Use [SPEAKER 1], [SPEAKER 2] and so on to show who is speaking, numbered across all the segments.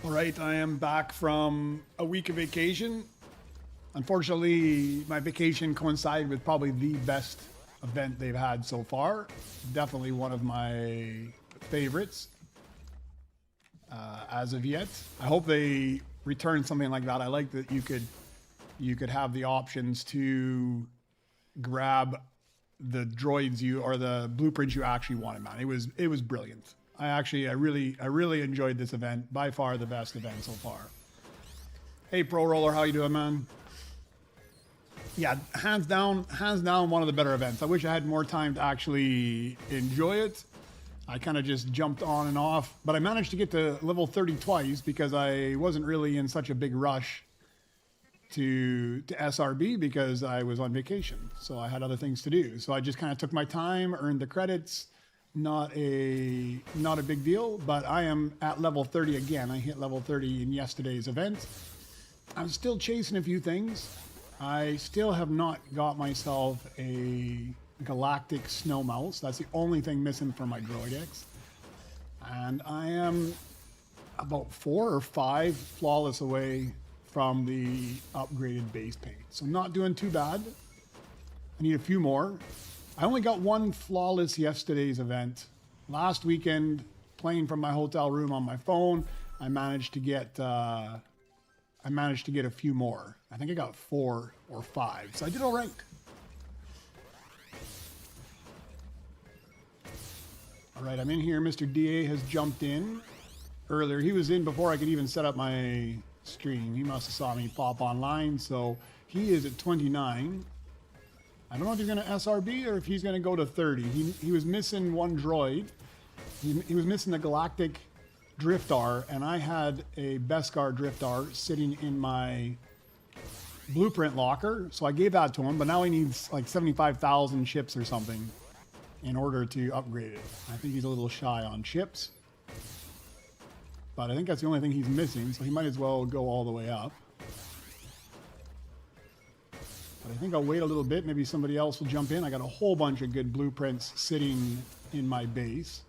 [SPEAKER 1] All right, I am back from a week of vacation. Unfortunately, my vacation coincided with probably the best event they've had so far. Definitely one of my favorites as of yet. I hope they return something like that. I like that you could have the options to grab the droids or the blueprints you actually wanted, man. It was brilliant. I really enjoyed this event. By far the best event so far. Hey, Pro Roller, how you doing, man? Yeah, hands down one of the better events. I wish I had more time to actually enjoy it. I kind of just jumped on and off, but I managed to get to level 30 twice because I wasn't really in such a big rush to SRB because I was on vacation. So I had other things to do. So I just kind of took my time, earned the credits. Not a big deal, but I am at level 30 again. I hit level 30 in yesterday's event. I'm still chasing a few things. I still have not got myself a galactic snow mouse. That's the only thing missing from my Droid X. And I am about 4 or 5 flawless away from the upgraded base paint. So not doing too bad. I need a few more. I only got 1 flawless yesterday's event. Last weekend, playing from my hotel room on my phone, I managed to get a few more. I think I got 4 or 5, so I did all right. All right, I'm in here. Mr. DA has jumped in earlier. He was in before I could even set up my stream. He must have saw me pop online, so he is at 29. I don't know if he's going to SRB or if he's going to go to 30. He was missing 1 droid. He was missing the Galactic Driftar, and I had a Beskar Driftar sitting in my blueprint locker, so I gave that to him, but now he needs like 75,000 chips or something in order to upgrade it. I think he's a little shy on chips, but I think that's the only thing he's missing, so he might as well go all the way up. I think I'll wait a little bit. Maybe somebody else will jump in. I got a whole bunch of good blueprints sitting in my base,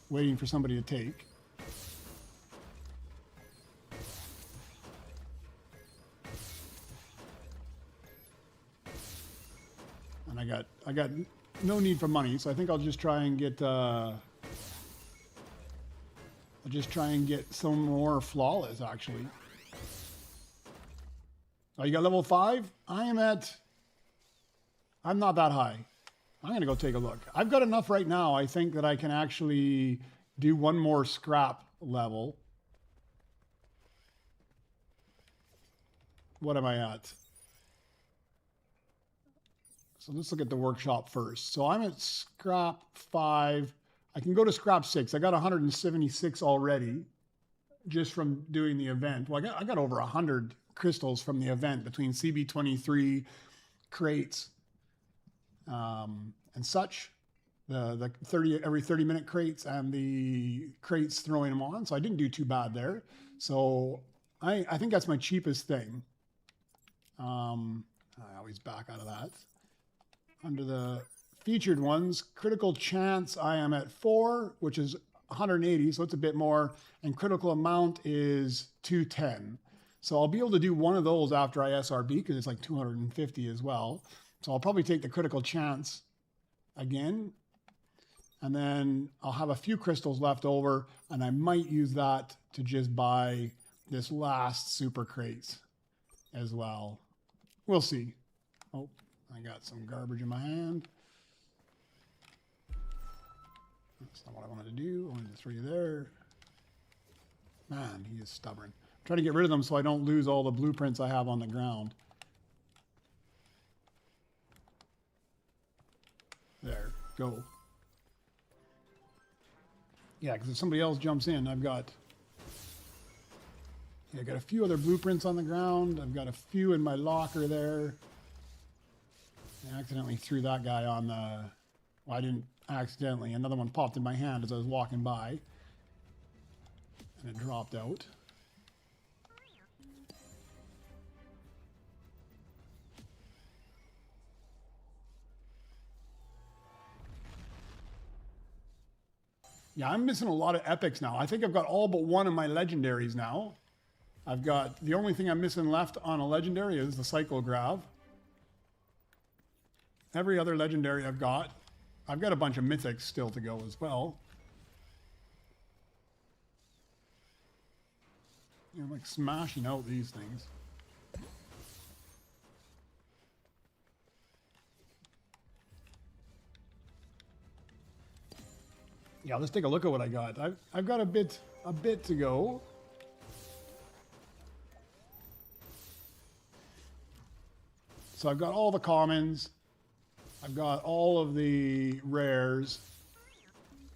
[SPEAKER 1] waiting for somebody to take. And I got no need for money, so I think I'll just try and get some more flawless actually. Oh, you got level 5? I'm not that high. I'm going to go take a look. I've got enough right now, I think, that I can actually do 1 more scrap level. What am I at? So let's look at the workshop first. So I'm at scrap 5. I can go to scrap 6. I got 176 already just from doing the event. Well, I got over 100 crystals from the event between CB23 crates and such, the 30 every 30-minute crates and the crates throwing them on. So I didn't do too bad there. So I think that's my cheapest thing. I always back out of that. Under the featured ones, critical chance, I am at 4, which is 180, so it's a bit more, and critical amount is 210. So I'll be able to do 1 of those after I SRB because it's like 250 as well. So I'll probably take the critical chance again. And then I'll have a few crystals left over, and I might use that to just buy this last super crate as well. We'll see. Oh, I got some garbage in my hand. That's not what I wanted to do. I wanted to throw you there. Man, he is stubborn. Try to get rid of them so I don't lose all the blueprints I have on the ground. There, go. Yeah, because if somebody else jumps in, I've got a few other blueprints on the ground. I've got a few in my locker there. I accidentally threw that guy on the... Well, I didn't accidentally. Another one popped in my hand as I was walking by. And it dropped out. Yeah, I'm missing a lot of epics now. I think I've got all but one of my legendaries now. I've got, the only thing I'm missing left on a legendary is the Cyclograph. Every other legendary I've got a bunch of mythics still to go as well. I'm like smashing out these things. Yeah, let's take a look at what I got. I've got a bit to go. So I've got all the commons. I've got all of the rares.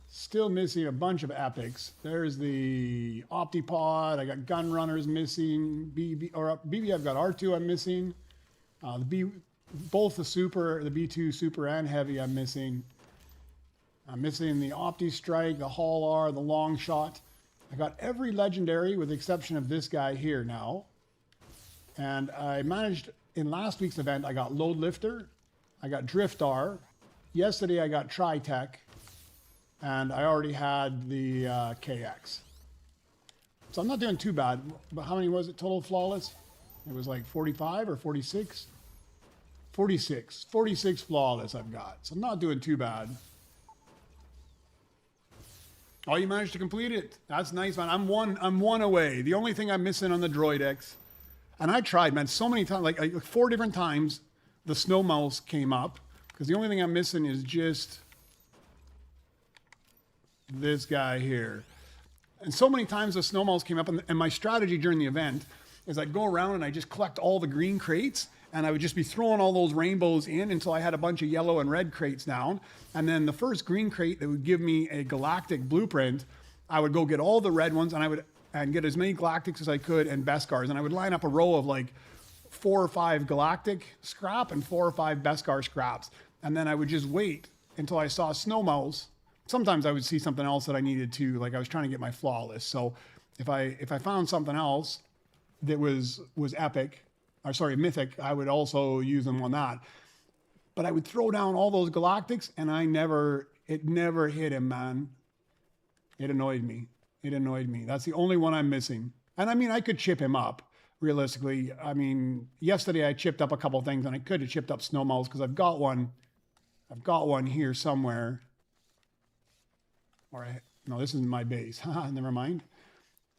[SPEAKER 1] Still missing a bunch of epics. There's the Optipod. I got Gun Runners missing. BB I've got R2 I'm missing. Both the Super, the B2 Super and Heavy I'm missing. I'm missing the Opti Strike, the Hall R, the Long Shot. I got every legendary with the exception of this guy here now. And I managed, in last week's event, I got Load Lifter. I got Drift R. Yesterday I got Tri-Tech. And I already had the KX. So I'm not doing too bad. But how many was it total flawless? It was like 45 or 46? 46. 46 flawless I've got. So I'm not doing too bad. Oh, you managed to complete it. That's nice, man. I'm one away. The only thing I'm missing on the Droid X, and I tried, man, so many times, like 4 different times, the Snow Mouse came up, because the only thing I'm missing is just this guy here. And so many times the Snow Mouse came up, and my strategy during the event is I'd go around and I just collect all the green crates, and I would just be throwing all those rainbows in until I had a bunch of yellow and red crates down. And then the first green crate that would give me a galactic blueprint, I would go get all the red ones, and I would get as many galactics as I could and Beskars. And I would line up a row of like 4 or 5 galactic scrap and 4 or 5 Beskar scraps. And then I would just wait until I saw a Snow Mouse. Sometimes I would see something else that I needed to, like I was trying to get my flawless. So if I found something else that was epic, or sorry, mythic, I would also use them on that. But I would throw down all those galactics, and it never hit him, man. It annoyed me. It annoyed me. That's the only one I'm missing. And I mean, I could chip him up, realistically. I mean, yesterday I chipped up a couple things, and I could have chipped up Snow Mouse, because I've got one here somewhere. No, this isn't my base. Never mind.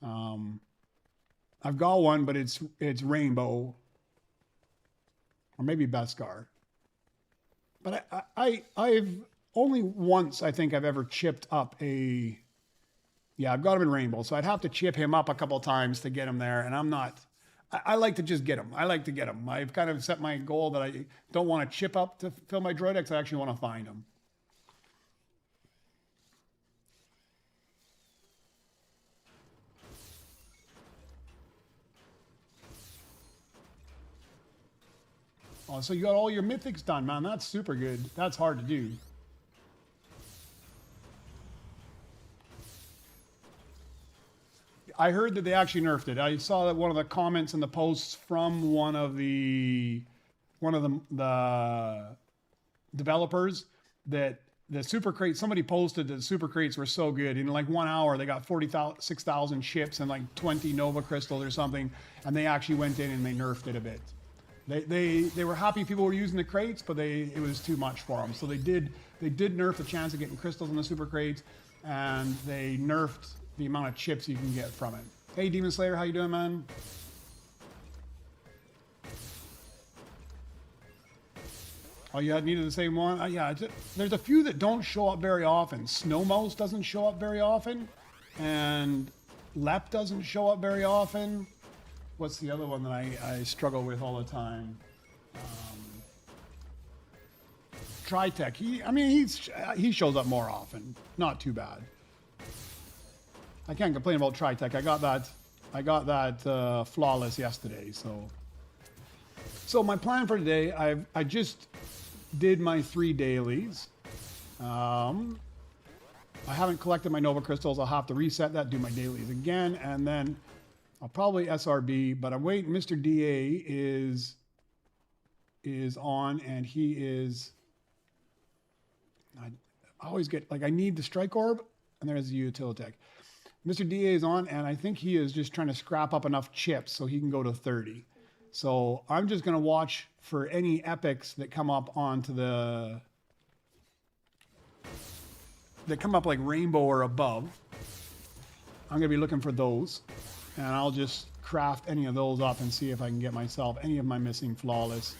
[SPEAKER 1] I've got one, but it's rainbow. Or maybe Beskar. But I've only once, I think, I've ever chipped up a... Yeah, I've got him in rainbow, so I'd have to chip him up a couple times to get him there, and I'm not... I like to just get him. I like to get him. I've kind of set my goal that I don't want to chip up to fill my Droid X. I actually want to find him. Oh, so you got all your mythics done, man. That's super good. That's hard to do. I heard that they actually nerfed it. I saw that one of the comments in the posts from one of the developers that the super crates, somebody posted that the super crates were so good. In like 1 hour, they got 46,000 ships and like 20 Nova crystals or something. And they actually went in and they nerfed it a bit. They were happy people were using the crates, but it was too much for them. So they did nerf the chance of getting crystals in the super crates, and they nerfed the amount of chips you can get from it. Hey, Demon Slayer, how you doing, man? Oh, you needed the same one? Yeah, there's a few that don't show up very often. Snow Mouse doesn't show up very often, and Lep doesn't show up very often. What's the other one that I struggle with all the time? Tri-Tech. He shows up more often. Not too bad. I can't complain about Tri-Tech. I got that flawless yesterday. So my plan for today, I just did my 3 dailies. I haven't collected my Nova Crystals. I'll have to reset that, do my dailies again, and then I'll probably SRB, but I'm waiting. Mr. DA is on, and he is... I always get... Like, I need the Strike Orb, And there's the Utilitech. Mr. DA is on, and I think he is just trying to scrap up enough chips so he can go to 30. So I'm just going to watch for any epics that come up onto the... that come up like rainbow or above. I'm going to be looking for those. And I'll just craft any of those up and see if I can get myself any of my missing flawless.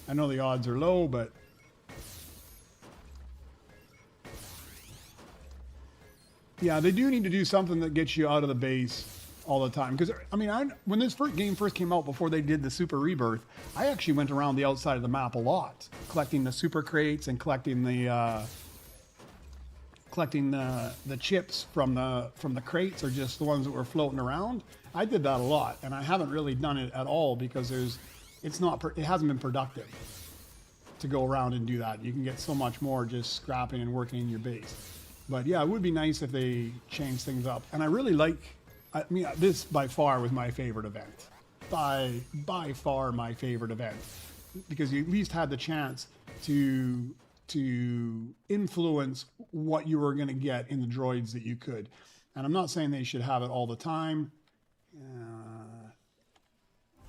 [SPEAKER 1] I know the odds are low, but... yeah, they do need to do something that gets you out of the base all the time. Because, I mean, when this game first came out, before they did the Super Rebirth, I actually went around the outside of the map a lot, collecting the super crates and collecting the chips from the crates, or just the ones that were floating around. I did that a lot, and I haven't really done it at all because it hasn't been productive to go around and do that. You can get so much more just scrapping and working in your base. But yeah, it would be nice if they changed things up. And I really like, I mean, this by far was my favorite event. By far my favorite event. Because you at least had the chance to influence what you were going to get in the droids that you could. And I'm not saying they should have it all the time.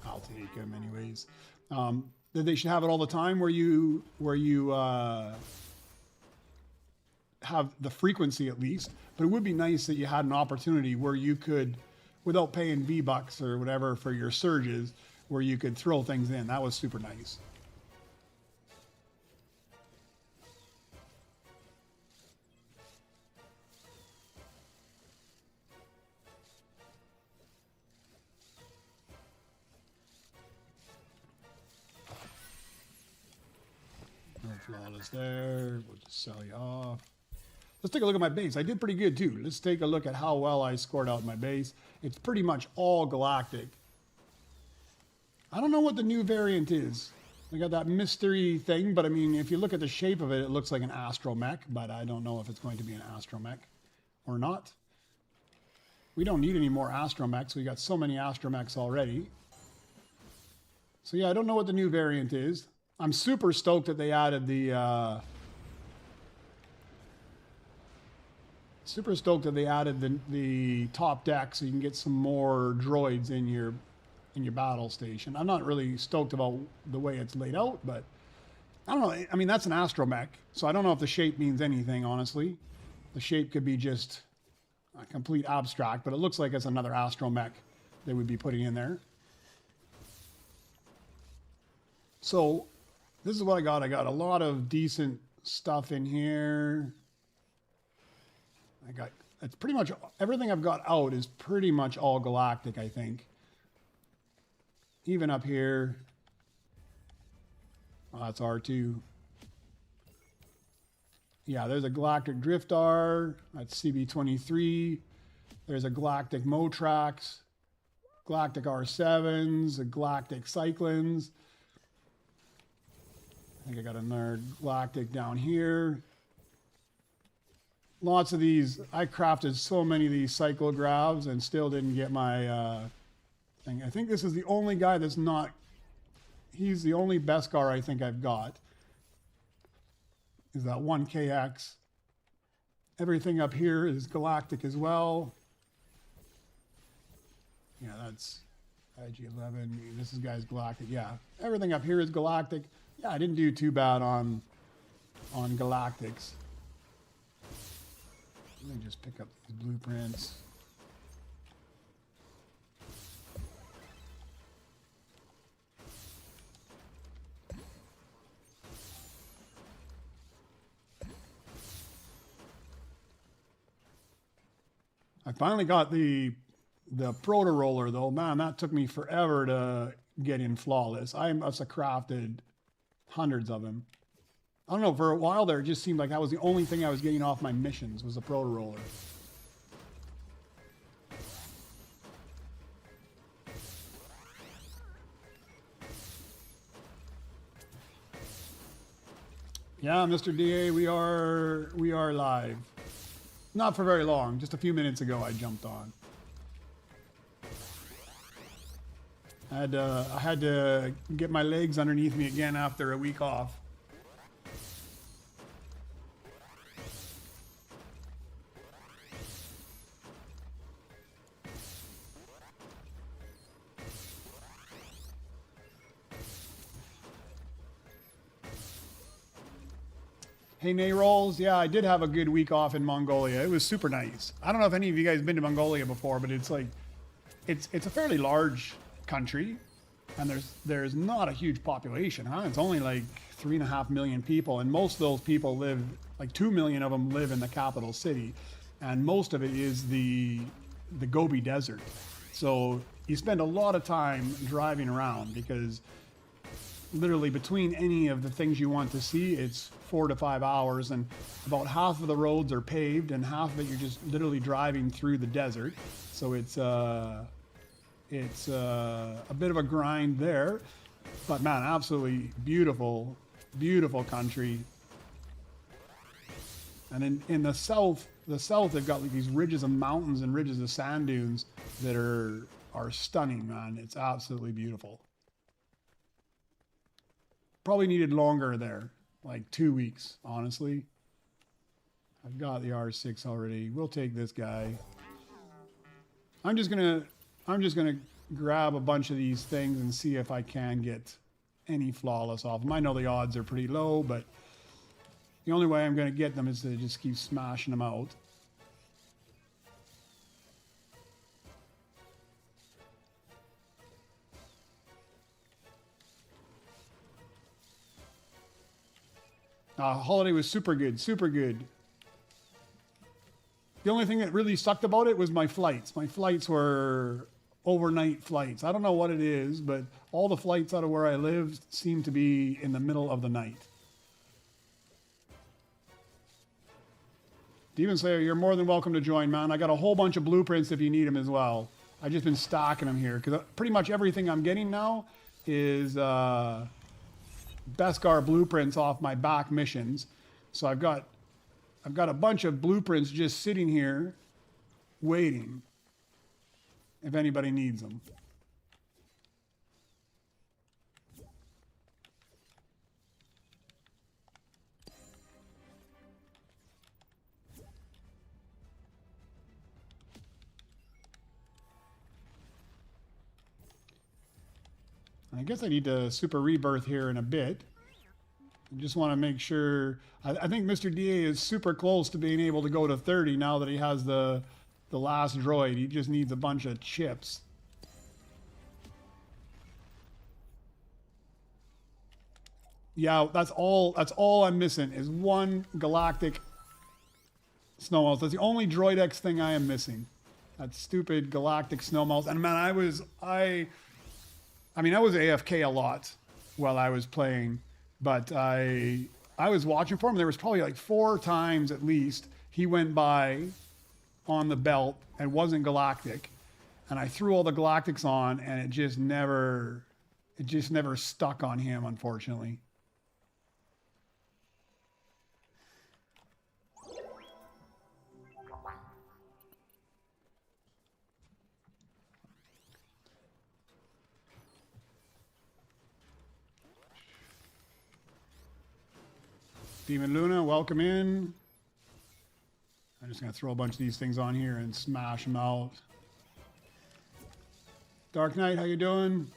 [SPEAKER 1] I'll take them anyways. That they should have it all the time where you have the frequency at least, but it would be nice that you had an opportunity where you could, without paying V-Bucks or whatever for your surges, where you could throw things in. That was super nice. No flawless there. We'll just sell you off. Let's take a look at my base. I did pretty good too. Let's take a look at how well I scored out my base. It's pretty much all galactic. I don't know what the new variant is. I got that mystery thing, but I mean, if you look at the shape of it, it looks like an astromech, but I don't know if it's going to be an astromech or not. We don't need any more astromechs. We got so many astromechs already. So yeah, I don't know what the new variant is. I'm super stoked that they added the... super stoked that they added the top deck so you can get some more droids in your battle station. I'm not really stoked about the way it's laid out, but I don't know. I mean, that's an astromech, so I don't know if the shape means anything, honestly. The shape could be just a complete abstract, but it looks like it's another astromech they would be putting in there. So this is what I got. I got a lot of decent stuff in here. It's pretty much everything I've got out is pretty much all galactic, I think. Even up here. Oh, that's R2. Yeah, there's a galactic Driftar. That's CB23. There's a galactic Motrax. Galactic R7s. A galactic Cyclones. I think I got another galactic down here. Lots of these. I crafted so many of these cyclographs and still didn't get my thing. I think this is the only guy that's not... he's the only Beskar I think I've got. Is that 1KX. Everything up here is galactic as well. Yeah, that's IG-11. This is guy's galactic. Yeah, everything up here is galactic. Yeah, I didn't do too bad on galactics. Let me just pick up these blueprints. I finally got the proto roller though. Man, that took me forever to get in flawless. I must have crafted hundreds of them. I don't know, for a while there, it just seemed like that was the only thing I was getting off my missions, was the proto roller. Yeah, Mr. DA, we are live. Not for very long, just a few minutes ago I jumped on. I had to get my legs underneath me again after a week off. Hey, Nay Rolls. Yeah, I did have a good week off in Mongolia. It was super nice. I don't know if any of you guys have been to Mongolia before, but it's like, it's a fairly large country, and there's not a huge population, huh? It's only like 3.5 million people, and most of those people live, like 2 million of them live in the capital city, and most of it is the Gobi Desert. So you spend a lot of time driving around because literally between any of the things you want to see, it's 4 to 5 hours, and about half of the roads are paved and half of it you're just literally driving through the desert. So it's a bit of a grind there, but man, absolutely beautiful, beautiful country. And in the south they've got like these ridges of mountains and ridges of sand dunes that are stunning, man. It's absolutely beautiful. Probably needed longer there, like 2 weeks, honestly. I've got the R6 already. We'll take this guy. I'm just gonna grab a bunch of these things and see if I can get any flawless off them. I know the odds are pretty low, but the only way I'm gonna get them is to just keep smashing them out. Holiday was super good, super good. The only thing that really sucked about it was my flights. My flights were overnight flights. I don't know what it is, but all the flights out of where I live seem to be in the middle of the night. Demon Slayer, you're more than welcome to join, man. I got a whole bunch of blueprints if you need them as well. I've just been stocking them here because pretty much everything I'm getting now is Beskar blueprints off my back missions. So I've got a bunch of blueprints just sitting here waiting if anybody needs them. I guess I need to super rebirth here in a bit. I just want to make sure. I think Mr. DA is super close to being able to go to 30 now that he has the last droid. He just needs a bunch of chips. Yeah, that's all I'm missing is one galactic snow mouse. That's the only Droid X thing I am missing. That stupid galactic snow mouse. And man, I was AFK a lot while I was playing, but I was watching for him. There was probably like 4 times at least he went by on the belt and wasn't galactic, and I threw all the galactics on, and it just never stuck on him, unfortunately. Demon Luna, welcome in. I'm just going to throw a bunch of these things on here and smash them out. Dark Knight, how you doing?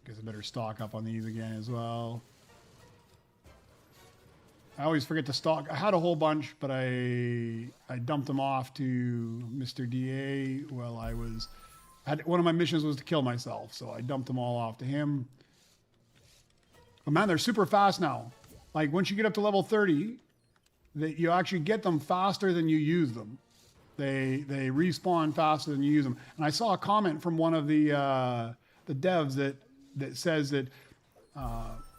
[SPEAKER 1] Guess I better stock up on these again as well. I always forget to stock. I had a whole bunch, but I dumped them off to Mr. DA while I was... one of my missions was to kill myself, so I dumped them all off to him. But man, they're super fast now. Like once you get up to level 30, you actually get them faster than you use them. They respawn faster than you use them. And I saw a comment from one of the devs that says that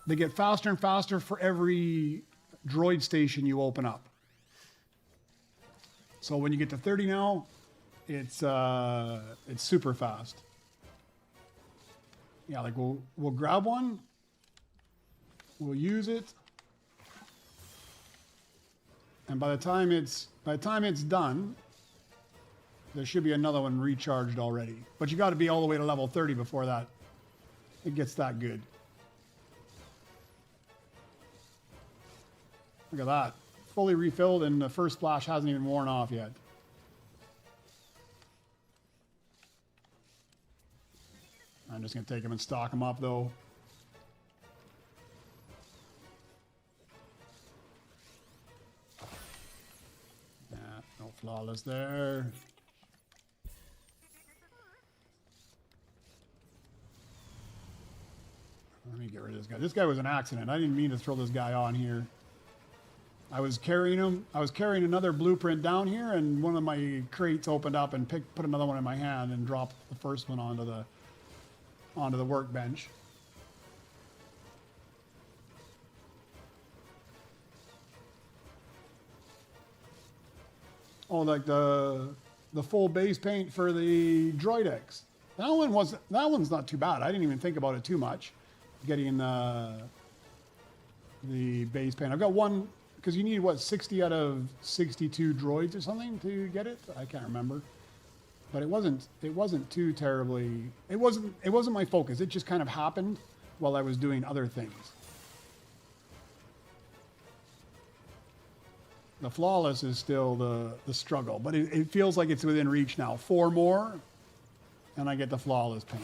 [SPEAKER 1] they get faster and faster for every droid station you open up. So when you get to 30 now, it's super fast. Yeah, like we'll grab one, we'll use it, and by the time it's done, there should be another one recharged already. But you got to be all the way to level 30 before that it gets that good. Look at that, fully refilled, and the first splash hasn't even worn off yet. I'm just going to take them and stock them up, though. Yeah, no flawless there. Let me get rid of this guy. This guy was an accident. I didn't mean to throw this guy on here. I was carrying him. I was carrying another blueprint down here, and one of my crates opened up and put another one in my hand and dropped the first one onto the workbench. Oh, like the full base paint for the Droid X. That one's not too bad. I didn't even think about it too much. Getting the base paint. I've got one. Because you need, what, 60 out of 62 droids or something to get it? I can't remember. But it wasn't too terribly... It wasn't my focus. It just kind of happened while I was doing other things. The flawless is still the struggle. But it feels like it's within reach now. 4 more, and I get the flawless paint.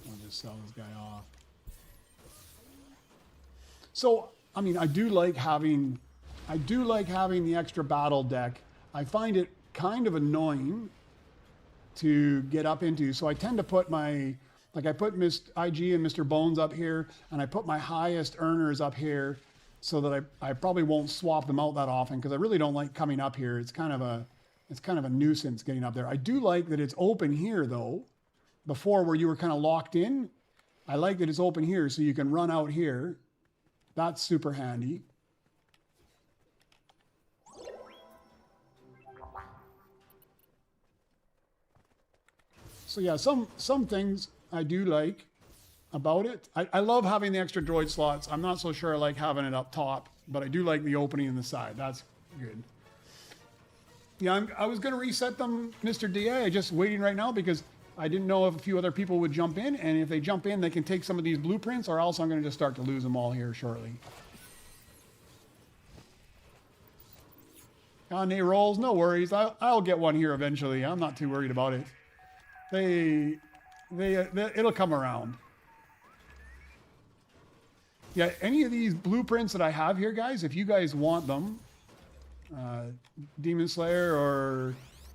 [SPEAKER 1] I'll just sell this guy off. So, I mean, I do like having the extra battle deck. I find it kind of annoying to get up into. So I tend to put I put IG and Mr. Bones up here, and I put my highest earners up here so that I probably won't swap them out that often because I really don't like coming up here. It's kind of a nuisance getting up there. I do like that it's open here though. Before where you were kind of locked in, I like that it's open here so you can run out here. That's super handy. So yeah, some things I do like about it. I love having the extra droid slots. I'm not so sure I like having it up top, but I do like the opening in the side. That's good. Yeah, I was going to reset them, Mr. DA. I'm just waiting right now because I didn't know if a few other people would jump in, and if they jump in, they can take some of these blueprints, or else I'm going to just start to lose them all here shortly. Nay rolls, no worries. I'll get one here eventually. I'm not too worried about it. It'll come around. Yeah, any of these blueprints that I have here, guys, if you guys want them, Demon Slayer or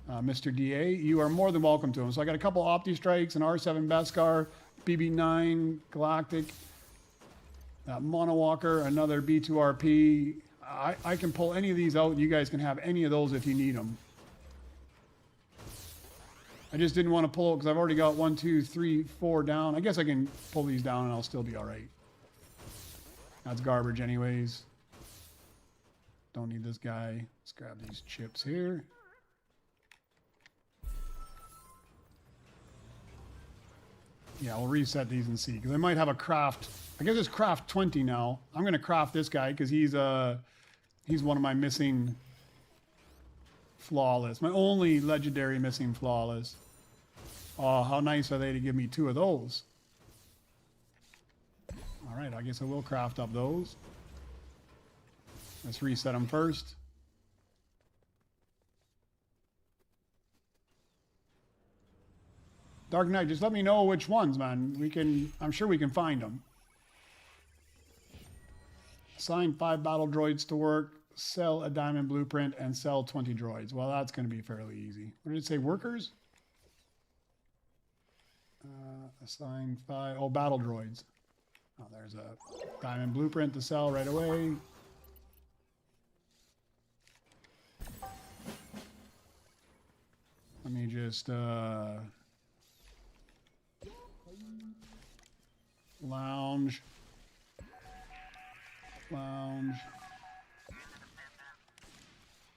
[SPEAKER 1] Mr. DA, you are more than welcome to them. So I got a couple Opti Strikes, an R7 Beskar, BB9 Galactic, Monowalker, another B2RP. I can pull any of these out. You guys can have any of those if you need them. I just didn't want to pull it because I've already got 1, 2, 3, 4 down. I guess I can pull these down and I'll still be all right. That's garbage anyways. Don't need this guy. Let's grab these chips here. Yeah, we'll reset these and see, because I might have a craft. I guess it's craft 20 now. I'm going to craft this guy because he's one of my missing flawless. My only legendary missing flawless. Oh, how nice are they to give me 2 of those? All right, I guess I will craft up those. Let's reset them first. Dark Knight, just let me know which ones, man. I'm sure we can find them. Assign 5 battle droids to work, sell a diamond blueprint, and sell 20 droids. Well, that's going to be fairly easy. What did it say, workers? Assign 5, oh, battle droids. Oh, there's a diamond blueprint to sell right away. Let me just, lounge.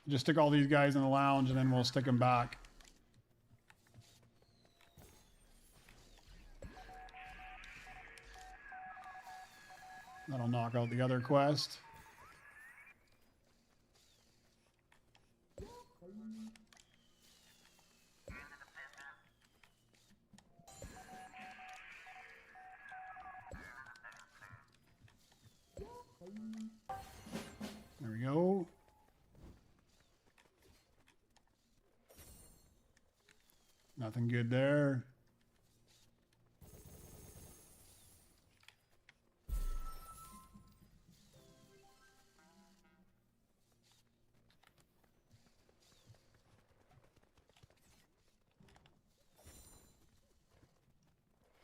[SPEAKER 1] Just stick all these guys in the lounge and then we'll stick them back. That'll knock out the other quest. There we go. Nothing good there.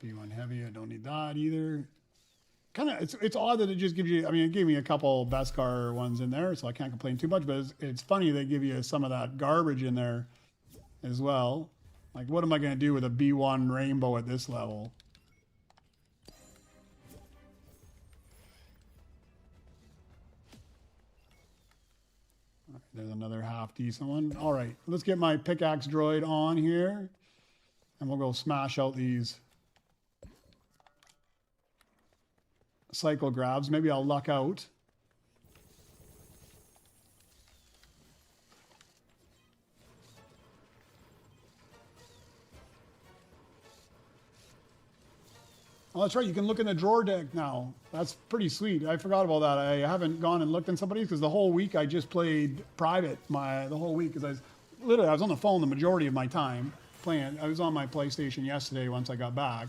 [SPEAKER 1] B1 heavy, I don't need that either. Kind of, it's odd that it just gives you, I mean, it gave me a couple Beskar ones in there, so I can't complain too much, but it's funny they give you some of that garbage in there as well. Like, what am I going to do with a B1 rainbow at this level? All right, there's another half decent one. All right, let's get my pickaxe droid on here, and we'll go smash out these cycle grabs. Maybe I'll luck out. Oh, that's right. You can look in the drawer deck now. That's pretty sweet. I forgot about that. I haven't gone and looked in somebody's because the whole week I just played private the whole week because I was on the phone the majority of my time playing. I was on my PlayStation yesterday once I got back.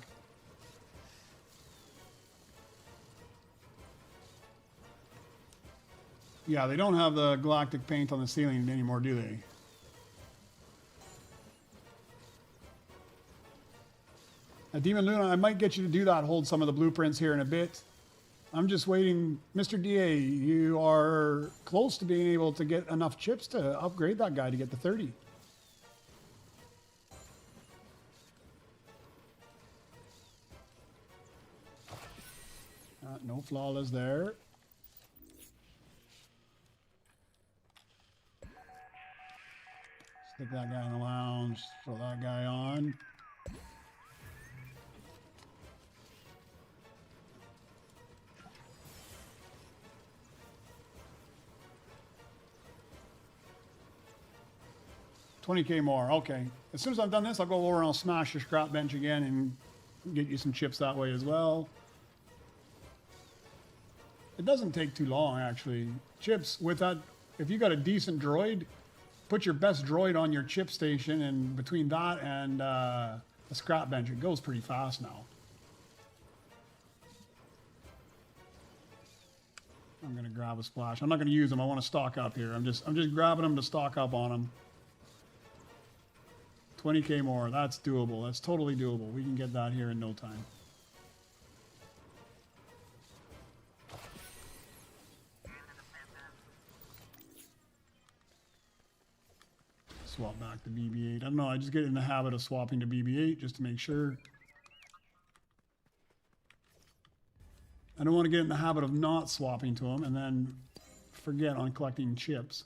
[SPEAKER 1] Yeah, they don't have the galactic paint on the ceiling anymore, do they? Demon Luna, I might get you to do that, hold some of the blueprints here in a bit. I'm just waiting. Mr. DA, you are close to being able to get enough chips to upgrade that guy to get to 30. No flawless there. Stick that guy in the lounge, throw that guy on. $20K more, okay. As soon as I've done this, I'll go over and I'll smash the scrap bench again and get you some chips that way as well. It doesn't take too long, actually. Chips, with that, if you got a decent droid, put your best droid on your chip station, and between that and the scrap bench, it goes pretty fast now. I'm gonna grab a splash. I'm not gonna use them. I want to stock up here. I'm just grabbing them to stock up on them. 20K more. That's doable. That's totally doable. We can get that here in no time. Swap back to BB-8. I don't know, I just get in the habit of swapping to BB-8 just to make sure. I don't want to get in the habit of not swapping to them and then forget on collecting chips.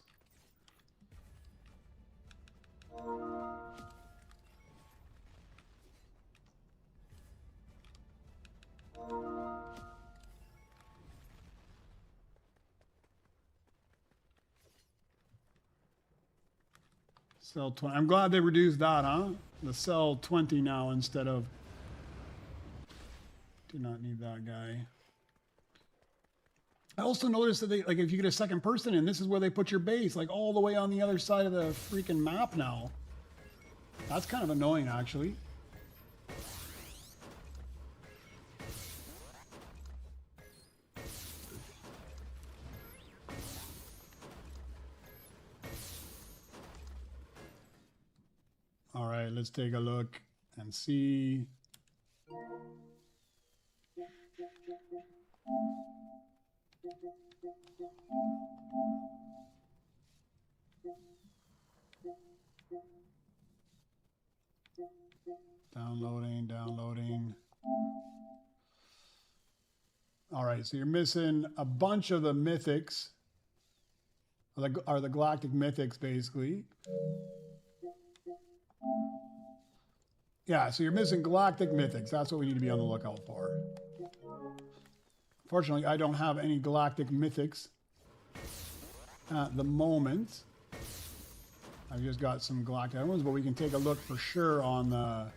[SPEAKER 1] Cell 20. I'm glad they reduced that, huh? The cell 20 now instead of... Do not need that guy. I also noticed that they, like, if you get a second person in, this is where they put your base, like all the way on the other side of the freaking map now. That's kind of annoying, actually. All right, let's take a look and see. Downloading. All right, so you're missing a bunch of the mythics, or the galactic mythics, basically. Yeah, so you're missing galactic mythics. That's what we need to be on the lookout for. Fortunately, I don't have any galactic mythics at the moment. I've just got some galactic ones, but we can take a look for sure on the...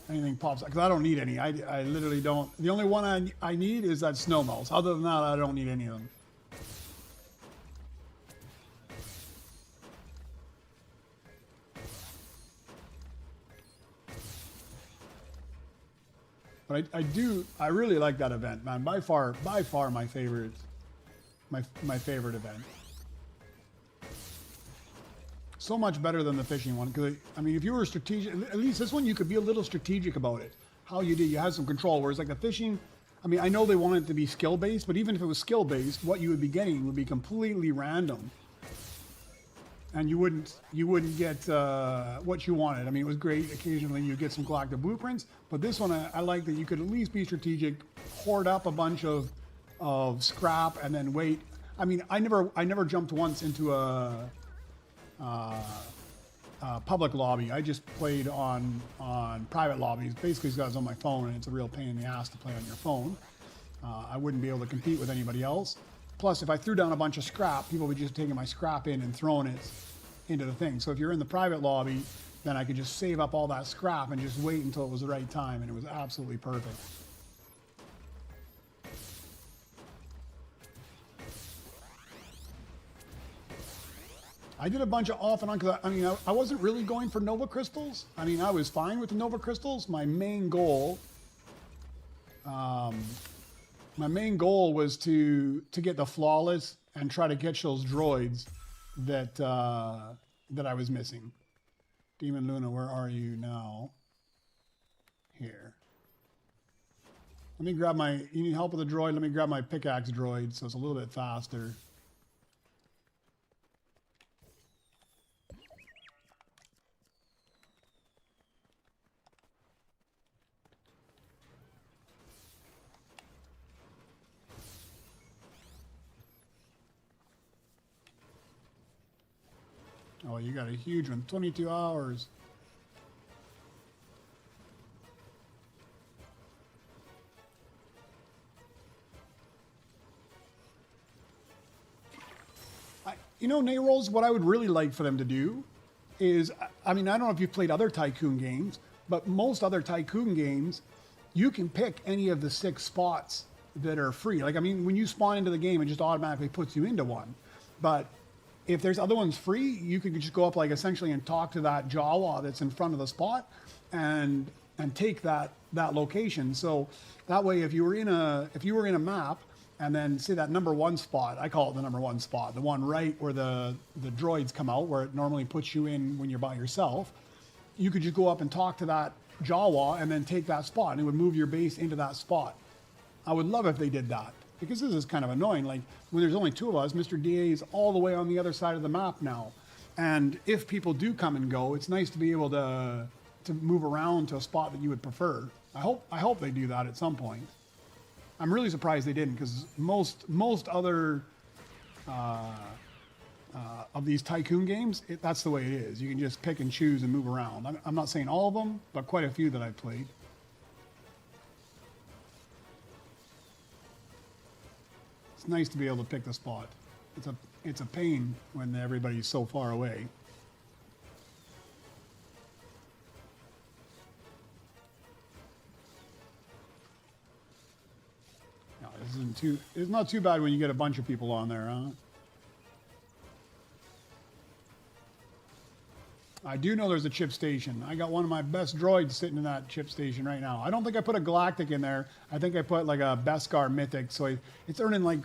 [SPEAKER 1] Anything pops up, because I don't need any. I literally don't. The only one I need is that snow mouse. Other than that, I don't need any of them. But I really like that event, man. By far my favorite, my favorite event. So much better than the fishing one. Because I mean, if you were strategic, at least this one you could be a little strategic about it. How you did, you had some control. Whereas like the fishing, I mean, I know they want it to be skill based, but even if it was skill based, what you would be getting would be completely random, and you wouldn't get what you wanted. I mean, it was great. Occasionally you get some galactic blueprints, but this one I like that you could at least be strategic, hoard up a bunch of scrap, and then wait. I mean, I never jumped once into a public lobby. I just played on private lobbies, basically because I was on my phone, and it's a real pain in the ass to play on your phone. I wouldn't be able to compete with anybody else. Plus, if I threw down a bunch of scrap, people would just taking my scrap in and throwing it into the thing. So if you're in the private lobby, then I could just save up all that scrap and just wait until it was the right time, and it was absolutely perfect. I did a bunch of off and on because I mean, I wasn't really going for Nova Crystals. I mean, I was fine with the Nova Crystals. My main goal was to get the flawless and try to catch those droids that that I was missing. Demon Luna, where are you now? Here. Let me grab my. You need help with the droid? Let me grab my pickaxe droid so it's a little bit faster. Oh, you got a huge one. 22 hours. You know, Nate Rolls, what I would really like for them to do is, I mean, I don't know if you've played other Tycoon games, but most other Tycoon games, you can pick any of the 6 spots that are free. Like, I mean, when you spawn into the game, it just automatically puts you into one. But if there's other ones free, you could just go up like essentially and talk to that Jawa that's in front of the spot and take that location. So that way, if you were in a map and then say that number 1 spot, I call it the number 1 spot, the one right where the droids come out, where it normally puts you in when you're by yourself, you could just go up and talk to that Jawa and then take that spot, and it would move your base into that spot. I would love if they did that, because this is kind of annoying. Like, when there's only 2 of us, Mr. DA is all the way on the other side of the map now. And if people do come and go, it's nice to be able to move around to a spot that you would prefer. I hope they do that at some point. I'm really surprised they didn't, because most other of these Tycoon games, that's the way it is. You can just pick and choose and move around. I'm not saying all of them, but quite a few that I've played. It's nice to be able to pick the spot. It's a pain when everybody's so far away. No, it's not too bad when you get a bunch of people on there, huh? I do know there's a chip station. I got one of my best droids sitting in that chip station right now. I don't think I put a Galactic in there. I think I put like a Beskar Mythic. So it's earning like,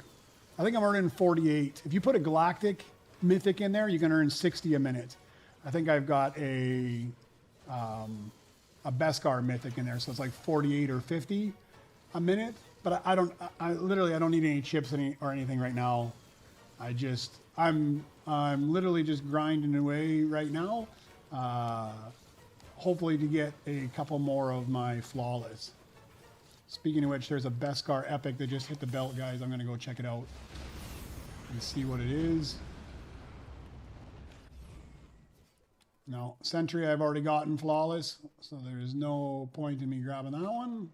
[SPEAKER 1] I think I'm earning 48. If you put a Galactic Mythic in there, you can earn 60 a minute. I think I've got a Beskar Mythic in there. So it's like 48 or 50 a minute. But I don't need any chips or anything right now. I'm literally just grinding away right now. Hopefully to get a couple more of my flawless. Speaking of which, there's a Beskar Epic that just hit the belt, guys. I'm going to go check it out and see what it is. No, Sentry I've already gotten flawless, so there's no point in me grabbing that one.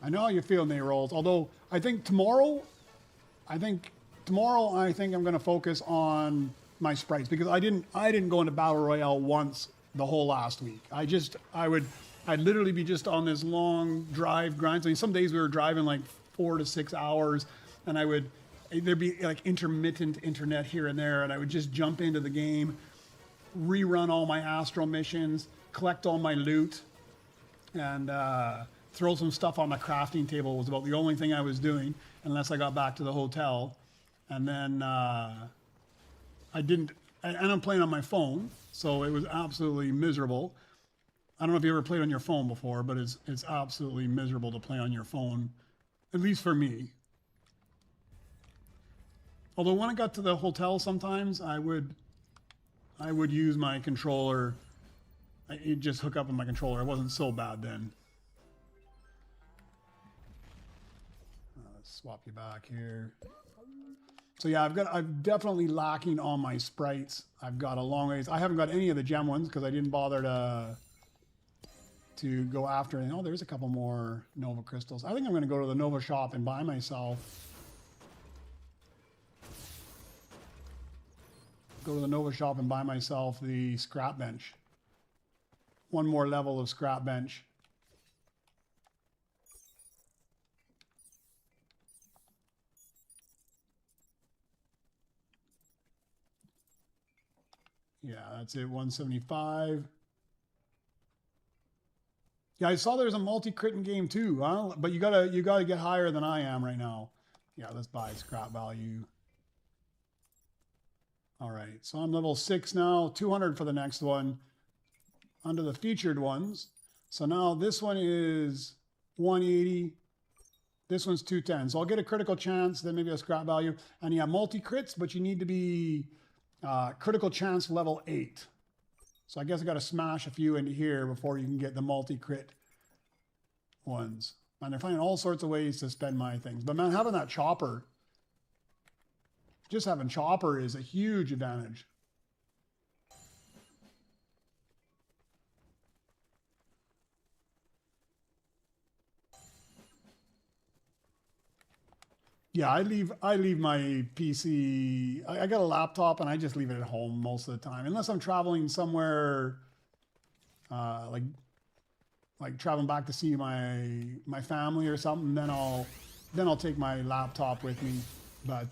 [SPEAKER 1] I know how you feel, Nate Rolls. Although I think tomorrow, I think tomorrow I think I'm going to focus on my sprites because I didn't go into battle royale once the whole last week. I'd literally be just on this long drive grind. I mean, some days we were driving like 4 to 6 hours, and there'd be like intermittent internet here and there, and I would just jump into the game, rerun all my astral missions, collect all my loot, and throw some stuff on the crafting table was about the only thing I was doing, unless I got back to the hotel. And then I didn't, and I'm playing on my phone, so it was absolutely miserable. I don't know if you ever played on your phone before, but it's absolutely miserable to play on your phone, at least for me. Although when I got to the hotel, sometimes I would use my controller. I'd just hook up with my controller. It wasn't so bad then. Let's swap you back here. So yeah, I'm definitely lacking on my sprites. I've got a long ways. I haven't got any of the gem ones because I didn't bother to go after it. Oh, there's a couple more Nova crystals. I think I'm going to go to the Nova shop and buy myself. Go to the Nova shop and buy myself the scrap bench. One more level of scrap bench. Yeah, that's it, 175. Yeah, I saw there's a multi-crit in game too, huh? But you gotta get higher than I am right now. Yeah, let's buy scrap value. All right, so I'm level 6 now, 200 for the next one. Under the featured ones. So now this one is 180. This one's 210. So I'll get a critical chance, then maybe a scrap value. And yeah, multi-crits, but you need to be critical chance level 8. So I guess I got to smash a few into here before you can get the multi-crit ones. And they're finding all sorts of ways to spend my things. But man, having that chopper, just having chopper is a huge advantage. Yeah, I leave my PC. I got a laptop and I just leave it at home most of the time, unless I'm traveling somewhere, like traveling back to see my family or something. Then I'll take my laptop with me. But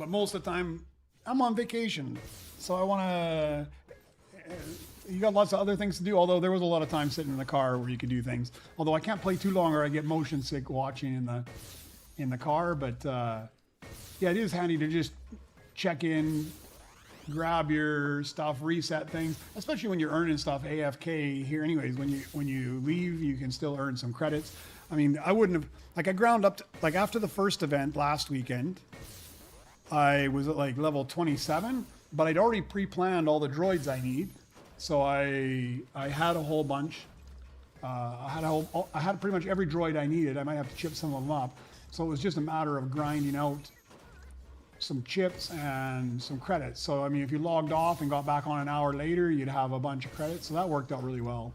[SPEAKER 1] most of the time I'm on vacation, so I want to. You got lots of other things to do, although there was a lot of time sitting in the car where you could do things. Although I can't play too long or I get motion sick watching in the car. But yeah, it is handy to just check in, grab your stuff, reset things, especially when you're earning stuff AFK here anyways. When you leave, you can still earn some credits. I mean, I wouldn't have, like I ground up, like after the first event last weekend, I was at like level 27, but I'd already pre-planned all the droids I need. So I had a whole bunch. I had pretty much every droid I needed. I might have to chip some of them up. So it was just a matter of grinding out some chips and some credits. So I mean, if you logged off and got back on an hour later, you'd have a bunch of credits. So that worked out really well.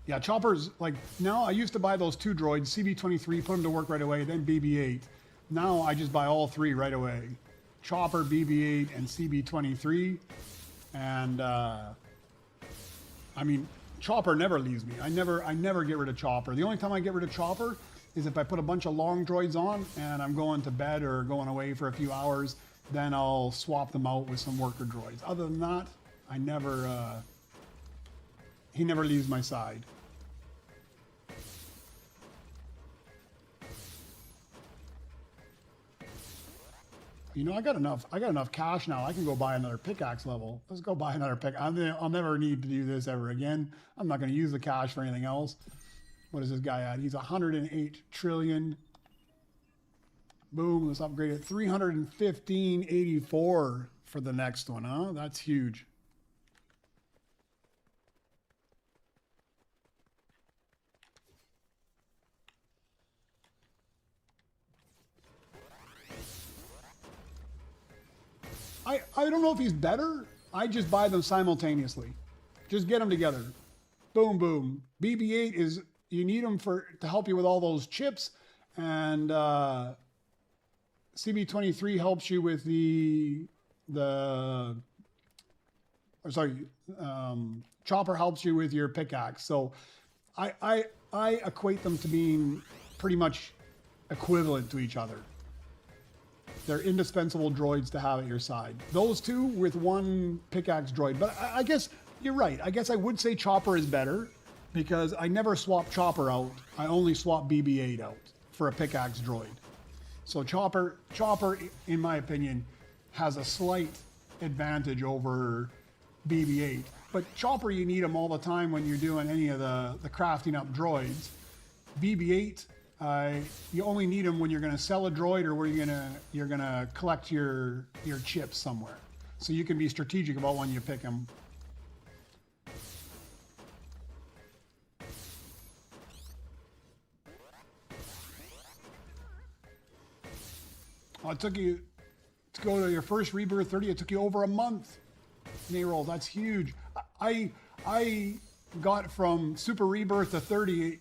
[SPEAKER 1] Yeah, choppers, like now I used to buy those 2 droids, CB23, put them to work right away, then BB-8. Now I just buy all 3 right away. Chopper, BB-8, and CB23. And I mean, Chopper never leaves me. I never get rid of Chopper. The only time I get rid of Chopper is if I put a bunch of long droids on and I'm going to bed or going away for a few hours, then I'll swap them out with some worker droids. Other than that, he never leaves my side. You know, I got enough cash now. I can go buy another pickaxe level. Let's go buy another pick. I'll never need to do this ever again. I'm not going to use the cash for anything else. What is this guy at? He's 108 trillion. Boom, let's upgrade it. 315.84 for the next one, huh? That's huge. I don't know if he's better. I just buy them simultaneously. Just get them together. Boom, boom. BB-8 is you need them to help you with all those chips, and CB23 helps you with Chopper helps you with your pickaxe. So I equate them to being pretty much equivalent to each other. They're indispensable droids to have at your side. Those two with one pickaxe droid. But I guess you're right. I guess I would say Chopper is better because I never swap Chopper out. I only swap BB-8 out for a pickaxe droid. So Chopper, in my opinion, has a slight advantage over BB-8. But Chopper, you need them all the time when you're doing any of the crafting up droids. BB-8, you only need them when you're going to sell a droid or where you're gonna collect your chips somewhere. So you can be strategic about when you pick them. Oh, it took you to go to your first Rebirth 30. It took you over a month. Nayrol, that's huge. I got from Super Rebirth to 30.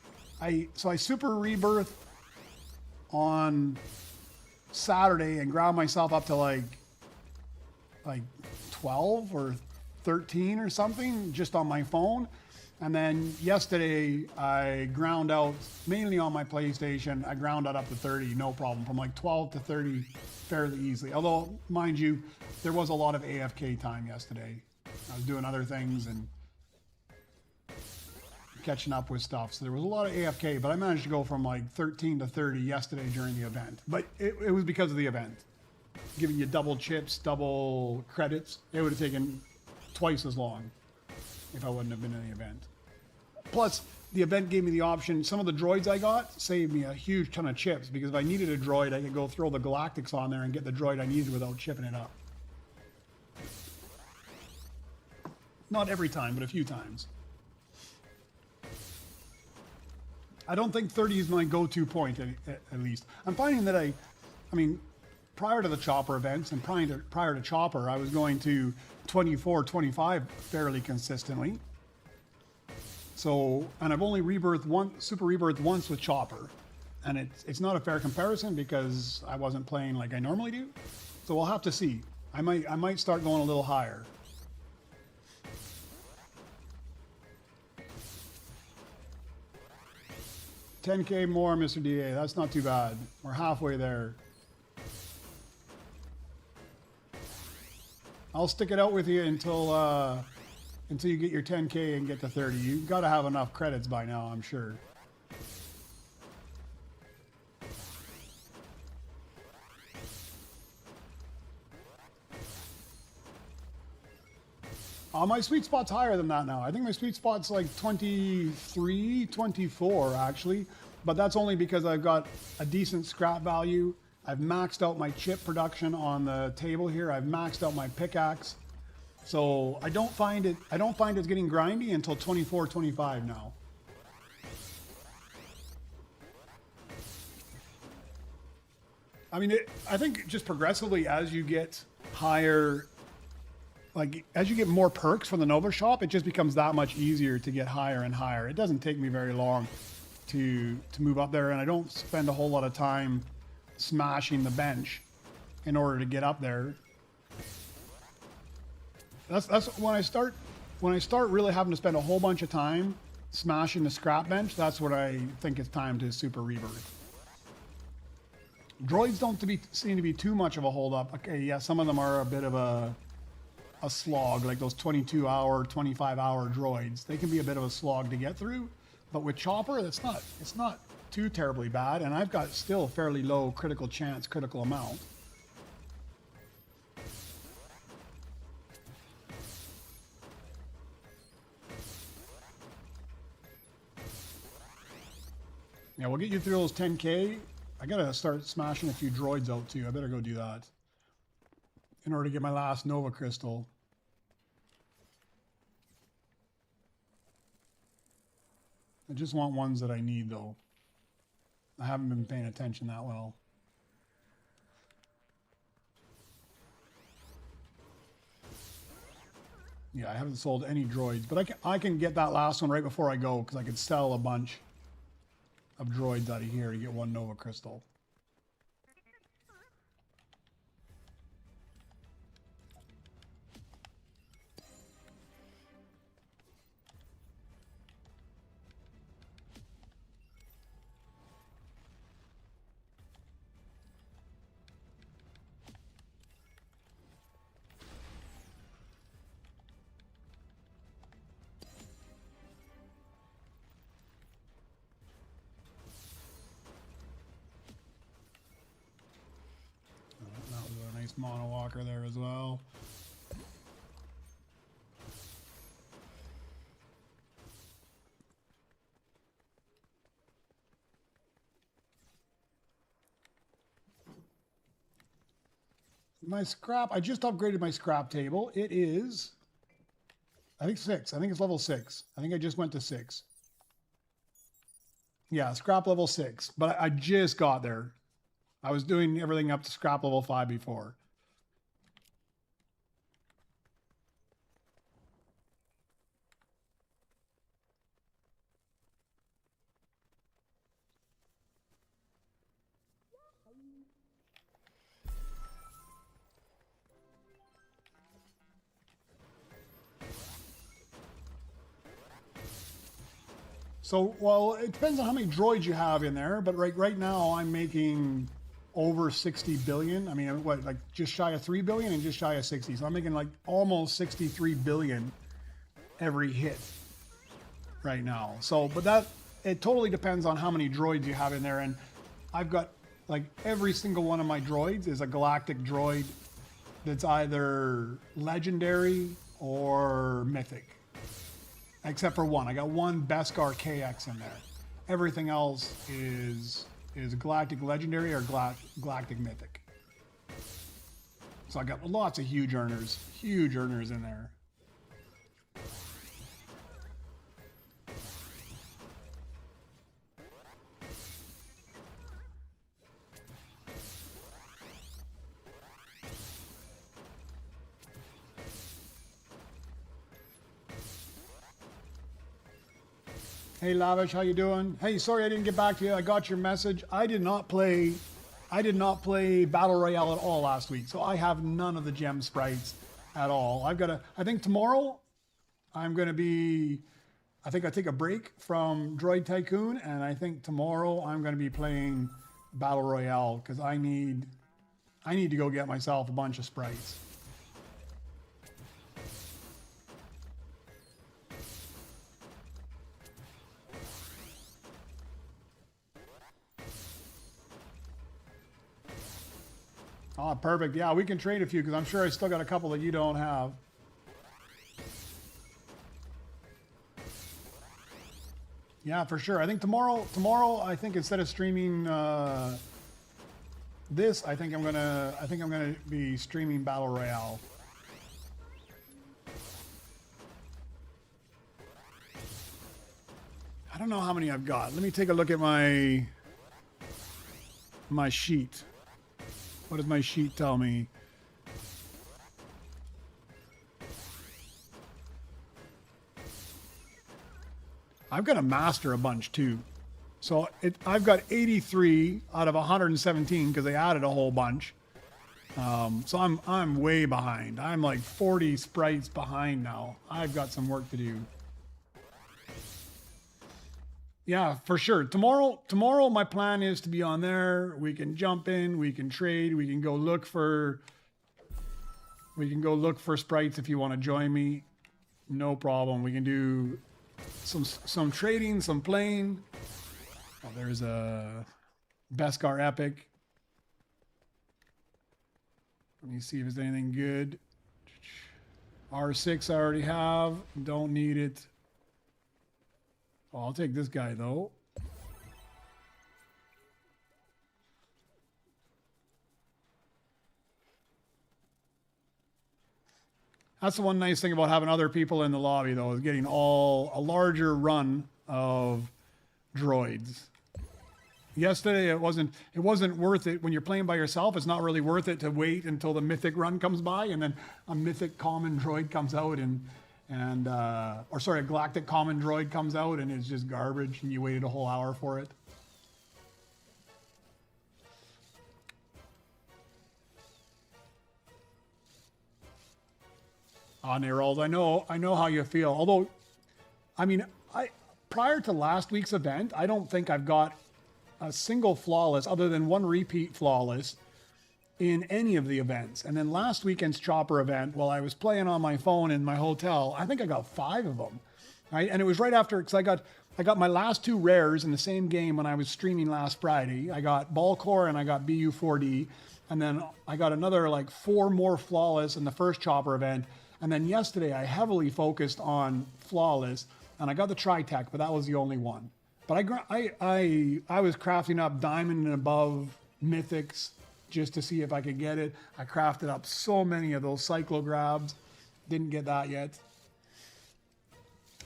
[SPEAKER 1] So I Super Rebirth on Saturday and ground myself up to like 12 or 13 or something just on my phone. And then yesterday I ground out, mainly on my PlayStation, I ground out up to 30, no problem. From like 12 to 30 fairly easily. Although, mind you, there was a lot of AFK time yesterday. I was doing other things and catching up with stuff. So there was a lot of AFK, but I managed to go from like 13 to 30 yesterday during the event. But it was because of the event. Giving you double chips, double credits. It would have taken twice as long if I wouldn't have been in the event. Plus, the event gave me the option. Some of the droids I got saved me a huge ton of chips because if I needed a droid, I could go throw the Galactics on there and get the droid I needed without chipping it up. Not every time, but a few times. I don't think 30 is my go-to point, at least. I'm finding that I mean, prior to the Chopper events and prior to Chopper, I was going to 24, 25 fairly consistently. So, and I've only Super Rebirth once with Chopper. And it's not a fair comparison because I wasn't playing like I normally do. So we'll have to see. I might start going a little higher. $10K more, Mr. DA. That's not too bad. We're halfway there. I'll stick it out with you until you get your 10K and get to 30. You've got to have enough credits by now, I'm sure. My sweet spot's higher than that now. I think my sweet spot's like 23, 24 actually, but that's only because I've got a decent scrap value. I've maxed out my chip production on the table here. I've maxed out my pickaxe. So I don't find it's getting grindy until 24, 25 now. I mean, I think just progressively as you get higher, like as you get more perks from the Nova shop, it just becomes that much easier to get higher and higher. It doesn't take me very long to move up there, and I don't spend a whole lot of time smashing the bench in order to get up there. That's when I start really having to spend a whole bunch of time smashing the scrap bench. That's what I think it's time to Super Rebirth. Droids don't seem to be too much of a holdup. Okay, yeah, some of them are a bit of a slog, like those 22-hour, 25-hour droids. They can be a bit of a slog to get through, but with Chopper, it's not too terribly bad, and I've got still fairly low critical chance, critical amount. Yeah, we'll get you through those 10K. I gotta start smashing a few droids out too. I better go do that in order to get my last Nova Crystal. I just want ones that I need though. I haven't been paying attention that well. Yeah, I haven't sold any droids, but I can get that last one right before I go because I could sell a bunch of droids out of here to get 1 Nova Crystal. Mono walker there as well. My scrap, I just upgraded my scrap table. It is, I think 6. I think it's level 6. I think I just went to 6. Yeah, scrap level 6. But I just got there. I was doing everything up to scrap level 5 before. So, well, it depends on how many droids you have in there, but right now I'm making over 60 billion. I mean, what, like just shy of 3 billion and just shy of 60. So I'm making like almost 63 billion every hit right now. So, but that, it totally depends on how many droids you have in there. And I've got like every single one of my droids is a galactic droid that's either legendary or mythic. Except for one. I got one Beskar KX in there. Everything else is Galactic Legendary or Galactic Mythic. So I got lots of huge earners in there. Hey Lavish, how you doing? Hey, sorry I didn't get back to you. I got your message. I did not play Battle Royale at all last week, so I have none of the gem sprites at all. I think tomorrow I think I take a break from Droid Tycoon, and I think tomorrow I'm gonna be playing Battle Royale because I need to go get myself a bunch of sprites. Oh, perfect. Yeah, we can trade a few because I'm sure I still got a couple that you don't have. Yeah, for sure. I think tomorrow, I think instead of streaming this, I think I'm gonna be streaming Battle Royale. I don't know how many I've got. Let me take a look at my sheet. What does my sheet tell me? I've got to master a bunch too. So I've got 83 out of 117 because they added a whole bunch. So I'm way behind. I'm like 40 sprites behind now. I've got some work to do. Yeah, for sure. Tomorrow my plan is to be on there. We can jump in, we can trade, we can go look for sprites if you want to join me. No problem. We can do some trading, some playing. Oh, there's a Beskar Epic. Let me see if there's anything good. R6 I already have. Don't need it. Oh, I'll take this guy though. That's the one nice thing about having other people in the lobby though, is getting a larger run of droids. Yesterday it wasn't worth it when you're playing by yourself. It's not really worth it to wait until the mythic run comes by and then a mythic common droid comes out a galactic common droid comes out and it's just garbage and you waited a whole hour for it. On Errol, I know how you feel. Although, I mean, prior to last week's event, I don't think I've got a single flawless other than one repeat flawless in any of the events. And then last weekend's chopper event, while I was playing on my phone in my hotel, I think I got 5 of them. Right? And it was right after, because I got my last 2 rares in the same game when I was streaming last Friday. I got Ballcore and I got BU4D. And then I got another like 4 more flawless in the first chopper event. And then yesterday I heavily focused on flawless and I got the Tritech, but that was the only one. But I was crafting up diamond and above mythics just to see if I could get it. I crafted up so many of those cyclograbs. Didn't get that yet.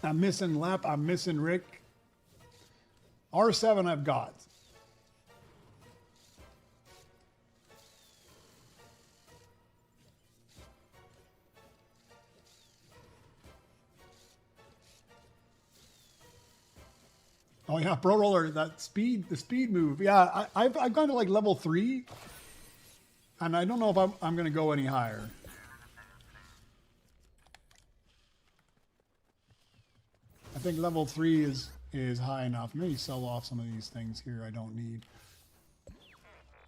[SPEAKER 1] I'm missing Lep. I'm missing Rick. R7 I've got. Oh yeah, Pro Roller, the speed move. Yeah, I've gone to like level 3, and I don't know if I'm going to go any higher. I think level 3 is high enough. Maybe sell off some of these things here I don't need.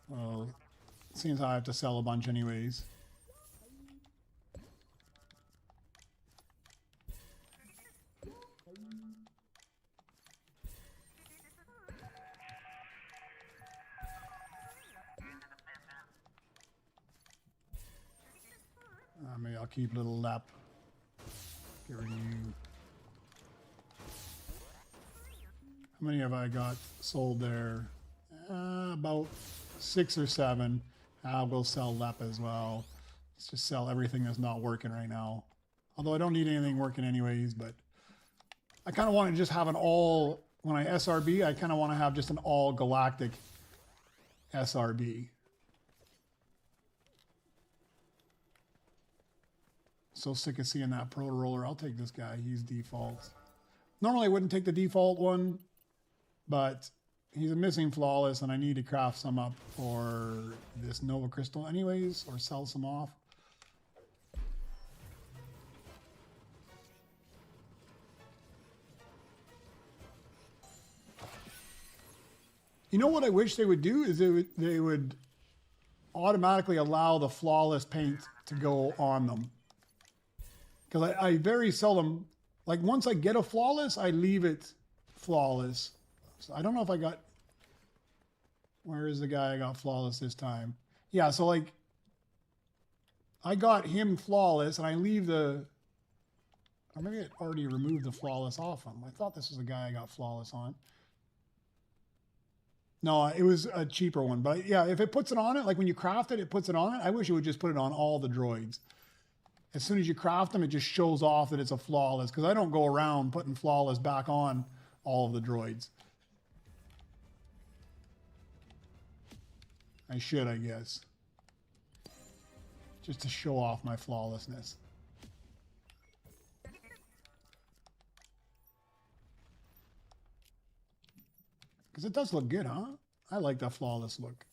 [SPEAKER 1] Well, it seems I have to sell a bunch anyways. Maybe I'll keep little Lep. Get rid of you. How many have I got sold there? About 6 or 7. I'll go sell Lep as well. Let's just sell everything that's not working right now. Although I don't need anything working anyways, but I kind of want to just have an all, when I SRB, I kind of want to have just an all galactic SRB. So sick of seeing that Pro Roller. I'll take this guy. He's default. Normally I wouldn't take the default one, but he's a missing flawless and I need to craft some up for this Nova Crystal anyways, or sell some off. You know what I wish they would do is they would automatically allow the flawless paint to go on them. Because I very seldom, like once I get a flawless, I leave it flawless. So I don't know if I got, where is the guy I got flawless this time? Yeah, so like I got him flawless and I leave the, or maybe it already removed the flawless off him. I thought this was the guy I got flawless on. No, it was a cheaper one. But yeah, if it puts it on it, like when you craft it, it puts it on it. I wish it would just put it on all the droids. As soon as you craft them, it just shows off that it's a flawless, because I don't go around putting flawless back on all of the droids. I should, I guess. Just to show off my flawlessness. Because it does look good, huh? I like that flawless look.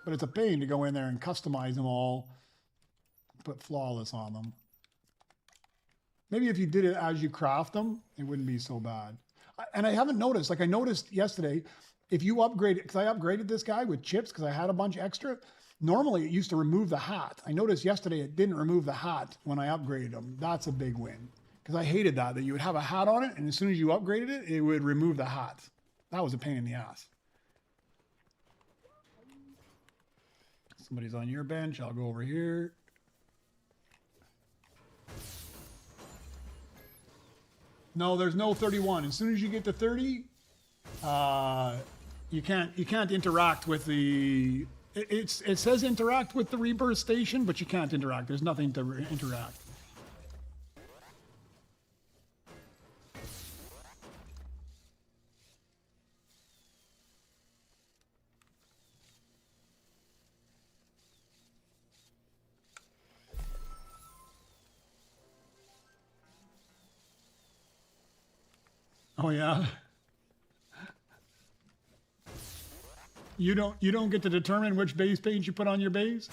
[SPEAKER 1] But it's a pain to go in there and customize them all. Put flawless on them. Maybe if you did it as you craft them, it wouldn't be so bad. And I haven't noticed, like I noticed yesterday, if you upgrade it, because I upgraded this guy with chips because I had a bunch extra. Normally it used to remove the hat. I noticed yesterday it didn't remove the hat when I upgraded them. That's a big win. Because I hated that you would have a hat on it and as soon as you upgraded it, it would remove the hat. That was a pain in the ass. Somebody's on your bench. I'll go over here. No, there's no 31. As soon as you get to 30, you can't interact with the. It says interact with the Rebirth station, but you can't interact. There's nothing to interact. Oh yeah. You don't get to determine which base paint you put on your base?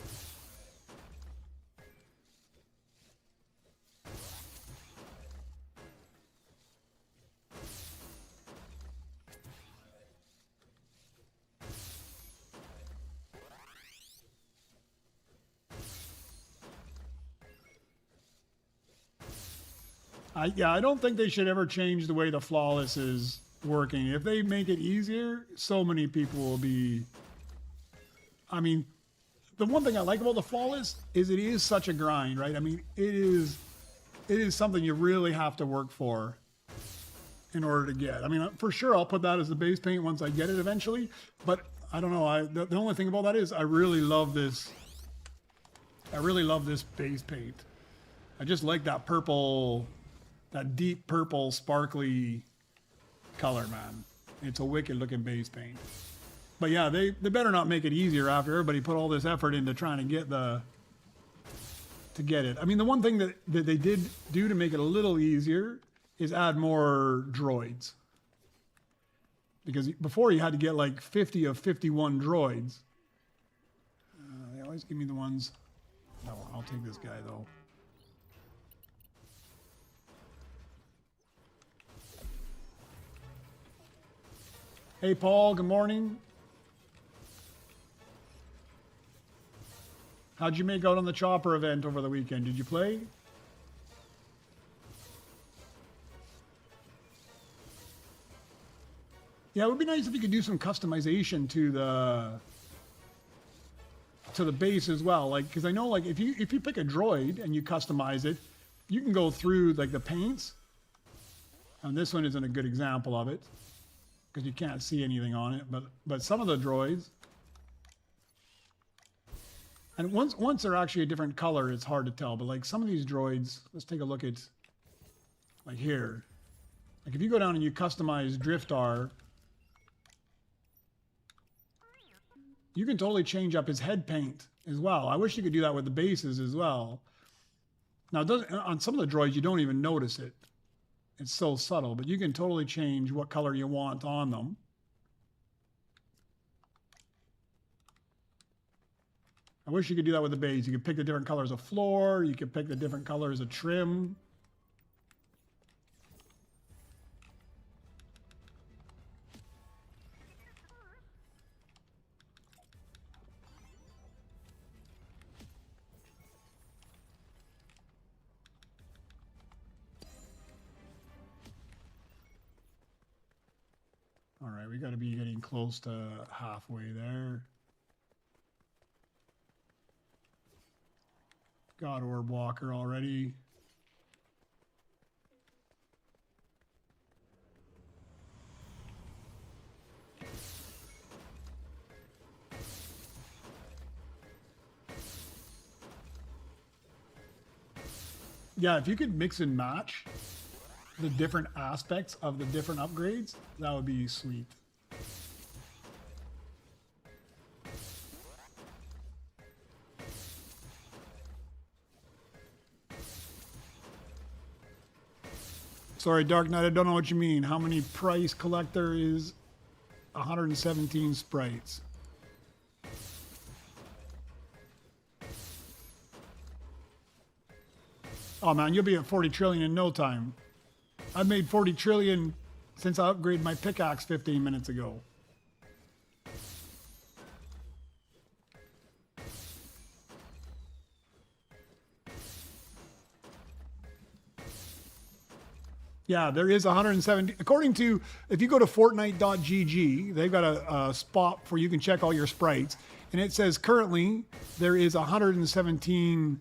[SPEAKER 1] Yeah, I don't think they should ever change the way the flawless is working. If they make it easier, so many people will be. I mean, the one thing I like about the flawless is it is such a grind, right? I mean, it is something you really have to work for in order to get. I mean, for sure, I'll put that as the base paint once I get it eventually. But I don't know. The only thing about that is I really love this. I really love this base paint. I just like that purple, that deep purple, sparkly color, man. It's a wicked looking base paint. But yeah, they better not make it easier after everybody put all this effort into trying to get it. I mean, the one thing that they did do to make it a little easier is add more droids. Because before you had to get like 50 of 51 droids. They always give me the ones. Oh, I'll take this guy though. Hey Paul, good morning. How'd you make out on the chopper event over the weekend? Did you play? Yeah, it would be nice if you could do some customization to the base as well. Like, because I know, like, if you pick a droid and you customize it, you can go through like the paints. And this one isn't a good example of it because you can't see anything on it. But some of the droids. And once they're actually a different color, it's hard to tell. But like some of these droids, let's take a look at, like here. Like if you go down and you customize Driftar, you can totally change up his head paint as well. I wish you could do that with the bases as well. Now, on some of the droids, you don't even notice it. It's so subtle, but you can totally change what color you want on them. I wish you could do that with the base. You could pick the different colors of floor. You could pick the different colors of trim. All right, we got to be getting close to halfway there. God Orb Walker already. Yeah, if you could mix and match the different aspects of the different upgrades, that would be sweet. Sorry, Dark Knight, I don't know what you mean. How many price collector is 117 sprites? Oh man, you'll be at 40 trillion in no time. I've made 40 trillion since I upgraded my pickaxe 15 minutes ago. Yeah, there is 170. According to, if you go to Fortnite.gg, they've got a spot where you can check all your sprites. And it says currently there is 117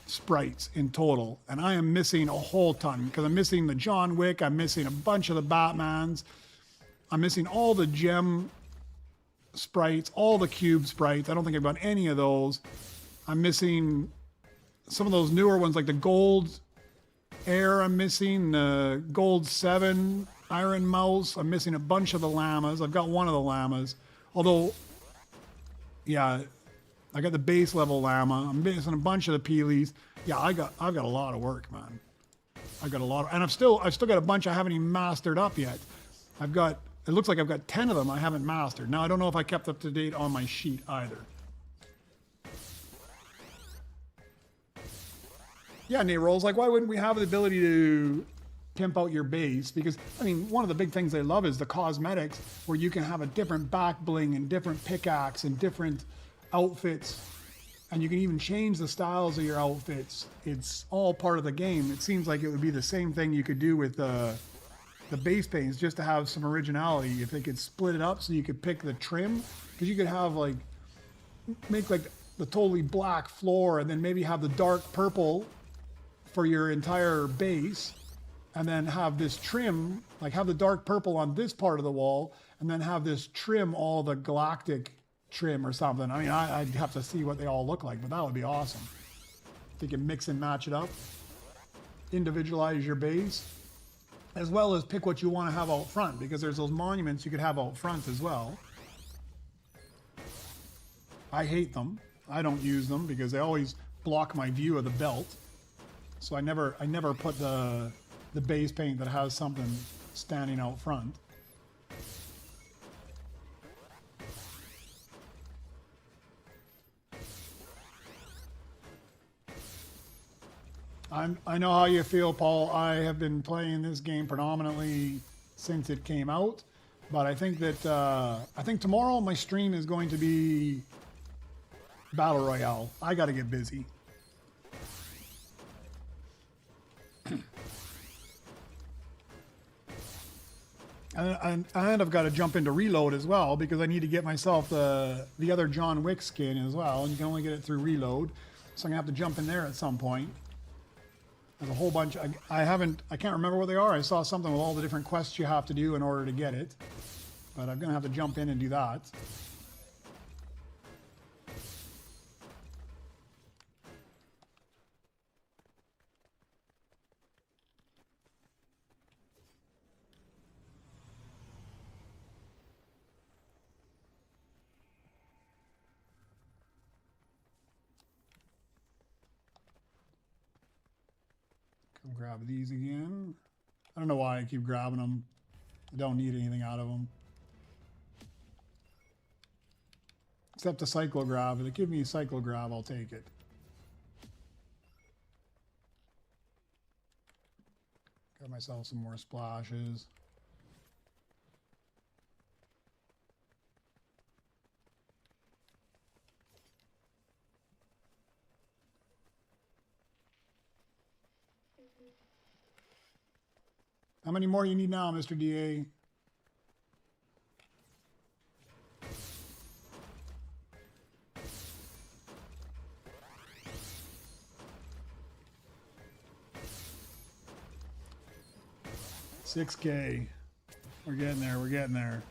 [SPEAKER 1] sprites in total. And I am missing a whole ton because I'm missing the John Wick. I'm missing a bunch of the Batmans. I'm missing all the gem sprites, all the cube sprites. I don't think I've got any of those. I'm missing some of those newer ones like the gold Air, I'm missing the Gold 7 Iron Mouse. I'm missing a bunch of the llamas. I've got one of the llamas. Although, yeah, I got the base level llama. I'm missing a bunch of the Peelies. Yeah, I've got a lot of work, man. I've got a lot of, and I've still got a bunch I haven't even mastered up yet. It looks like I've got 10 of them I haven't mastered. Now, I don't know if I kept up to date on my sheet either. Yeah, Nate Rolls, like, why wouldn't we have the ability to pimp out your base? Because, I mean, one of the big things I love is the cosmetics, where you can have a different back bling and different pickaxe and different outfits and you can even change the styles of your outfits. It's all part of the game. It seems like it would be the same thing you could do with the base paints, just to have some originality. If they could split it up so you could pick the trim, because you could have like, make like the totally black floor and then maybe have the dark purple for your entire base, and then have this trim, like have the dark purple on this part of the wall, and then have this trim all the galactic trim or something. I mean, I'd have to see what they all look like, but that would be awesome. If you can mix and match it up, individualize your base, as well as pick what you want to have out front, because there's those monuments you could have out front as well. I hate them. I don't use them because they always block my view of the belt. So I never put the base paint that has something standing out front. I know how you feel, Paul. I have been playing this game predominantly since it came out, but I think that I think tomorrow my stream is going to be Battle Royale. I got to get busy. And I've got to jump into Reload as well, because I need to get myself the other John Wick skin as well, and you can only get it through Reload, so I'm gonna have to jump in there at some point. There's a whole bunch. I can't remember what they are. I saw something with all the different quests you have to do in order to get it, but I'm gonna have to jump in and do that. Grab these again. I don't know why I keep grabbing them. I don't need anything out of them. Except the Cyclograb. If they give me a Cyclograb, I'll take it. Got myself some more splashes. How many more you need now, Mr. DA? $6K. We're getting there. We're getting there.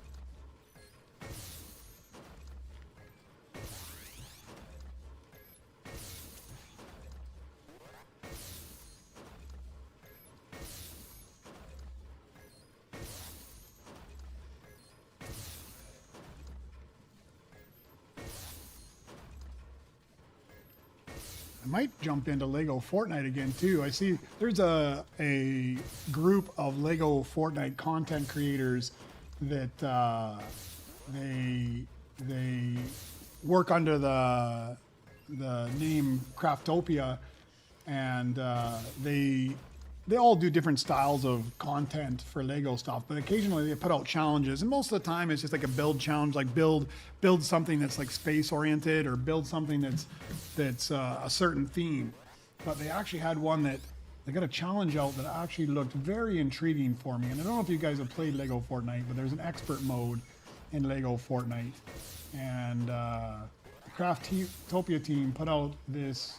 [SPEAKER 1] I might jump into Lego Fortnite again too. I see there's a group of Lego Fortnite content creators that they work under the name Craftopia, and they all do different styles of content for Lego stuff, but occasionally they put out challenges, and most of the time it's just like a build challenge, like build something that's like space oriented, or build something that's a certain theme. But they actually had one that they got a challenge out that actually looked very intriguing for me. And I don't know if you guys have played Lego Fortnite, but there's an expert mode in Lego Fortnite, and the Craftopia team put out this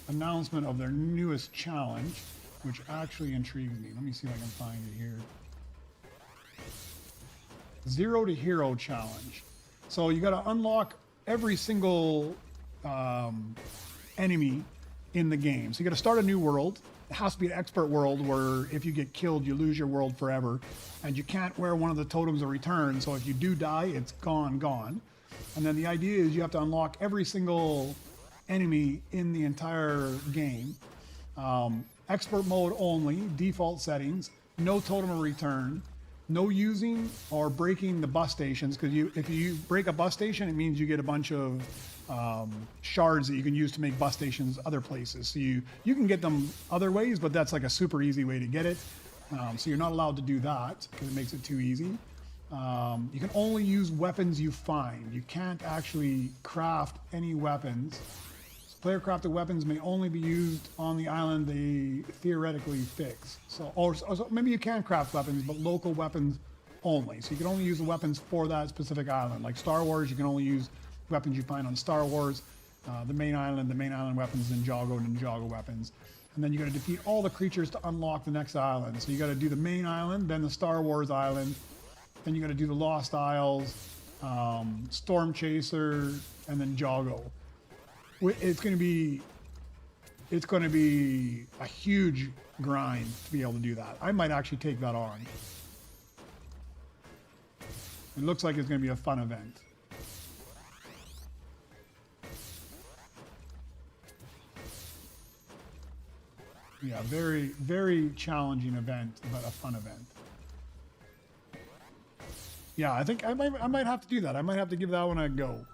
[SPEAKER 1] announcement of their newest challenge, which actually intrigues me. Let me see if I can find it here. Zero to Hero Challenge. So you got to unlock every single enemy in the game. So you got to start a new world. It has to be an expert world where if you get killed, you lose your world forever. And you can't wear one of the totems of return. So if you do die, it's gone. And then the idea is you have to unlock every single enemy in the entire game. Expert mode only, default settings, no totem of return, no using or breaking the bus stations, because if you break a bus station, it means you get a bunch of shards that you can use to make bus stations other places. So you can get them other ways, but that's like a super easy way to get it. So you're not allowed to do that because it makes it too easy. You can only use weapons you find. You can't actually craft any weapons Player-crafted weapons may only be used on the island they theoretically fix. So, or so maybe you can craft weapons, but local weapons only. So you can only use the weapons for that specific island. Like Star Wars, you can only use weapons you find on Star Wars. The main island weapons, Ninjago weapons. And then you got to defeat all the creatures to unlock the next island. So you got to do the main island, then the Star Wars island, then you got to do the Lost Isles, Storm Chaser, and then Jago. It's going to be a huge grind to be able to do that. I might actually take that on. It looks like it's going to be a fun event. Yeah, very, very challenging event, but a fun event. Yeah, I think I might have to do that. I might have to give that one a go.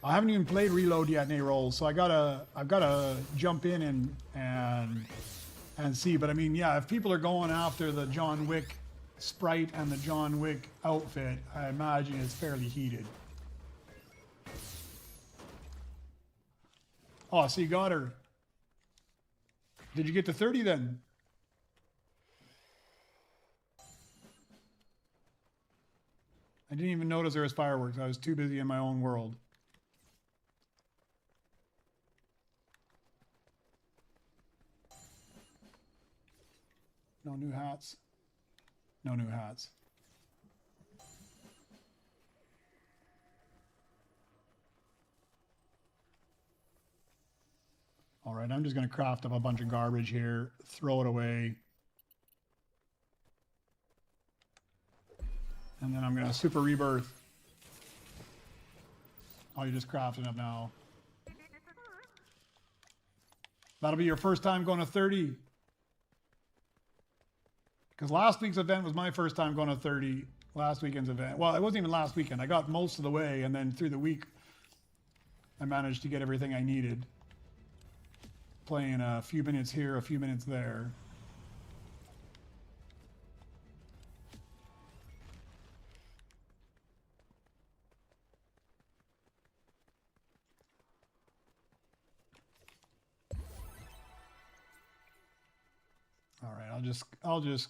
[SPEAKER 1] I haven't even played Reload yet, Nayrol, so I've gotta jump in and see. But I mean, yeah, if people are going after the John Wick sprite and the John Wick outfit, I imagine it's fairly heated. Oh, so you got her. Did you get to 30 then? I didn't even notice there was fireworks. I was too busy in my own world. No new hats. No new hats. All right, I'm just going to craft up a bunch of garbage here, throw it away. And then I'm going to super rebirth. Oh, you're just crafting up now. That'll be your first time going to 30. Because last week's event was my first time going to 30. Last weekend's event. Well, it wasn't even last weekend. I got most of the way, and then through the week, I managed to get everything I needed. Playing a few minutes here, a few minutes there. All right, I'll just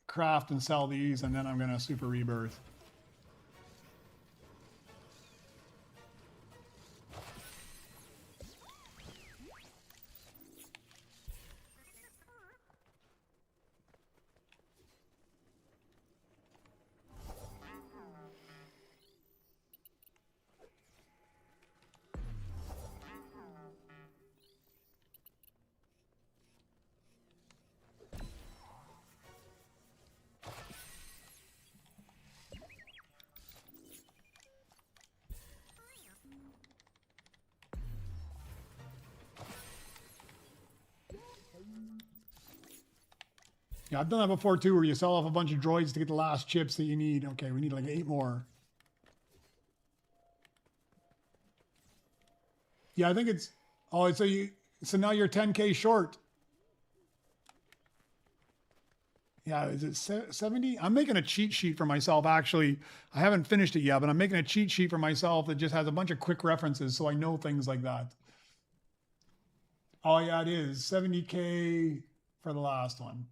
[SPEAKER 1] craft and sell these, and then I'm gonna super rebirth. Yeah, I've done that before too, where you sell off a bunch of droids to get the last chips that you need. Okay, we need like 8 more. Yeah, I think it's, oh, so now you're 10K short. Yeah, is it 70? I'm making a cheat sheet for myself, actually. I haven't finished it yet, but I'm making a cheat sheet for myself that just has a bunch of quick references so I know things like that. Oh yeah, it is 70K for the last one.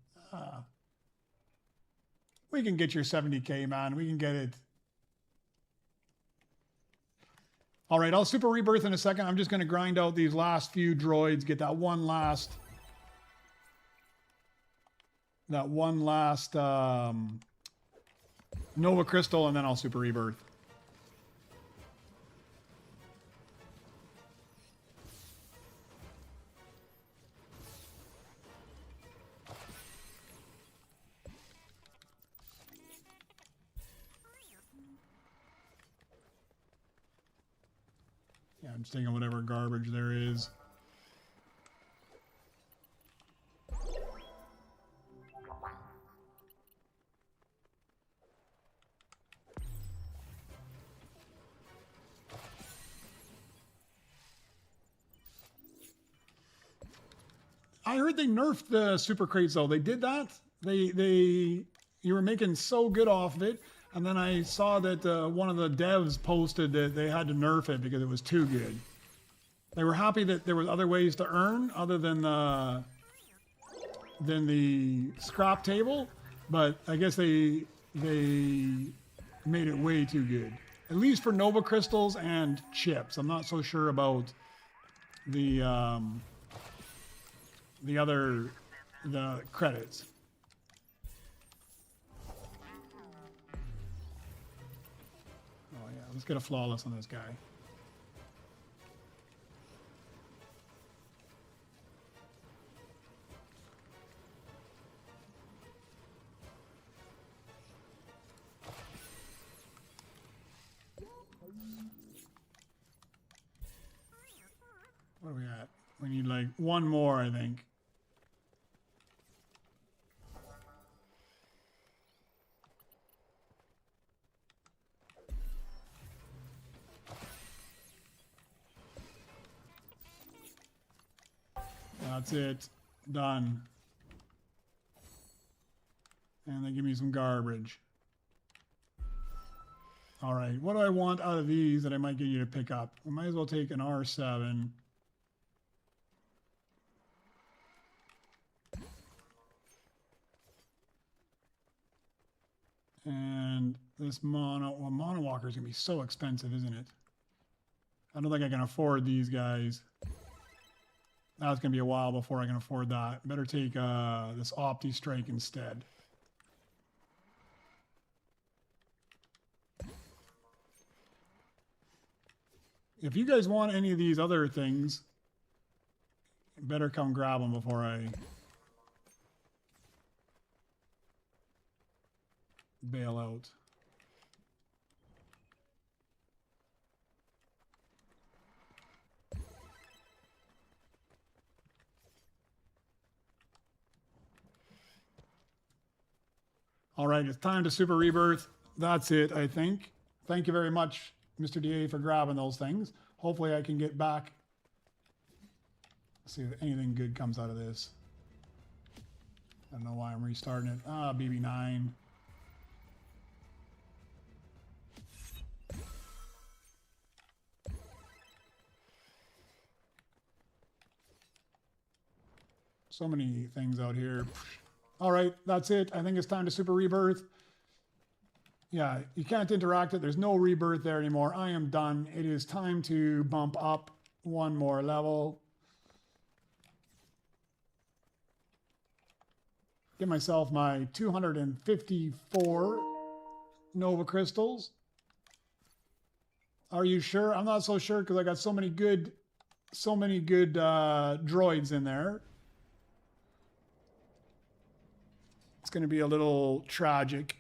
[SPEAKER 1] We can get your 70K, man. We can get it. All right, I'll super rebirth in a second. I'm just going to grind out these last few droids, get that one last Nova Crystal, and then I'll super rebirth. Yeah, I'm just taking whatever garbage there is. I heard they nerfed the super crates though. They did that. You were making so good off of it. And then I saw that one of the devs posted that they had to nerf it because it was too good. They were happy that there was other ways to earn other than the scrap table, but I guess they made it way too good. At least for Nova crystals and chips. I'm not so sure about the credits. Oh yeah, let's get a flawless on this guy. What are we at? We need like one more, I think. That's it. Done. And they give me some garbage. All right. What do I want out of these that I might get you to pick up? We might as well take an R7. And this mono walker is going to be so expensive, isn't it? I don't think I can afford these guys. That's going to be a while before I can afford that. Better take this Opti Strike instead. If you guys want any of these other things, better come grab them before I bail out. All right, it's time to Super Rebirth. That's it, I think. Thank you very much, Mr. DA, for grabbing those things. Hopefully I can get back. See if anything good comes out of this. I don't know why I'm restarting it. Ah, BB9. So many things out here. All right, that's it. I think it's time to Super Rebirth. Yeah, you can't interact it. There's no rebirth there anymore. I am done. It is time to bump up one more level. Get myself my 254 Nova crystals. Are you sure? I'm not so sure because I got so many good droids in there. It's going to be a little tragic.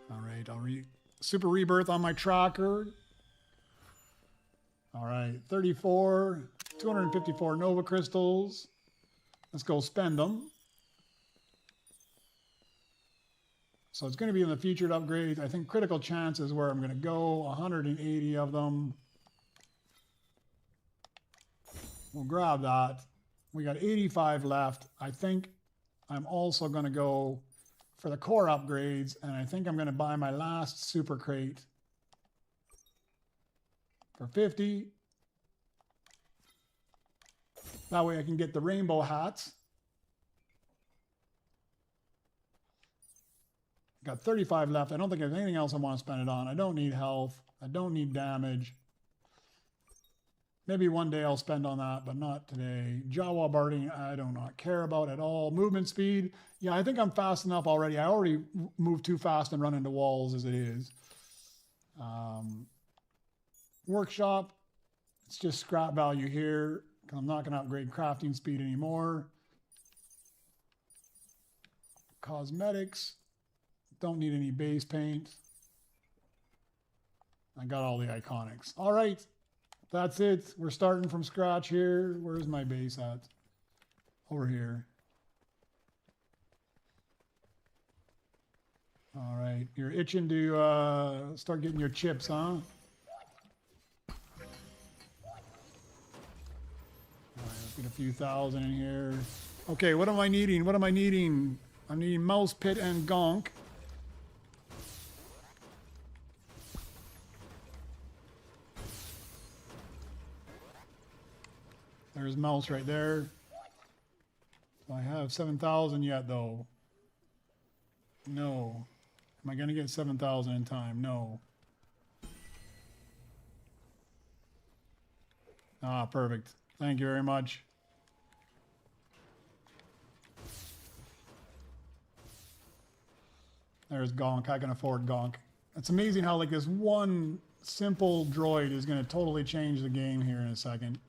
[SPEAKER 1] All right, I'll Super Rebirth on my tracker. All right, 34, 254 Nova crystals. Let's go spend them. So it's going to be in the featured upgrades. I think critical chance is where I'm going to go. 180 of them. We'll grab that. We got 85 left. I think I'm also going to go for the core upgrades, and I think I'm going to buy my last super crate for 50. That way I can get the rainbow hats. Got 35 left. I don't think there's anything else I want to spend it on. I don't need health. I don't need damage. Maybe one day I'll spend on that, but not today. Jawa birding, I do not care about at all. Movement speed, yeah, I think I'm fast enough already. I already move too fast and run into walls as it is. Workshop, it's just scrap value here because I'm not going to upgrade crafting speed anymore. Cosmetics. Don't need any base paint. I got all the iconics. All right, that's it. We're starting from scratch here. Where's my base at? Over here. All right, you're itching to start getting your chips, huh? All right, let's get a few thousand in here. Okay, what am I needing? What am I needing? I'm needing Mouse Pit and Gonk. There's Mouse right there. Do I have 7,000 yet, though? No. Am I going to get 7,000 in time? No. Ah, perfect. Thank you very much. There's Gonk. I can afford Gonk. It's amazing how like this one simple droid is going to totally change the game here in a second.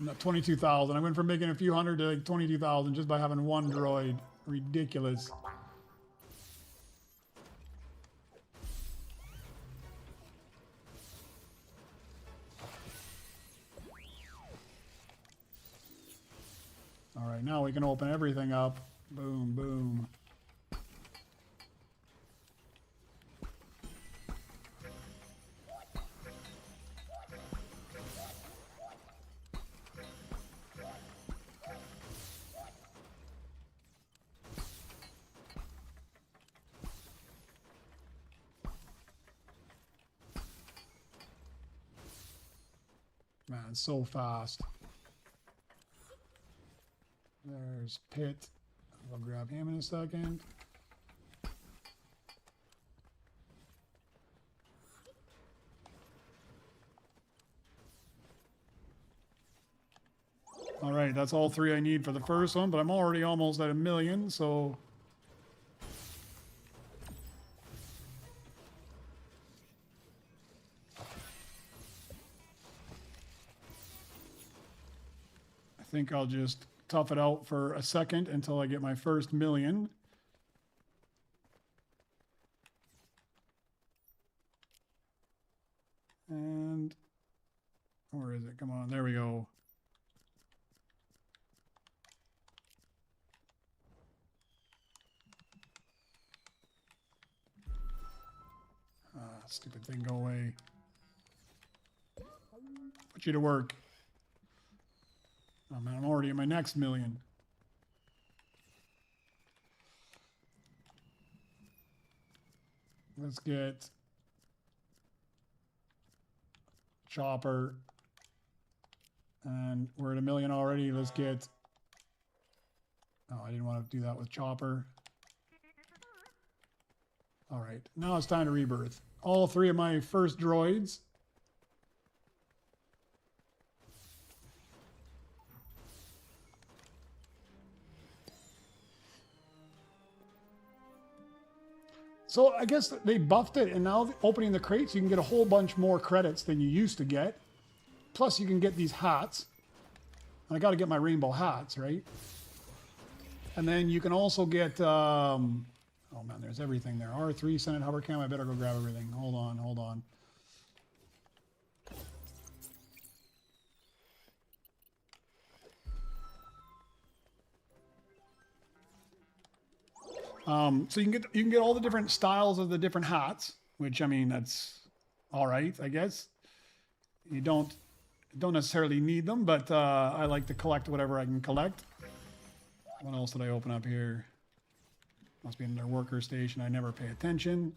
[SPEAKER 1] No, 22,000. I went from making a few hundred to like 22,000 just by having one droid. Ridiculous. All right, now we can open everything up. Boom, boom. Man, it's so fast. There's Pit. I'll grab him in a second. All right, that's all three I need for the first one, but I'm already almost at 1 million, so... I think I'll just tough it out for a second until I get my first 1 million. And where is it? Come on, there we go. Stupid thing, go away. Put you to work. Oh man, I'm already at my next 1 million. Let's get Chopper. And we're at 1 million already. Let's get... Oh, I didn't want to do that with Chopper. All right, now it's time to rebirth. All three of my first droids. So I guess they buffed it, and now opening the crates, you can get a whole bunch more credits than you used to get. Plus, you can get these hats. And I got to get my rainbow hats, right? And then you can also get... oh man, there's everything there. R3, Senate hover cam. I better go grab everything. Hold on, hold on. So you can get all the different styles of the different hats, which I mean that's all right, I guess. You don't necessarily need them, but I like to collect whatever I can collect. What else did I open up here? Must be in their worker station. I never pay attention.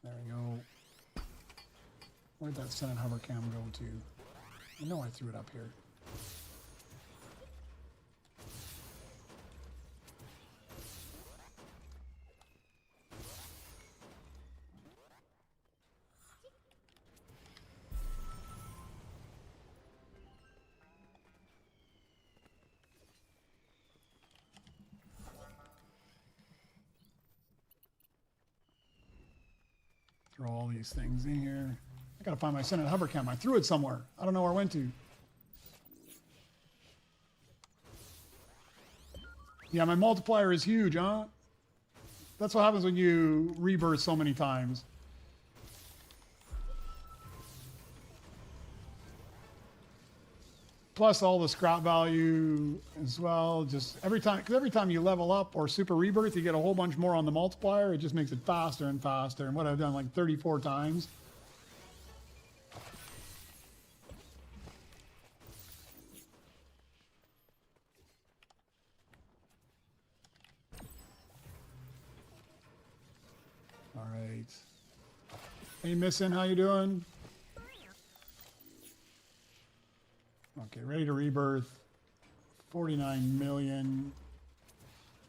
[SPEAKER 1] There we go. Where'd that Senate hover cam go to? I know I threw it up here. Throw all these things in here. I gotta find my Senate hover cam. I threw it somewhere. I don't know where it went to. Yeah, my multiplier is huge, huh? That's what happens when you rebirth so many times. plus all the scrap value as well. Just every time, because every time you level up or super rebirth, you get a whole bunch more on the multiplier. It just makes it faster and faster. And what I've done like 34 times. All right. Hey, Missing, how you doing? Okay, ready to rebirth. 49 million.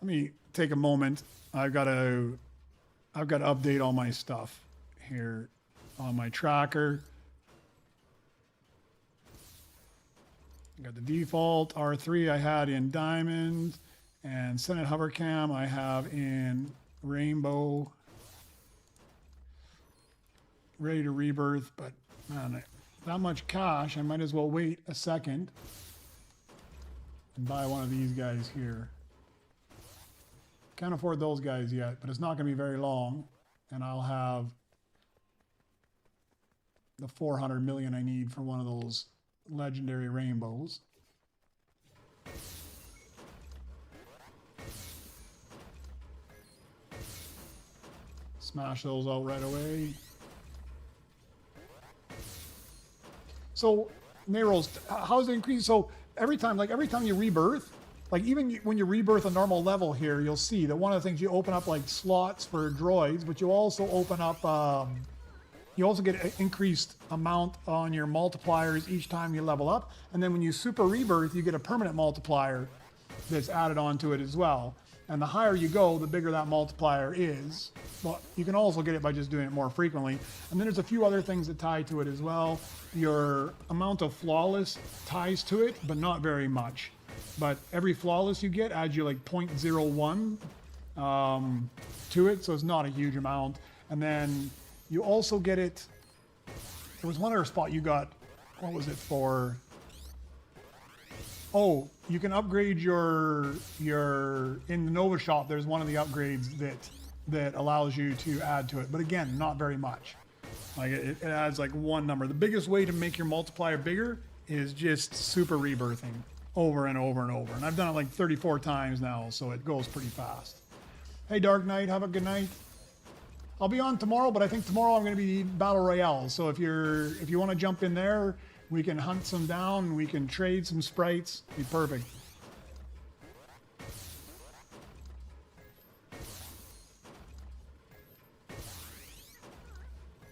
[SPEAKER 1] Let me take a moment. I've got to update all my stuff here on my tracker. Got the default R3 I had in Diamond, and Senate Hovercam I have in Rainbow. Ready to rebirth, but man, that much cash, I might as well wait a second and buy one of these guys here. Can't afford those guys yet, but it's not going to be very long, and I'll have the 400 million I need for one of those legendary rainbows. Smash those out right away. So, Nero's, how's it increase? So every time you rebirth, like even when you rebirth a normal level here, you'll see that one of the things you open up like slots for droids, but you also open up, you also get an increased amount on your multipliers each time you level up. And then when you super rebirth, you get a permanent multiplier that's added onto it as well. And the higher you go, the bigger that multiplier is. But you can also get it by just doing it more frequently. And then there's a few other things that tie to it as well. Your amount of flawless ties to it, but not very much. But every flawless you get adds you like 0.01 to it, so it's not a huge amount. And then you also get it, there was one other spot you got, what was it for? Oh, you can upgrade your in the Nova shop, there's one of the upgrades that allows you to add to it. But again, not very much. Like it adds like one number. The biggest way to make your multiplier bigger is just super rebirthing over and over and over. And I've done it like 34 times now, so it goes pretty fast. Hey, Dark Knight, have a good night. I'll be on tomorrow, but I think tomorrow I'm going to be Battle Royale. So if you want to jump in there, we can hunt some down. We can trade some sprites. Be perfect.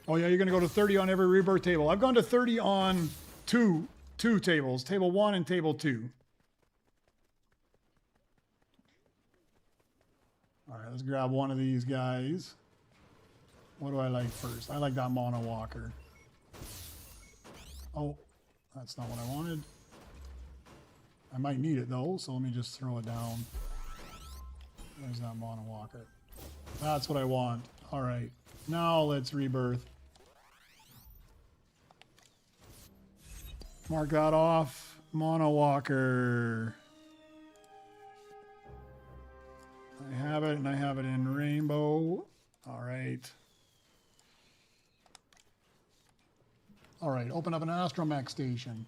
[SPEAKER 1] Oh yeah, you're going to go to 30 on every rebirth table. I've gone to 30 on two tables, table 1 and table 2. All right, let's grab one of these guys. What do I like first? I like that Mono Walker. Oh, that's not what I wanted. I might need it though, so let me just throw it down. There's that Mono Walker. That's what I want. All right, now let's rebirth. Mark that off. Mono Walker. I have it, and I have it in Rainbow. All right. All right, open up an astromech station.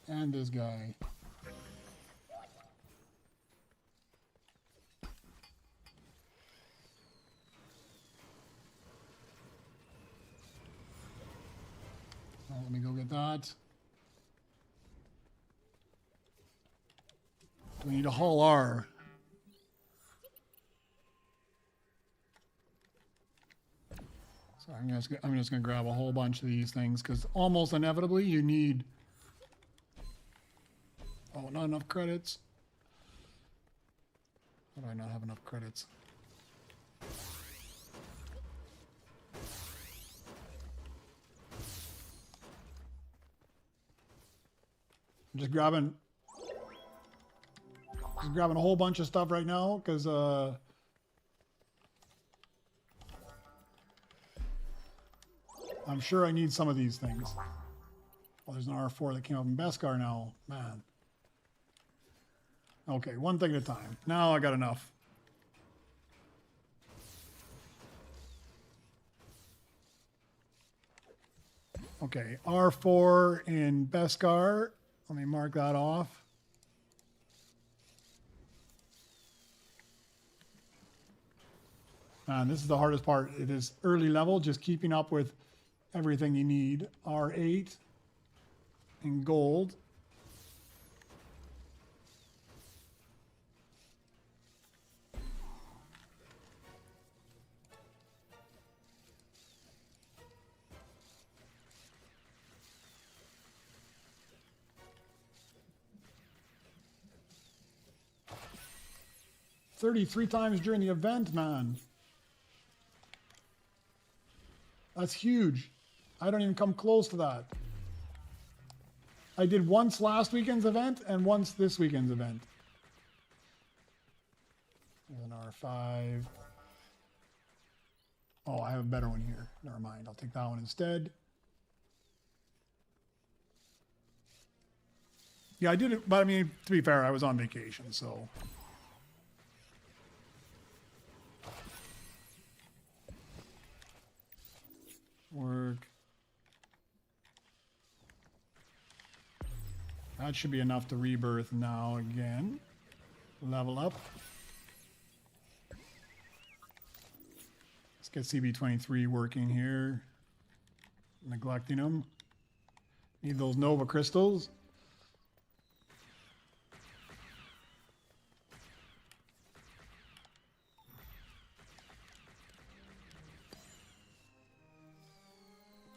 [SPEAKER 1] And this guy. Well, let me go get that. Do we need a Hull R? So I'm just going to grab a whole bunch of these things because almost inevitably you need... Oh, not enough credits. How do I not have enough credits? I'm just grabbing a whole bunch of stuff right now because I'm sure I need some of these things. Well, there's an R4 that came up in Beskar now. Man. Okay, one thing at a time. Now I got enough. Okay, R4 in Beskar. Let me mark that off. And this is the hardest part. It is early level, just keeping up with everything you need. R8 in gold. $33 times during the event, man. That's huge. I don't even come close to that. I did once last weekend's event and once this weekend's event. There's an R5. Oh, I have a better one here. Never mind. I'll take that one instead. Yeah, I did it, but I mean, to be fair, I was on vacation, so. Work. That should be enough to rebirth now again. Level up. Let's get CB23 working here. Neglecting them. Need those Nova crystals.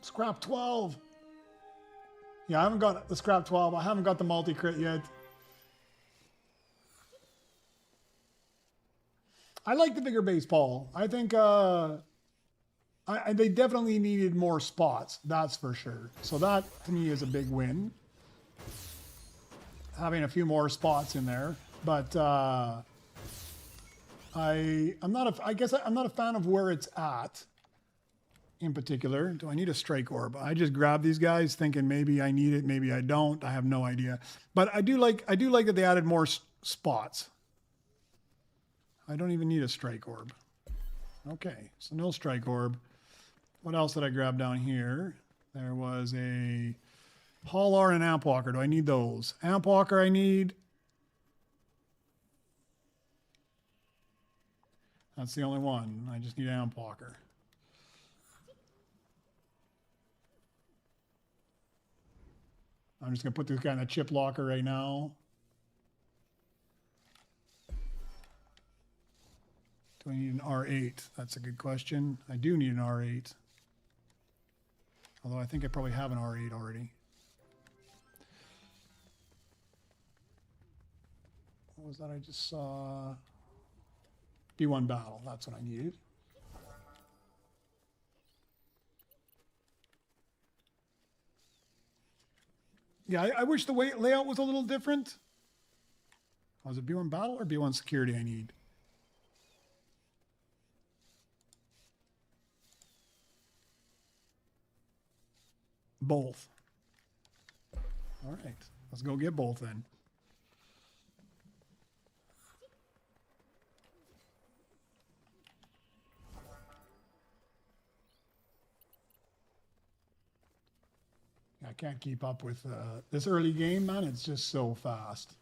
[SPEAKER 1] Scrap 12. Yeah, I haven't got the scrap 12. I haven't got the multi-crit yet. I like the bigger base, Paul. I think they definitely needed more spots. That's for sure. So that to me is a big win. Having a few more spots in there, but I guess I'm not a fan of where it's at. In particular, do I need a strike orb? I just grab these guys thinking maybe I need it, maybe I don't. I have no idea. But I do like that they added more spots. I don't even need a strike orb. Okay, so no strike orb. What else did I grab down here? There was a Haular and Amp Walker. Do I need those? Amp Walker I need. That's the only one. I just need Amp Walker. I'm just going to put this guy in a chip locker right now. Do I need an R8? That's a good question. I do need an R8. Although I think I probably have an R8 already. What was that I just saw? B1 Battle. That's what I needed. Yeah, I wish the layout was a little different. Was it B1 Battle or B1 Security I need? Both. All right, let's go get both then. I can't keep up with this early game, man. It's just so fast.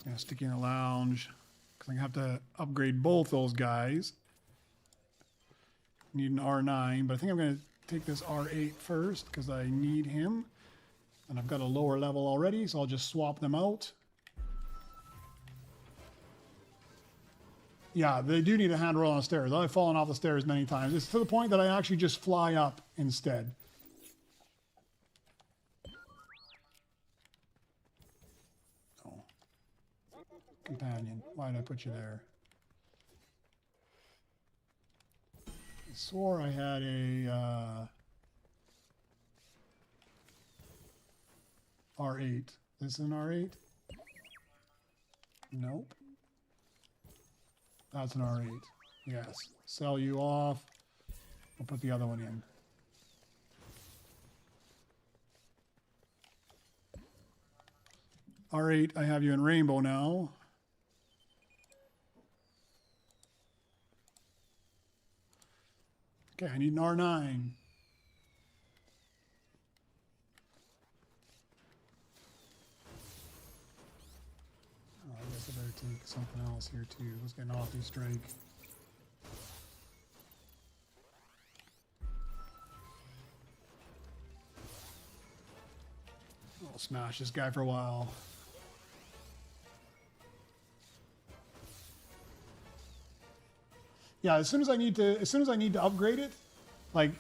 [SPEAKER 1] Gonna stick in a lounge because I have to upgrade both those guys. Need an R9, but I think I'm gonna take this R8 first because I need him. And I've got a lower level already, so I'll just swap them out. Yeah, they do need a hand roll on the stairs. I've fallen off the stairs many times. It's to the point that I actually just fly up instead. Oh. Companion. Why did I put you there? I swore I had a R8. This is an R8? Nope. That's an R8. Yes. Sell you off. I'll put the other one in. R8, I have you in Rainbow now. Okay, I need an R9. Oh, I guess I better take something else here too. Let's get an Awfully Strike. I'll smash this guy for a while. Yeah, as soon as I need to upgrade it, like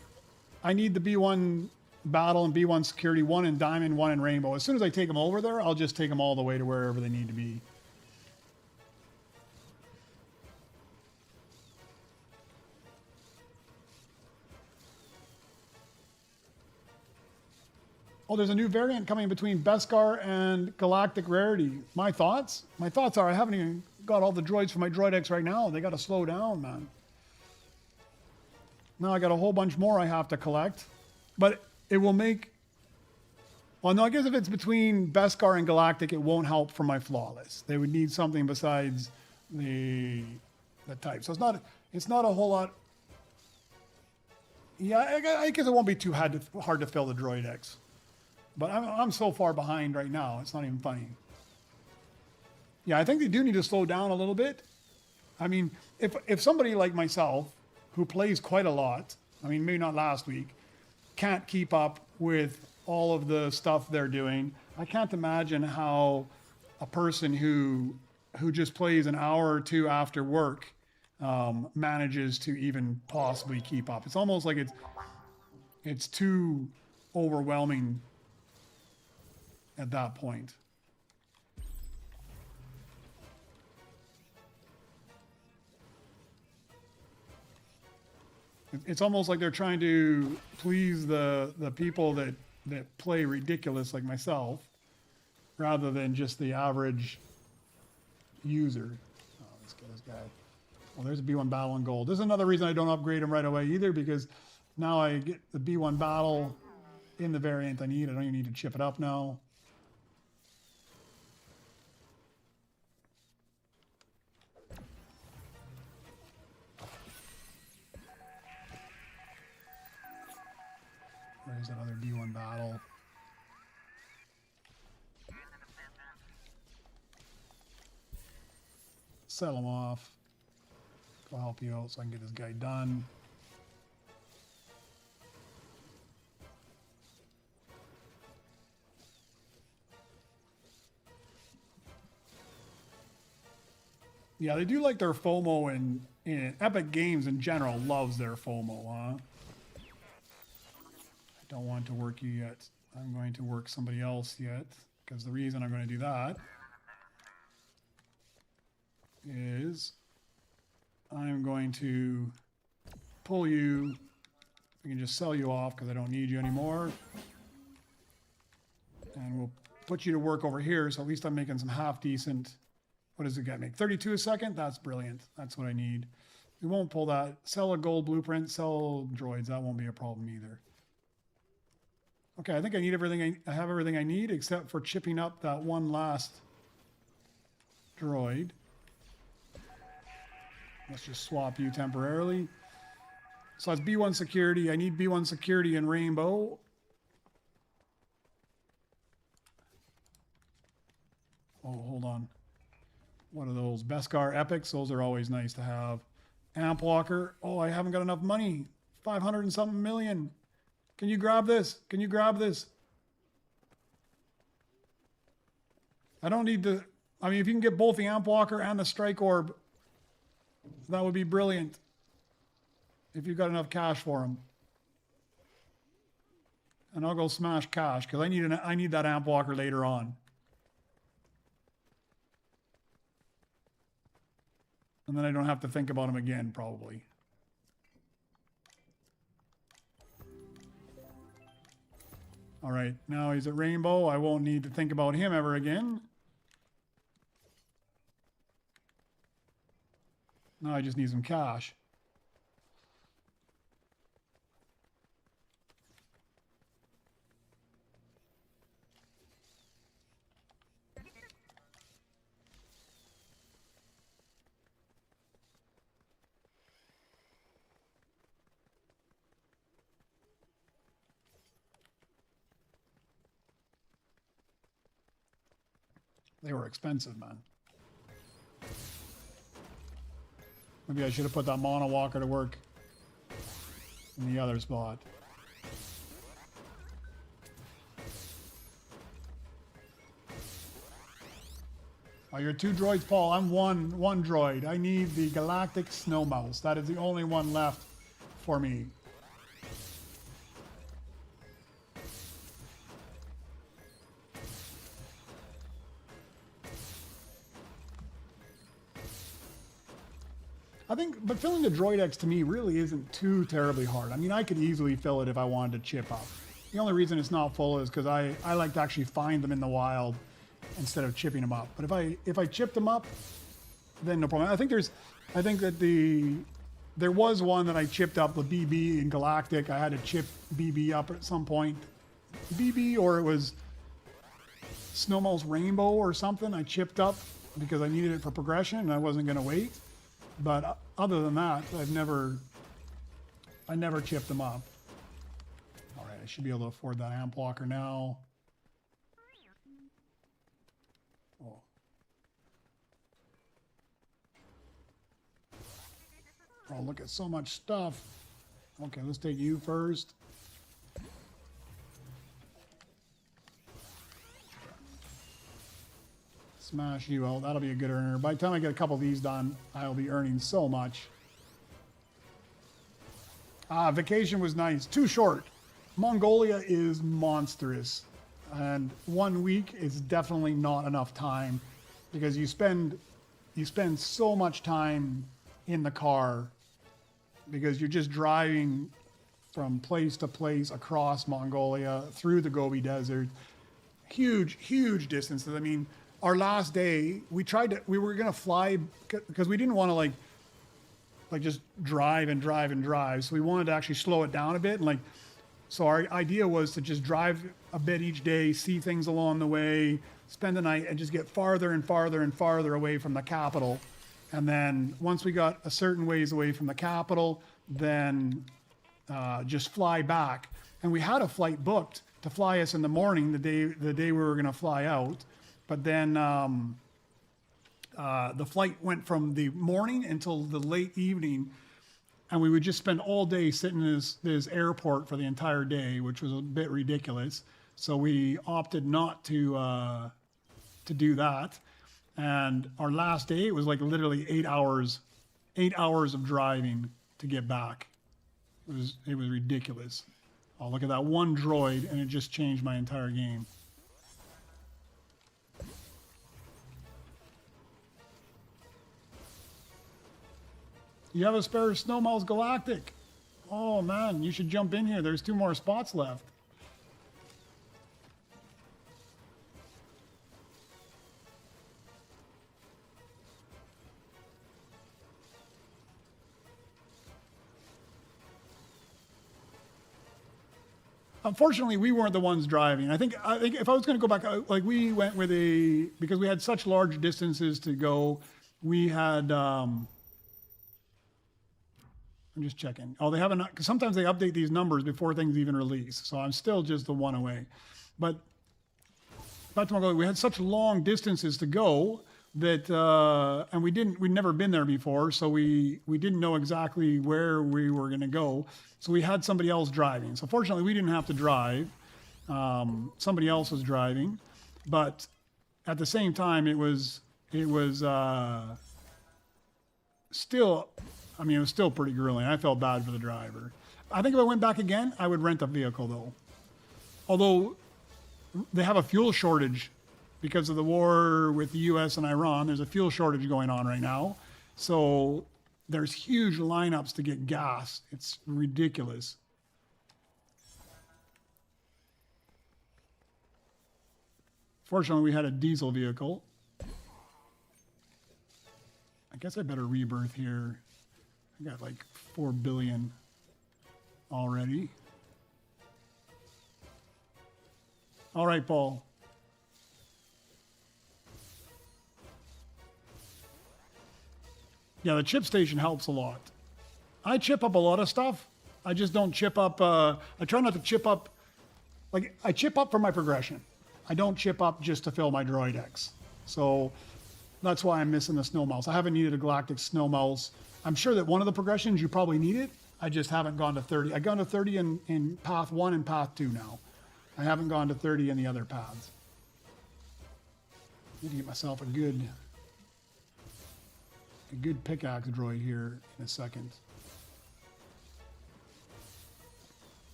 [SPEAKER 1] I need the B1 battle and B1 security, one in diamond, one in rainbow. As soon as I take them over there, I'll just take them all the way to wherever they need to be. Oh, there's a new variant coming between Beskar and Galactic Rarity. My thoughts? My thoughts are I haven't even got all the droids for my Droid X right now. They got to slow down, man. Now I got a whole bunch more I have to collect. But it will make... Well, no, I guess if it's between Beskar and Galactic, it won't help for my Flawless. They would need something besides the type. So it's not a whole lot... Yeah, I guess it won't be too hard to fill the Droid X. But I'm so far behind right now, it's not even funny. Yeah, I think they do need to slow down a little bit. I mean, if somebody like myself, who plays quite a lot, I mean, maybe not last week, can't keep up with all of the stuff they're doing, I can't imagine how a person who just plays an hour or two after work manages to even possibly keep up. It's almost like it's too overwhelming at that point. It's almost like they're trying to please the people that play ridiculous like myself, rather than just the average user. Oh, let's get this guy. Well, there's a B1 battle in gold. There's another reason I don't upgrade him right away either, because now I get the B1 battle in the variant I need. I don't even need to chip it up now. Where's that other B1 battle? Sell him off. I'll help you out so I can get this guy done. Yeah, they do like their FOMO, and Epic Games in general loves their FOMO, huh? I don't want to work you yet. I'm going to work somebody else yet, because the reason I'm going to do that is I'm going to pull you. I can just sell you off because I don't need you anymore. And we'll put you to work over here, so at least I'm making some half decent. What does it get? Make 32 a second? That's brilliant. That's what I need. We won't pull that. Sell a gold blueprint, sell droids. That won't be a problem either. Okay, I think I need everything. I have everything I need except for chipping up that one last droid. Let's just swap you temporarily. So that's B1 security. I need B1 security in rainbow. Oh, hold on. What are those? Beskar epics. Those are always nice to have. Amp walker. Oh, I haven't got enough money. 500 and something million. Can you grab this? Can you grab this? I don't need the... I mean, if you can get both the amp walker and the strike orb, that would be brilliant. If you've got enough cash for them. And I'll go smash cash, because I need that amp walker later on. And then I don't have to think about him again, probably. All right, now he's at rainbow. I won't need to think about him ever again. Now I just need some cash. They were expensive, man. Maybe I should have put that mono walker to work in the other spot. Oh, you're 2 droids, Paul. I'm one droid. I need the Galactic Snow Mouse. That is the only one left for me. I think, but filling the Droid X to me really isn't too terribly hard. I mean, I could easily fill it if I wanted to chip up. The only reason it's not full is because I like to actually find them in the wild instead of chipping them up. But if I chip them up, then no problem. I think that there was one that I chipped up, the BB in Galactic. I had to chip BB up at some point. BB, or it was Snowmouse Rainbow or something. I chipped up because I needed it for progression and I wasn't going to wait. But other than that, I never chipped them up. All right, I should be able to afford that amp blocker now. Oh. Oh, look at so much stuff. Okay, let's take you first. Smash you out. That'll be a good earner. By the time I get a couple of these done, I'll be earning so much. Vacation was nice. Too short. Mongolia is monstrous. And 1 week is definitely not enough time because you spend so much time in the car because you're just driving from place to place across Mongolia through the Gobi Desert. Huge distances. I mean, our last day, we were going to fly because we didn't want to like just drive and drive and drive. So we wanted to actually slow it down a bit. And so our idea was to just drive a bit each day, see things along the way, spend the night and just get farther and farther and farther away from the capital. And then once we got a certain ways away from the capital, then just fly back. And we had a flight booked to fly us in the morning, the day we were going to fly out. But then the flight went from the morning until the late evening, and we would just spend all day sitting in this airport for the entire day, which was a bit ridiculous. So we opted not to do that. And our last day, it was like literally 8 hours of driving to get back. It was ridiculous. Oh, look at that one droid, and it just changed my entire game. You have a spare Snowmouse Galactic. Oh man, you should jump in here. There's 2 more spots left. Unfortunately, we weren't the ones driving. I think if I was going to go back, like we went with because we had such large distances to go, we had, I'm just checking. Oh, they haven't, because sometimes they update these numbers before things even release. So I'm still just the one away. But back to Mongolia, we had such long distances to go that, and we'd never been there before. So we didn't know exactly where we were going to go. So we had somebody else driving. So fortunately, we didn't have to drive. Somebody else was driving. But at the same time, it was still, I mean, it was still pretty grueling. I felt bad for the driver. I think if I went back again, I would rent a vehicle though. Although they have a fuel shortage because of the war with the US and Iran. There's a fuel shortage going on right now. So there's huge lineups to get gas. It's ridiculous. Fortunately, we had a diesel vehicle. I guess I better rebirth here. I got like 4 billion already. All right, Paul. Yeah, the chip station helps a lot. I chip up a lot of stuff. I just don't chip up, I try not to chip up, like I chip up for my progression. I don't chip up just to fill my Droid X. So that's why I'm missing the snow mouse. I haven't needed a galactic snow mouse. I'm sure that one of the progressions you probably need it. I just haven't gone to 30. I've gone to 30 in path 1 and path 2 now. I haven't gone to 30 in the other paths. Need to get myself a good pickaxe droid here in a second.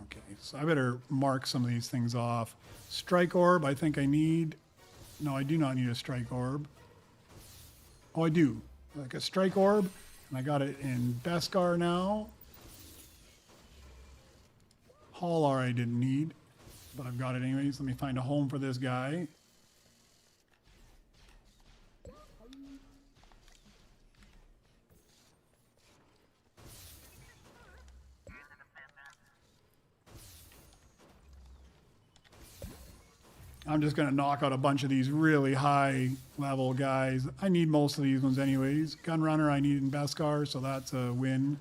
[SPEAKER 1] Okay, so I better mark some of these things off. Strike orb, I think I need. No, I do not need a strike orb. Oh, I do. Like a strike orb, and I got it in Beskar now. Haular I didn't need, but I've got it anyways. Let me find a home for this guy. I'm just going to knock out a bunch of these really high level guys. I need most of these ones anyways. Gunrunner I need in Beskar, so that's a win.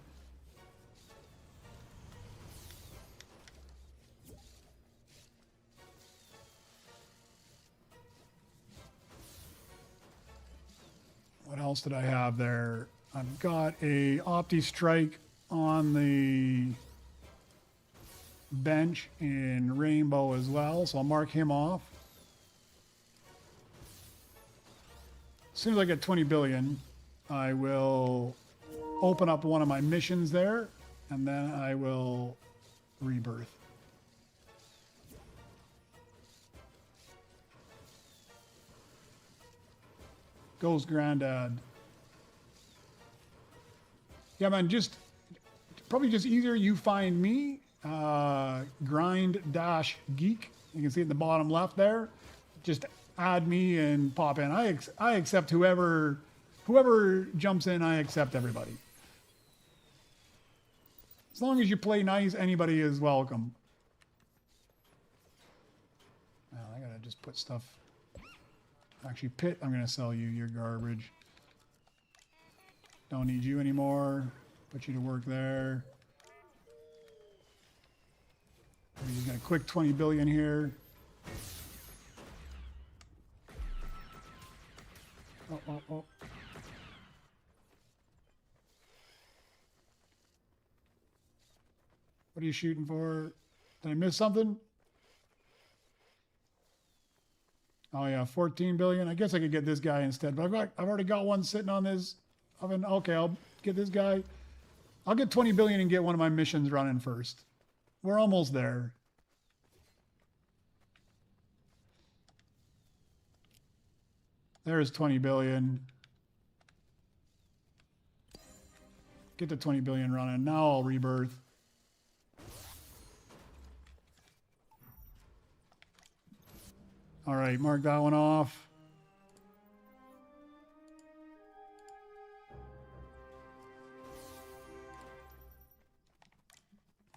[SPEAKER 1] What else did I have there? I've got a Opti Strike on the bench in Rainbow as well, so I'll mark him off. As soon as I get 20 billion, I will open up one of my missions there, and then I will rebirth. Goes Granddad. Yeah, man, probably just easier you find me, GrindGeek. You can see at the bottom left there. Just add me and pop in. I accept whoever jumps in. I accept everybody. As long as you play nice, anybody is welcome. Now, I gotta just put stuff. Actually, Pit, I'm gonna sell you. You're garbage. Don't need you anymore. Put you to work there. You got a quick 20 billion here. Oh. What are you shooting for? Did I miss something? Oh yeah, 14 billion. I guess I could get this guy instead, but I've already got one sitting on this oven. Okay, I'll get this guy. I'll get 20 billion and get one of my missions running first. We're almost there. There's 20 billion. Get the 20 billion running. Now I'll rebirth. All right, mark that one off.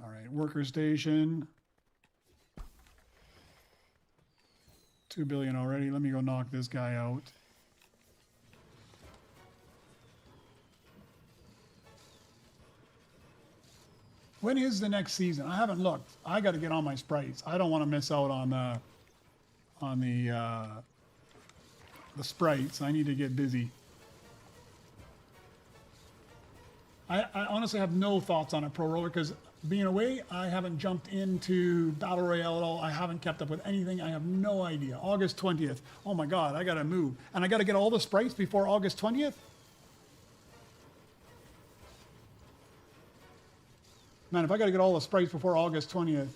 [SPEAKER 1] All right, worker station. 2 billion already. Let me go knock this guy out. When is the next season? I haven't looked. I got to get on my sprites. I don't want to miss out on the sprites. I need to get busy. I honestly have no thoughts on a Pro Roller because being away, I haven't jumped into Battle Royale at all. I haven't kept up with anything. I have no idea. August 20th. Oh my God, I got to move. And I got to get all the sprites before August 20th? Man, if I got to get all the sprites before August 20th.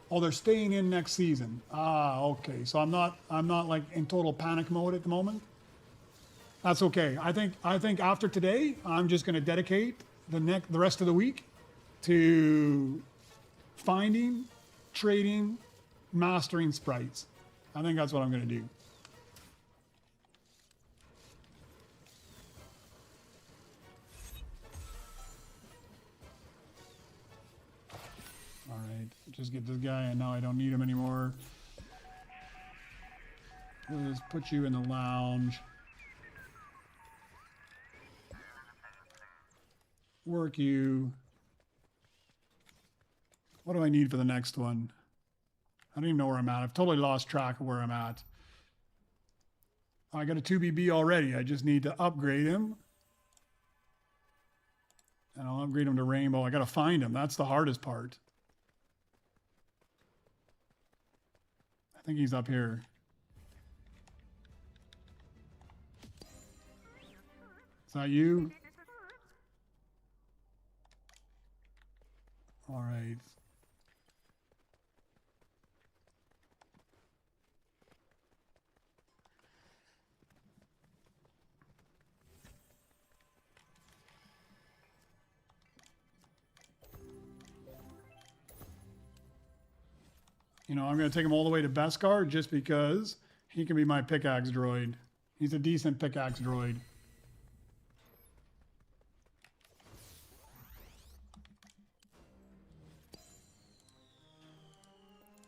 [SPEAKER 1] Oh, they're staying in next season. Ah, okay. So I'm not like in total panic mode at the moment. That's okay. I think after today, I'm just going to dedicate the rest of the week to finding, trading, mastering sprites. I think that's what I'm going to do. All right, just get this guy, and now I don't need him anymore. We'll just put you in the lounge. Work you. What do I need for the next one? I don't even know where I'm at. I've totally lost track of where I'm at. I got a 2BB already. I just need to upgrade him. And I'll upgrade him to Rainbow. I got to find him. That's the hardest part. I think he's up here. Is that you? All right. You know, I'm going to take him all the way to Beskar just because he can be my pickaxe droid. He's a decent pickaxe droid.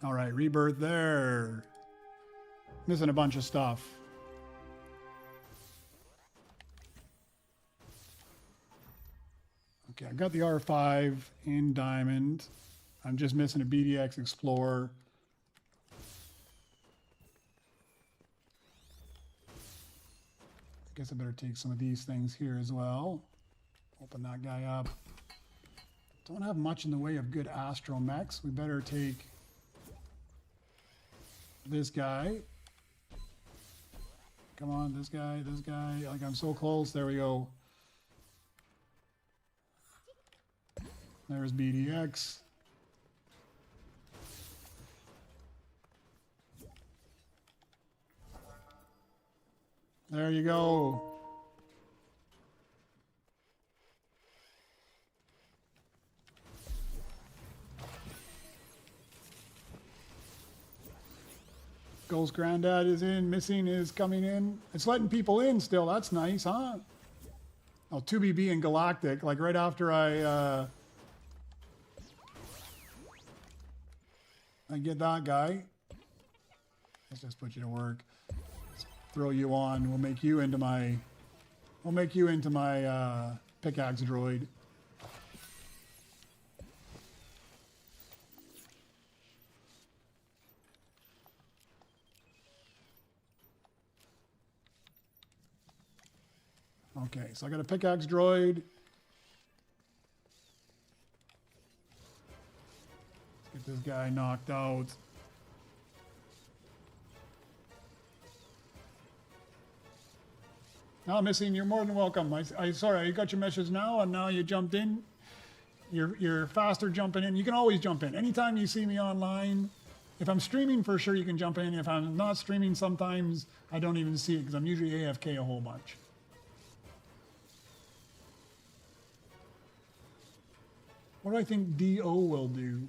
[SPEAKER 1] All right, Rebirth there. Missing a bunch of stuff. Okay, I got the R5 in Diamond. I'm just missing a BDX Explorer. Guess I better take some of these things here as well. Open that guy up. Don't have much in the way of good astromechs. We better take this guy. Come on, this guy, this guy. Like, I'm so close. There we go. There's BDX. There you go. Ghost Granddad is in. Missing is coming in. It's letting people in still. That's nice, huh? Oh, 2BB and Galactic. Like right after I get that guy. Let's just put you to work. Throw you on. We'll make you into my pickaxe droid. Okay, so I got a pickaxe droid. Let's get this guy knocked out. No, Missing, you're more than welcome. Sorry, I got your message now, and now you jumped in. You're faster jumping in. You can always jump in. Anytime you see me online, if I'm streaming, for sure you can jump in. If I'm not streaming, sometimes I don't even see it because I'm usually AFK a whole bunch. What do I think DO will do?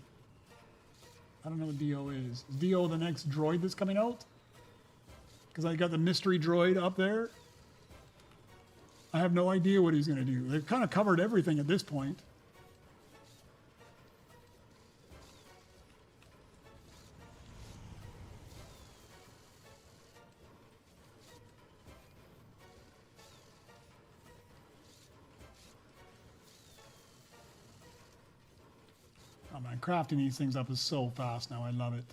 [SPEAKER 1] I don't know what DO is. Is DO the next droid that's coming out? Because I got the mystery droid up there. I have no idea what he's going to do. They've kind of covered everything at this point. Oh man, crafting these things up is so fast now. I love it.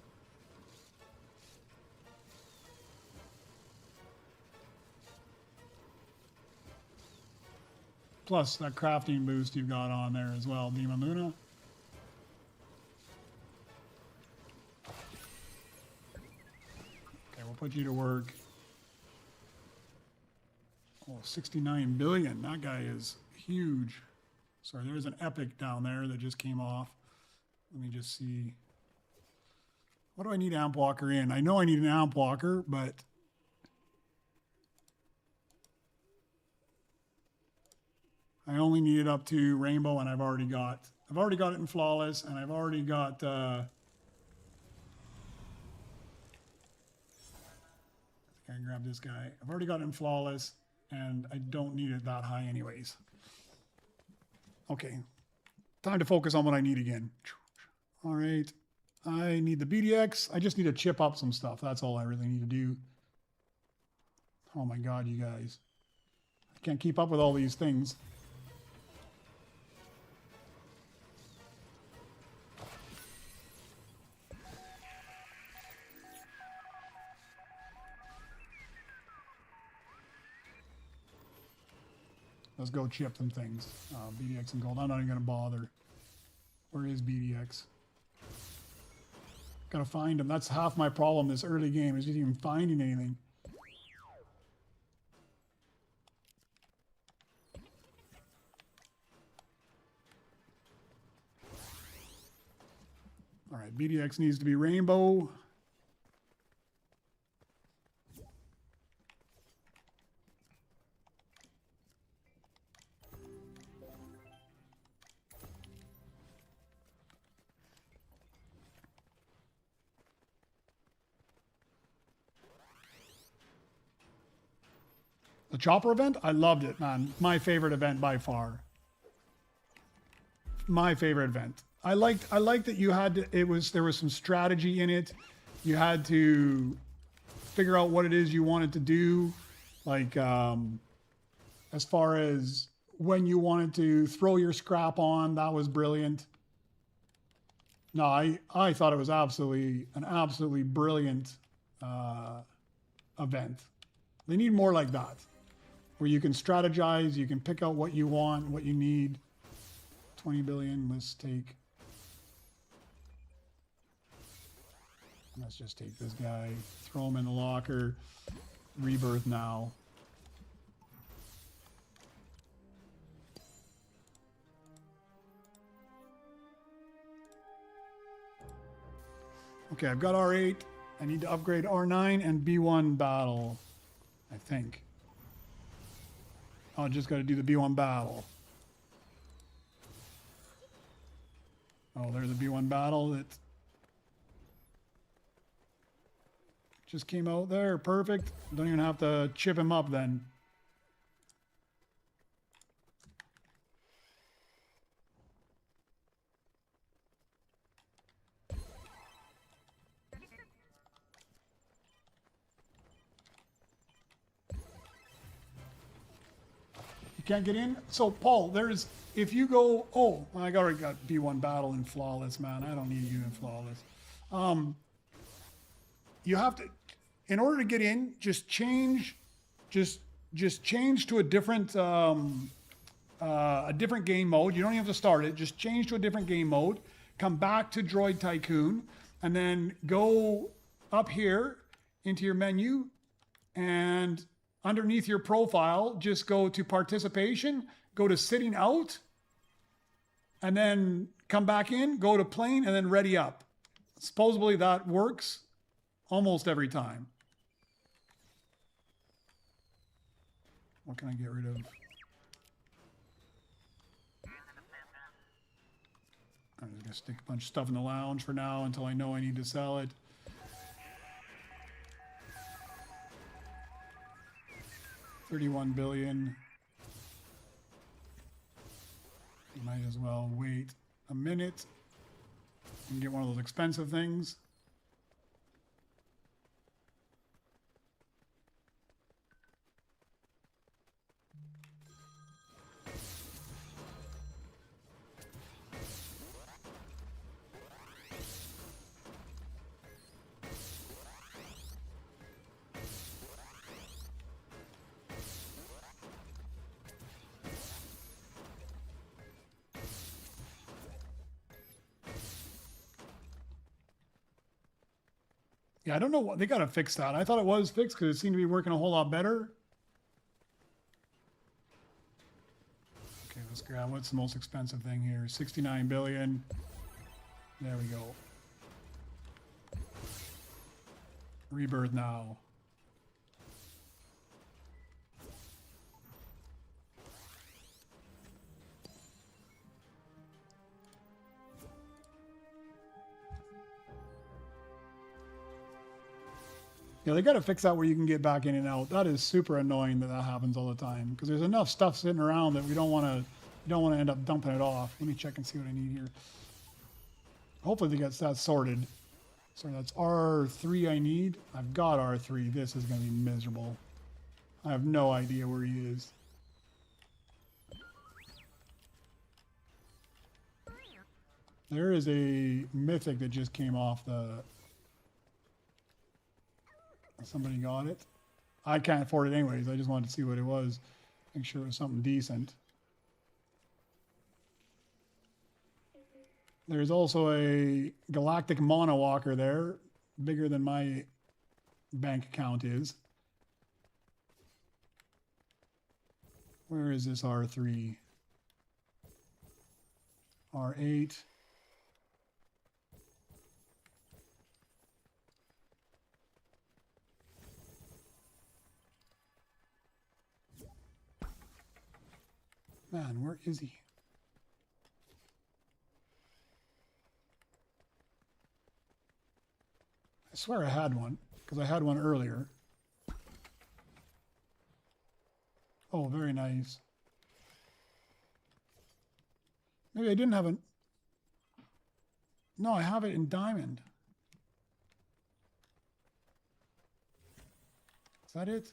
[SPEAKER 1] Plus that crafting boost you've got on there as well, Demon Luna. Okay, we'll put you to work. Oh, 69 billion. That guy is huge. Sorry, there's an epic down there that just came off. Let me just see. What do I need amp walker in? I know I need an amp walker, but I only need it up to Rainbow, and I've already got it in Flawless, and I've already got I grab this guy. I've already got it in Flawless, and I don't need it that high anyways. Okay, time to focus on what I need again. All right, I need the BDX. I just need to chip up some stuff. That's all I really need to do. Oh my God, you guys. I can't keep up with all these things. Let's go chip them things. BDX and gold. I'm not even going to bother. Where is BDX? Gotta find him. That's half my problem this early game, is just even finding anything. All right, BDX needs to be rainbow. The chopper event, I loved it, man. My favorite event by far. My favorite event. I liked that you had to, there was some strategy in it. You had to figure out what it is you wanted to do, like as far as when you wanted to throw your scrap on. That was brilliant. No, I thought it was an absolutely brilliant event. They need more like that, where you can strategize, you can pick out what you want, what you need. 20 billion, let's just take this guy, throw him in the locker, rebirth now. Okay, I've got R8. I need to upgrade R9 and B1 battle, I think. I'll just got to do the B1 battle. Oh, there's a B1 battle that just came out there. Perfect. Don't even have to chip him up then. Can't get in. So Paul, if you go, oh, I already got B1 battle in flawless, man. I don't need you in flawless. You have to, in order to get in, just change to a different game mode. You don't even have to start it. Just change to a different game mode. Come back to Droid Tycoon, and then go up here into your menu, and underneath your profile, just go to participation, go to sitting out, and then come back in, go to playing, and then ready up. Supposedly that works almost every time. What can I get rid of? I'm just going to stick a bunch of stuff in the lounge for now until I know I need to sell it. $31 billion. You might as well wait a minute and get one of those expensive things. Yeah, I don't know what they got to fix that. I thought it was fixed because it seemed to be working a whole lot better. Okay, let's grab what's the most expensive thing here. 69 billion. There we go. Rebirth now. Yeah, they got to fix that where you can get back in and out. That is super annoying that happens all the time, because there's enough stuff sitting around that we don't want to end up dumping it off. Let me check and see what I need here. Hopefully they get that sorted. Sorry, that's R3 I need. I've got R3. This is going to be miserable. I have no idea where he is. There is a Mythic that just came off the... Somebody got it. I can't afford it anyways. I just wanted to see what it was. Make sure it was something decent. There's also a galactic monowalker there, bigger than my bank account is. Where is this R3? R8. Man, where is he? I swear I had one, because I had one earlier. Oh, very nice. Maybe I didn't have it. No, I have it in diamond. Is that it?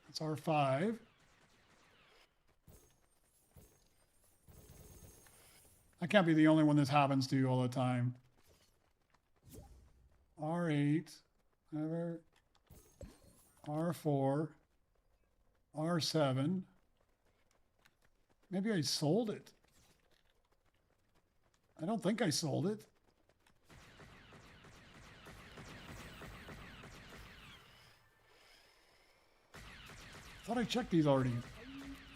[SPEAKER 1] That's R5. I can't be the only one this happens to all the time. R8, whatever. R4, R7. Maybe I sold it. I don't think I sold it. I thought I checked these already.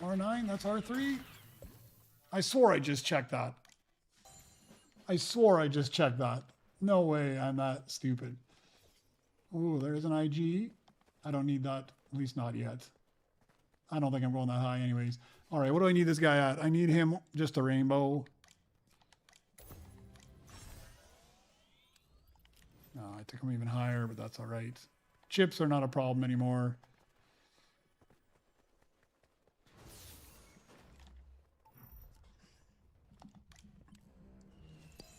[SPEAKER 1] R9, that's R3. I swore I just checked that. I swore I just checked that. No way I'm that stupid. Oh, there's an IG. I don't need that, at least not yet. I don't think I'm going that high anyways. All right, what do I need this guy at? I need him just a rainbow. No, I took him even higher, but that's all right. Chips are not a problem anymore.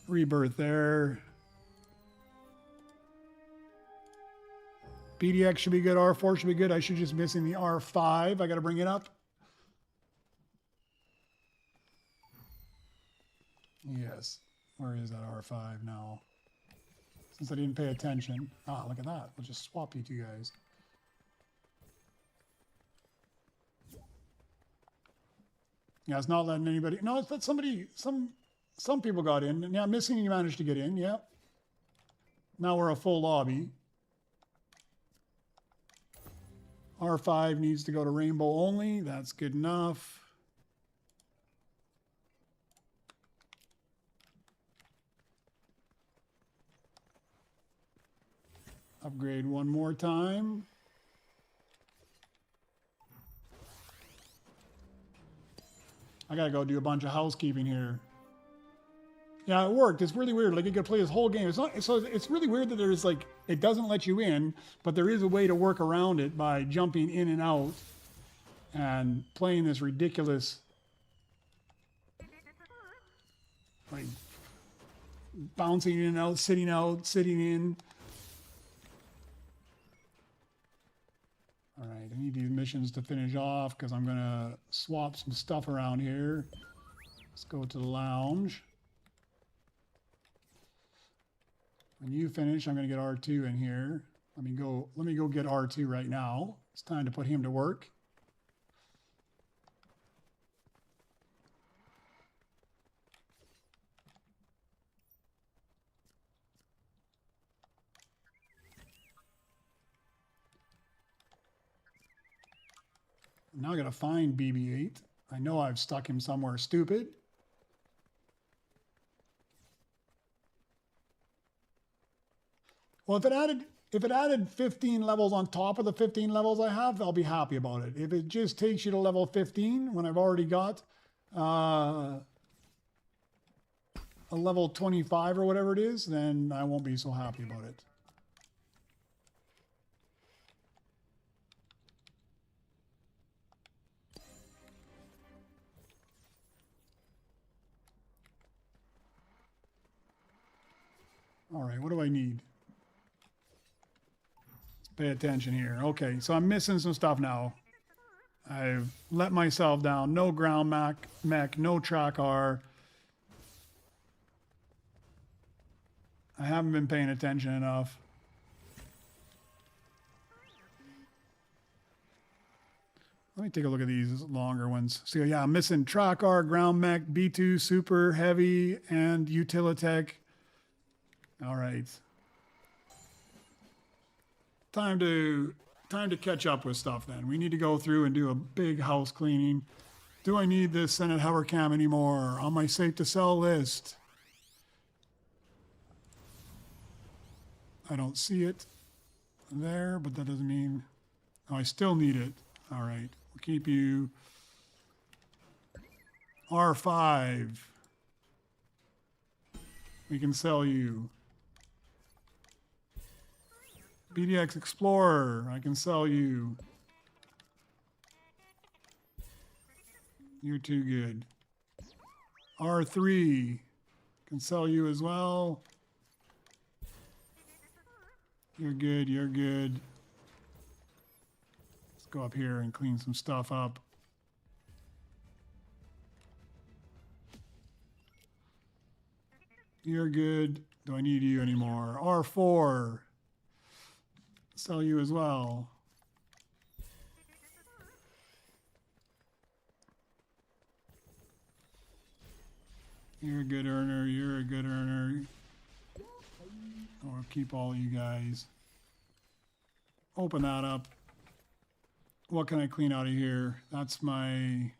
[SPEAKER 1] Rebirth there. BDX should be good. R4 should be good. I should just missing the R5. I got to bring it up. Yes. Where is that R5 now? Since I didn't pay attention. Ah, look at that. We'll just swap you two guys. Yeah, it's not letting anybody. No, it's that somebody, some people got in. Yeah, missing you managed to get in. Yeah. Now we're a full lobby. R5 needs to go to rainbow only. That's good enough. Upgrade one more time. I gotta go do a bunch of housekeeping here. Yeah, it worked. It's really weird. Like, you could play this whole game. It's not, so it's really weird that there's like, it doesn't let you in, but there is a way to work around it by jumping in and out and playing this ridiculous, like, bouncing in and out, sitting in. All right, I need these missions to finish off because I'm gonna swap some stuff around here. Let's go to the lounge. When you finish, I'm going to get R2 in here. Let me go get R2 right now. It's time to put him to work. Now I got to find BB-8. I know I've stuck him somewhere stupid. Well, if it added 15 levels on top of the 15 levels I have, I'll be happy about it. If it just takes you to level 15 when I've already got a level 25 or whatever it is, then I won't be so happy about it. All right, what do I need? Pay attention here. Okay, so I'm missing some stuff now. I've let myself down. No ground mech, no track R. I haven't been paying attention enough. Let me take a look at these longer ones. So yeah, I'm missing Track R, Ground Mech, B2, Super, Heavy, and Utilitech. All right. Time to catch up with stuff then. We need to go through and do a big house cleaning. Do I need this Senate hover cam anymore on my safe to sell list? I don't see it there, but that doesn't mean... Oh, I still need it. All right. We'll keep you... R5. We can sell you. BDX Explorer. I can sell you. You're too good. R3. Can sell you as well. You're good, you're good. Let's go up here and clean some stuff up. You're good. Do I need you anymore? R4. Sell you as well. You're a good earner, you're a good earner. Or keep all you guys. Open that up. What can I clean out of here? That's my...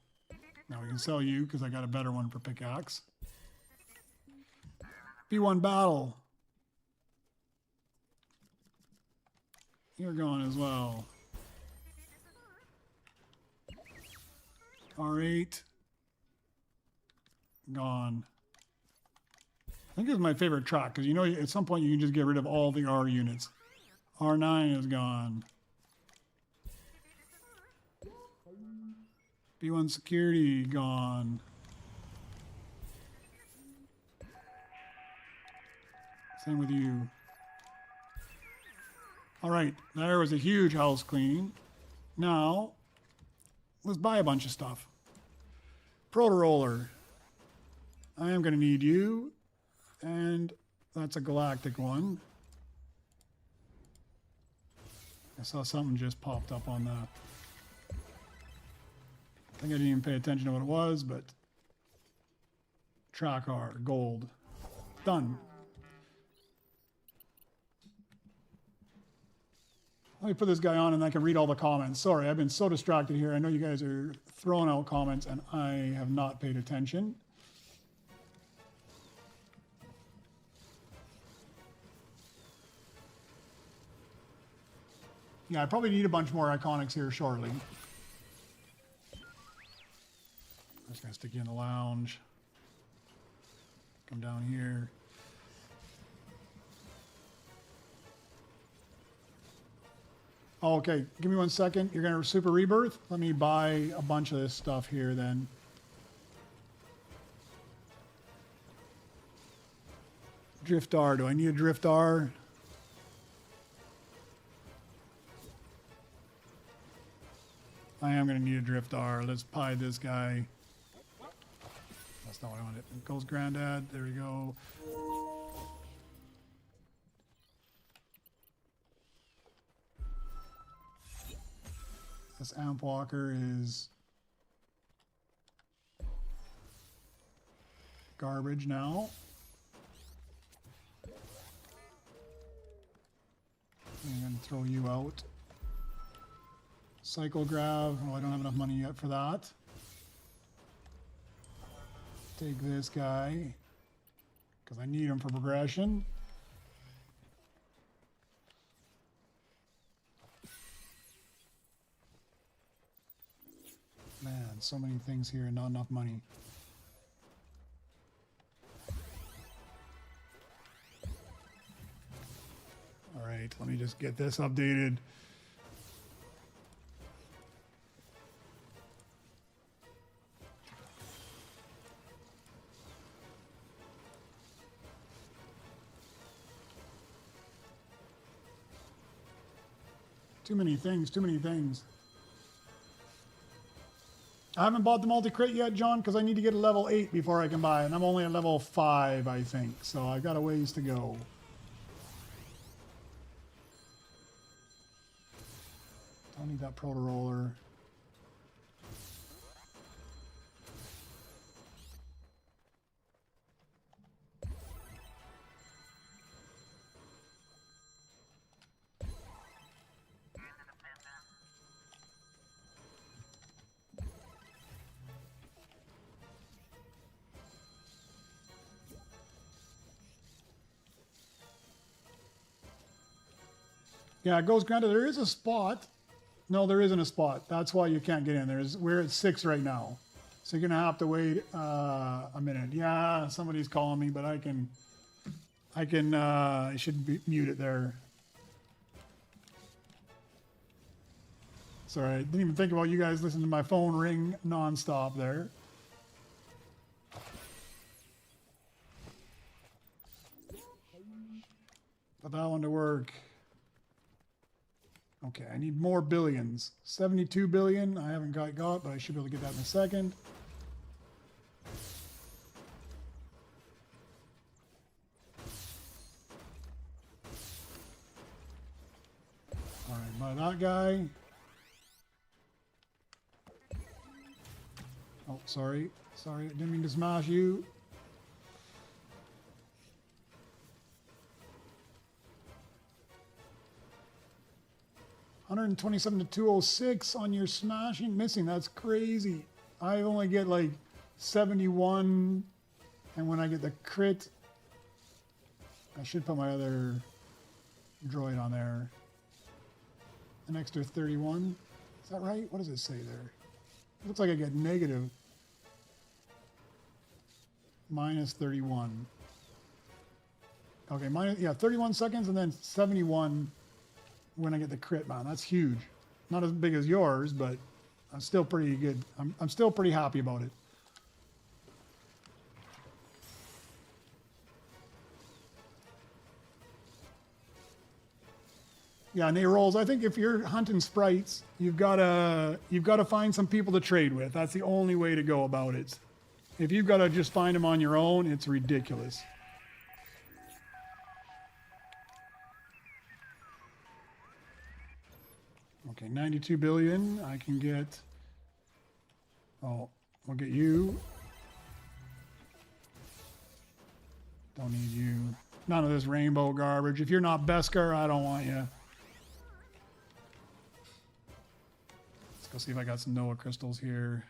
[SPEAKER 1] Now we can sell you because I got a better one for pickaxe. B1 battle. You're gone as well. R8. Gone. I think this is my favorite track because you know at some point you can just get rid of all the R units. R9 is gone. B1 security gone. Same with you. All right, there was a huge house cleaning. Now, let's buy a bunch of stuff. Proto Roller. I am going to need you. And that's a galactic one. I saw something just popped up on that. I think I didn't even pay attention to what it was, but... Track R, gold. Done. Let me put this guy on and I can read all the comments. Sorry, I've been so distracted here. I know you guys are throwing out comments and I have not paid attention. Yeah, I probably need a bunch more iconics here shortly. I'm just going to stick you in the lounge. Come down here. Oh, okay, give me 1 second. You're going to super rebirth? Let me buy a bunch of this stuff here then. Drift R. Do I need a Drift R? I am going to need a Drift R. Let's pie this guy. That's not what I wanted. It goes Granddad. There we go. This Amp Walker is garbage now. I'm going to throw you out. Cycle Grav. Oh, I don't have enough money yet for that. Take this guy because I need him for progression. Man, so many things here and not enough money. All right, let me just get this updated. Too many things, too many things. I haven't bought the multi-crate yet, John, because I need to get a level 8 before I can buy it. And I'm only at level 5, I think. So I've got a ways to go. Don't need that Proto Roller. Yeah, Ghost Granta, there is a spot. No, there isn't a spot. That's why you can't get in. We're at 6 right now. So you're going to have to wait a minute. Yeah, somebody's calling me, but I should mute it there. Sorry, I didn't even think about you guys listening to my phone ring nonstop there. Put that one to work. Okay, I need more billions. 72 billion, I haven't got, but I should be able to get that in a second. All right, buy that guy. Oh, sorry. Sorry, I didn't mean to smash you. $127 to 206 on your smashing. Missing, that's crazy. I only get like 71, and when I get the crit, I should put my other droid on there. An extra 31. Is that right? What does it say there? It looks like I get negative. Minus 31. Okay, yeah, 31 seconds and then 71 when I get the crit, man. That's huge. Not as big as yours, but I'm still pretty good. I'm still pretty happy about it. Yeah, Nate Rolls, I think if you're hunting sprites, you've got to find some people to trade with. That's the only way to go about it. If you've got to just find them on your own, it's ridiculous. Okay, 92 billion. I can get... Oh, we'll get you. Don't need you. None of this rainbow garbage. If you're not Beskar, I don't want you. Let's go see if I got some Noah crystals here.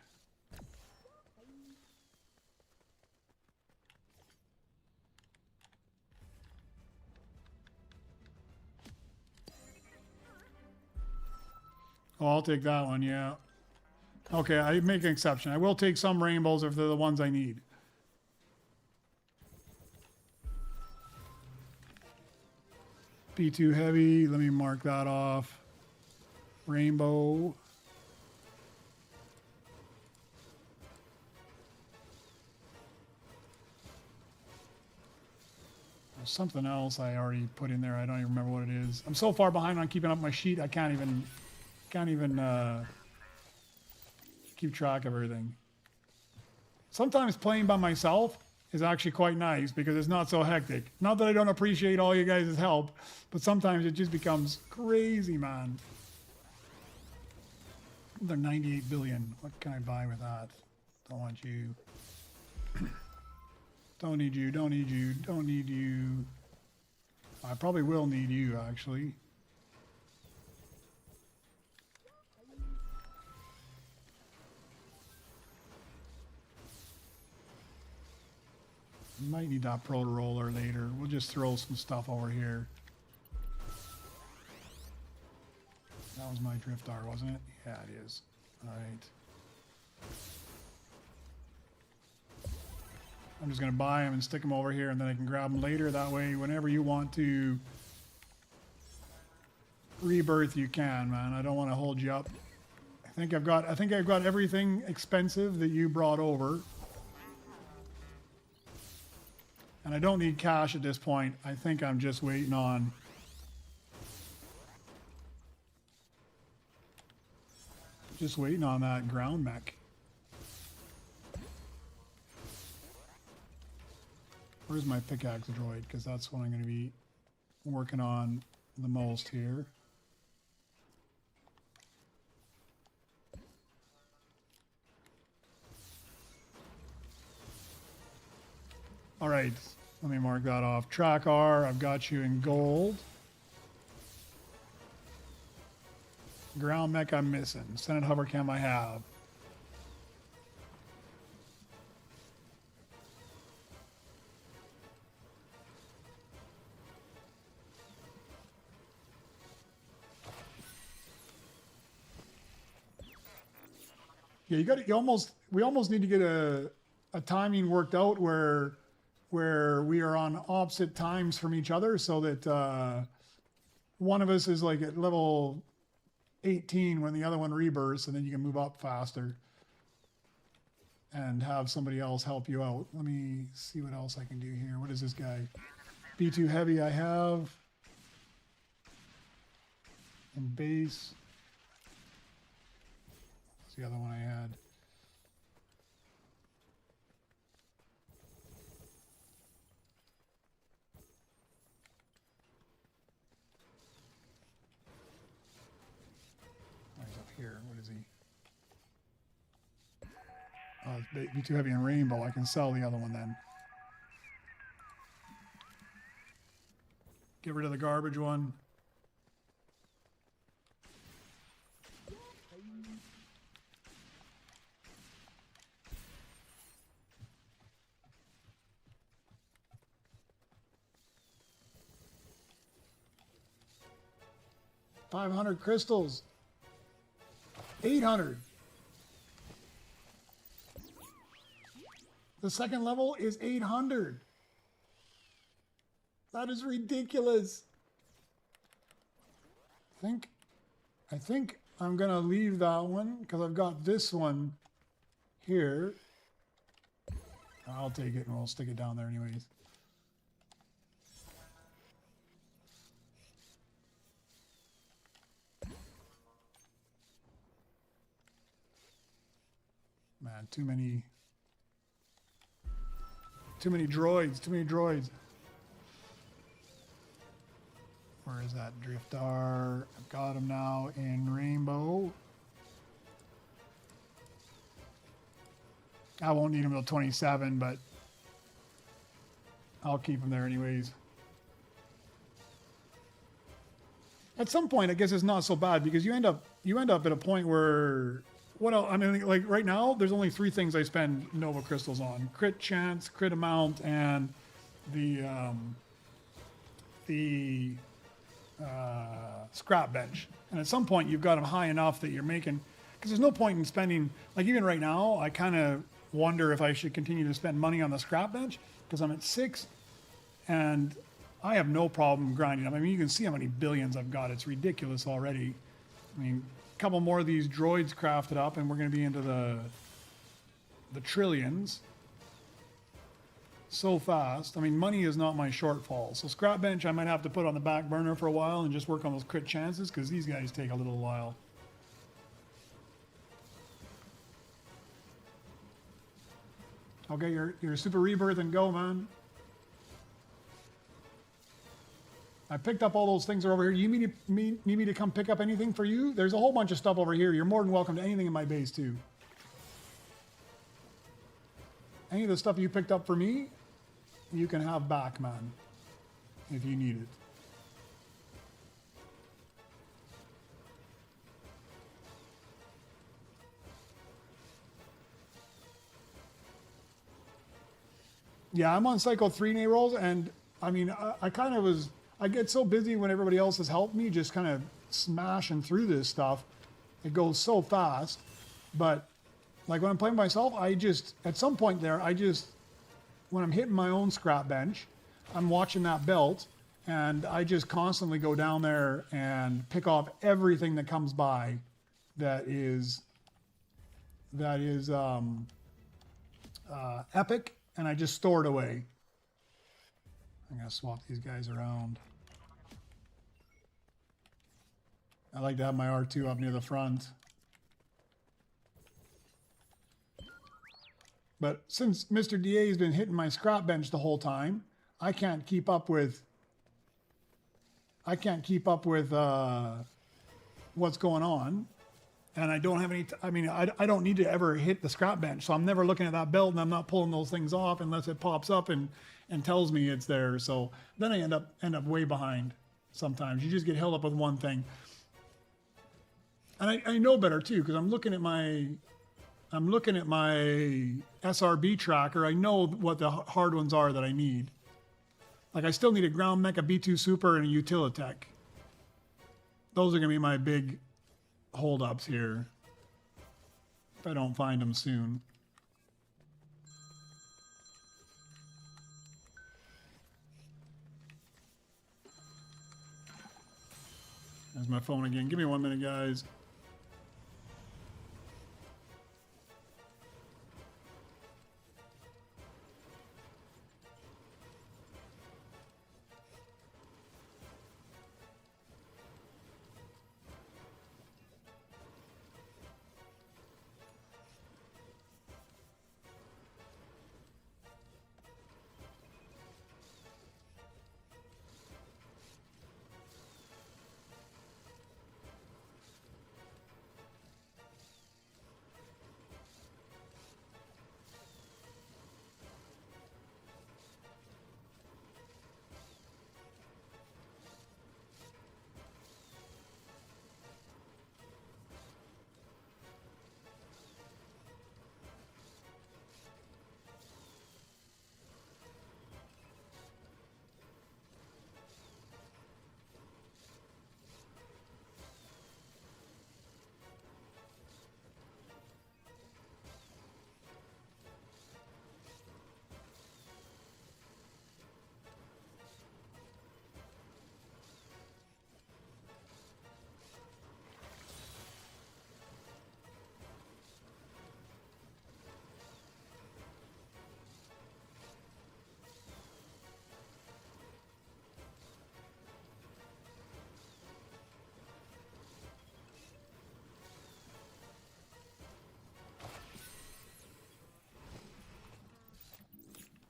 [SPEAKER 1] Oh, I'll take that one, yeah. Okay, I make an exception. I will take some rainbows if they're the ones I need. P2 heavy, let me mark that off. Rainbow. There's something else I already put in there. I don't even remember what it is. I'm so far behind on keeping up my sheet, I can't even keep track of everything. Sometimes playing by myself is actually quite nice because it's not so hectic. Not that I don't appreciate all you guys' help, but sometimes it just becomes crazy, man. They're 98 billion. What can I buy with that? Don't want you. Don't need you, don't need you, don't need you. I probably will need you, actually. Might need that proto roller later. We'll just throw some stuff over here. That was my Driftar, wasn't it? Yeah, it is. All right. I'm just going to buy them and stick them over here, and then I can grab them later. That way, whenever you want to rebirth, you can, man. I don't want to hold you up. I think I've got everything expensive that you brought over. And I don't need cash at this point. I think I'm just waiting on... Just waiting on that ground mech. Where's my pickaxe droid? Because that's what I'm going to be working on the most here. All right, let me mark that off. Track R, I've got you in gold. Ground mech I'm missing. Senate hover cam I have. Yeah, we almost need to get a timing worked out where we are on opposite times from each other, so that one of us is like at level 18 when the other one rebirths, and then you can move up faster and have somebody else help you out. Let me see what else I can do here. What is this guy? B2 heavy I have. And base. What's the other one I had? He's up here. What is he? Oh, it's be too heavy in rainbow. I can sell the other one then. Get rid of the garbage one. $500 crystals. 800. The second level is 800. That is ridiculous. I think I'm gonna leave that one because I've got this one here. I'll take it and we'll stick it down there anyways. Man, too many droids. Where is that Driftar? I've got him now in rainbow. I won't need him till 27, but I'll keep him there anyways. At some point, I guess it's not so bad because you end up at a point where what else? I mean, like right now, there's only 3 things I spend Nova crystals on: crit chance, crit amount, and the scrap bench. And at some point, you've got them high enough that you're making. Because there's no point in spending. Like even right now, I kind of wonder if I should continue to spend money on the scrap bench because I'm at 6, and I have no problem grinding them. I mean, you can see how many billions I've got. It's ridiculous already. I mean, couple more of these droids crafted up and we're going to be into the trillions so fast. I mean, money is not my shortfall. So scrap bench I might have to put on the back burner for a while and just work on those crit chances because these guys take a little while. I'll get your super rebirth and go, man. I picked up all those things that are over here. You need me to come pick up anything for you? There's a whole bunch of stuff over here. You're more than welcome to anything in my base too. Any of the stuff you picked up for me, you can have back, man, if you need it. Yeah, I'm on Cycle 3 Nayrolls, and I mean, I kind of was... I get so busy when everybody else has helped me, just kind of smashing through this stuff. It goes so fast. But like when I'm playing myself, I just, at some point there, when I'm hitting my own scrap bench, I'm watching that belt and I just constantly go down there and pick off everything that comes by that is epic, and I just store it away. I'm going to swap these guys around. I like to have my R2 up near the front. But since Mr. DA has been hitting my scrap bench the whole time, I can't keep up with what's going on. And I don't have any, I don't need to ever hit the scrap bench. So I'm never looking at that belt and I'm not pulling those things off unless it pops up and tells me it's there. So then I end up way behind sometimes. You just get held up with one thing. And I know better too, because I'm looking at my SRB tracker. I know what the hard ones are that I need. Like I still need a ground mech, a B2 super, and a utilitech. Those are gonna be my big holdups here. if I don't find them soon. There's my phone again. Give me 1 minute, guys.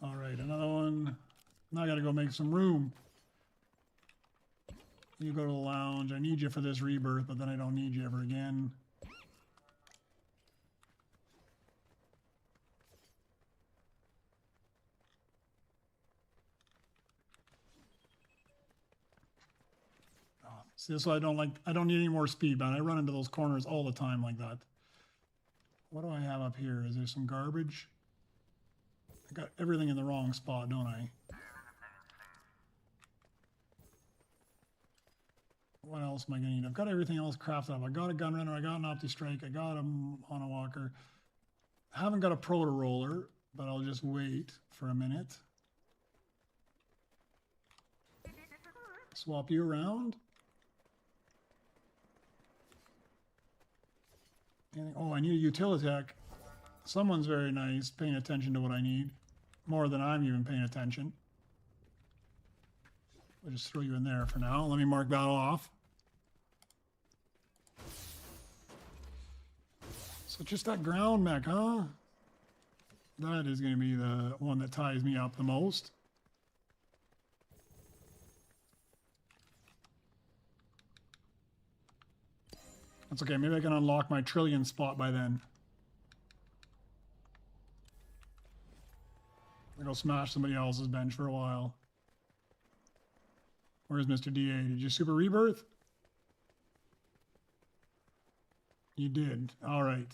[SPEAKER 1] All right, another one. Now I gotta go make some room. You go to the lounge. I need you for this rebirth, but then I don't need you ever again. See, that's why I don't need any more speed, man. I run into those corners all the time like that. What do I have up here? Is there some garbage? I got everything in the wrong spot, don't I? What else am I going to need? I've got everything else crafted up. I got a gun runner. I got an opti-strike. I got a mono-walker. I haven't got a proto-roller, but I'll just wait for a minute. Swap you around. Oh, I need a utilitech. Someone's very nice, paying attention to what I need. More than I'm even paying attention. I'll just throw you in there for now. Let me mark that off. So just that ground mech, huh? That is going to be the one that ties me up the most. That's okay. Maybe I can unlock my trillion spot by then. I'll go smash somebody else's bench for a while. Where's Mr. DA? Did you super rebirth? You did. All right.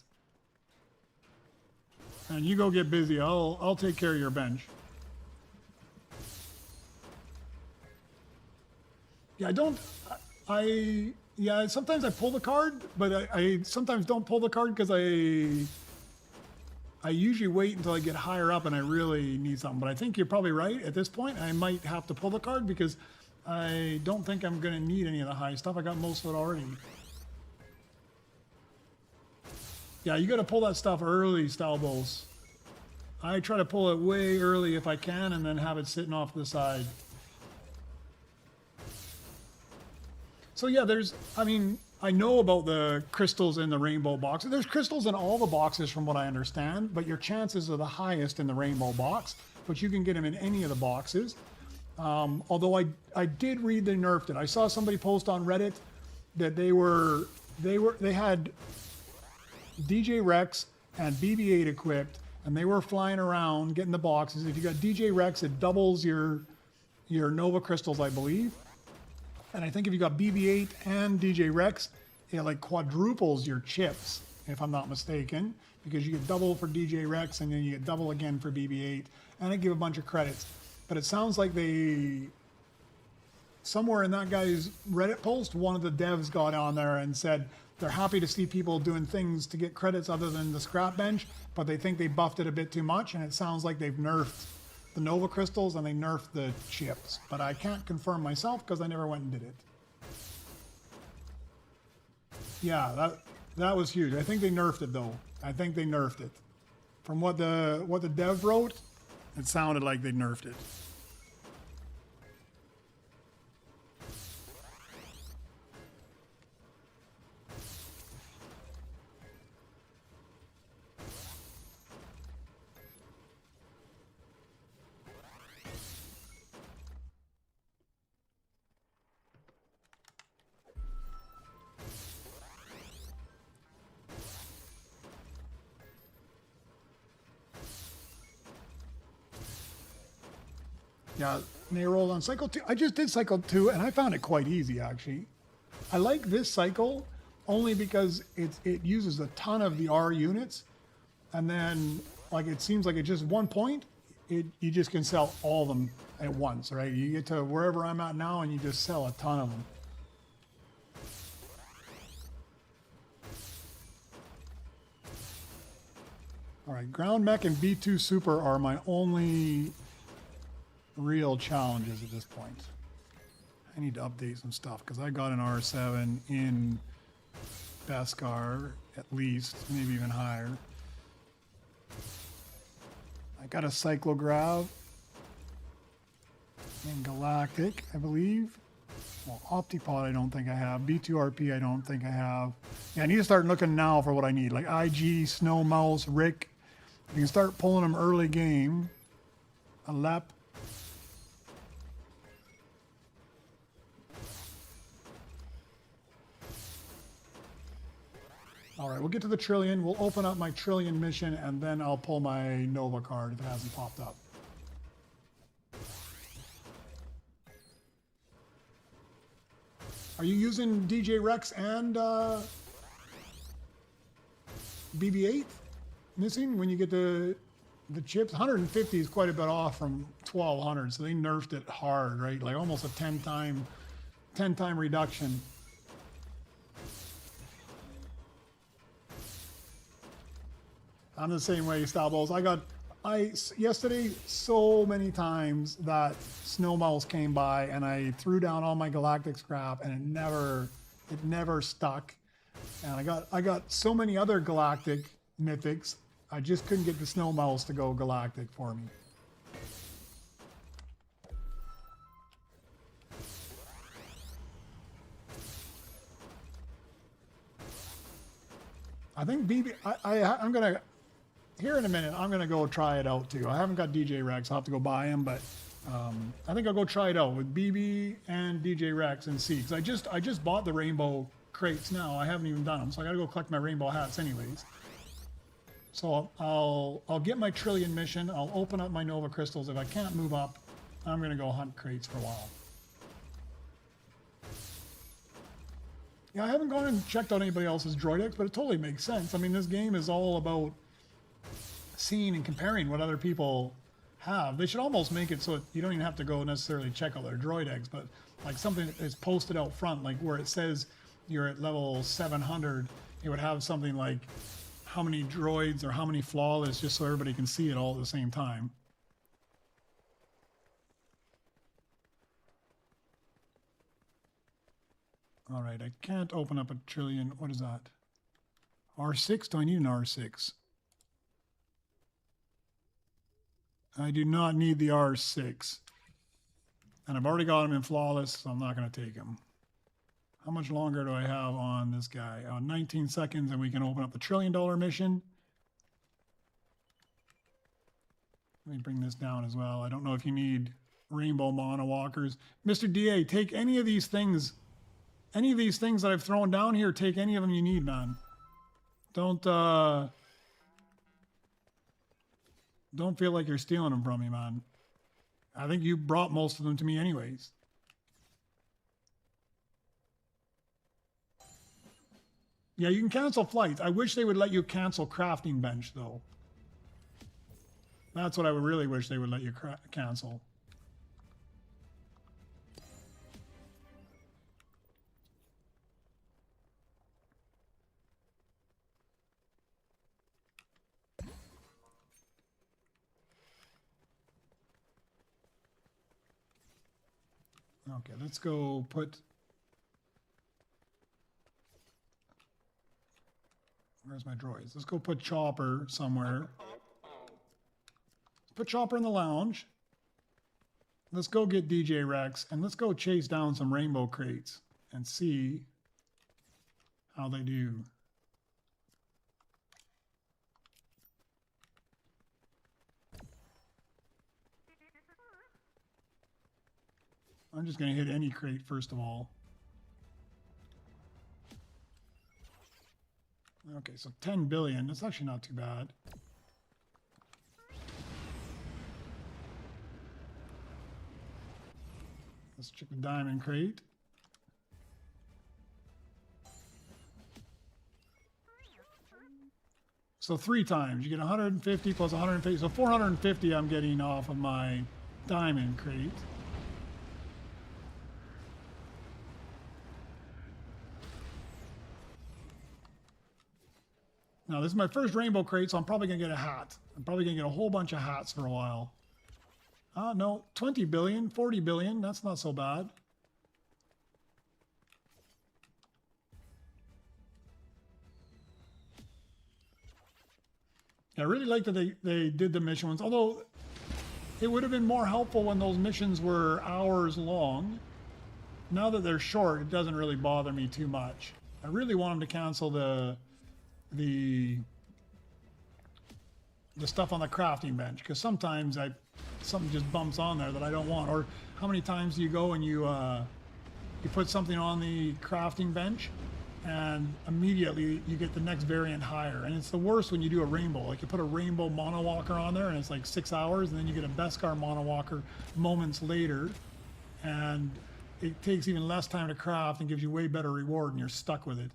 [SPEAKER 1] And you go get busy. I'll take care of your bench. Yeah, yeah, sometimes I pull the card, but I sometimes don't pull the card because I usually wait until I get higher up and I really need something. But I think you're probably right. At this point, I might have to pull the card because I don't think I'm going to need any of the high stuff. I got most of it already. Yeah, you got to pull that stuff early, Stalbos. I try to pull it way early if I can and then have it sitting off to the side. So yeah, I know about the crystals in the rainbow box. There's crystals in all the boxes from what I understand, but your chances are the highest in the rainbow box, but you can get them in any of the boxes. Although I did read they nerfed it. I saw somebody post on Reddit that they had DJ Rex and BB-8 equipped, and they were flying around getting the boxes. If you got DJ Rex, it doubles your Nova crystals, I believe. And I think if you got BB-8 and DJ Rex, it like quadruples your chips, if I'm not mistaken, because you get double for DJ Rex and then you get double again for BB-8, and I give a bunch of credits. But it sounds like somewhere in that guy's Reddit post, one of the devs got on there and said they're happy to see people doing things to get credits other than the scrap bench, but they think they buffed it a bit too much, and it sounds like they've nerfed the Nova crystals and they nerfed the chips. But I can't confirm myself because I never went and did it. Yeah, that was huge. I think they nerfed it though. I think they nerfed it. From what the dev wrote, it sounded like they nerfed it. Yeah, and they rolled on cycle 2. I just did cycle 2 and I found it quite easy actually. I like this cycle only because it uses a ton of the R units, and then like it seems like at just one point you just can sell all of them at once, right? You get to wherever I'm at now and you just sell a ton of them. All right, ground mech and B2 super are my only real challenges at this point. I need to update some stuff because I got an R7 in Beskar at least, maybe even higher. I got a Cyclograv in Galactic, I believe. Well, Optipod I don't think I have. B2RP I don't think I have. Yeah, I need to start looking now for what I need. Like IG, Snow Mouse, Rick. You can start pulling them early game. Alep. All right, we'll get to the Trillion. We'll open up my Trillion mission, and then I'll pull my Nova card if it hasn't popped up. Are you using DJ Rex and BB-8 missing when you get the chips? 150 is quite a bit off from 1200, so they nerfed it hard, right? Like almost a 10-time reduction. I'm the same way, Stabos. Yesterday so many times that Snow Mouse came by and I threw down all my galactic scrap and it never stuck. And I got so many other galactic mythics, I just couldn't get the Snow Mouse to go galactic for me. I think I'm gonna. Here in a minute, I'm going to go try it out too. I haven't got DJ Rex. I'll have to go buy him, but I think I'll go try it out with BB and DJ Rex and see. Because I just bought the rainbow crates now. I haven't even done them, so I got to go collect my rainbow hats anyways. So I'll get my Trillion mission. I'll open up my Nova crystals. If I can't move up, I'm going to go hunt crates for a while. Yeah, I haven't gone and checked out anybody else's Droid X, but it totally makes sense. I mean, this game is all about seeing and comparing what other people have. They should almost make it so you don't even have to go necessarily check out their Droid Eggs, but like something that is posted out front, like where it says you're at level 700, it would have something like how many droids or how many flawless, just so everybody can see it all at the same time. All right, I can't open up a Trillion. What is that? R6? Do I need an R6? I do not need the R6. And I've already got him in flawless, so I'm not going to take him. How much longer do I have on this guy? 19 seconds, and we can open up the $1 trillion mission. Let me bring this down as well. I don't know if you need rainbow monowalkers. Mr. DA, take any of these things. Any of these things that I've thrown down here, take any of them you need, man. Don't feel like you're stealing them from me, man. I think you brought most of them to me anyways. Yeah, you can cancel flights. I wish they would let you cancel crafting bench, though. That's what I would really wish they would let you cancel. Okay, let's go put... Where's my droids? Let's go put Chopper somewhere. Put Chopper in the lounge. Let's go get DJ Rex, and let's go chase down some rainbow crates and see how they do. I'm just going to hit any crate first of all. Okay, so 10 billion. That's actually not too bad. Let's check the diamond crate. So 3 times. You get 150 plus 150. So 450 I'm getting off of my diamond crate. Now, this is my first rainbow crate, so I'm probably going to get a hat. I'm probably going to get a whole bunch of hats for a while. No, 20 billion, 40 billion. That's not so bad. I really like that they did the mission ones, although it would have been more helpful when those missions were hours long. Now that they're short, it doesn't really bother me too much. I really want them to cancel the stuff on the crafting bench, because sometimes something just bumps on there that I don't want. Or how many times do you go and you put something on the crafting bench and immediately you get the next variant higher, and it's the worst when you do a rainbow. Like you put a rainbow monowalker on there and it's like 6 hours, and then you get a Beskar monowalker moments later, and it takes even less time to craft and gives you way better reward, and you're stuck with it.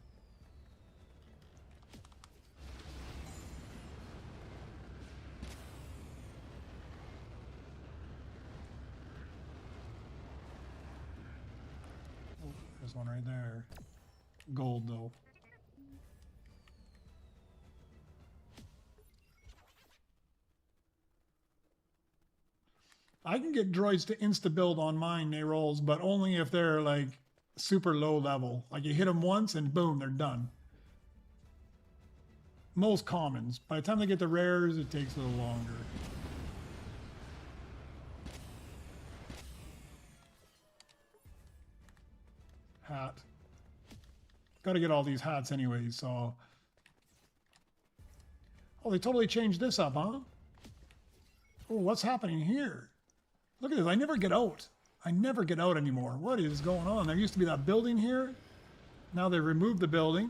[SPEAKER 1] There's one right there. Gold, though. I can get droids to insta-build on mine, they rolls, but only if they're like super low level. Like you hit them once and boom, they're done. Most commons. By the time they get the rares, it takes a little longer. Hat. Got to get all these hats anyways, so... Oh, they totally changed this up, huh? Oh, what's happening here? Look at this. I never get out. I never get out anymore. What is going on? There used to be that building here. Now they removed the building.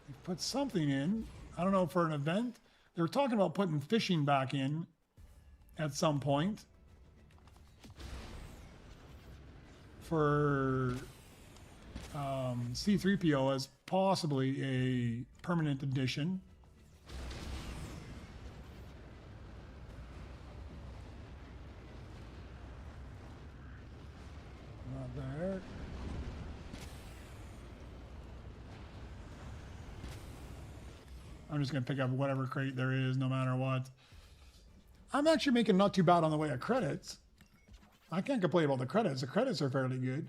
[SPEAKER 1] They put something in. I don't know, for an event. They were talking about putting fishing back in at some point. For C-3PO as possibly a permanent addition. Not there. I'm just going to pick up whatever crate there is, no matter what. I'm actually making not too bad on the way of credits. I can't complain about the credits. The credits are fairly good.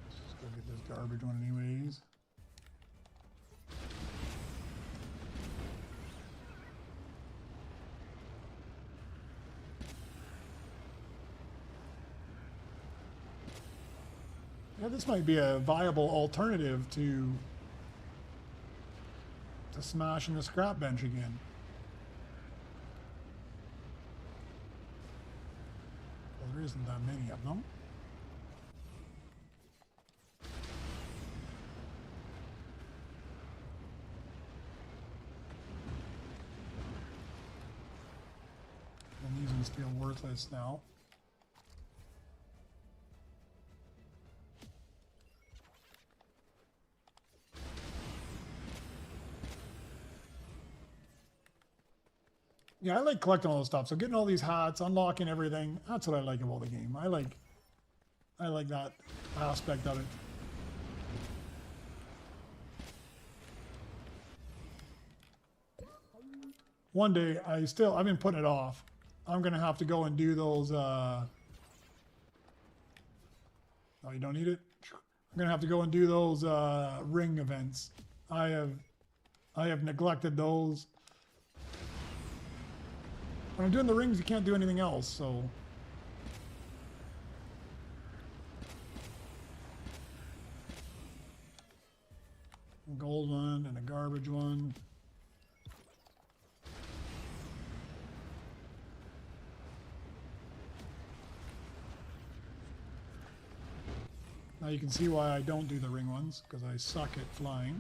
[SPEAKER 1] Let's just go get this garbage one anyways. Yeah, this might be a viable alternative to smashing the scrap bench again. Well, there isn't that many of them. And these ones feel worthless now. Yeah, I like collecting all this stuff. So getting all these hats, unlocking everything, that's what I like about the game. I like that aspect of it. one day, I've been putting it off. I'm going to have to go and do those, oh, you don't need it? I'm going to have to go and do those ring events. I have neglected those. When I'm doing the rings, you can't do anything else, so. A gold one and a garbage one. Now you can see why I don't do the ring ones, because I suck at flying.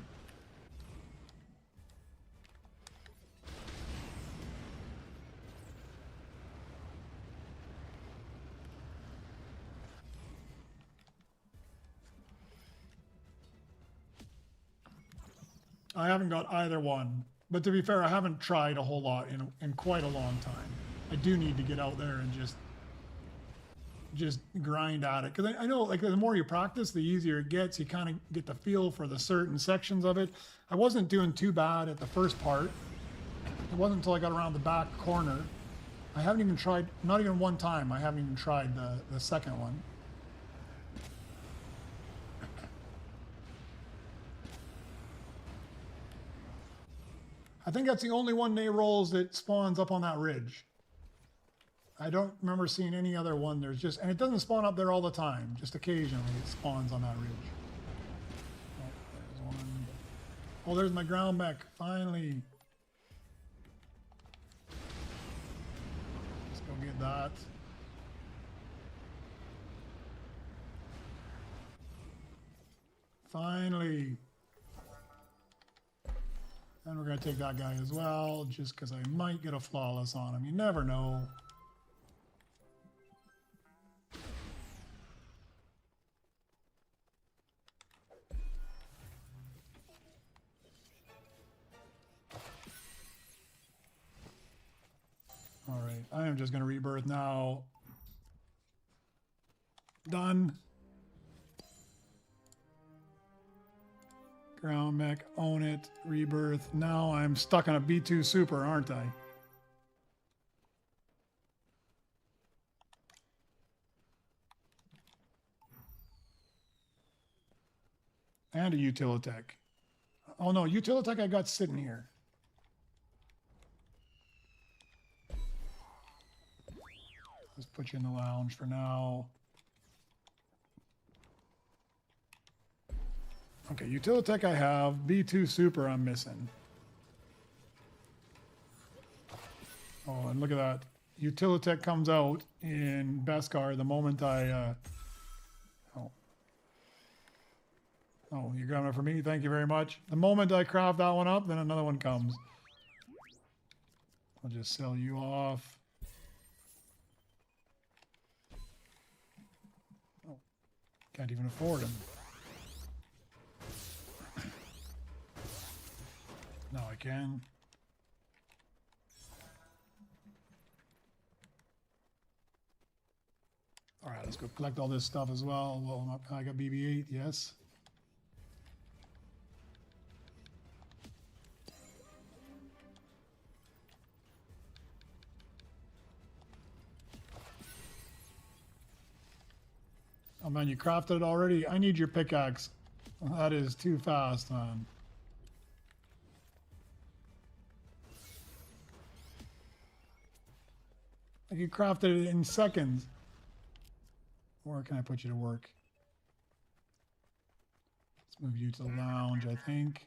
[SPEAKER 1] I haven't got either one, but to be fair, I haven't tried a whole lot in quite a long time. I do need to get out there and just grind at it, because I know, like, the more you practice, the easier it gets. You kind of get the feel for the certain sections of it. I wasn't doing too bad at the first part. It wasn't until I got around the back corner. I haven't even tried, not even one time, I haven't even tried the second one. I think that's the only one they rolls that spawns up on that ridge. I don't remember seeing any other one. There's just, and it doesn't spawn up there all the time. Just occasionally it spawns on that ridge. Oh, there's one. Oh, there's my ground mech. Finally. Let's go get that. Finally. And we're going to take that guy as well, just because I might get a flawless on him. You never know. All right, I am just going to rebirth now. Done. Ground mech, own it, rebirth. Now I'm stuck on a B2 super, aren't I? And a Utilitech. Oh no, Utilitech I got sitting here. Let's put you in the lounge for now. Okay, Utilitech I have. B2 Super I'm missing. Oh, and look at that. Utilitech comes out in Beskar the moment I... Oh, you're grabbing it for me? Thank you very much. The moment I craft that one up, then another one comes. I'll just sell you off. Oh, can't even afford him. Now I can. All right, let's go collect all this stuff as well. Well, I got BB-8, yes. Oh man, you crafted it already? I need your pickaxe. That is too fast, man. Like, you crafted it in seconds. Where can I put you to work? Let's move you to the lounge, I think.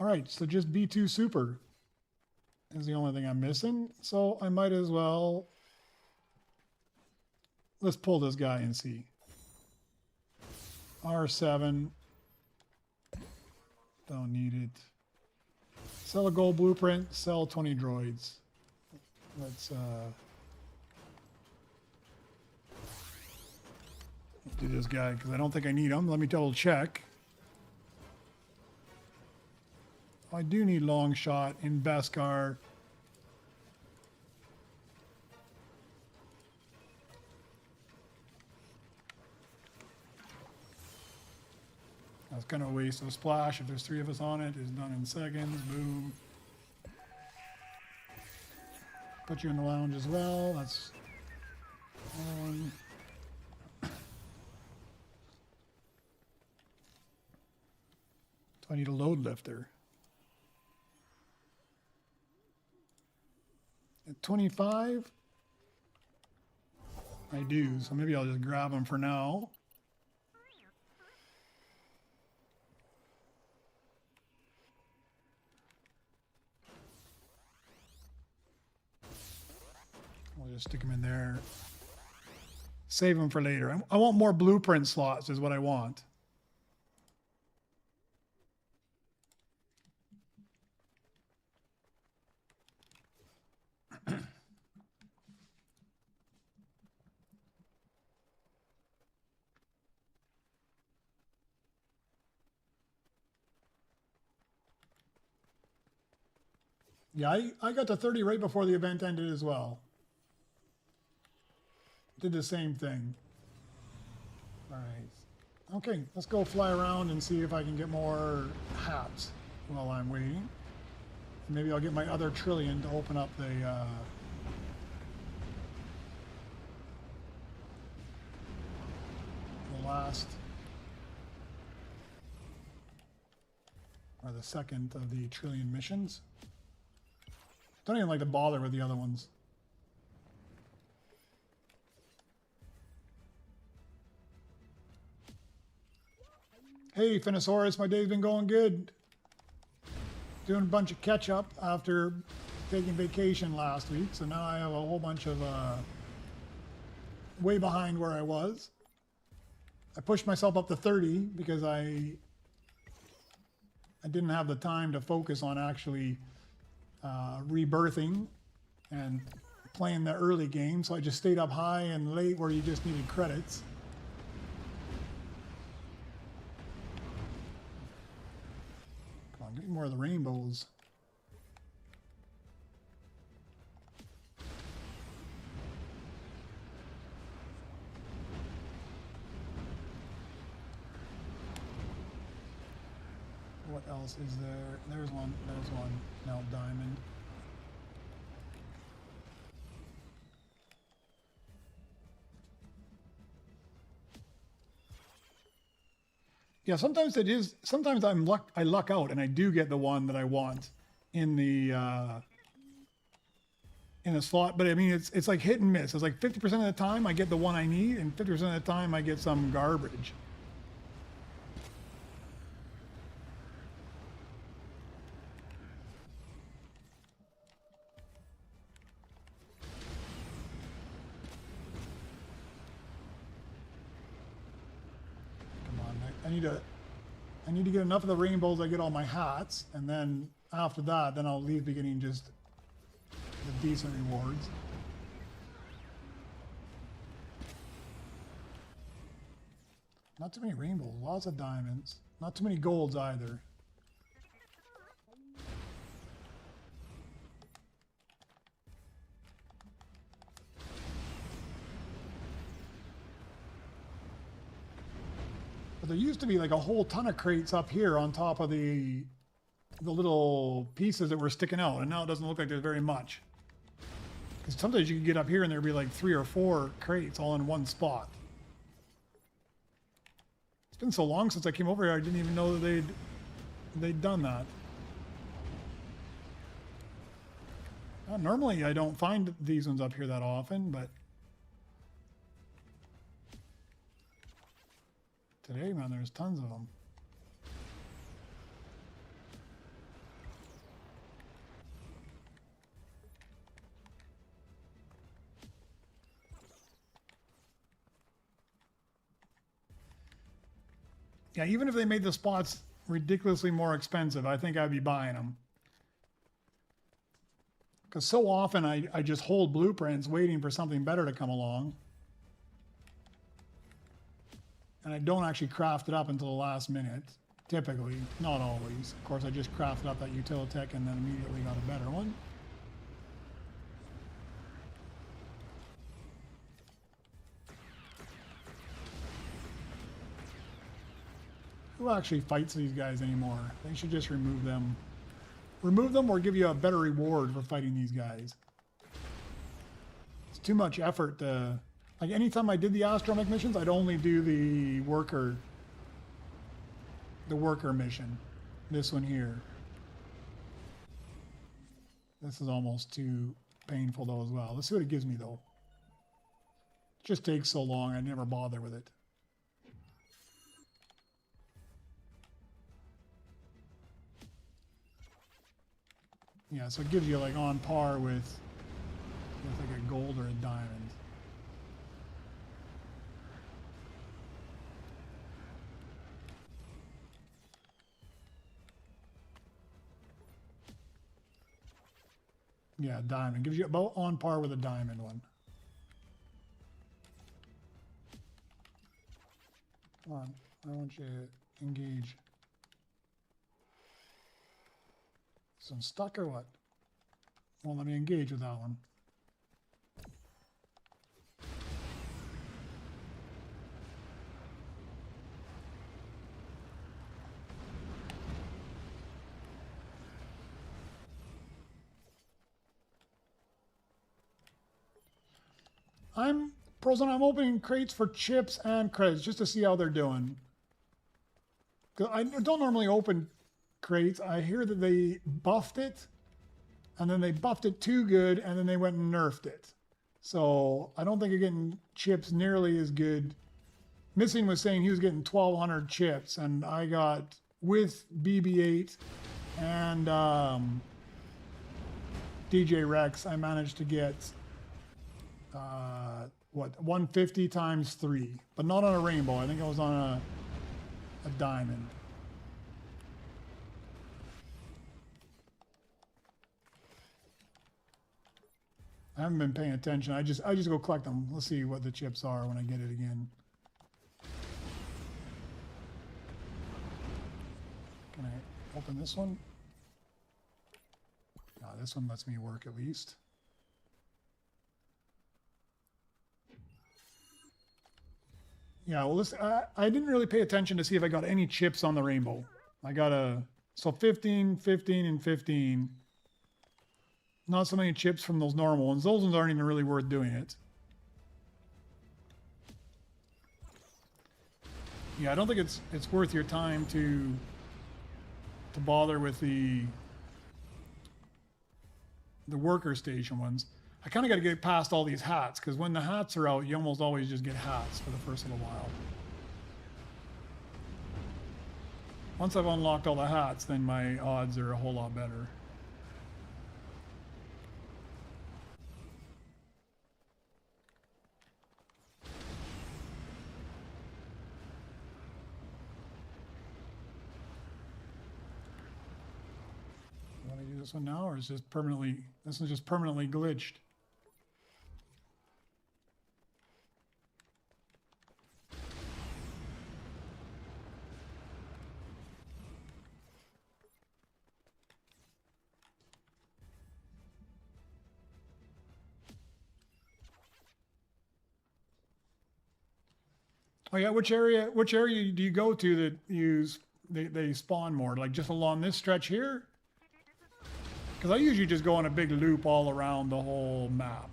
[SPEAKER 1] All right, so just B2 Super is the only thing I'm missing. So I might as well... Let's pull this guy and see. R7... Don't need it. Sell a gold blueprint, sell 20 droids. Let's do this guy because I don't think I need him. Let me double check. I do need long shot in Beskar. it's kind of a waste of a splash. If there's 3 of us on it, it's done in seconds. Boom. Put you in the lounge as well. That's on. Do I need a load lifter? At 25? I do, so maybe I'll just grab them for now. I'll just stick them in there. Save them for later. I want more blueprint slots is what I want. Yeah, I got to 30 right before the event ended as well. Did the same thing. All right. Okay, let's go fly around and see if I can get more hats while I'm waiting. Maybe I'll get my other trillion to open up the last or the second of the trillion missions. Don't even like to bother with the other ones. Hey, Phinosaurus, my day's been going good. Doing a bunch of catch up after taking vacation last week, so now I have a whole bunch of way behind where I was. I pushed myself up to 30 because I didn't have the time to focus on actually rebirthing and playing the early game, so I just stayed up high and late where you just needed credits. Come on, give me more of the rainbows. What else is there? There's one. Now diamond. Yeah, sometimes it is. Sometimes I luck out, and I do get the one that I want in the slot. But I mean, it's like hit and miss. It's like 50% of the time I get the one I need, and 50% of the time I get some garbage. I need to get enough of the rainbows. I get all my hats, and then after that, then I'll be getting just the decent rewards. Not too many rainbows, lots of diamonds. Not too many golds either. There used to be like a whole ton of crates up here on top of the little pieces that were sticking out, and now it doesn't look like there's very much. Because sometimes you can get up here and there'd be like 3 or 4 crates all in one spot. It's been so long since I came over here, I didn't even know that they'd done that. Normally I don't find these ones up here that often, but today, man, there's tons of them. Yeah, even if they made the spots ridiculously more expensive, I think I'd be buying them. Because so often I just hold blueprints waiting for something better to come along. And I don't actually craft it up until the last minute, typically, not always. Of course, I just crafted up that Utilitech and then immediately got a better one. who actually fights these guys anymore? They should just remove them. Remove them or give you a better reward for fighting these guys. It's too much effort to... Like, anytime I did the astromech missions, I'd only do the worker mission. This one here. This is almost too painful, though, as well. Let's see what it gives me, though. It just takes so long, I never bother with it. Yeah, so it gives you, like, on par with like a gold or a diamond. Yeah, diamond. Gives you about on par with a diamond one. Come on. I want you to engage. So I'm stuck or what? Won't let me engage with that one. I'm opening crates for chips and credits just to see how they're doing. I don't normally open crates. I hear that they buffed it, and then they buffed it too good, and then they went and nerfed it. So I don't think you're getting chips nearly as good. Missing was saying he was getting 1,200 chips, and I got, with BB-8 and DJ Rex, I managed to get... what, 150 times 3, but not on a rainbow. I think I was on a diamond. I haven't been paying attention. I just go collect them. Let's see what the chips are when I get it again. Can I open this one? No, this one lets me work at least. Yeah, well, this, I didn't really pay attention to see if I got any chips on the rainbow. I got so 15, 15, and 15. Not so many chips from those normal ones. Those ones aren't even really worth doing it. Yeah, I don't think it's worth your time to bother with the worker station ones. I kind of got to get past all these hats, because when the hats are out, you almost always just get hats for the first little while. Once I've unlocked all the hats, then my odds are a whole lot better. You want to do this one now, or is this permanently? This is just permanently glitched. Oh yeah, which area do you go to that they spawn more? Like just along this stretch here? Because I usually just go on a big loop all around the whole map.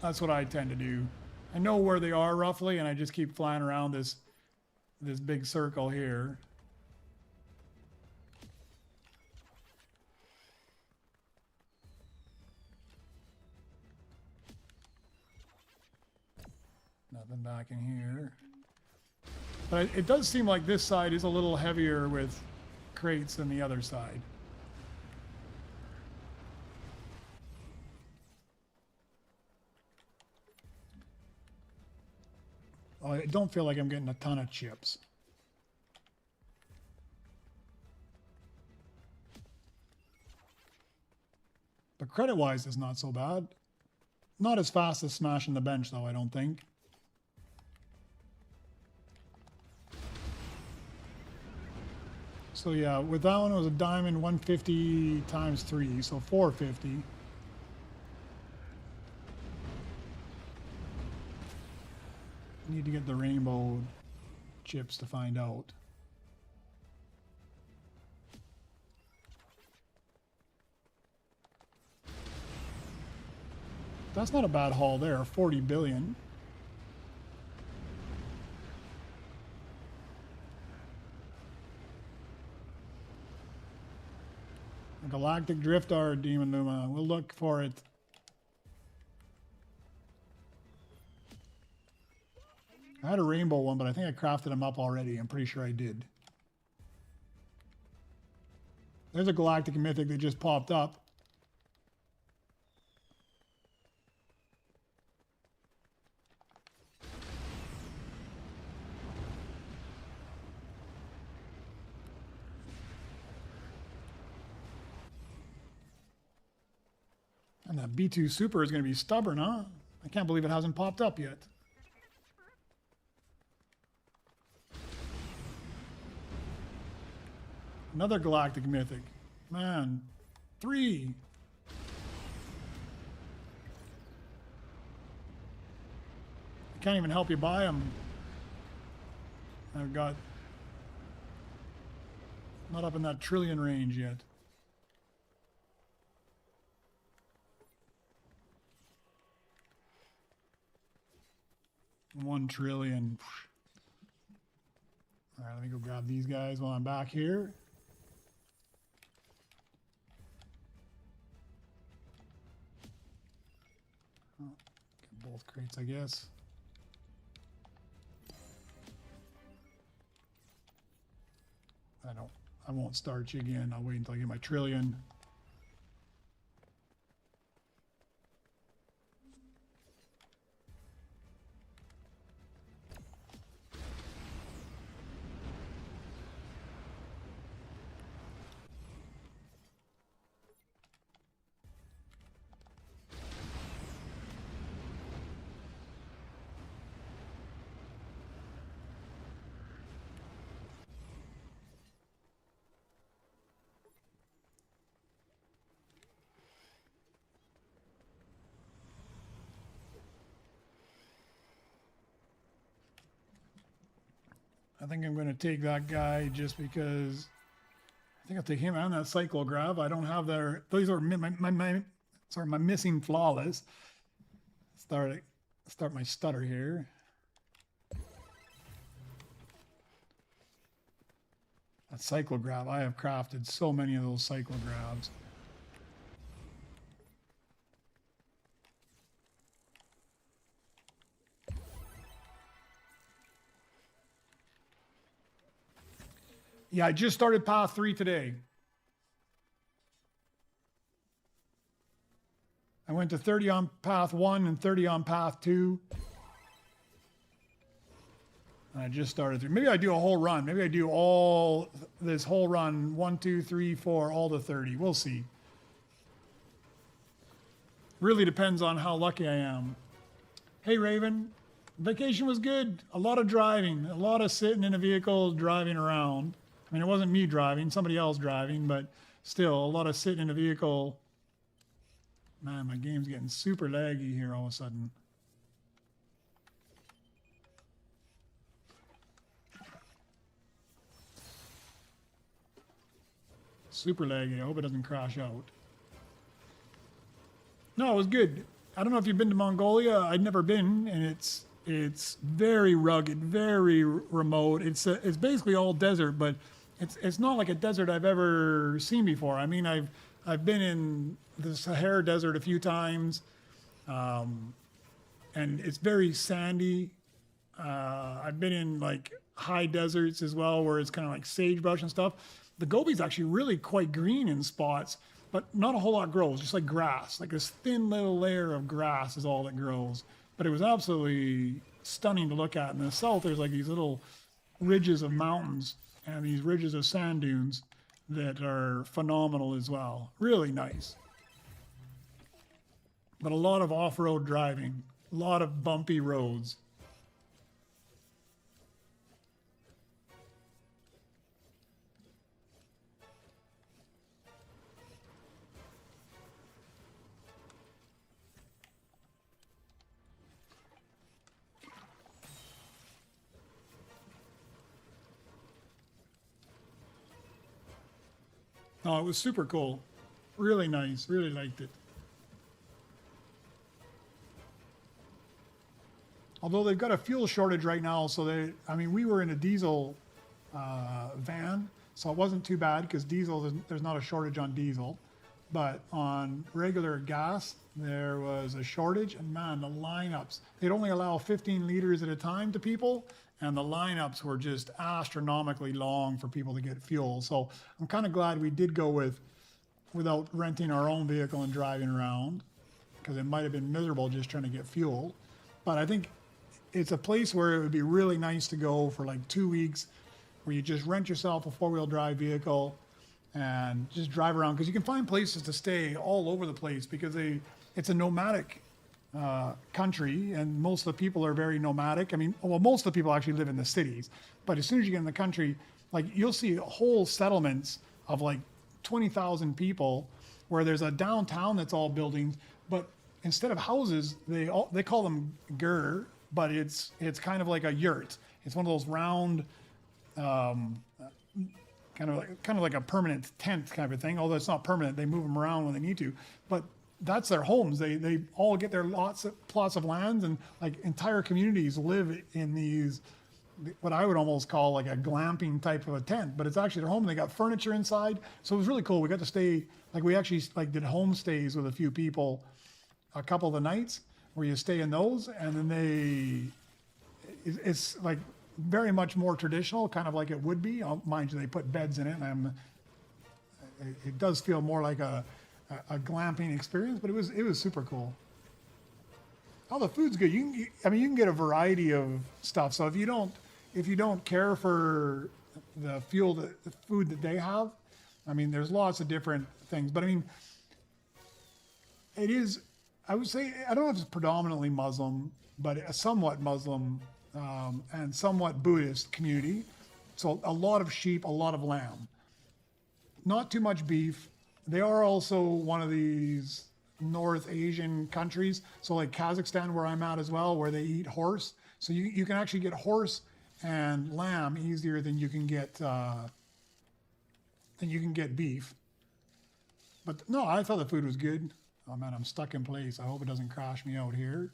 [SPEAKER 1] That's what I tend to do. I know where they are roughly, and I just keep flying around this big circle here. Nothing back in here. But it does seem like this side is a little heavier with crates than the other side. Oh, I don't feel like I'm getting a ton of chips. But credit-wise, it's not so bad. Not as fast as smashing the bench, though, I don't think. So yeah, with that one it was a diamond 150 times 3, so 450. Need to get the rainbow chips to find out. That's not a bad haul there, 40 billion. A Galactic Driftar, Demon Luma. We'll look for it. I had a rainbow one, but I think I crafted them up already. I'm pretty sure I did. There's a Galactic Mythic that just popped up. And that B2 Super is going to be stubborn, huh? I can't believe it hasn't popped up yet. Another Galactic Mythic. Man, 3. I can't even help you buy them. I've got... Not up in that trillion range yet. $1 trillion. All right, let me go grab these guys while I'm back here. Oh, get both crates, I guess. I won't start you again. I'll wait until I get my trillion. I think I'm going to take that guy just because I think I'll take him and that Cyclograph. I don't have their, these are my missing flawless. Start my stutter here. That Cyclograph, I have crafted so many of those Cyclographs. Yeah, I just started path 3 today. I went to 30 on path 1 and 30 on path 2. And I just started through. Maybe I do a whole run. Maybe I do all this whole run, 1, 2, 3, 4, all to 30. We'll see. Really depends on how lucky I am. Hey, Raven. Vacation was good. A lot of driving. A lot of sitting in a vehicle, driving around. I mean, it wasn't me driving, somebody else driving, but still a lot of sitting in a vehicle. Man, my game's getting super laggy here all of a sudden. Super laggy. I hope it doesn't crash out. No, it was good. I don't know if you've been to Mongolia. I'd never been, and it's very rugged, very remote. It's basically all desert, but it's not like a desert I've ever seen before. I mean, I've been in the Sahara Desert a few times, and it's very sandy. I've been in like high deserts as well, where it's kind of like sagebrush and stuff. The Gobi's actually really quite green in spots, but not a whole lot grows, just like grass. Like this thin little layer of grass is all that grows. But it was absolutely stunning to look at. In the south, there's like these little ridges of mountains and these ridges of sand dunes that are phenomenal as well. Really nice. But a lot of off-road driving, a lot of bumpy roads. Oh, it was super cool. Really nice. Really liked it. although they've got a fuel shortage right now, so I mean, we were in a diesel van, so it wasn't too bad because diesel, there's not a shortage on diesel. But on regular gas, there was a shortage, and man, the lineups, they'd only allow 15 liters at a time to people, and the lineups were just astronomically long for people to get fuel. So I'm kind of glad we did go without renting our own vehicle and driving around, because it might have been miserable just trying to get fuel. But I think it's a place where it would be really nice to go for like 2 weeks, where you just rent yourself a four-wheel drive vehicle and just drive around, because you can find places to stay all over the place, because it's a nomadic country, and most of the people are very nomadic. I mean, well, most of the people actually live in the cities, but as soon as you get in the country, like you'll see whole settlements of like 20,000 people, where there's a downtown that's all buildings, but instead of houses, they call them ger, but it's kind of like a yurt. It's one of those round, kind of like a permanent tent kind of a thing. Although it's not permanent, they move them around when they need to. But that's their homes. They all get their plots of lands, and like entire communities live in these, what I would almost call like a glamping type of a tent, but it's actually their home. They got furniture inside, so it was really cool. We got to stay, like we actually like did homestays with a few people, a couple of the nights where you stay in those, and then it's like very much more traditional, kind of like it would be. Mind you, they put beds in it, and it does feel more like a glamping experience, but it was super cool. Oh, the food's good. You can get a variety of stuff. So if you don't care for the food that they have, I mean, there's lots of different things. But I mean, it is, I would say, I don't know if it's predominantly Muslim, but a somewhat Muslim and somewhat Buddhist community. So a lot of sheep, a lot of lamb. Not too much beef. They are also one of these North Asian countries. So like Kazakhstan, where I'm at as well, where they eat horse. So you can actually get horse and lamb easier than you can get beef. But no, I thought the food was good. Oh man, I'm stuck in place. I hope it doesn't crash me out here.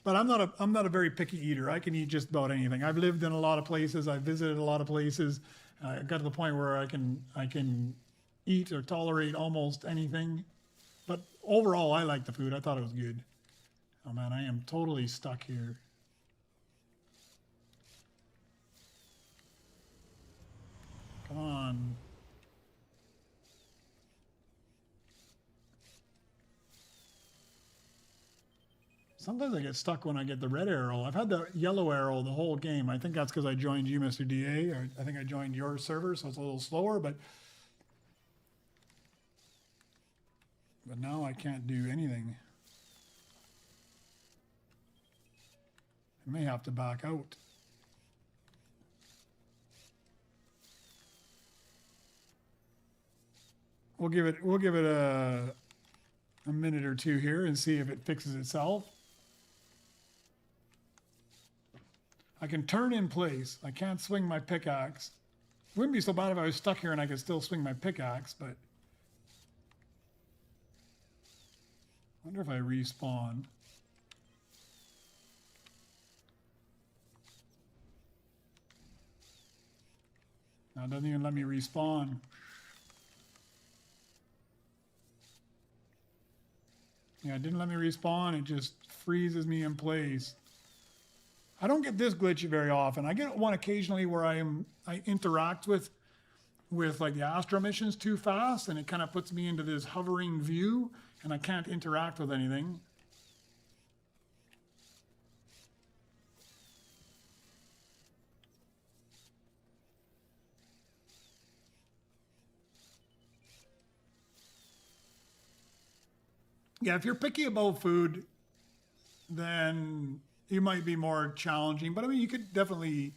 [SPEAKER 1] But I'm not a very picky eater. I can eat just about anything. I've lived in a lot of places. I've visited a lot of places. I got to the point where I can eat or tolerate almost anything. But overall, I like the food. I thought it was good. Oh man, I am totally stuck here. Come on. Sometimes I get stuck when I get the red arrow. I've had the yellow arrow the whole game. I think that's because I joined you, Mr. DA, or I think I joined your server, so it's a little slower, but now I can't do anything. I may have to back out. We'll give it a minute or two here and see if it fixes itself. I can turn in place. I can't swing my pickaxe. It wouldn't be so bad if I was stuck here and I could still swing my pickaxe, but I wonder if I respawn. Now it doesn't even let me respawn. Yeah, it didn't let me respawn. It just freezes me in place. I don't get this glitch very often. I get one occasionally where I interact with like the astro missions too fast, and it kind of puts me into this hovering view, and I can't interact with anything. Yeah, if you're picky about food, then it might be more challenging. But I mean, you can definitely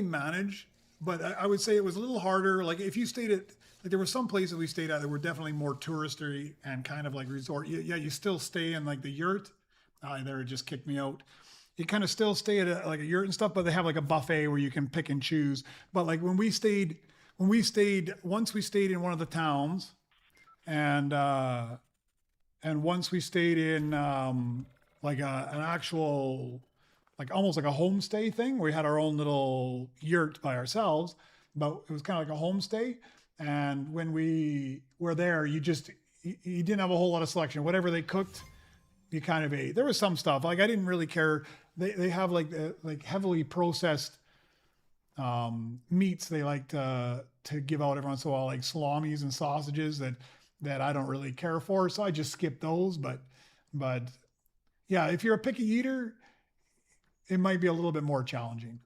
[SPEAKER 1] manage. But I would say it was a little harder. Like if you stayed at, like there were some places we stayed at that were definitely more touristy and kind of like resort. Yeah, you still stay in like the yurt. There, it just kicked me out. You kind of still stay at like a yurt and stuff, but they have like a buffet where you can pick and choose. But like once we stayed in one of the towns, and And once we stayed in like an actual, like almost like a homestay thing. We had our own little yurt by ourselves, but it was kind of like a homestay. And when we were there, you didn't have a whole lot of selection. Whatever they cooked, you kind of ate. There was some stuff like I didn't really care. They have like heavily processed meats they like to give out every once in a while, like salamis and sausages that I don't really care for. So I just skip those. But yeah, if you're a picky eater, it might be a little bit more challenging.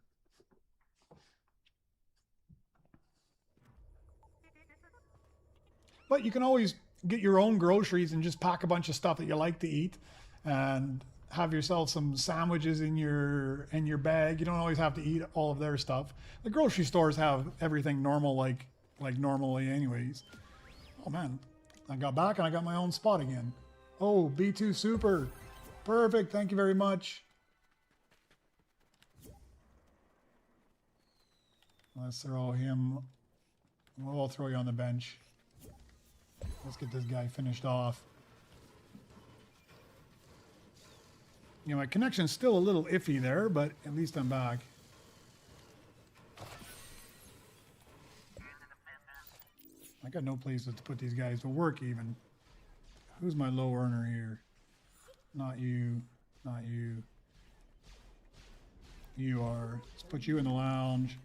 [SPEAKER 1] But you can always get your own groceries and just pack a bunch of stuff that you like to eat, and have yourself some sandwiches in your bag. You don't always have to eat all of their stuff. The grocery stores have everything normal, like normally anyways. Oh man, I got back and I got my own spot again. Oh, B2 Super. Perfect. Thank you very much. Let's throw him. We'll throw you on the bench. Let's get this guy finished off. You know, my connection's still a little iffy there, but at least I'm back. I got no places to put these guys to work even. Who's my low earner here? Not you. Not you. You are. Let's put you in the lounge.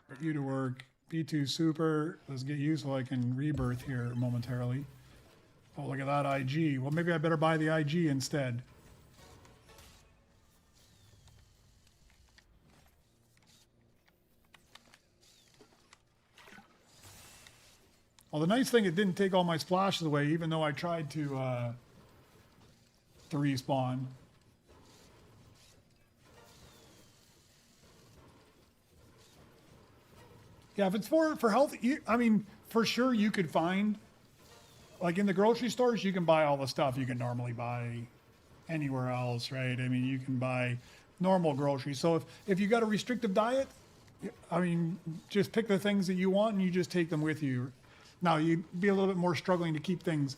[SPEAKER 1] Put you to work. B2 Super. Let's get you so I can rebirth here momentarily. Oh, look at that IG. Well, maybe I better buy the IG instead. Well, the nice thing, it didn't take all my splashes away, even though I tried to respawn. Yeah, if it's for health, I mean, for sure you could find, like in the grocery stores, you can buy all the stuff you can normally buy anywhere else, right? I mean, you can buy normal groceries. So if you got a restrictive diet, I mean, just pick the things that you want and you just take them with you. Now, you'd be a little bit more struggling to keep things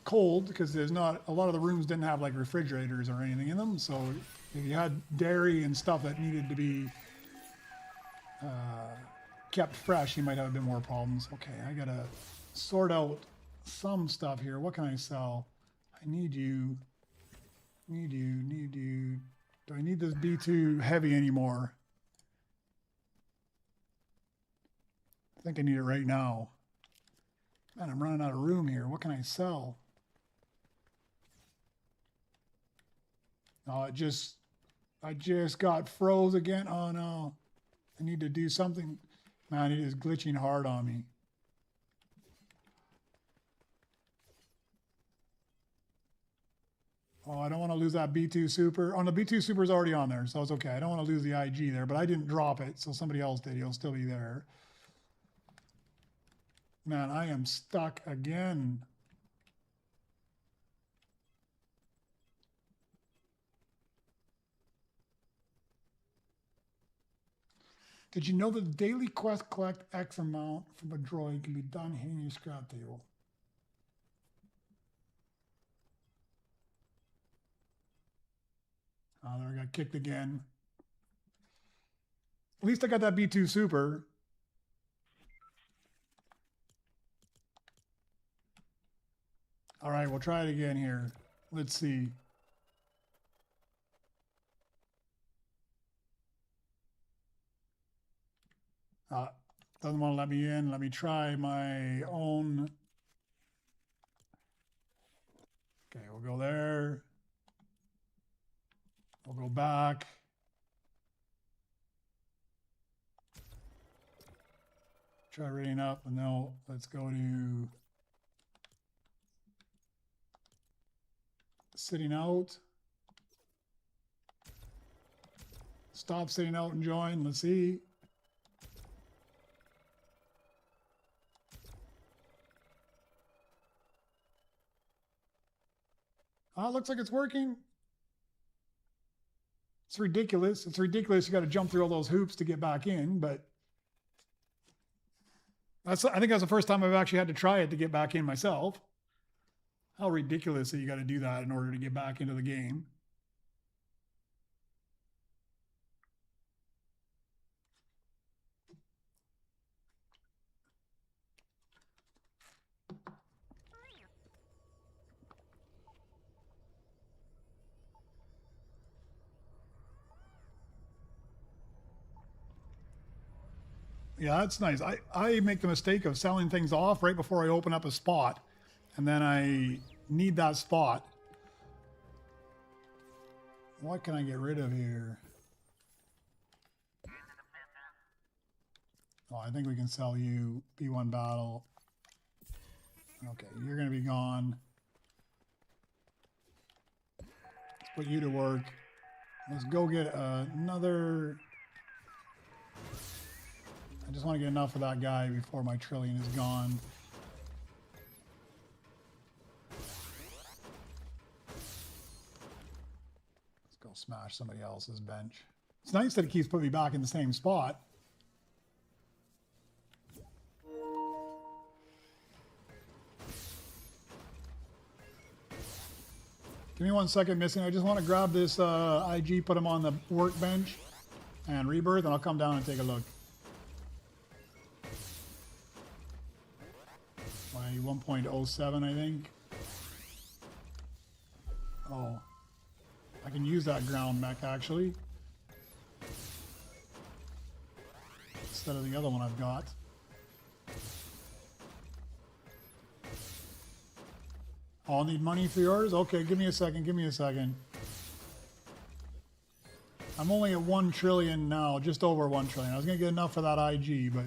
[SPEAKER 1] cold because there's not, a lot of the rooms didn't have like refrigerators or anything in them. So if you had dairy and stuff that needed to be kept fresh, you might have a bit more problems. Okay, I gotta sort out some stuff here. What can I sell? I need you. Need you. Need you. Do I need this B2 heavy anymore? I think I need it right now. Man, I'm running out of room here. What can I sell? Oh, I just got froze again. Oh no. I need to do something. Man, it is glitching hard on me. Oh, I don't want to lose that B2 Super. Oh, the B2 Super is already on there, so it's okay. I don't want to lose the IG there, but I didn't drop it, so somebody else did. He'll still be there. Man, I am stuck again. Did you know that the daily quest collect X amount from a droid can be done hitting your scrap table? Oh, there I got kicked again. At least I got that B2 Super. All right, we'll try it again here. Let's see. Doesn't want to let me in. Let me try my own. Okay, we'll go there. We'll go back. Try reading up, and now let's go to sitting out. Stop sitting out and join. Let's see. Oh, it looks like it's working. It's ridiculous. It's ridiculous. You got to jump through all those hoops to get back in, but I think that's the first time I've actually had to try it to get back in myself. How ridiculous that you got to do that in order to get back into the game. Yeah, that's nice. I make the mistake of selling things off right before I open up a spot, and then I need that spot. What can I get rid of here? Oh, I think we can sell you B1 battle. Okay, you're going to be gone. Let's put you to work. Let's go get another... I just want to get enough of that guy before my trillion is gone. Let's go smash somebody else's bench. It's nice that it keeps putting me back in the same spot. Give me 1 second, Missing. I just want to grab this IG, put him on the workbench, and Rebirth, and I'll come down and take a look. 1.07, I think. Oh, I can use that ground mech actually instead of the other one I've got. Oh, I'll need money for yours? Okay, give me a second, give me a second. I'm only at 1 trillion now, just over 1 trillion. I was gonna get enough for that IG, but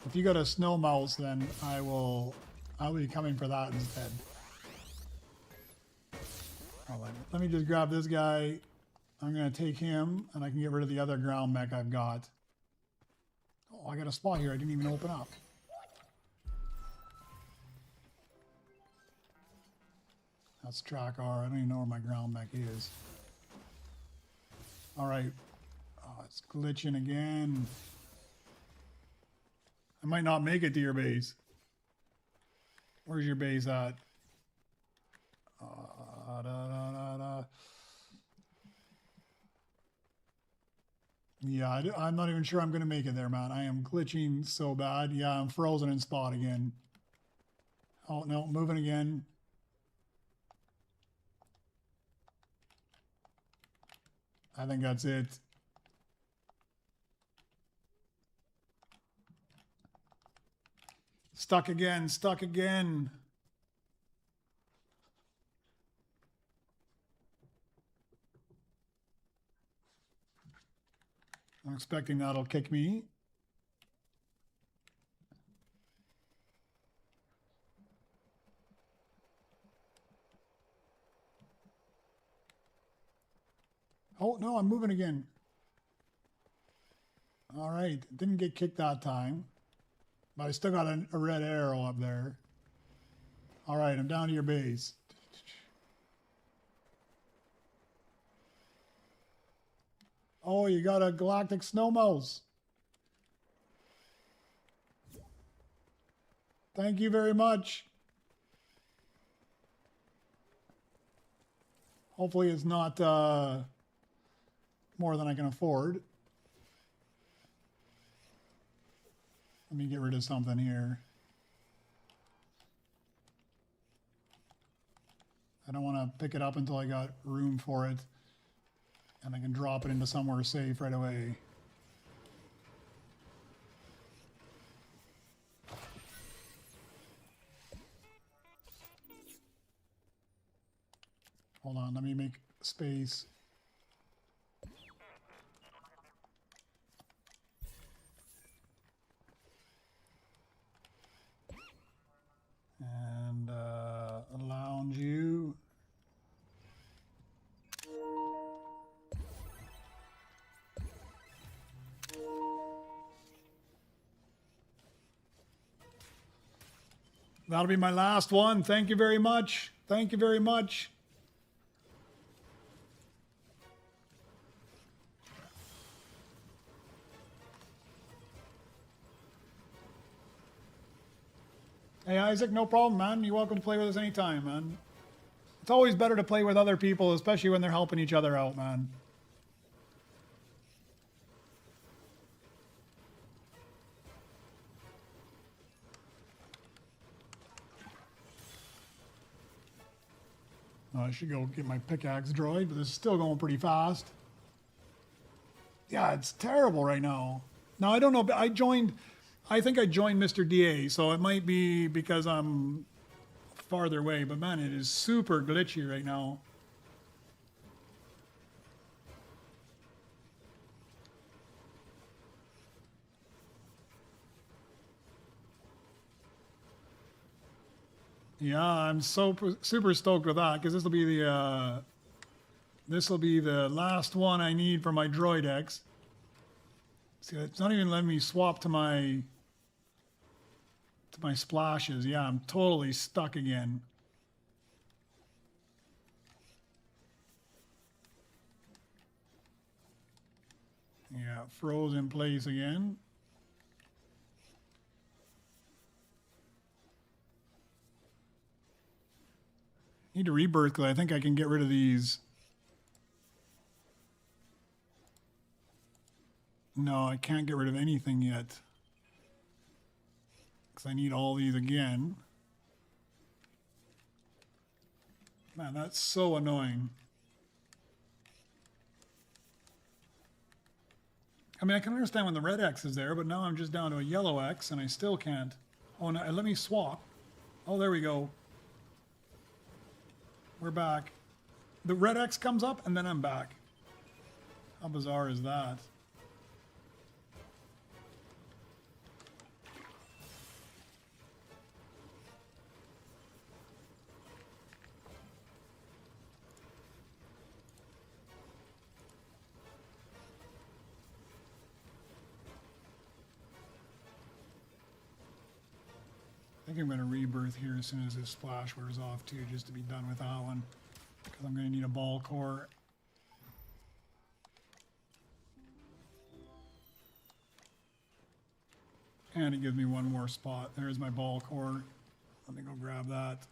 [SPEAKER 1] if you got a snow mouse, then I'll be coming for that instead. All right, let me just grab this guy. I'm gonna take him, and I can get rid of the other ground mech I've got. Oh, I got a spot here I didn't even open up. That's track R. I don't even know where my ground mech is. All right. Oh, it's glitching again. I might not make it to your base. Where's your base at? Yeah, I'm not even sure I'm going to make it there, man. I am glitching so bad. Yeah, I'm frozen in spot again. Oh, no, moving again. I think that's it. Stuck again, stuck again. I'm expecting that'll kick me. Oh, no, I'm moving again. All right, didn't get kicked that time. But I still got a red arrow up there. All right, I'm down to your base. Oh, you got a galactic snow mouse. Thank you very much. Hopefully it's not more than I can afford. Let me get rid of something here. I don't want to pick it up until I got room for it. And I can drop it into somewhere safe right away. Hold on, let me make space. And lounge you. That'll be my last one. Thank you very much. Thank you very much. Hey, Isaac, no problem, man. You're welcome to play with us anytime, man. It's always better to play with other people, especially when they're helping each other out, man. I should go get my pickaxe droid, but this is still going pretty fast. Yeah, it's terrible right now. Now, I don't know, but I think I joined Mr. DA, so it might be because I'm farther away, but man, it is super glitchy right now. Yeah, I'm so super stoked with that because this will be the last one I need for my Droid X. See, it's not even letting me swap to my splashes. Yeah, I'm totally stuck again. Yeah, froze in place again. Need to rebirth because I think I can get rid of these. No, I can't get rid of anything yet. Because I need all these again. Man, that's so annoying. I mean, I can understand when the red X is there, but now I'm just down to a yellow X and I still can't. Oh, no, let me swap. Oh, there we go. We're back. The red X comes up and then I'm back. How bizarre is that? I think I'm going to rebirth here as soon as this splash wears off too, just to be done with that one. Because I'm going to need a ball core. And it gives me one more spot. There's my ball core. Let me go grab that.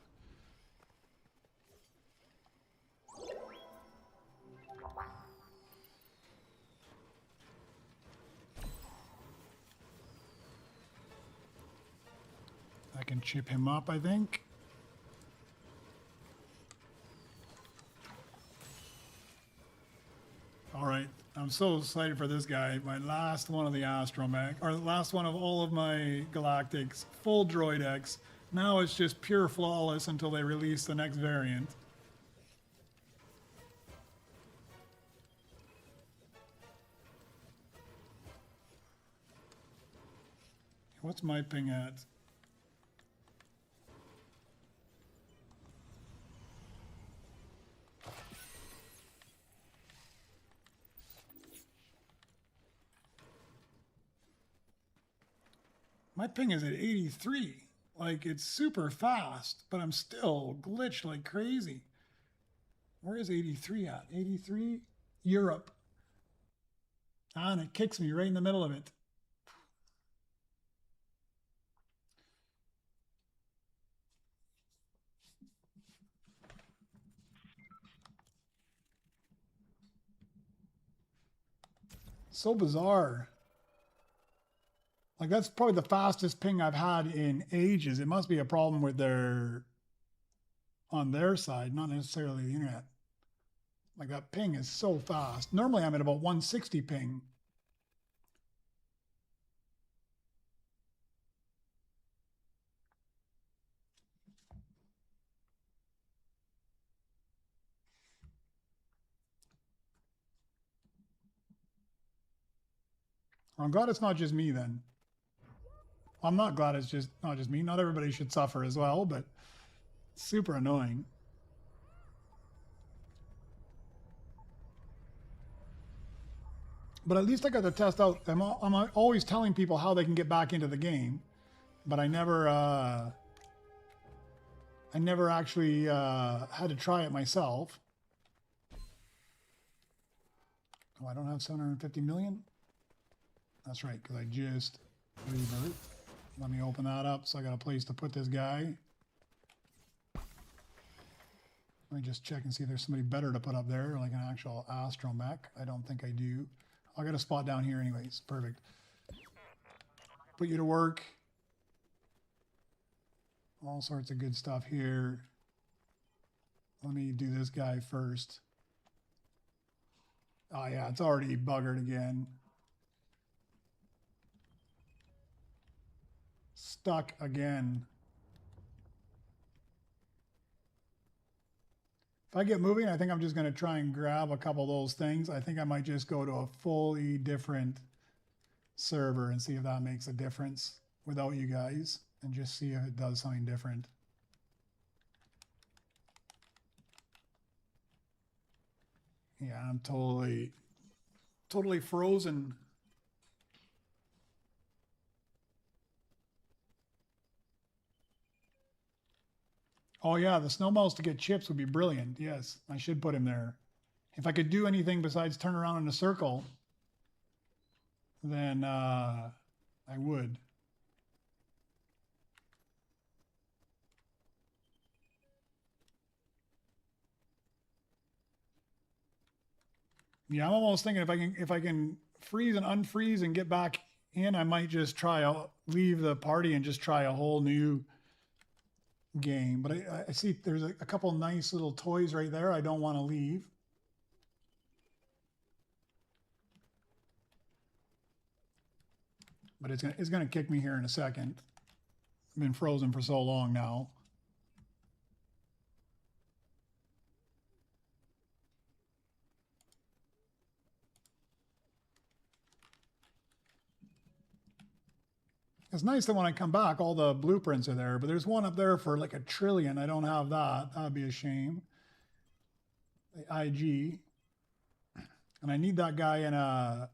[SPEAKER 1] I can chip him up, I think. All right, I'm so excited for this guy. My last one of the Astromech, or the last one of all of my Galactics, full Droid X. Now it's just pure flawless until they release the next variant. What's my ping at? My ping is at 83. Like, it's super fast, but I'm still glitched like crazy. Where is 83 at? 83? Europe. Ah, and it kicks me right in the middle of it. So bizarre. Like, that's probably the fastest ping I've had in ages. It must be a problem with on their side, not necessarily the internet. Like, that ping is so fast. Normally I'm at about 160 ping. I'm glad it's not just me then. I'm not glad it's just not just me. Not everybody should suffer as well, but it's super annoying. But at least I got to test out. I'm always telling people how they can get back into the game, but I never actually had to try it myself. Oh, I don't have 750 million? That's right, because I just rebirth. Let me open that up so I got a place to put this guy. Let me just check and see if there's somebody better to put up there, like an actual astromech. I don't think I do. I got a spot down here anyways. Perfect. Put you to work. All sorts of good stuff here. Let me do this guy first. Oh yeah, it's already buggered again. Stuck again. If I get moving, I think I'm just going to try and grab a couple of those things. I think I might just go to a fully different server and see if that makes a difference without you guys and just see if it does something different. Yeah, I'm totally frozen. Oh yeah, the snow mouse to get chips would be brilliant. Yes, I should put him there. If I could do anything besides turn around in a circle, then I would. Yeah, I'm almost thinking if I can freeze and unfreeze and get back in, I might just leave the party and just try a whole new game. But I see there's a couple nice little toys right there I don't want to leave. But it's gonna kick me here in a second. I've been frozen for so long now. It's nice that when I come back, all the blueprints are there, but there's one up there for like 1 trillion. I don't have that. That'd be a shame. The IG. And I need that guy in a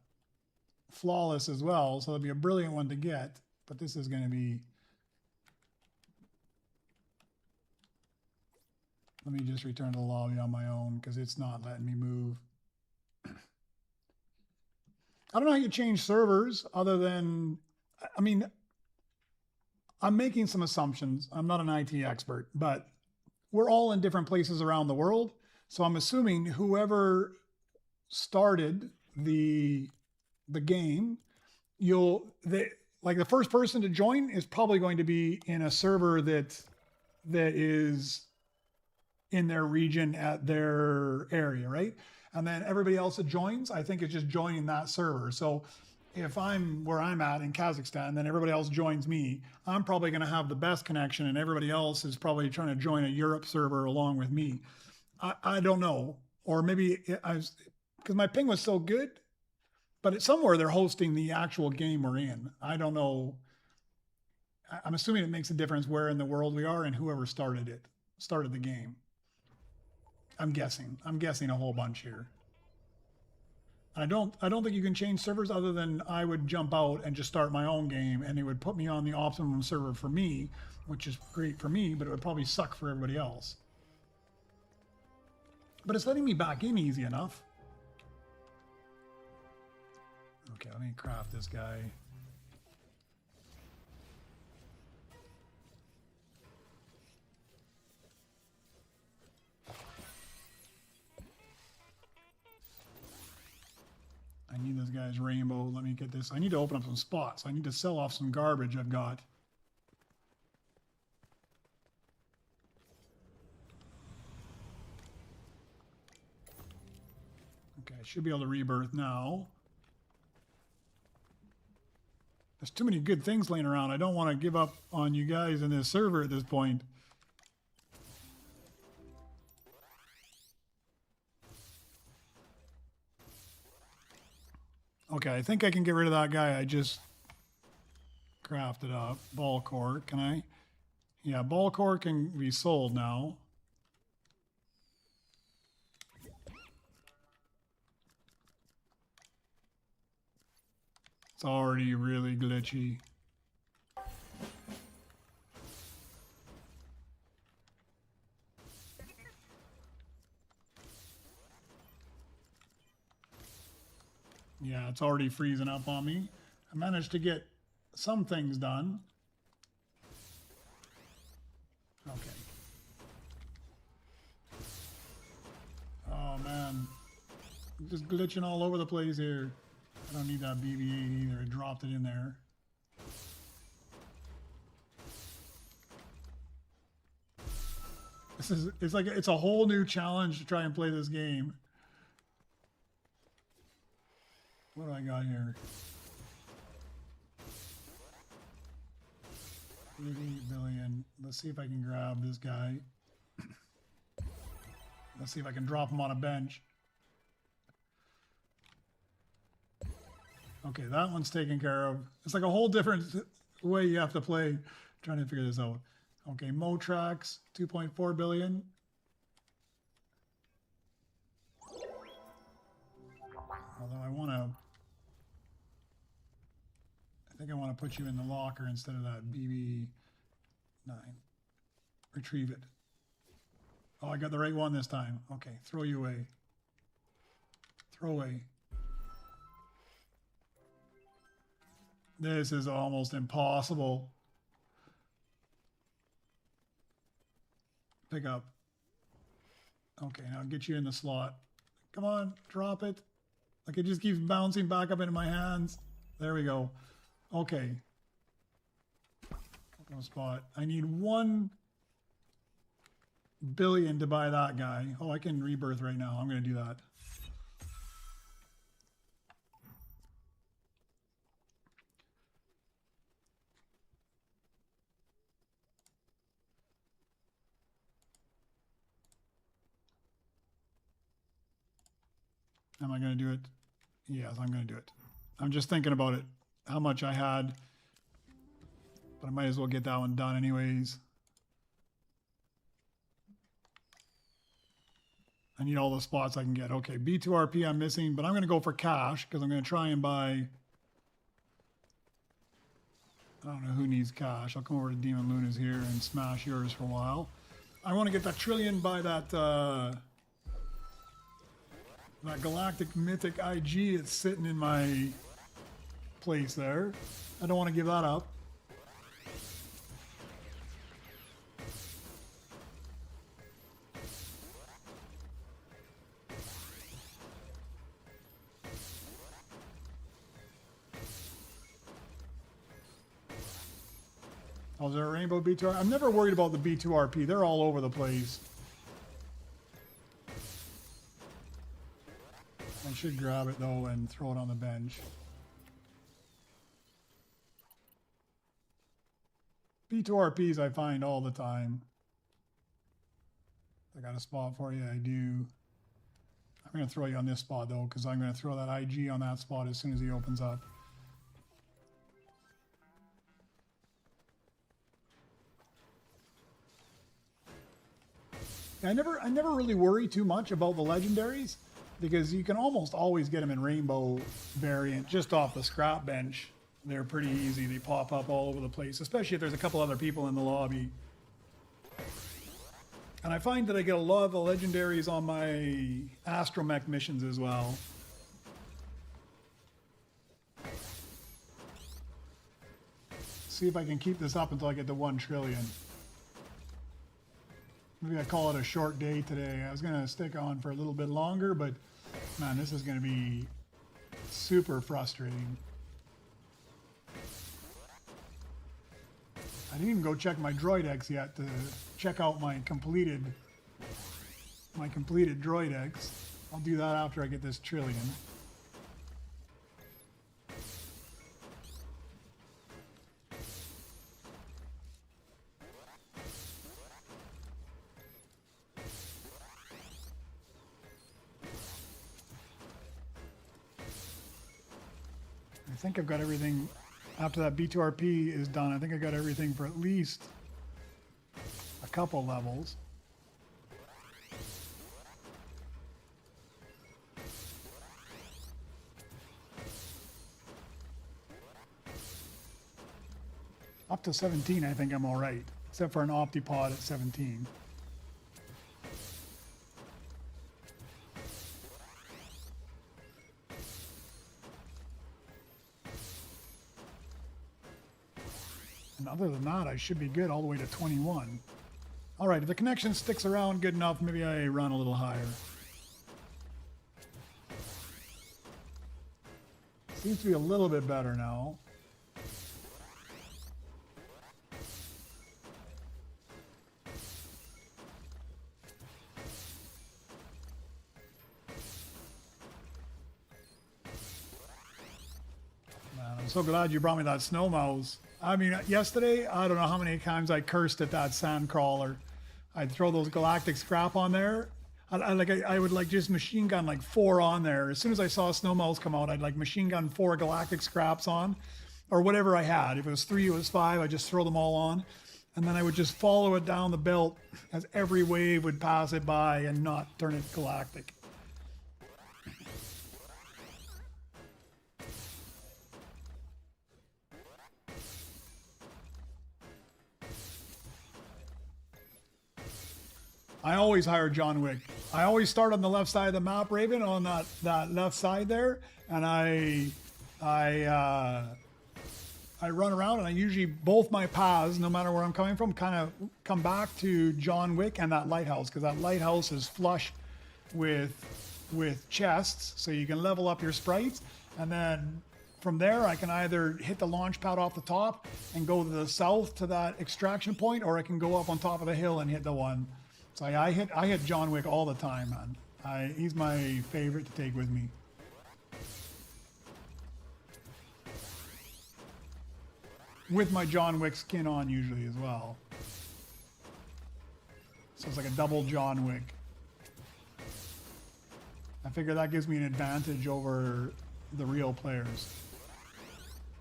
[SPEAKER 1] flawless as well, so that'd be a brilliant one to get. But this is going to be... Let me just return to the lobby on my own because it's not letting me move. I don't know how you change servers other than... I mean... I'm making some assumptions. I'm not an IT expert, but we're all in different places around the world. So I'm assuming whoever started the game, like the first person to join is probably going to be in a server that is in their region at their area, right? And then everybody else that joins, I think, is just joining that server. So if I'm where I'm at in Kazakhstan, then everybody else joins me. I'm probably going to have the best connection, and everybody else is probably trying to join a Europe server along with me. I don't know, or maybe because my ping was so good, but it's somewhere they're hosting the actual game we're in. I don't know. I'm assuming it makes a difference where in the world we are and whoever started the game. I'm guessing a whole bunch here. I don't think you can change servers other than I would jump out and just start my own game, and it would put me on the optimum server for me, which is great for me, but it would probably suck for everybody else. But it's letting me back in easy enough. Okay, let me craft this guy. I need this guy's rainbow. Let me get this. I need to open up some spots. I need to sell off some garbage I've got. Okay, I should be able to rebirth now. There's too many good things laying around. I don't want to give up on you guys in this server at this point. Okay, I think I can get rid of that guy I just crafted up. Ball core, can I? Yeah, ball core can be sold now. It's already really glitchy. Yeah, it's already freezing up on me. I managed to get some things done.
[SPEAKER 2] just glitching all over the place here. I don't need that BB-8 either. I dropped it in there. It's a whole new challenge to try and play this game. What do I got here? 88 billion. Let's see if I can grab this guy. Let's see if I can drop him on a bench. Okay, that one's taken care of. It's like a whole different way you have to play. I'm trying to figure this out. Okay, Motrax, 2.4 billion. Although I think I want to put you in the locker instead of that BB-9. Retrieve it. Oh, I got the right one this time. Okay, throw you away. Throw away. This is almost impossible. Pick up. Okay, now I'll get you in the slot. Come on, drop it. Like it just keeps bouncing back up into my hands. There we go. Okay. No spot. I need 1 billion to buy that guy. Oh, I can rebirth right now. I'm going to do that. Am I going to do it? Yes, I'm going to do it. I'm just thinking about it, how much I had, but I might as well get that one done anyways. I need all the spots I can get. Okay, B2RP I'm missing, but I'm going to go for cash because I'm going to try and buy... I don't know who needs cash. I'll come over to Demon Luna's here and smash yours for a while. I want to get that trillion by that... that galactic mythic IG, it's sitting in my place there. I don't want to give that up. Oh, is there a rainbow B2RP? I'm never worried about the B2RP. They're all over the place. I should grab it though and throw it on the bench. B2RPs I find all the time. I got a spot for you, I do. I'm going to throw you on this spot though, because I'm going to throw that IG on that spot as soon as he opens up. I never really worry too much about the legendaries, because you can almost always get them in rainbow variant just off the scrap bench. They're pretty easy. They pop up all over the place, especially if there's a couple other people in the lobby. And I find that I get a lot of the legendaries on my astromech missions as well. See if I can keep this up until I get to 1 trillion. Maybe I call it a short day today. I was going to stick on for a little bit longer, but man, this is going to be super frustrating. I didn't even go check my Droid X yet to check out my completed Droid X. I'll do that after I get this trillion. I think I've got everything. After that B2RP is done, I think I got everything for at least a couple levels. Up to 17, I think I'm all right, except for an Optipod at 17. And other than that, I should be good all the way to 21. All right, if the connection sticks around good enough, maybe I run a little higher. Seems to be a little bit better now. Man, I'm so glad you brought me that snow mouse. I mean, yesterday, I don't know how many times I cursed at that sand crawler. I'd throw those galactic scrap on there. I would like just machine gun like 4 on there. As soon as I saw snow mouse come out, I'd like machine gun 4 galactic scraps on, or whatever I had. If it was 3, it was 5. I just throw them all on, and then I would just follow it down the belt as every wave would pass it by and not turn it galactic. I always hire John Wick. I always start on the left side of the map, Raven, on that left side there, and I run around, and I usually both my paths, no matter where I'm coming from, kind of come back to John Wick and that lighthouse, because that lighthouse is flush with chests, so you can level up your sprites, and then from there I can either hit the launch pad off the top and go to the south to that extraction point, or I can go up on top of the hill and hit the one. So I hit John Wick all the time, man. He's my favorite to take with me. With my John Wick skin on usually as well. So it's like a double John Wick. I figure that gives me an advantage over the real players.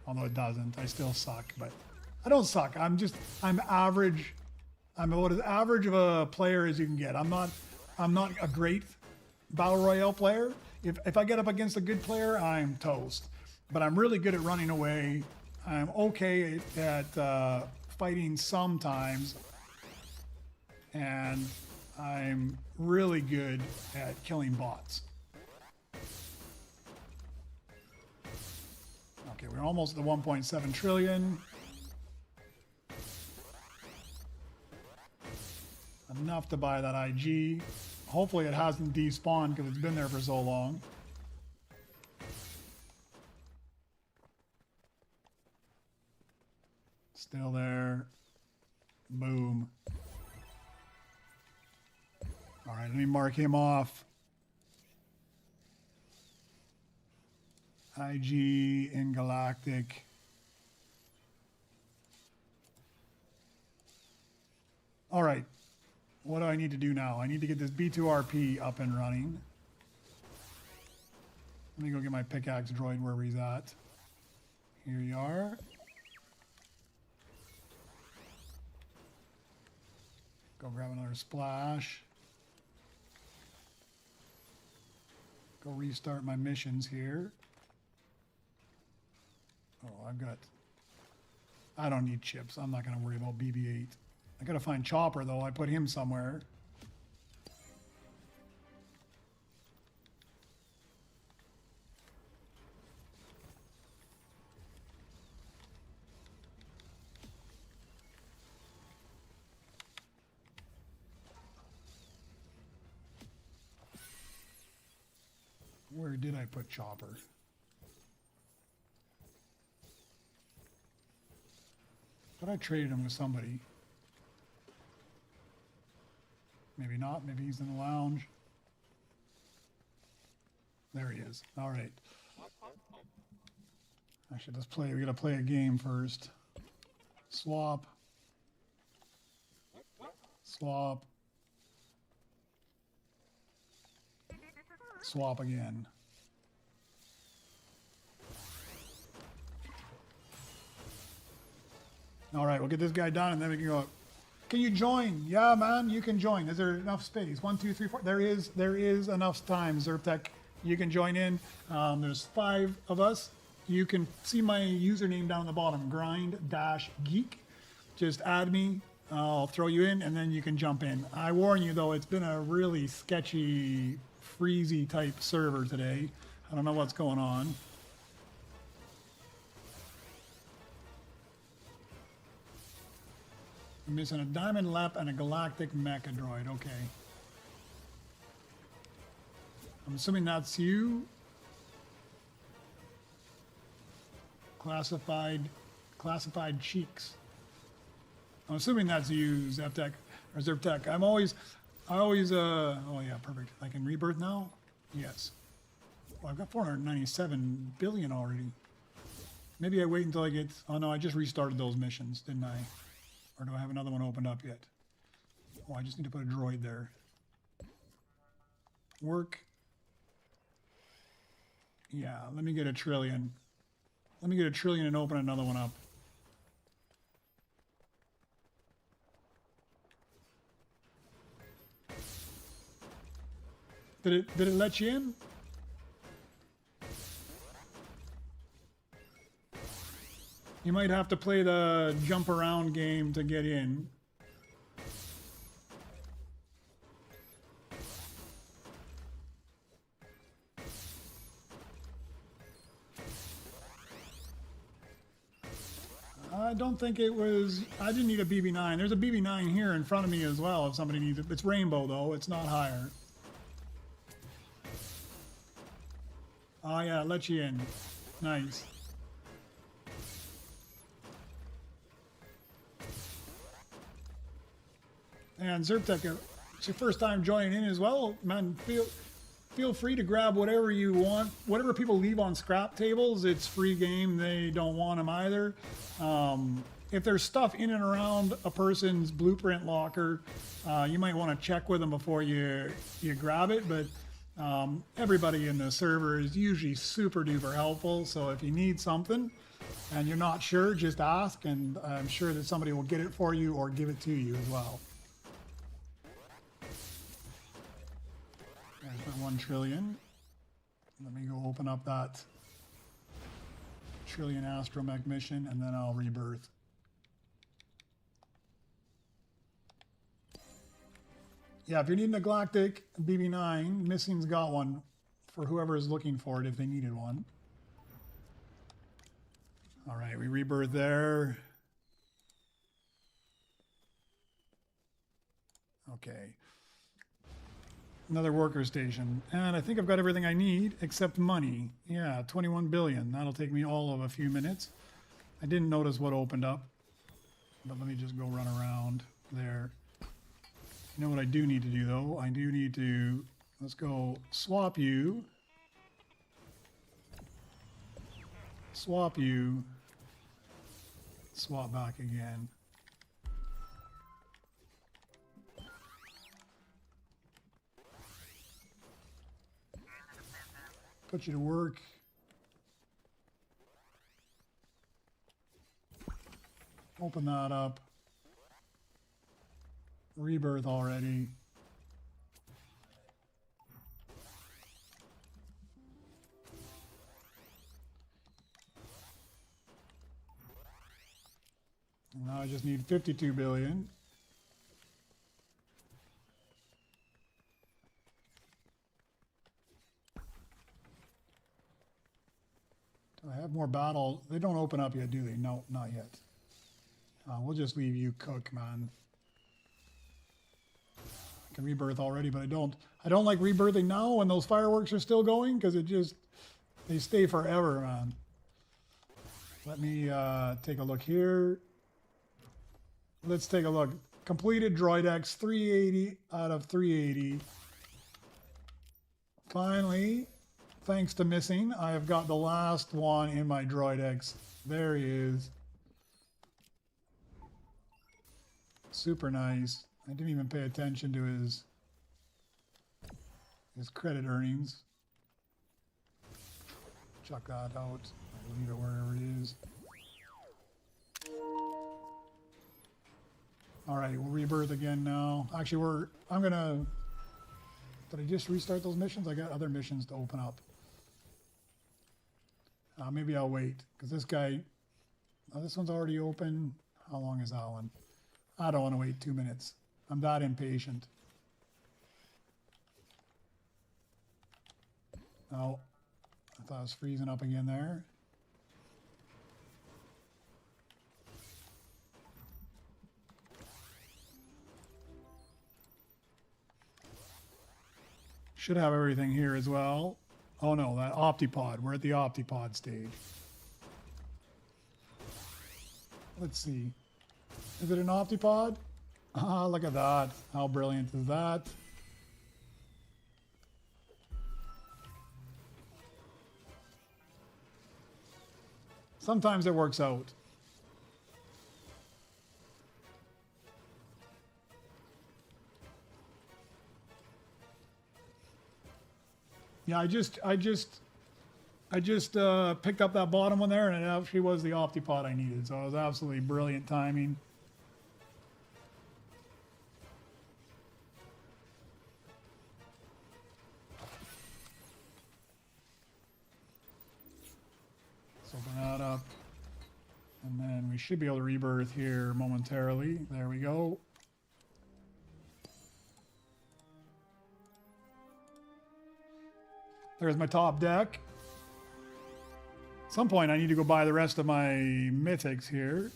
[SPEAKER 2] Although it doesn't. I still suck, but I don't suck. I'm average. I'm about as average of a player as you can get. I'm not a great battle royale player. If I get up against a good player, I'm toast. But I'm really good at running away. I'm okay at fighting sometimes, and I'm really good at killing bots. Okay, we're almost at the 1.7 trillion. Enough to buy that IG. Hopefully it hasn't despawned because it's been there for so long. Still there. Boom. All right, let me mark him off. IG in Galactic. All right. What do I need to do now? I need to get this B2RP up and running. Let me go get my pickaxe droid wherever he's at. Here you are. Go grab another splash. Go restart my missions here. Oh, I don't need chips. I'm not going to worry about BB-8. I gotta find Chopper though. I put him somewhere. Where did I put Chopper? But I traded him with somebody. Maybe not. Maybe he's in the lounge. There he is. All right. Actually, let's play. We gotta play a game first. Swap. Swap. Swap again. All right, we'll get this guy done, and then we can go. Can you join? Yeah, man, you can join. Is there enough space? 1, 2, 3, 4. There is enough time, Zerptech. You can join in. There's 5 of us. You can see my username down the bottom, GrindGeek. Just add me. I'll throw you in, and then you can jump in. I warn you, though, it's been a really sketchy, freezy type server today. I don't know what's going on. I'm missing a Diamond Lep and a Galactic Mecha Droid. Okay. I'm assuming that's you. classified cheeks. I'm assuming that's you, Zeptech or Zertech. oh yeah, perfect. I can rebirth now? Yes. Well, I've got 497 billion already. Maybe I wait until I get, oh no, I just restarted those missions, didn't I? Or do I have another one opened up yet? Oh, I just need to put a droid there. Work. Yeah, let me get a trillion. Let me get a trillion and open another one up. Did it let you in? You might have to play the jump around game to get in. I don't think it was, I didn't need a BB9. There's a BB9 here in front of me as well if somebody needs it. It's rainbow though, it's not higher. Oh yeah, it lets you in. Nice. And Zertech, it's your first time joining in as well, man. Feel free to grab whatever you want. Whatever people leave on scrap tables, it's free game. They don't want them either. If there's stuff in and around a person's blueprint locker, you might want to check with them before you grab it. But everybody in the server is usually super duper helpful. So if you need something and you're not sure, just ask, and I'm sure that somebody will get it for you or give it to you as well. There's my 1 trillion. Let me go open up that trillion astromech mission, and then I'll rebirth. Yeah, if you're needing a galactic BB9, Missing's got one for whoever is looking for it if they needed one. All right, we rebirth there. Okay. Another worker station. And I think I've got everything I need except money. Yeah, 21 billion. That'll take me all of a few minutes. I didn't notice what opened up, but let me just go run around there. You know what I do need to do though? I do need to, let's go swap you. Swap you. Swap back again. Put you to work. Open that up. Rebirth already. Now I just need 52 billion. Do I have more battle? They don't open up yet, do they? No, not yet. We'll just leave you cook, man. I can rebirth already, but I don't like rebirthing now when those fireworks are still going, because they stay forever, man. Let me take a look here. Let's take a look. Completed Droid X, 380 out of 380. Finally, thanks to Missing, I have got the last one in my Droid X. There he is. Super nice. I didn't even pay attention to his credit earnings. Chuck that out. I'll leave it wherever it is. All right, we'll rebirth again now. Actually, did I just restart those missions? I got other missions to open up. Maybe I'll wait, because this guy, this one's already open. How long is that one? I don't want to wait 2 minutes. I'm that impatient. Oh, I thought I was freezing up again there. Should have everything here as well. Oh no, that Optipod. We're at the Optipod stage. Let's see. Is it an Optipod? Ah, look at that. How brilliant is that? Sometimes it works out. Yeah, I just picked up that bottom one there, and it actually was the Optipod I needed. So it was absolutely brilliant timing. Let's open that up, and then we should be able to rebirth here momentarily. There we go. There's my top deck. At some point, I need to go buy the rest of my mythics here.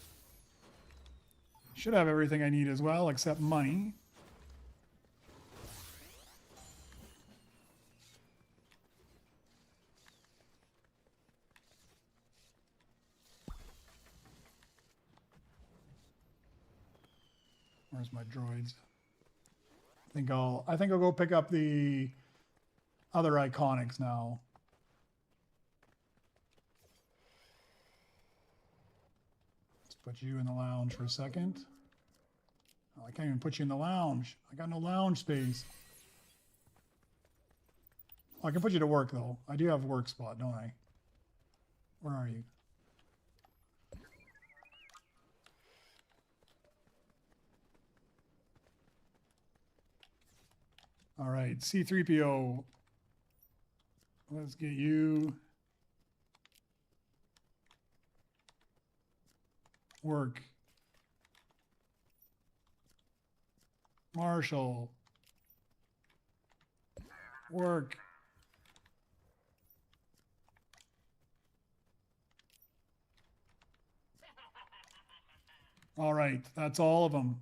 [SPEAKER 2] Should have everything I need as well, except money. Where's my droids? I think I'll go pick up the other iconics now. Let's put you in the lounge for a second. Oh, I can't even put you in the lounge. I got no lounge space. Oh, I can put you to work though. I do have a work spot, don't I? Where are you? All right, C-3PO. Let's get you. Work. Marshall. Work. All right, that's all of them.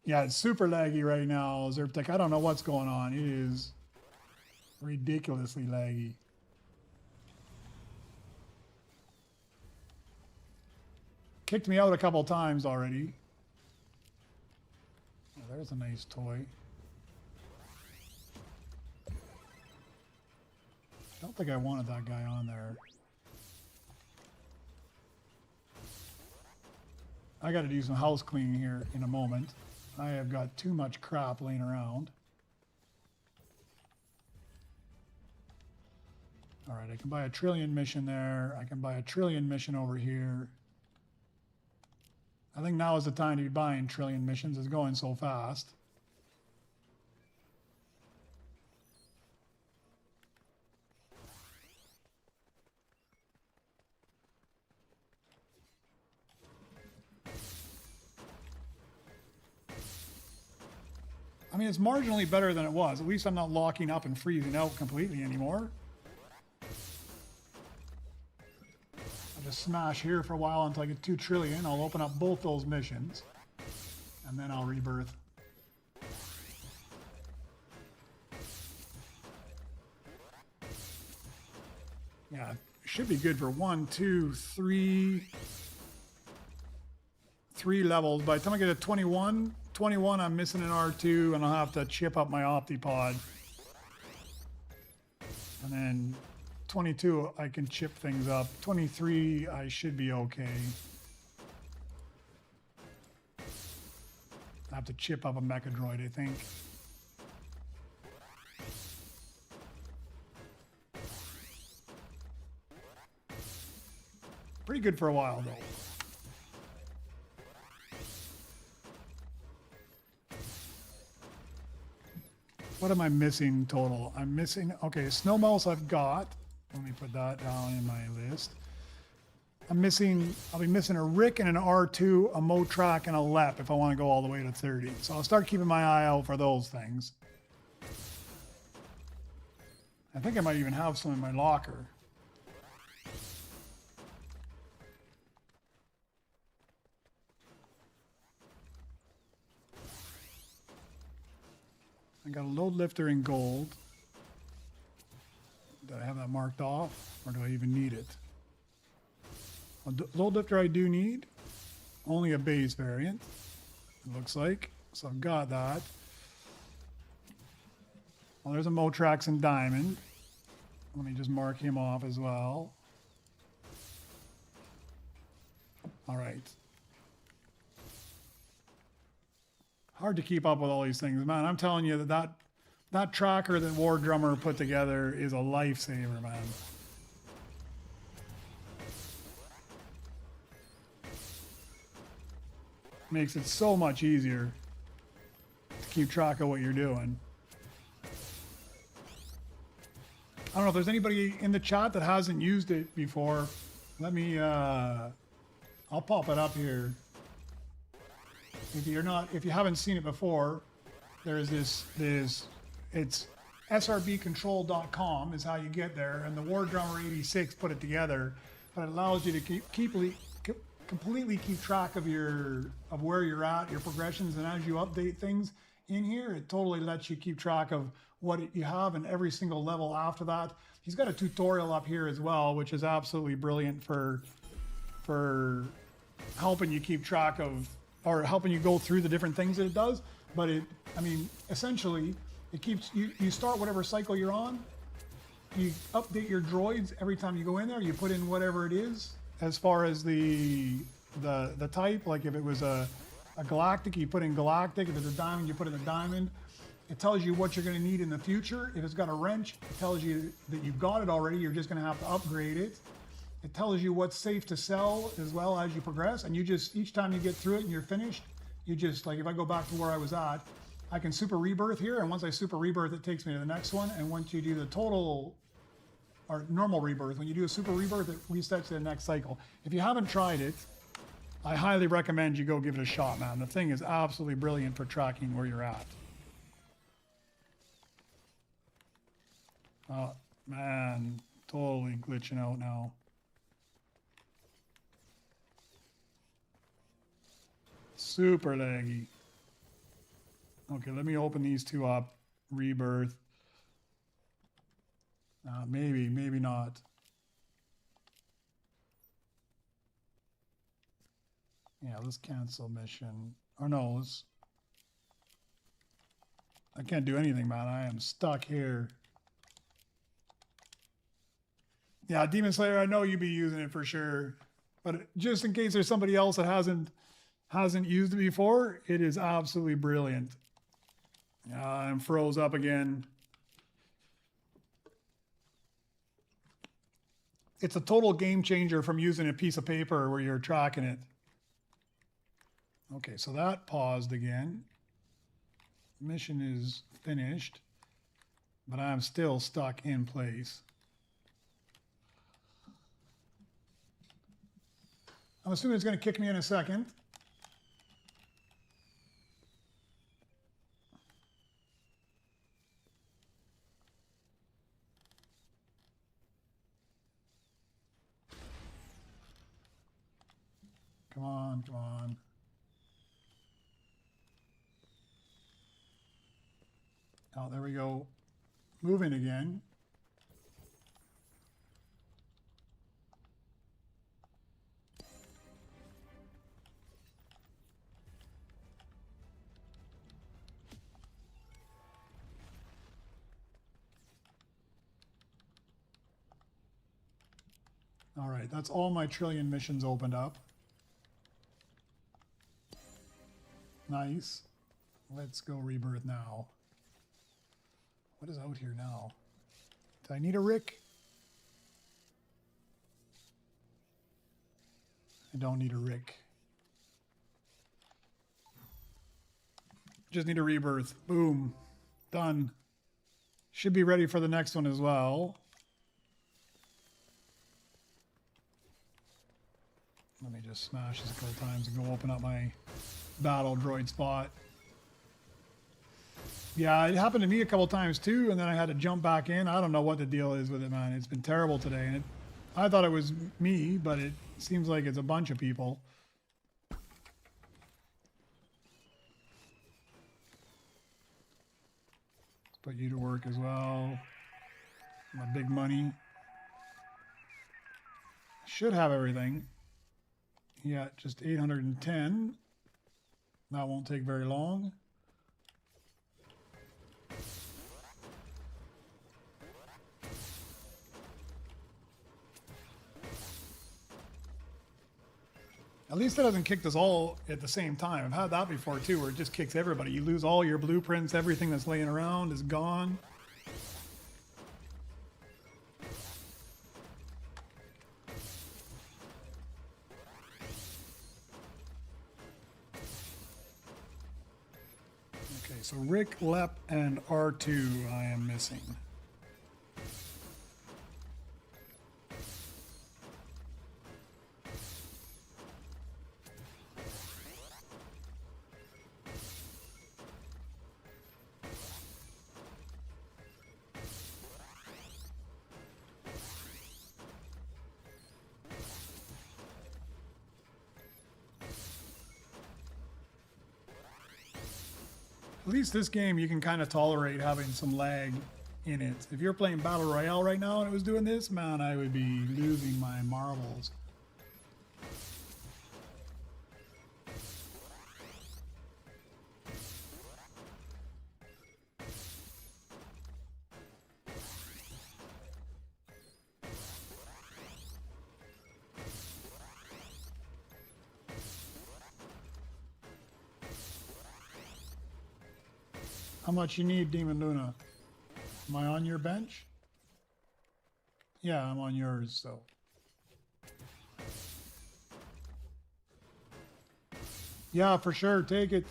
[SPEAKER 2] Yeah, it's super laggy right now, Zerptech. I don't know what's going on. It is ridiculously laggy. Kicked me out a couple times already. Oh, there's a nice toy. Don't think I wanted that guy on there. I got to do some house cleaning here in a moment. I have got too much crap laying around. All right, I can buy a trillion mission there. I can buy a trillion mission over here. I think now is the time to be buying trillion missions. It's going so fast. I mean, it's marginally better than it was. At least I'm not locking up and freezing out completely anymore. I'll just smash here for a while until I get 2 trillion. I'll open up both those missions. And then I'll rebirth. Yeah, it should be good for 1, 2, 3... 3 levels. By the time I get to 21, I'm missing an R2 and I'll have to chip up my Optipod. And then 22, I can chip things up. 23, I should be okay. I have to chip up a Mecha Droid, I think. Pretty good for a while, though. What am I missing total? I'm missing, okay, Snow Mouse I've got. Let me put that down in my list. I'll be missing a Rick and an R2, a Motrak, and a Lep if I want to go all the way to 30. So I'll start keeping my eye out for those things. I think I might even have some in my locker. I got a load lifter in gold. Did I have that marked off, or do I even need it? A load lifter I do need. Only a base variant, it looks like. So I've got that. Well, there's a Motrax in Diamond. Let me just mark him off as well. All right. Hard to keep up with all these things, man. I'm telling you that tracker that War Drummer put together is a lifesaver, man. Makes it so much easier to keep track of what you're doing. I don't know if there's anybody in the chat that hasn't used it before. Let me, I'll pop it up here. If you haven't seen it before, there's it's SRBcontrol.com is how you get there, and the War Drummer 86 put it together, but it allows you to completely keep track of where you're at, your progressions, and as you update things in here, it totally lets you keep track of what you have in every single level after that. He's got a tutorial up here as well, which is absolutely brilliant for helping you keep track of, or helping you go through the different things that it does. But essentially, it keeps you start whatever cycle you're on. You update your droids every time you go in there. You put in whatever it is as far as the type. Like if it was a galactic, you put in galactic. If it's a diamond, you put in a diamond. It tells you what you're going to need in the future. If it's got a wrench, it tells you that you've got it already. You're just going to have to upgrade it. It tells you what's safe to sell as well as you progress. And you just, each time you get through it and you're finished, you just, like if I go back to where I was at, I can super rebirth here. And once I super rebirth, it takes me to the next one. And once you do the total or normal rebirth, when you do a super rebirth, it resets to the next cycle. If you haven't tried it, I highly recommend you go give it a shot, man. The thing is absolutely brilliant for tracking where you're at. Oh, man, totally glitching out now. Super laggy. Okay, let me open these two up. Rebirth. Maybe not. Yeah, let's cancel mission. Or no, let's... I can't do anything, man. I am stuck here. Yeah, Demon Slayer, I know you'd be using it for sure. But just in case there's somebody else that hasn't used it before, it is absolutely brilliant. I'm froze up again. It's a total game changer from using a piece of paper where you're tracking it. Okay, so that paused again. Mission is finished, but I'm still stuck in place. I'm assuming it's going to kick me in a second. Come on, come on. Oh, there we go. Moving again. All right, that's all my trillion missions opened up. Nice. Let's go rebirth now. What is out here now? Do I need a Rick? I don't need a Rick. Just need a rebirth. Boom. Done. Should be ready for the next one as well. Let me just smash this a couple times and go open up my battle droid spot. Yeah, it happened to me a couple times too, and then I had to jump back in. I don't know what the deal is with it, man. It's been terrible today. And I thought it was me, but it seems like it's a bunch of people. Let's put you to work as well. My big money. Should have everything. Yeah, just 810. That won't take very long. At least it doesn't kick us all at the same time. I've had that before too, where it just kicks everybody. You lose all your blueprints, everything that's laying around is gone. Okay, so Rick, Lep, and R2 I am missing. At least this game you can kind of tolerate having some lag in it. If you're playing Battle Royale right now and it was doing this, man, I would be losing my marbles. How much you need, Demon Luna? Am I on your bench? Yeah, I'm on yours, so. Yeah, for sure, take it.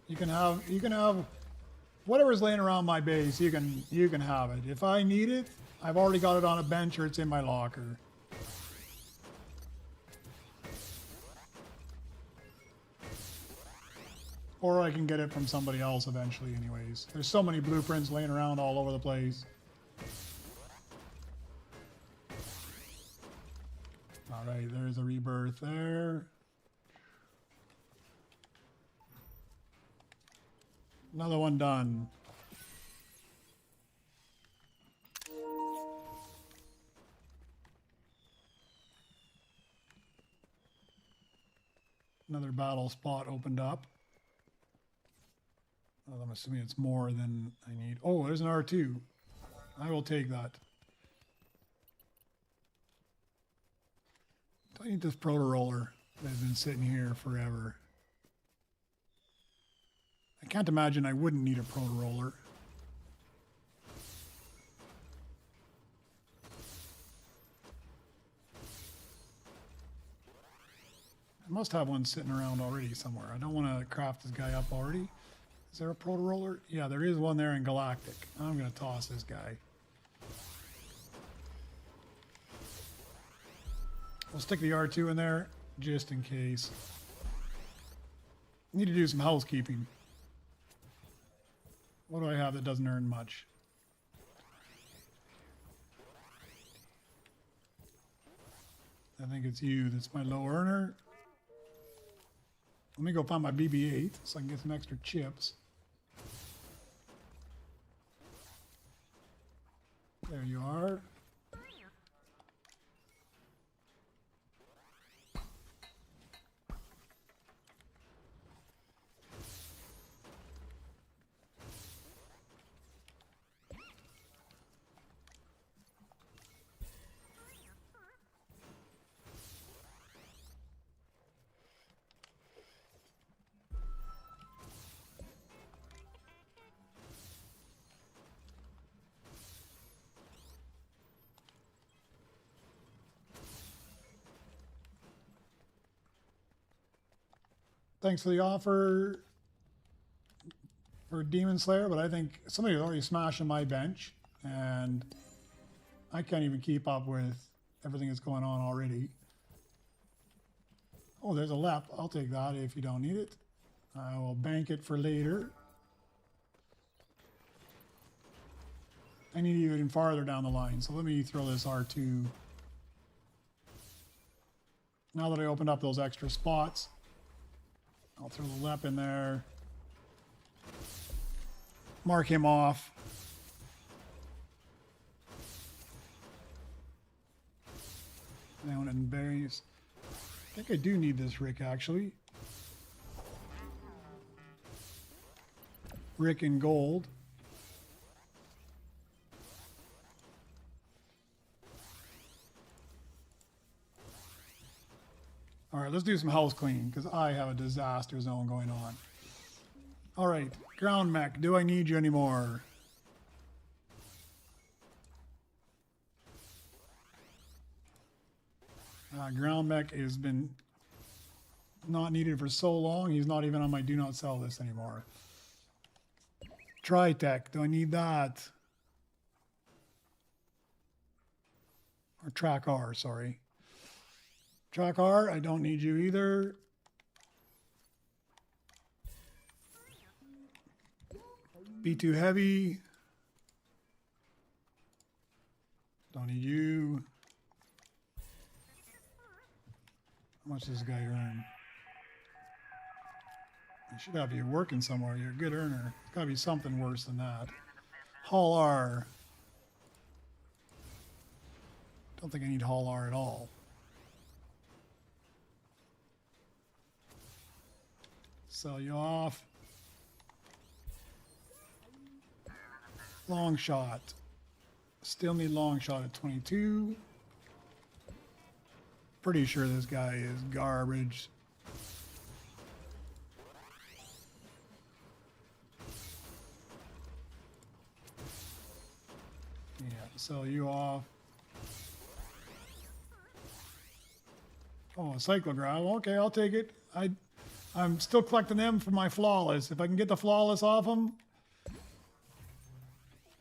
[SPEAKER 2] You can have whatever's laying around my base, you can have it. If I need it, I've already got it on a bench or it's in my locker. Or I can get it from somebody else eventually anyways. There's so many blueprints laying around all over the place. Alright, there's a rebirth there. Another one done. Another battle spot opened up. I'm assuming it's more than I need. Oh, there's an R2. I will take that. I need this proto roller that's been sitting here forever. I can't imagine I wouldn't need a proto roller. I must have one sitting around already somewhere. I don't want to craft this guy up already. Is there a proto roller? Yeah, there is one there in Galactic. I'm going to toss this guy. We'll stick the R2 in there just in case. Need to do some housekeeping. What do I have that doesn't earn much? I think it's you. That's my low earner. Let me go find my BB-8 so I can get some extra chips. There you are. Thanks for the offer for Demon Slayer, but I think somebody's already smashing my bench, and I can't even keep up with everything that's going on already. Oh, there's a lep. I'll take that if you don't need it. I will bank it for later. I need you even farther down the line, so let me throw this R2. Now that I opened up those extra spots, I'll throw the lep in there. mark him off. Down in berries. I think I do need this Rick, actually. Rick in gold. All right, let's do some house cleaning because I have a disaster zone going on. All right, ground mech, do I need you anymore? Ground mech has been not needed for so long, he's not even on my do not sell list anymore. Tritech, do I need that? Or Track R, sorry. Track R, I don't need you either. Be too heavy. Don't need you. How much does this guy earn? I should have you working somewhere. You're a good earner. It's got to be something worse than that. Hall R. Don't think I need Hall R at all. Sell you off. Long shot. Still need long shot at 22. Pretty sure this guy is garbage. Yeah, sell you off. Oh, a cyclograph. Okay, I'll take it. I'm still collecting them for my flawless. If I can get the flawless off them.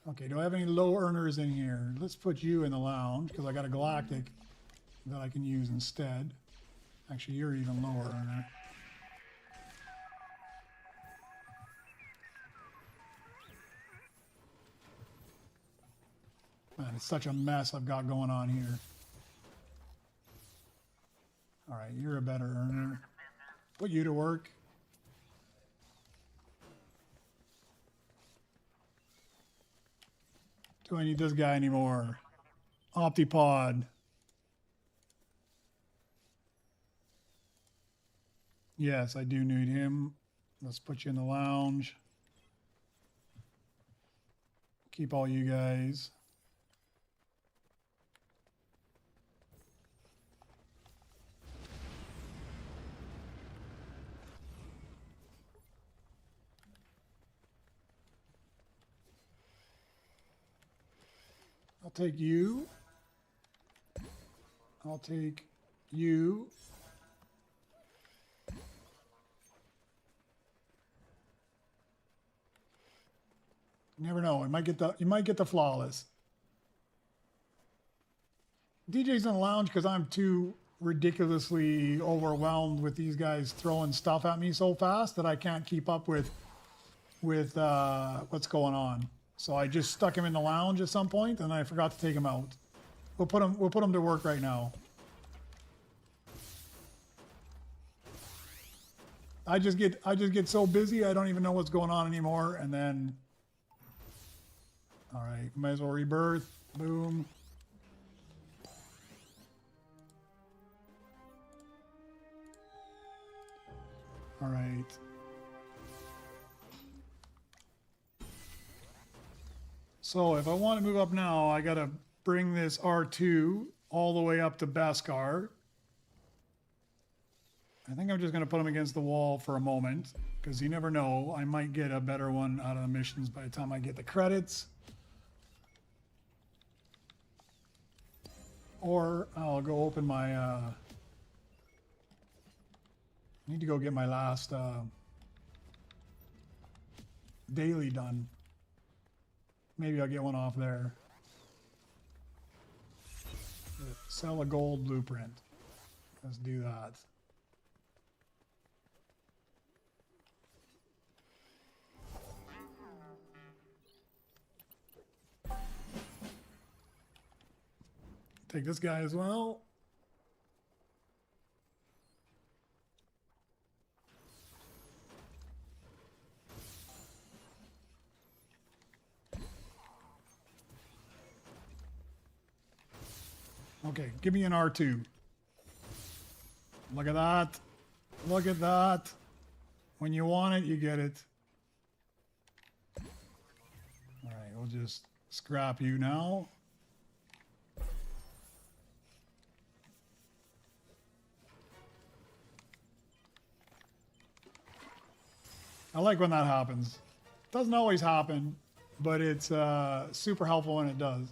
[SPEAKER 2] Okay, do I have any low earners in here? Let's put you in the lounge because I got a galactic that I can use instead. Actually, you're even lower earner. Man, it's such a mess I've got going on here. All right, you're a better earner. Put you to work. Do I need this guy anymore? Optipod. Yes, I do need him. Let's put you in the lounge. Keep all you guys. I'll take you. I'll take you. You never know. You might get the flawless. DJ's in the lounge because I'm too ridiculously overwhelmed with these guys throwing stuff at me so fast that I can't keep up with what's going on. So I just stuck him in the lounge at some point, and I forgot to take him out. We'll put him to work right now. I just get so busy I don't even know what's going on anymore, and then. All right, might as well rebirth. Boom. All right. So if I want to move up now, I got to bring this R2 all the way up to Beskar. I think I'm just going to put him against the wall for a moment because you never know. I might get a better one out of the missions by the time I get the credits. Or I'll go open my... I need to go get my last daily done. Maybe I'll get one off there. Sell a gold blueprint. Let's do that. Take this guy as well. Okay, give me an R2. Look at that. Look at that. When you want it, you get it. All right, we'll just scrap you now. I like when that happens. Doesn't always happen, but it's super helpful when it does.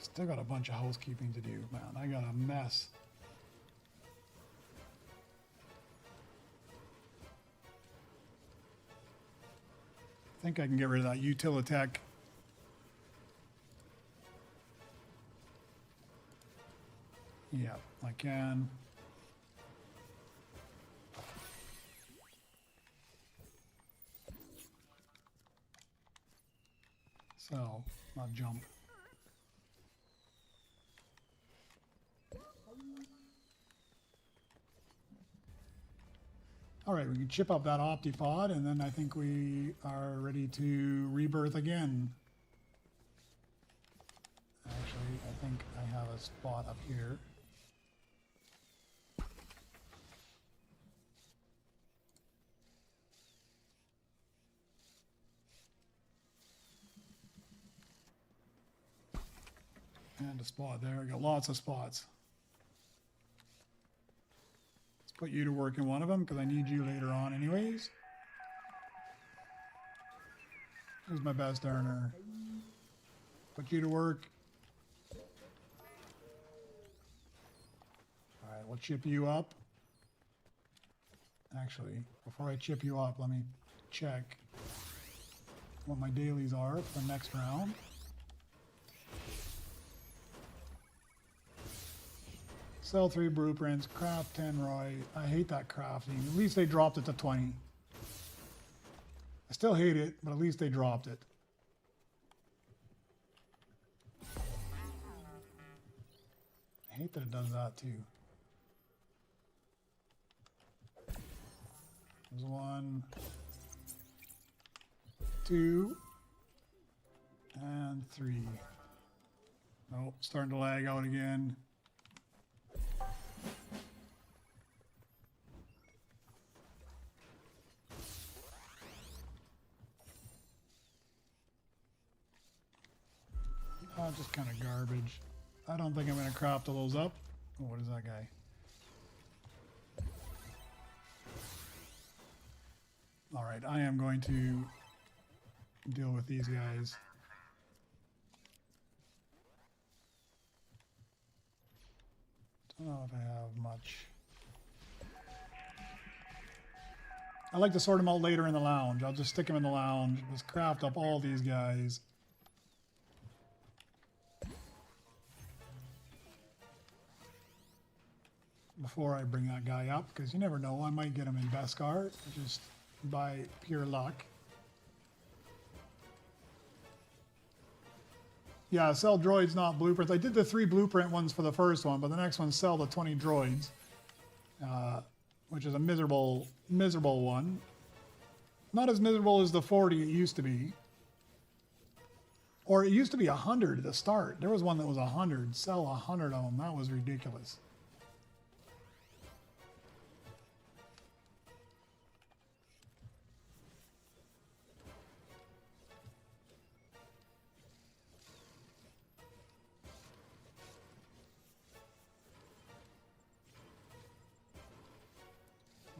[SPEAKER 2] Still got a bunch of housekeeping to do, man. I got a mess. I think I can get rid of that Utilitech. Yeah, I can. So, not jump. All right, we can chip up that Optipod, and then I think we are ready to rebirth again. Actually, I think I have a spot up here. And a spot there. We got lots of spots. Let's put you to work in one of them because I need you later on anyways. Who's my best earner? Put you to work. All right, we'll chip you up. Actually, before I chip you up, let me check what my dailies are for next round. Sell 3 blueprints, craft 10 Roy. I hate that crafting. At least they dropped it to 20. I still hate it, but at least they dropped it. I hate that it does that too. There's 1, 2, and 3. Oh, starting to lag out again. Oh, just kind of garbage. I don't think I'm going to craft all those up. Oh, what is that guy? All right, I am going to deal with these guys. Don't know if I have much. I like to sort them out later in the lounge. I'll just stick them in the lounge. Just craft up all these guys. Before I bring that guy up, because you never know, I might get him in Beskar just by pure luck. Yeah, sell droids, not blueprints. I did the 3 blueprint ones for the first one, but the next one, sell the 20 droids, which is a miserable one. Not as miserable as the 40 it used to be. Or it used to be 100 at the start. There was one that was 100. Sell 100 of them. That was ridiculous.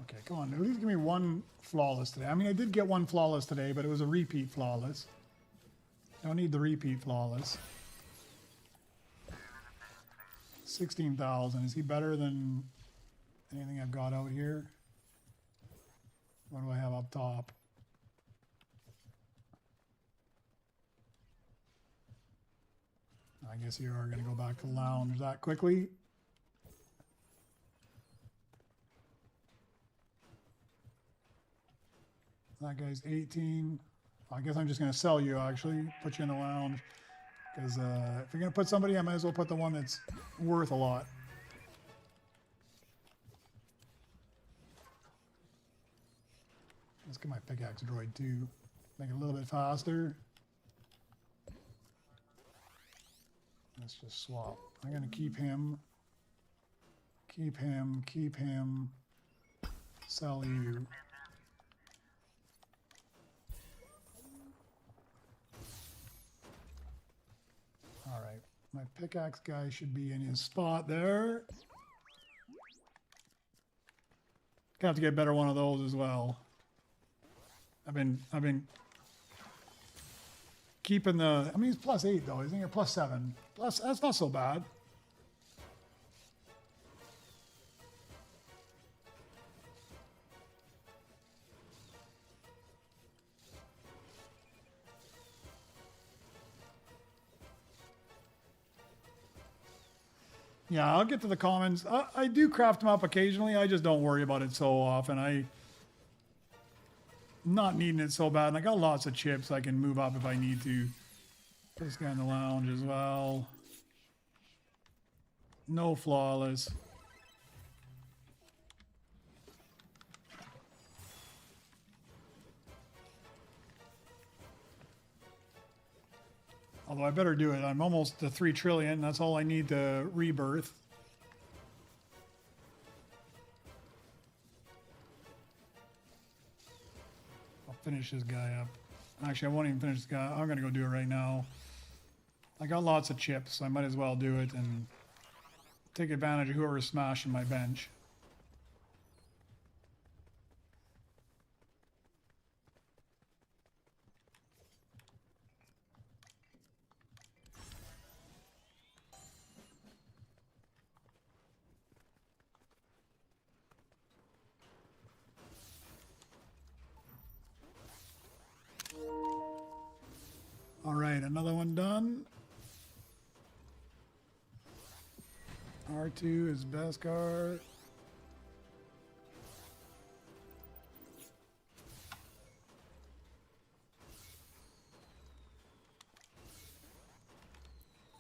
[SPEAKER 2] Okay, come on. At least give me 1 flawless today. I mean, I did get 1 flawless today, but it was a repeat flawless. Don't need the repeat flawless. 16,000. Is he better than anything I've got out here? What do I have up top? I guess you are going to go back to the lounge that quickly. That guy's 18. I guess I'm just going to sell you, actually. Put you in the lounge. Because if you're going to put somebody, I might as well put the one that's worth a lot. Let's get my pickaxe droid too. Make it a little bit faster. Let's just swap. I'm going to keep him. Keep him. Keep him. Sell you. All right. My pickaxe guy should be in his spot there. Gonna have to get a better one of those as well. I've been keeping the. I mean, it's +8 though, isn't it? +7. Plus, that's not so bad. Yeah, I'll get to the commons. I do craft them up occasionally. I just don't worry about it so often. I'm not needing it so bad. And I got lots of chips I can move up if I need to. Put this guy in the lounge as well. No flawless. Although I better do it. I'm almost to 3 trillion. That's all I need to rebirth. I'll finish this guy up. Actually, I won't even finish this guy. I'm going to go do it right now. I got lots of chips, so I might as well do it and take advantage of whoever's smashing my bench. All right, another one done. R2 is Beskar.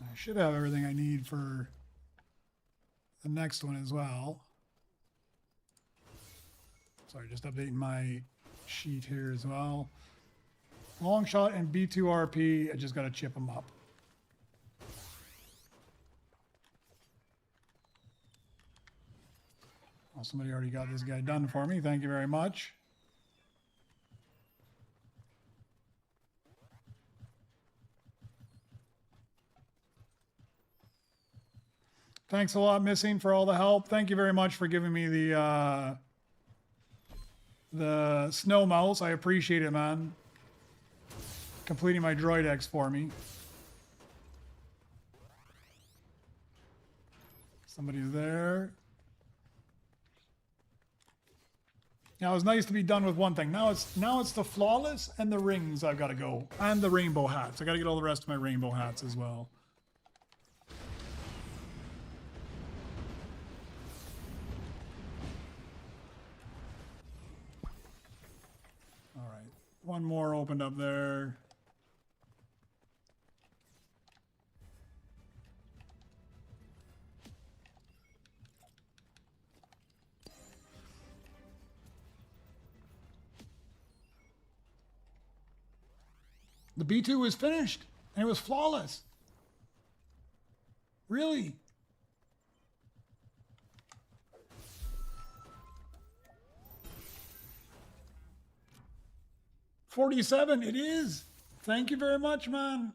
[SPEAKER 2] I should have everything I need for the next one as well. Sorry, just updating my sheet here as well. Long shot and B2RP, I just got to chip them up. Well, somebody already got this guy done for me. Thank you very much. Thanks a lot, Missing, for all the help. Thank you very much for giving me the snow mouse. I appreciate it, man. Completing my droid X for me. Somebody's there. Now, it was nice to be done with one thing. Now it's the flawless and the rings I've got to go. And the rainbow hats. I got to get all the rest of my rainbow hats as well. All right. One more opened up there. The B2 was finished, and it was flawless. Really? $47, it is. Thank you very much, man.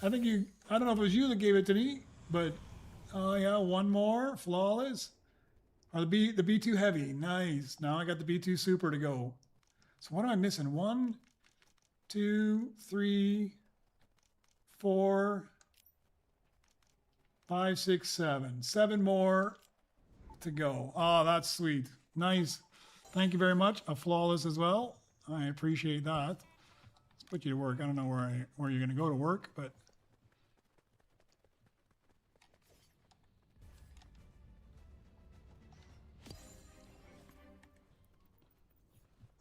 [SPEAKER 2] I think I don't know if it was you that gave it to me, but oh yeah, one more, flawless. Or the B2 heavy, nice. Now I got the B2 super to go. So what am I missing? 1, 2, 3, 4, 5, 6, 7. 7 more to go. Oh, that's sweet. Nice. Thank you very much. A flawless as well. I appreciate that. Let's put you to work. I don't know where you're going to go to work, but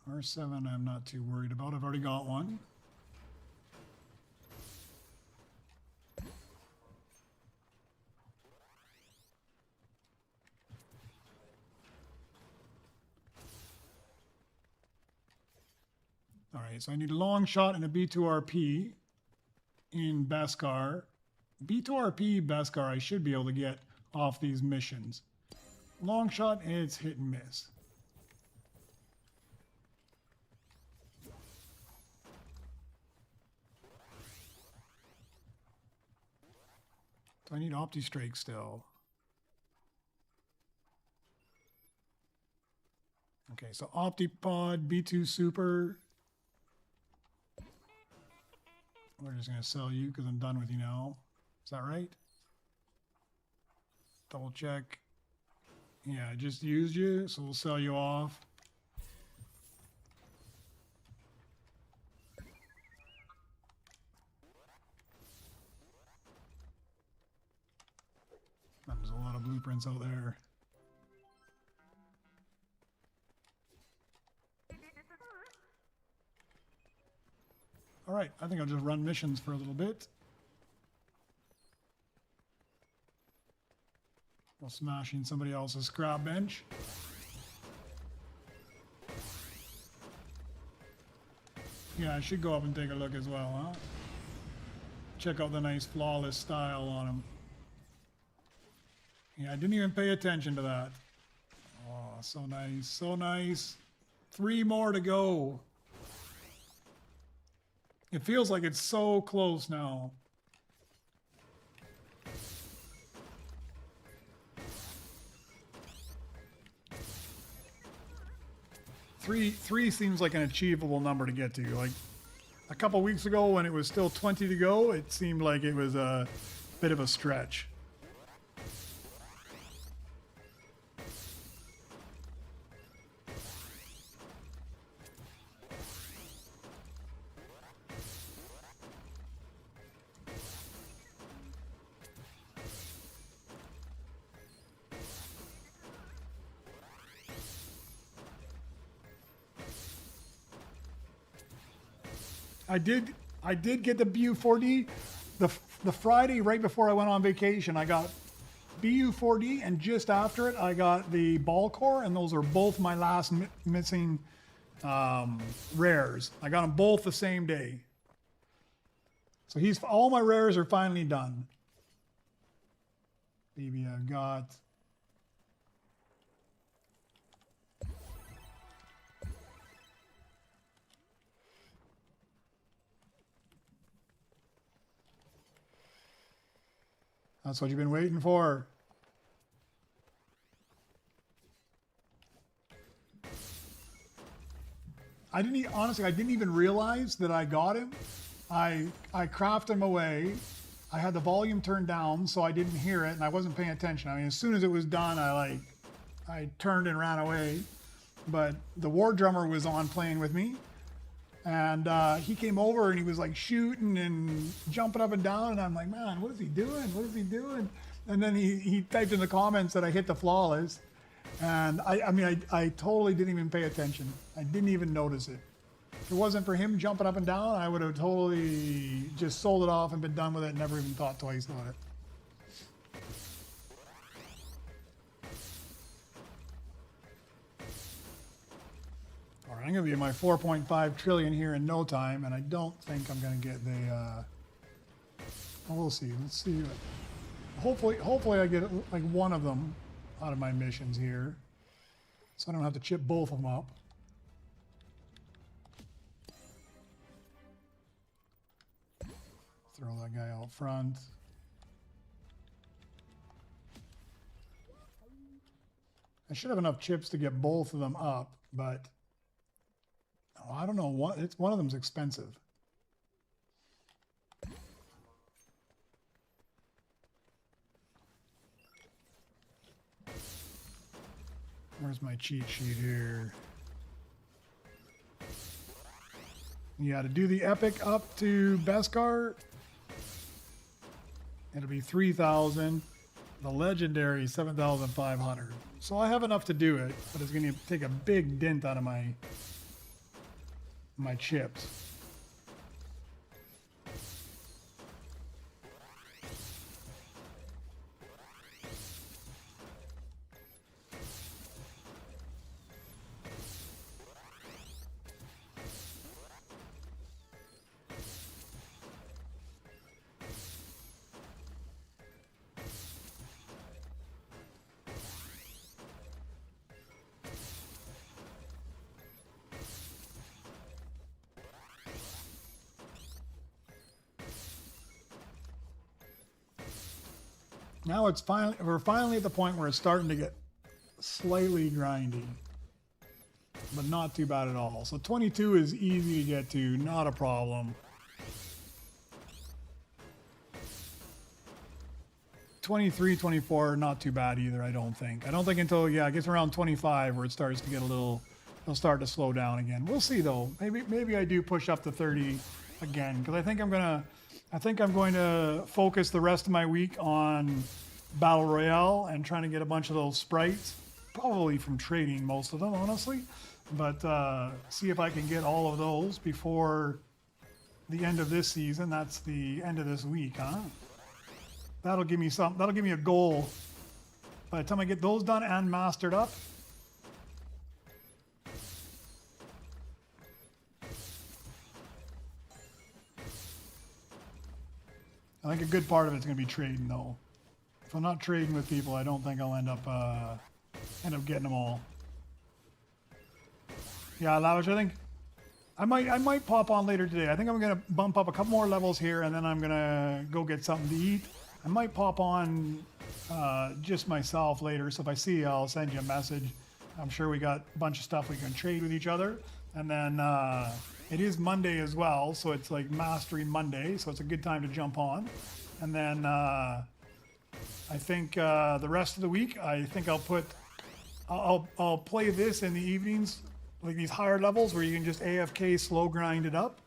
[SPEAKER 2] R7 I'm not too worried about. I've already got one. Okay, so I need a long shot and a B2RP in Beskar. B2RP Beskar I should be able to get off these missions. Long shot, it's hit and miss. Do I need Opti-Strike still? Okay, so Optipod, B2 Super. We're just going to sell you because I'm done with you now. Is that right? Double check. Yeah, I just used you, so we'll sell you off. There's a lot of blueprints out there. All right, I think I'll just run missions for a little bit. While smashing somebody else's scrap bench. Yeah, I should go up and take a look as well, huh? Check out the nice flawless style on him. Yeah, I didn't even pay attention to that. Oh, so nice, so nice. 3 more to go. It feels like it's so close now. Three seems like an achievable number to get to. Like a couple weeks ago when it was still 20 to go, it seemed like it was a bit of a stretch. I did get the BU4D. The Friday right before I went on vacation, I got BU4D, and just after it, I got the Ball Core, and those are both my last missing rares. I got them both the same day. So all my rares are finally done. Maybe I've got... That's what you've been waiting for. Honestly, I didn't even realize that I got him. I crafted him away. I had the volume turned down, so I didn't hear it, and I wasn't paying attention. I mean, as soon as it was done, I turned and ran away. But the war drummer was on playing with me. And he came over and he was like shooting and jumping up and down. And I'm like, man, what is he doing? What is he doing? And then he typed in the comments that I hit the flawless. And I totally didn't even pay attention. I didn't even notice it. If it wasn't for him jumping up and down, I would have totally just sold it off and been done with it and never even thought twice about it. I'm going to be in my 4.5 trillion here in no time, and I don't think I'm going to get the... well, we'll see. Let's see. Hopefully I get like one of them out of my missions here, so I don't have to chip both of them up. Throw that guy out front. I should have enough chips to get both of them up, but... I don't know what one of them's expensive. Where's my cheat sheet here? Yeah, to do the epic up to Beskar, it'll be 3,000. The legendary 7,500. So I have enough to do it, but it's going to take a big dent out of my chips. Now we're finally at the point where it's starting to get slightly grindy, but not too bad at all. So 22 is easy to get to, not a problem. 23, 24, not too bad either, I don't think. I don't think until, yeah, it gets around 25 where it starts to get a little, it'll start to slow down again. We'll see though. Maybe I do push up to 30 again, because I think I'm going to focus the rest of my week on Battle Royale and trying to get a bunch of those sprites, probably from trading most of them, honestly. But see if I can get all of those before the end of this season. That's the end of this week, huh? That'll give me something. That'll give me a goal. By the time I get those done and mastered up, I think a good part of it's going to be trading, though. If I'm not trading with people, I don't think I'll end up getting them all. Yeah, Lavish, I think I might pop on later today. I think I'm going to bump up a couple more levels here, and then I'm going to go get something to eat. I might pop on just myself later, so if I see you, I'll send you a message. I'm sure we got a bunch of stuff we can trade with each other. And then it is Monday as well, so it's like Mastery Monday, so it's a good time to jump on. And then I think the rest of the week, I think I'll play this in the evenings, like these higher levels where you can just AFK slow grind it up.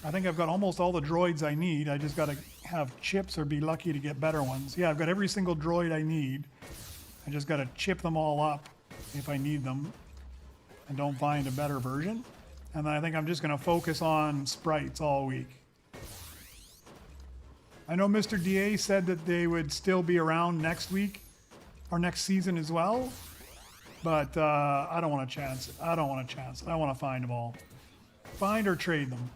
[SPEAKER 2] I think I've got almost all the droids I need. I just got to have chips or be lucky to get better ones. Yeah, I've got every single droid I need. I just got to chip them all up if I need them and don't find a better version. And then I think I'm just going to focus on sprites all week. I know Mr. DA said that they would still be around next week or next season as well. But I don't want to chance it. I don't want to chance it. I want to find them all. Find or trade them.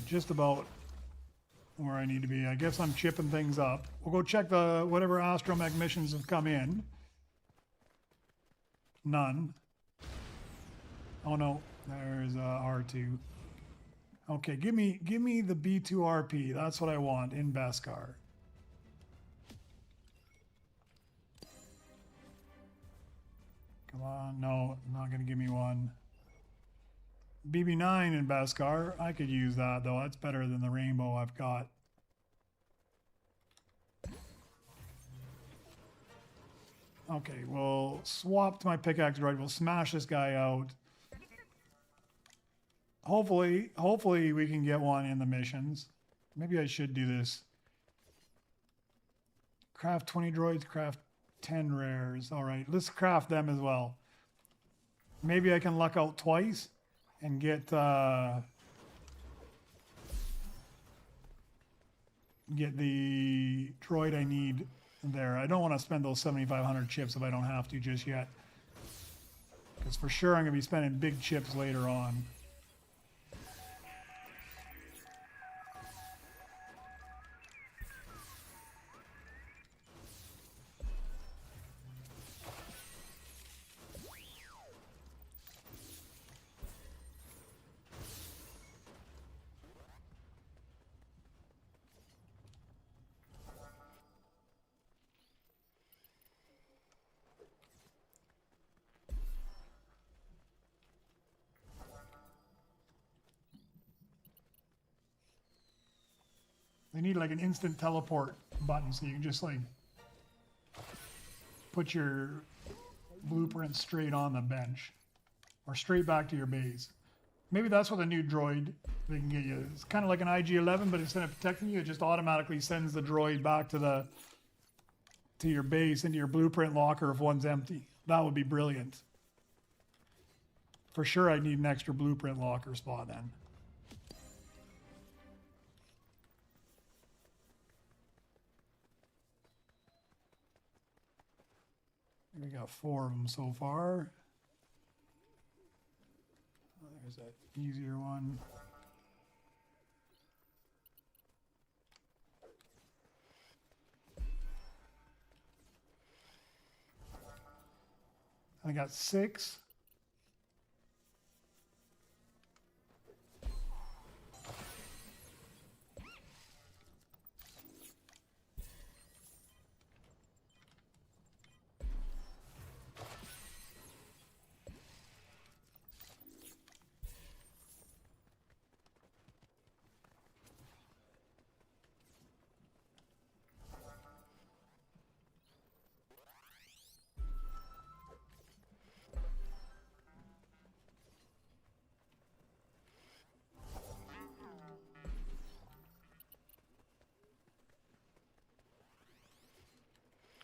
[SPEAKER 2] Just about where I need to be. I guess I'm chipping things up. We'll go check the whatever astromech missions have come in. None. Oh no, there's R2. Okay, give me the B2RP. That's what I want in Beskar. Come on, no, not gonna give me one. BB9 in Beskar. I could use that though. That's better than the rainbow I've got. Okay, we'll swap to my pickaxe droid. We'll smash this guy out. Hopefully we can get one in the missions. Maybe I should do this. Craft 20 droids, craft 10 rares. All right, let's craft them as well. Maybe I can luck out twice and get the droid I need there. I don't want to spend those 7,500 chips if I don't have to just yet. Because for sure I'm going to be spending big chips later on. They need like an instant teleport button so you can just like put your blueprint straight on the bench or straight back to your base. Maybe that's what the new droid they can get you. It's kind of like an IG-11, but instead of protecting you, it just automatically sends the droid back to your base, into your blueprint locker if one's empty. That would be brilliant. For sure, I need an extra blueprint locker spot then. We got 4 of them so far. There's that easier one. I got 6.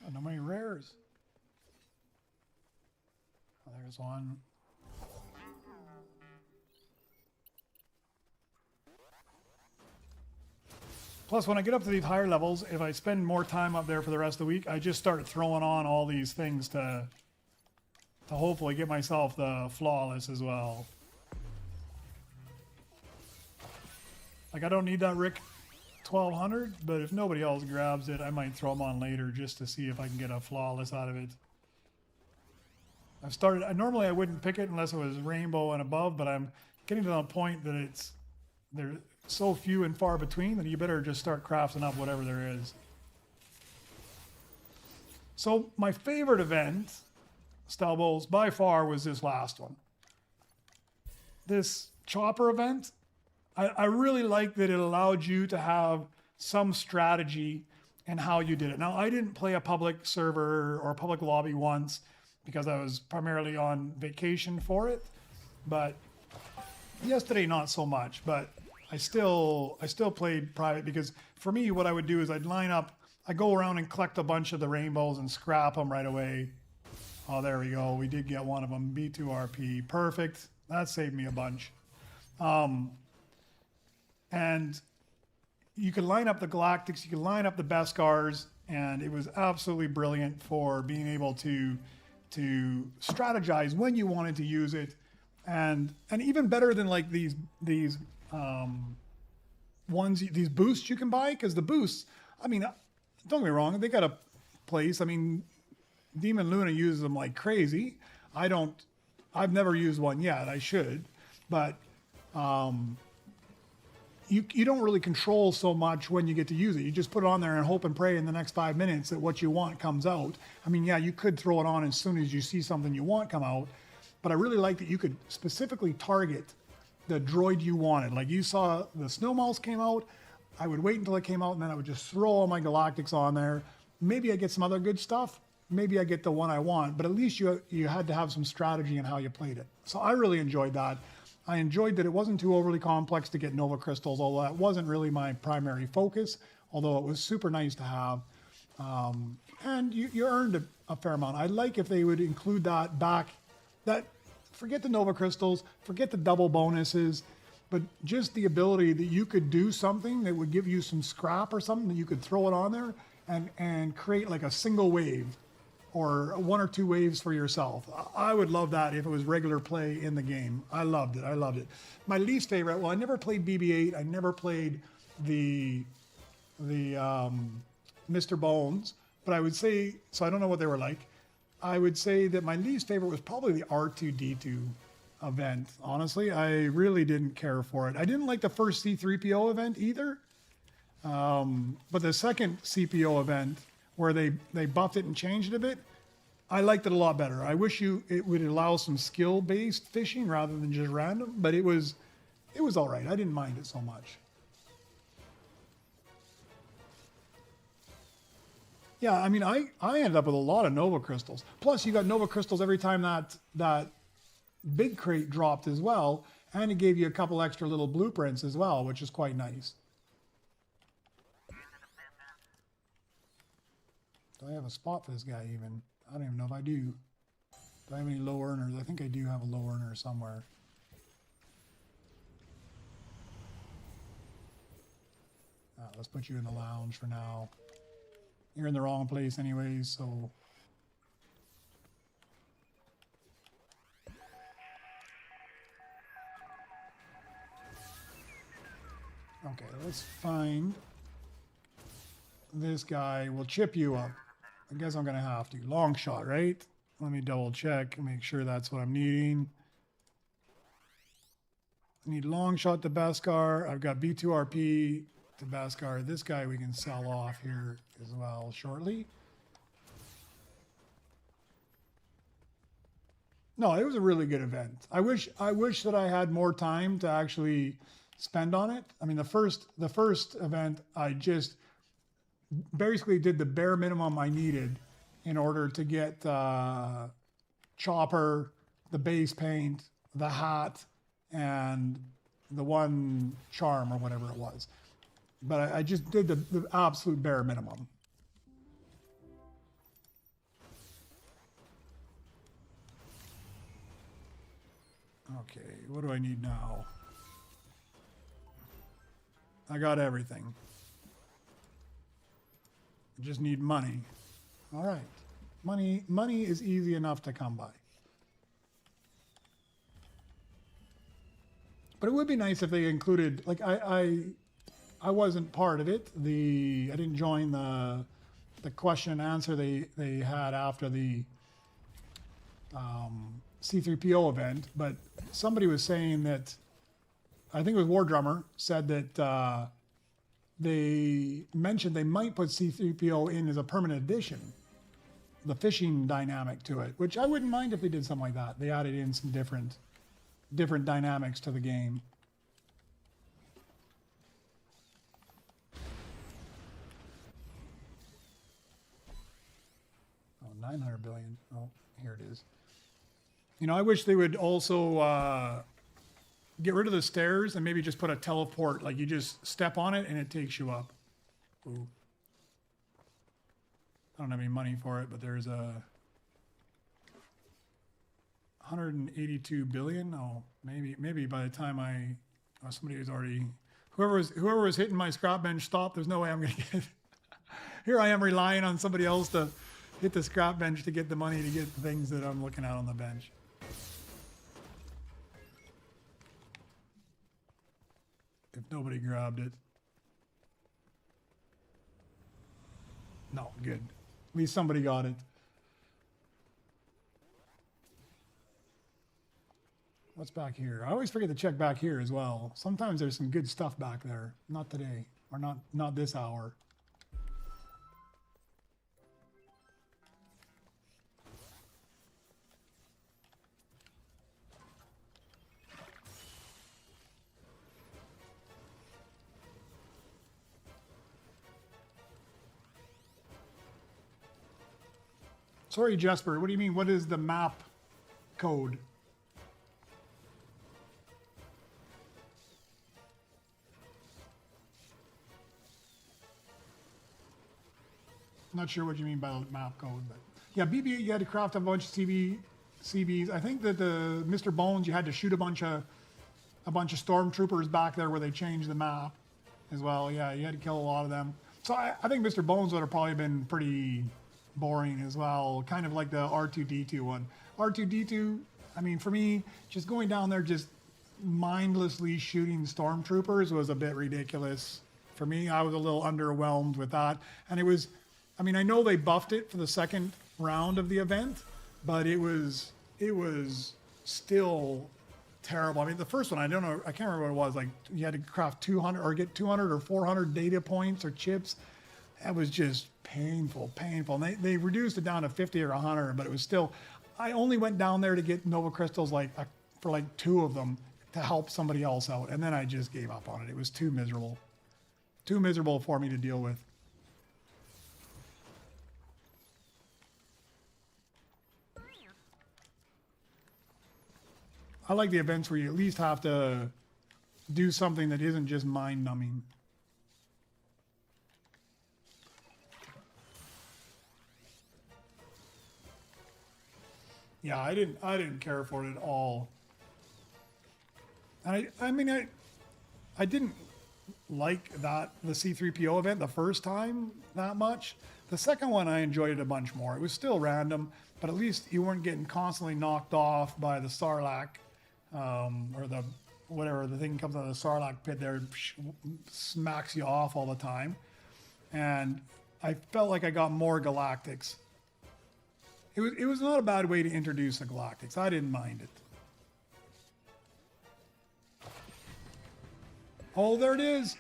[SPEAKER 2] Oh, no many rares. Oh, there's one. Plus, when I get up to these higher levels, if I spend more time up there for the rest of the week, I just start throwing on all these things to hopefully get myself the flawless as well. Like, I don't need that Rick 1200, but if nobody else grabs it, I might throw them on later just to see if I can get a flawless out of it. I've started, normally I wouldn't pick it unless it was rainbow and above, but I'm getting to the point that they're so few and far between that you better just start crafting up whatever there is. So my favorite event, Stalbos, by far was this last one. This chopper event, I really liked that it allowed you to have some strategy in how you did it. Now, I didn't play a public server or a public lobby once because I was primarily on vacation for it, but yesterday not so much, but I still played private because for me, what I would do is I'd line up, I go around and collect a bunch of the rainbows and scrap them right away. Oh, there we go. We did get one of them, B2RP. Perfect. That saved me a bunch. And you could line up the Galactics, you could line up the Beskars, and it was absolutely brilliant for being able to strategize when you wanted to use it. And even better than like these ones, these boosts you can buy, because the boosts, I mean, don't get me wrong, they got a place. I mean, Demon Luna uses them like crazy. I've never used one yet. I should, but you don't really control so much when you get to use it. You just put it on there and hope and pray in the next 5 minutes that what you want comes out. I mean, yeah, you could throw it on as soon as you see something you want come out, but I really like that you could specifically target the droid you wanted. Like you saw the Snow Mouse came out, I would wait until it came out and then I would just throw all my Galactics on there. Maybe I get some other good stuff. Maybe I get the one I want, but at least you had to have some strategy in how you played it. So I really enjoyed that. I enjoyed that it wasn't too overly complex to get Nova Crystals, although that wasn't really my primary focus, although it was super nice to have. And you earned a fair amount. I'd like if they would include that back, forget the Nova Crystals, forget the double bonuses, but just the ability that you could do something that would give you some scrap or something that you could throw it on there and create like a single wave or 1 or 2 waves for yourself. I would love that if it was regular play in the game. I loved it. I loved it. My least favorite, well, I never played BB-8. I never played the Mr. Bones, but I would say, so I don't know what they were like. I would say that my least favorite was probably the R2-D2 event. Honestly, I really didn't care for it. I didn't like the first C-3PO event either, but the second CPO event, where they buffed it and changed it a bit, I liked it a lot better. I wish it would allow some skill-based fishing rather than just random, but it was all right. I didn't mind it so much. Yeah, I mean, I ended up with a lot of Nova Crystals. Plus, you got Nova Crystals every time that big crate dropped as well, and it gave you a couple extra little blueprints as well, which is quite nice. Do I have a spot for this guy even? I don't even know if I do. Do I have any low earners? I think I do have a low earner somewhere. Let's put you in the lounge for now. You're in the wrong place anyways, so... Okay, let's find this guy. We'll chip you up. I guess I'm gonna have to. Long shot, right? Let me double check and make sure that's what I'm needing. I need long shot to Beskar. I've got B2RP to Beskar. This guy we can sell off here as well shortly. No, it was a really good event. I wish that I had more time to actually spend on it. I mean, the first event, I just basically did the bare minimum I needed in order to get chopper, the base paint, the hat, and the one charm or whatever it was. But I just did the absolute bare minimum. Okay, what do I need now? I got everything. I just need money. All right. Money is easy enough to come by. But it would be nice if they included, like, I wasn't part of it. I didn't join the question and answer they had after the C3PO event, but somebody was saying that, I think it was War Drummer, said that they mentioned they might put C3PO in as a permanent addition, the fishing dynamic to it, which I wouldn't mind if they did something like that. They added in some different dynamics to the game. Oh, 900 billion. Oh, here it is. You know, I wish they would also get rid of the stairs and maybe just put a teleport, like you just step on it and it takes you up. Ooh. I don't have any money for it, but there's a 182 billion. Oh, maybe by the time somebody was already, whoever was hitting my scrap bench stopped. There's no way I'm gonna get. Here I am relying on somebody else to hit the scrap bench to get the money to get the things that I'm looking at on the bench. If nobody grabbed it. No, good. At least somebody got it. What's back here? I always forget to check back here as well. Sometimes there's some good stuff back there. Not today, or not this hour. Sorry, Jesper, what do you mean? What is the map code? Not sure what you mean by the map code, but yeah, BB, you had to craft a bunch of CBs. I think that the Mr. Bones, you had to shoot a bunch of stormtroopers back there where they changed the map as well. Yeah, you had to kill a lot of them. So I think Mr. Bones would have probably been pretty boring as well, kind of like the R2-D2 one. R2-D2, I mean, for me, just going down there just mindlessly shooting stormtroopers was a bit ridiculous. For me, I was a little underwhelmed with that. And it was, I mean, I know they buffed it for the second round of the event, but it was still terrible. I mean, the first one, I don't know, I can't remember what it was. Like, you had to craft 200 or get 200 or 400 data points or chips. That was just painful. And they reduced it down to 50 or 100, but it was still, I only went down there to get Nova Crystals for like 2 of them to help somebody else out. And then I just gave up on it. It was too miserable. Too miserable for me to deal with. I like the events where you at least have to do something that isn't just mind-numbing. Yeah, I didn't care for it at all. And I mean I didn't like the C3PO event the first time that much. The second one I enjoyed it a bunch more. It was still random, but at least you weren't getting constantly knocked off by the Sarlacc or whatever, the thing comes out of the Sarlacc pit there, smacks you off all the time. And I felt like I got more Galactics. It was not a bad way to introduce the Galactics. I didn't mind it. Oh, there it is.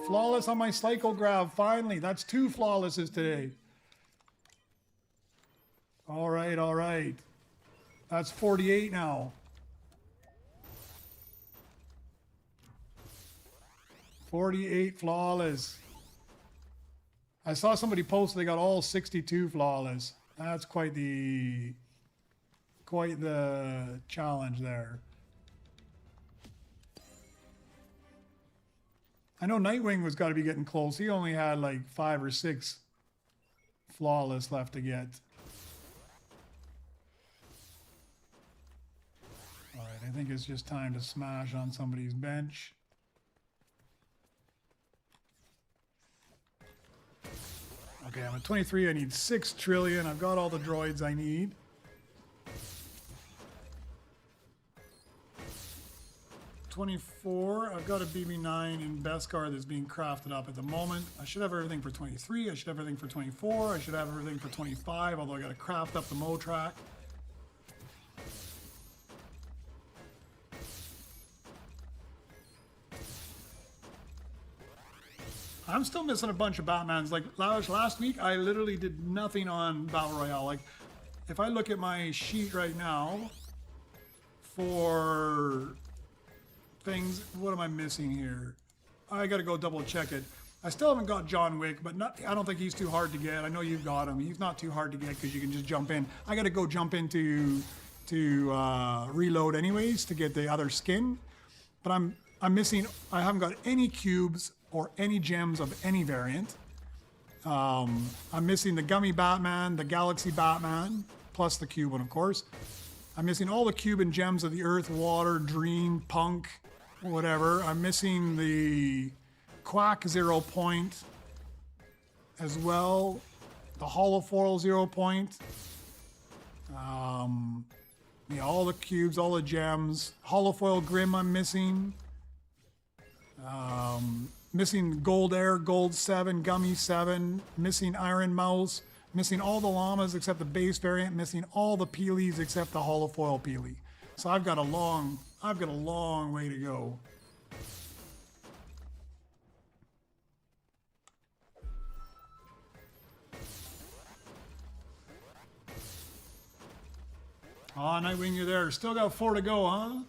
[SPEAKER 2] Flawless on my cycle grab, finally. That's 2 flawlesses today. All right, all right. That's 48 now. 48 flawless. I saw somebody post they got all 62 flawless. That's quite the challenge there. I know Nightwing was got to be getting close. He only had like 5 or 6 flawless left to get. All right, I think it's just time to smash on somebody's bench. Okay, I'm at 23. I need 6 trillion. I've got all the droids I need. $24. I've got a BB9 in Beskar that's being crafted up at the moment. I should have everything for 23. I should have everything for 24. I should have everything for 25, although I got to craft up the Motrack. I'm still missing a bunch of Batmans. Like last week, I literally did nothing on Battle Royale. Like, if I look at my sheet right now for things, what am I missing here? I got to go double check it. I still haven't got John Wick, but I don't think he's too hard to get. I know you've got him. He's not too hard to get because you can just jump in. I got to go jump into reload anyways to get the other skin. But I'm missing. I haven't got any cubes or any gems of any variant. I'm missing the Gummy Batman, the Galaxy Batman, plus the cube one, of course. I'm missing all the cube and gems of the Earth, Water, Dream, Punk, whatever. I'm missing the Quack 0 point as well. The Holofoil 0 point. Yeah, all the cubes, all the gems. Holofoil Grim I'm missing. Missing Gold Air, Gold 7, Gummy 7, missing Iron Mouse, missing all the llamas except the base variant, missing all the Peelies except the Holofoil Peely. So I've got a long way to go. Oh, Nightwing, you're there. Still got 4 to go, huh?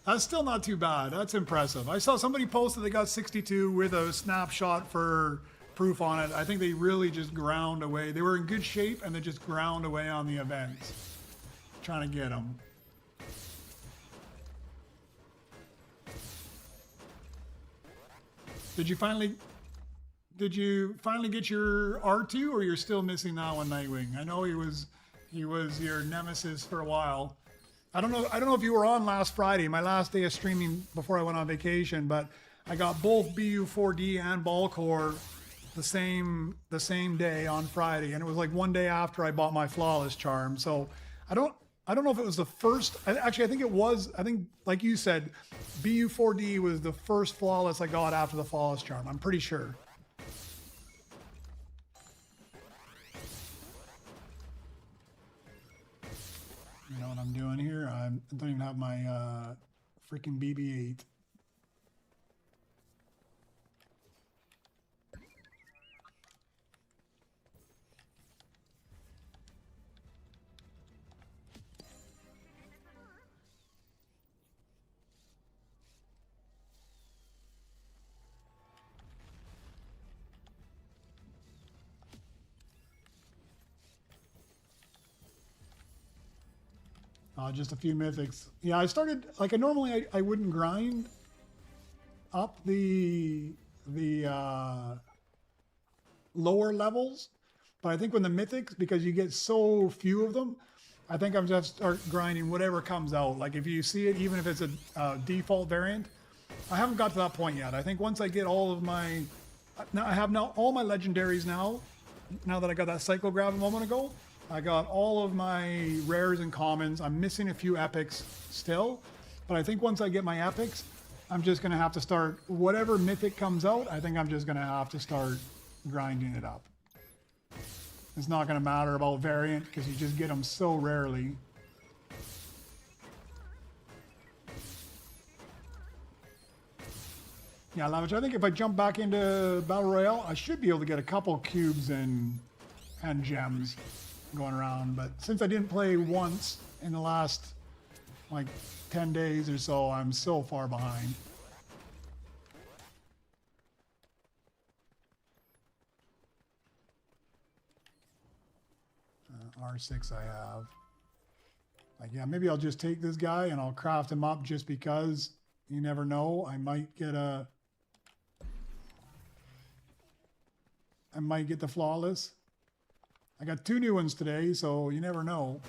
[SPEAKER 2] That's still not too bad. That's impressive. I saw somebody post that they got 62 with a snapshot for proof on it. I think they really just ground away. They were in good shape and they just ground away on the events. Trying to get them. Did you finally get your R2 or you're still missing that one, Nightwing? I know he was your nemesis for a while. I don't know if you were on last Friday, my last day of streaming before I went on vacation, but I got both BU4D and Ballcore the same day on Friday, and it was like one day after I bought my Flawless charm. So I don't know if it was the first. Actually, I think it was. I think, like you said, BU4D was the first Flawless I got after the Flawless charm. I'm pretty sure. You know what I'm doing here? I don't even have my freaking BB-8. Just a few mythics. Yeah, I started, like, normally I wouldn't grind up the lower levels, but I think when the mythics, because you get so few of them, I think I'm just start grinding whatever comes out. Like, if you see it, even if it's a default variant, I haven't got to that point yet. I think once I get all of my, now I have now all my legendaries now that I got that cycle grab a moment ago, I got all of my rares and commons. I'm missing a few epics still, but I think once I get my epics, I'm just going to have to start, whatever mythic comes out, I think I'm just going to have to start grinding it up. It's not going to matter about variant because you just get them so rarely. Yeah, Lavich, I think if I jump back into Battle Royale, I should be able to get a couple cubes and gems going around. But since I didn't play once in the last, like, 10 days or so, I'm so far behind. R6 I have. Like, yeah, maybe I'll just take this guy and I'll craft him up just because you never know. I might get the flawless. I got 2 new ones today, so you never know.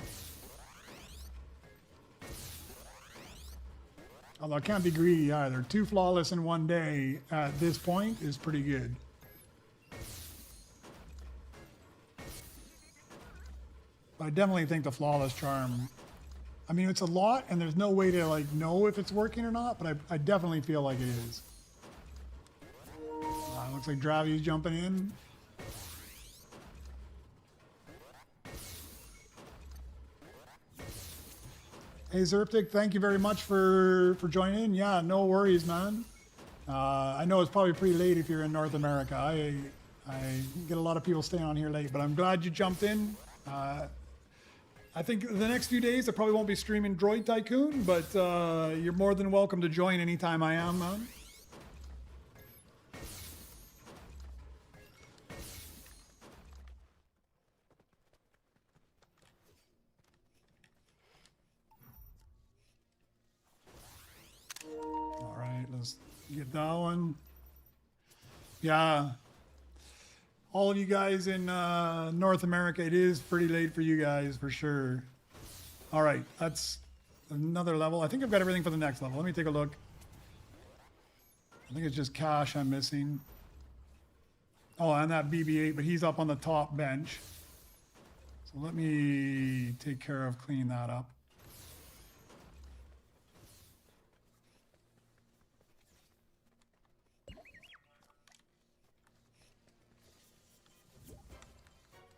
[SPEAKER 2] Although I can't be greedy either. 2 flawless in one day at this point is pretty good. But I definitely think the flawless charm, I mean, it's a lot and there's no way to like know if it's working or not, but I definitely feel like it is. Looks like Dravi's jumping in. Hey Zerptic, thank you very much for joining in. Yeah, no worries, man. I know it's probably pretty late if you're in North America. I get a lot of people staying on here late, but I'm glad you jumped in. I think the next few days I probably won't be streaming Droid Tycoon, but you're more than welcome to join anytime I am, man. All right, let's get that one. Yeah. All of you guys in North America, it is pretty late for you guys, for sure. All right, that's another level. I think I've got everything for the next level. Let me take a look. I think it's just Cash I'm missing. Oh, and that BB-8, but he's up on the top bench. So let me take care of cleaning that up.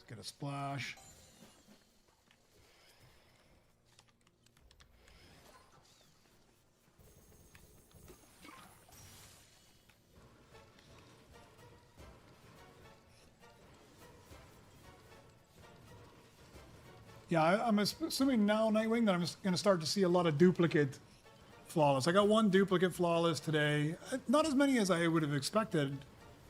[SPEAKER 2] Get a splash. Yeah, I'm assuming now, Nightwing, that I'm going to start to see a lot of duplicate flawless. I got 1 duplicate flawless today. Not as many as I would have expected.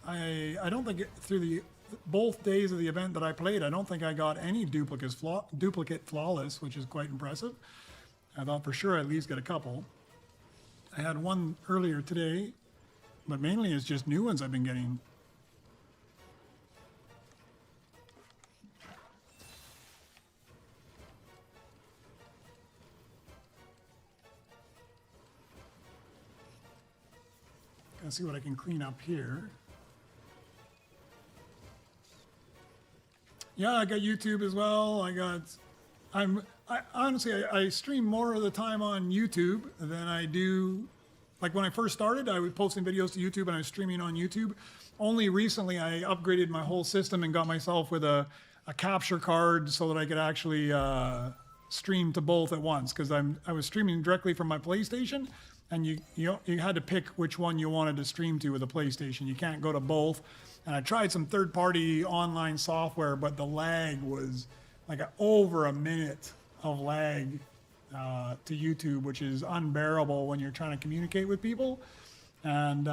[SPEAKER 2] I don't think through both days of the event that I played, I don't think I got any duplicate flawless, which is quite impressive. I thought for sure I'd at least get a couple. I had 1 earlier today, but mainly it's just new ones I've been getting. Gotta see what I can clean up here. Yeah, I got YouTube as well. Honestly, I stream more of the time on YouTube than I do. Like when I first started, I was posting videos to YouTube and I was streaming on YouTube. Only recently I upgraded my whole system and got myself with a capture card so that I could actually stream to both at once, because I was streaming directly from my PlayStation, and you had to pick which one you wanted to stream to with a PlayStation. You can't go to both. And I tried some third-party online software, but the lag was like over a minute of lag to YouTube, which is unbearable when you're trying to communicate with people. And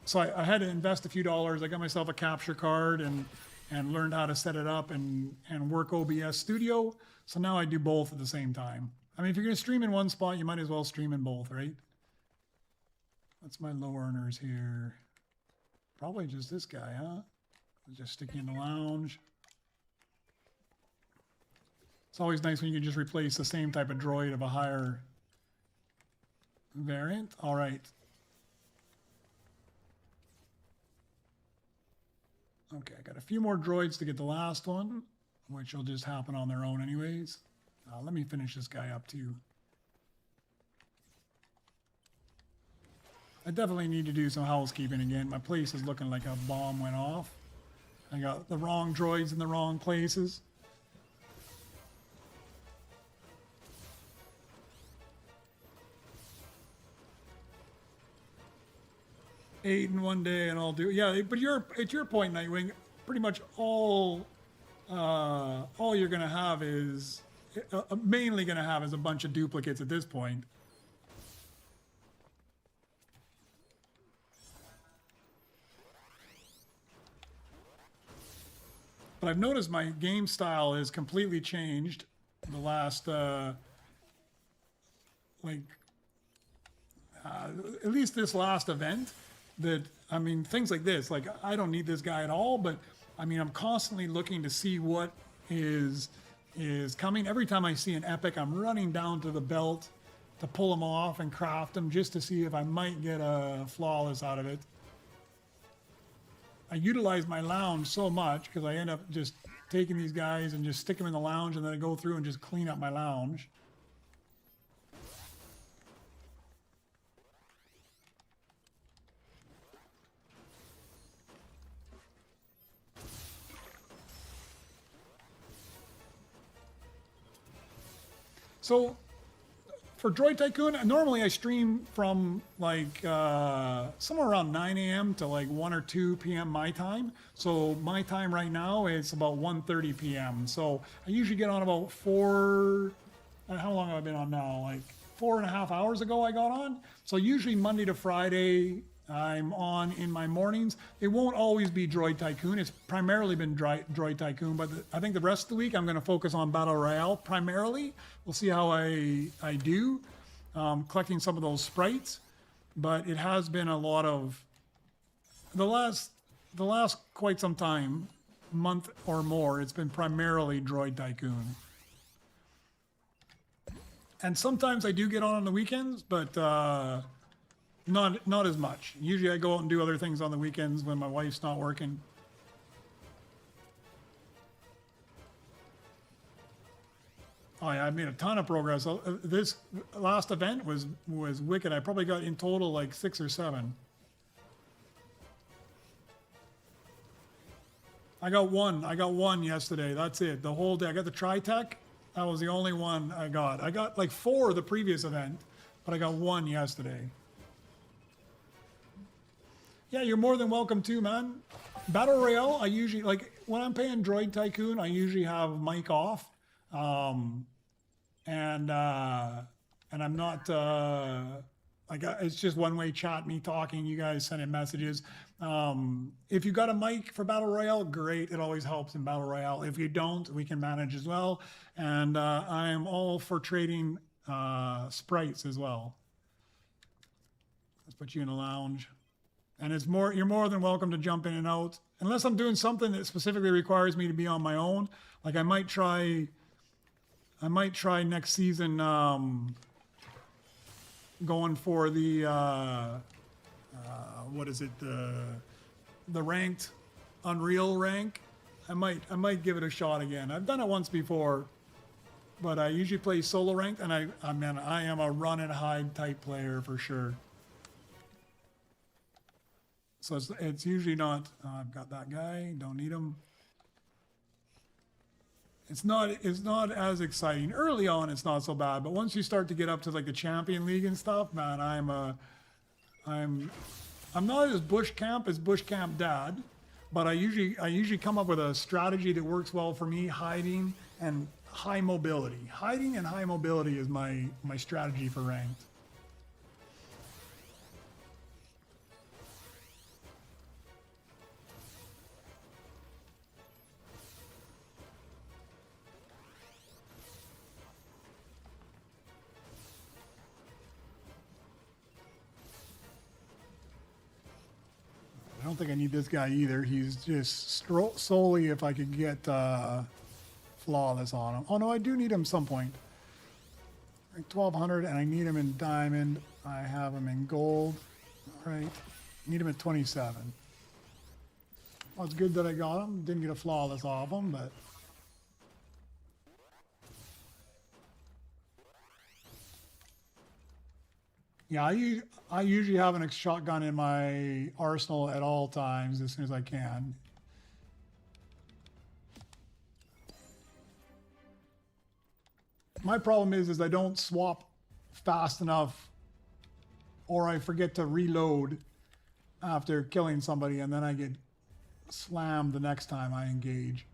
[SPEAKER 2] so I had to invest a few dollars. I got myself a capture card and learned how to set it up and work OBS Studio. So now I do both at the same time. I mean, if you're going to stream in one spot, you might as well stream in both, right? What's my low earners here? Probably just this guy, huh? Just stick you in the lounge. It's always nice when you can just replace the same type of droid of a higher variant. All right. Okay, I got a few more droids to get the last one. which will just happen on their own anyways. Let me finish this guy up too. I definitely need to do some housekeeping again. My place is looking like a bomb went off. I got the wrong droids in the wrong places. 8 in one day, and I'll do. Yeah, but at your point, Nightwing. Pretty much all you're gonna have is mainly gonna have is a bunch of duplicates at this point. But I've noticed my game style is completely changed the last, at least this last event. That, I mean, things like this, like I don't need this guy at all, but I mean, I'm constantly looking to see what is coming. Every time I see an epic, I'm running down to the belt to pull them off and craft them just to see if I might get a flawless out of it. I utilize my lounge so much because I end up just taking these guys and just stick them in the lounge, and then I go through and just clean up my lounge. So for Droid Tycoon, normally I stream from like somewhere around 9 a.m. to like 1 or 2 p.m. my time. So my time right now is about 1:30 p.m. So I usually get on about how long have I been on now? Like 4.5 hours ago I got on. So usually Monday to Friday I'm on in my mornings. It won't always be Droid Tycoon. It's primarily been Droid Tycoon, but I think the rest of the week I'm going to focus on Battle Royale primarily. We'll see how I do, collecting some of those sprites. But it has been a lot of the last quite some time, month or more. It's been primarily Droid Tycoon. And sometimes I do get on the weekends, but not as much. Usually I go out and do other things on the weekends when my wife's not working. Oh yeah, I made a ton of progress. This last event was wicked. I probably got in total like 6 or 7. I got one yesterday. That's it. The whole day. I got the Tri-Tech. That was the only one I got. I got like 4 the previous event, but I got 1 yesterday. Yeah, you're more than welcome to, man. Battle Royale, I usually, like, when I'm playing Droid Tycoon, I usually have mic off. And I'm not, it's just one-way chat, me talking, you guys sending messages. If you got a mic for Battle Royale, great. It always helps in Battle Royale. If you don't, we can manage as well. And I'm all for trading sprites as well. Let's put you in a lounge. And you're more than welcome to jump in and out. Unless I'm doing something that specifically requires me to be on my own. Like I might try next season going for the what is it, the ranked Unreal rank. I might give it a shot again. I've done it once before, but I usually play solo ranked, and I am a run and hide type player for sure. So it's usually not, I've got that guy, don't need him. It's not as exciting. Early on, it's not so bad, but once you start to get up to like the Champion League and stuff, man, I'm not as bush camp as bush camp dad, but I usually come up with a strategy that works well for me, hiding and high mobility. Hiding and high mobility is my strategy for ranked. I don't think I need this guy either. He's just solely if I could get flawless on him. Oh no, I do need him at some point. Like 1200, and I need him in diamond. I have him in gold. All right, need him at 27. Well, it's good that I got him. Didn't get a flawless off him, but Yeah, I usually have a shotgun in my arsenal at all times as soon as I can. My problem is I don't swap fast enough, or I forget to reload after killing somebody, and then I get slammed the next time I engage.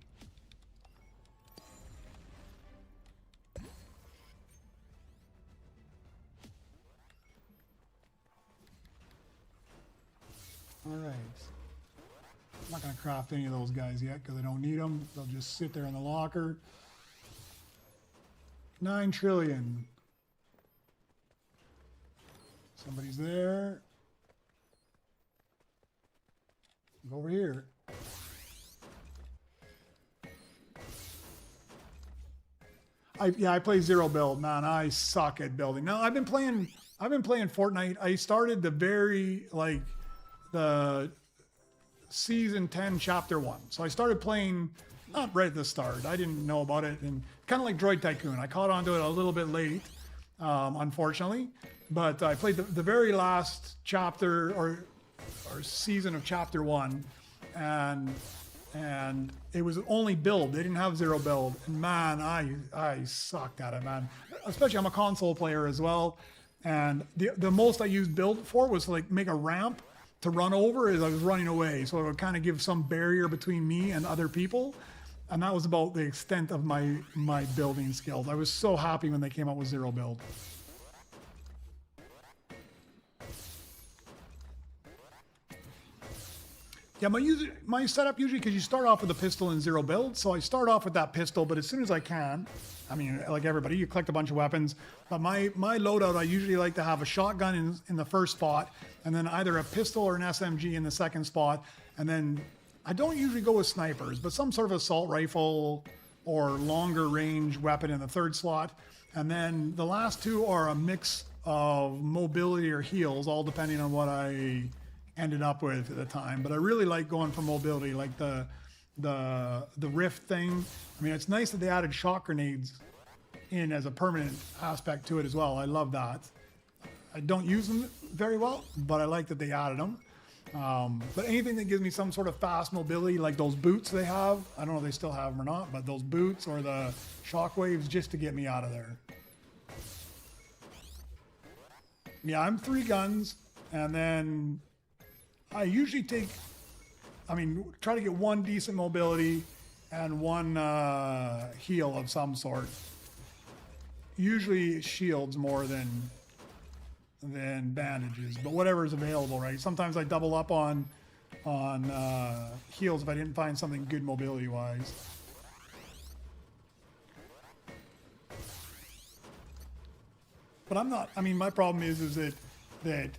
[SPEAKER 2] All right. I'm not going to craft any of those guys yet because I don't need them. They'll just sit there in the locker. 9 trillion. Somebody's there. Go over here. I play zero build, man. I suck at building. Now I've been playing Fortnite. I started the season 10 chapter 1. So I started playing not right at the start. I didn't know about it, and kind of like Droid Tycoon. I caught onto it a little bit late, unfortunately. But I played the very last chapter or season of chapter 1, and it was only build. They didn't have zero build, and man, I sucked at it, man. Especially I'm a console player as well, and the most I used build for was to like make a ramp to run over as I was running away, so it would kind of give some barrier between me and other people, and that was about the extent of my building skills. I was so happy when they came out with zero build. Yeah, my setup usually, because you start off with a pistol and zero build, so I start off with that pistol, but as soon as I can, I mean, like everybody, you collect a bunch of weapons, but my loadout, I usually like to have a shotgun in the first spot, and then either a pistol or an SMG in the second spot, and then I don't usually go with snipers, but some sort of assault rifle or longer range weapon in the third slot, and then the last two are a mix of mobility or heals, all depending on what I ended up with at the time. But I really like going for mobility, like the rift thing. I mean, it's nice that they added shot grenades in as a permanent aspect to it as well. I love that. I don't use them very well, but I like that they added them. But anything that gives me some sort of fast mobility, like those boots they have, I don't know if they still have them or not, but those boots or the shockwaves, just to get me out of there. Yeah, I'm 3 guns, and then I usually try to get 1 decent mobility and 1 heal of some sort. Usually shields more than bandages, but whatever is available, right? Sometimes I double up on heals if I didn't find something good mobility-wise. But I'm not, I mean, my problem is that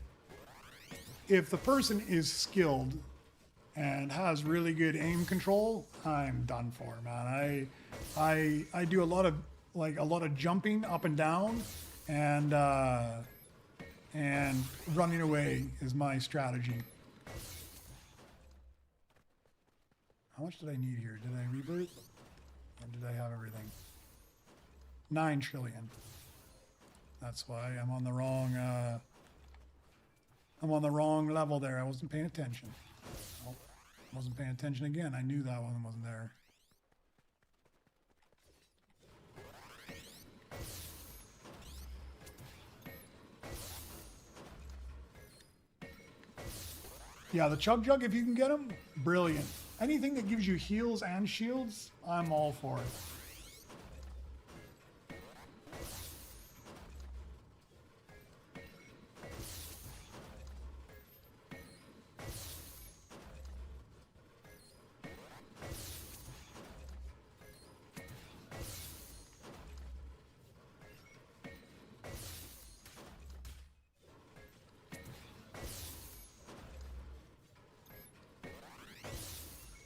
[SPEAKER 2] if the person is skilled and has really good aim control, I'm done for, man. I do a lot of jumping up and down, and running away is my strategy. How much did I need here? Did I rebirth? Or did I have everything? 9 trillion. That's why I'm on the wrong level there. I wasn't paying attention. Oh, wasn't paying attention again. I knew that one wasn't there. Yeah, the Chug Jug, if you can get them, brilliant. Anything that gives you heals and shields, I'm all for it.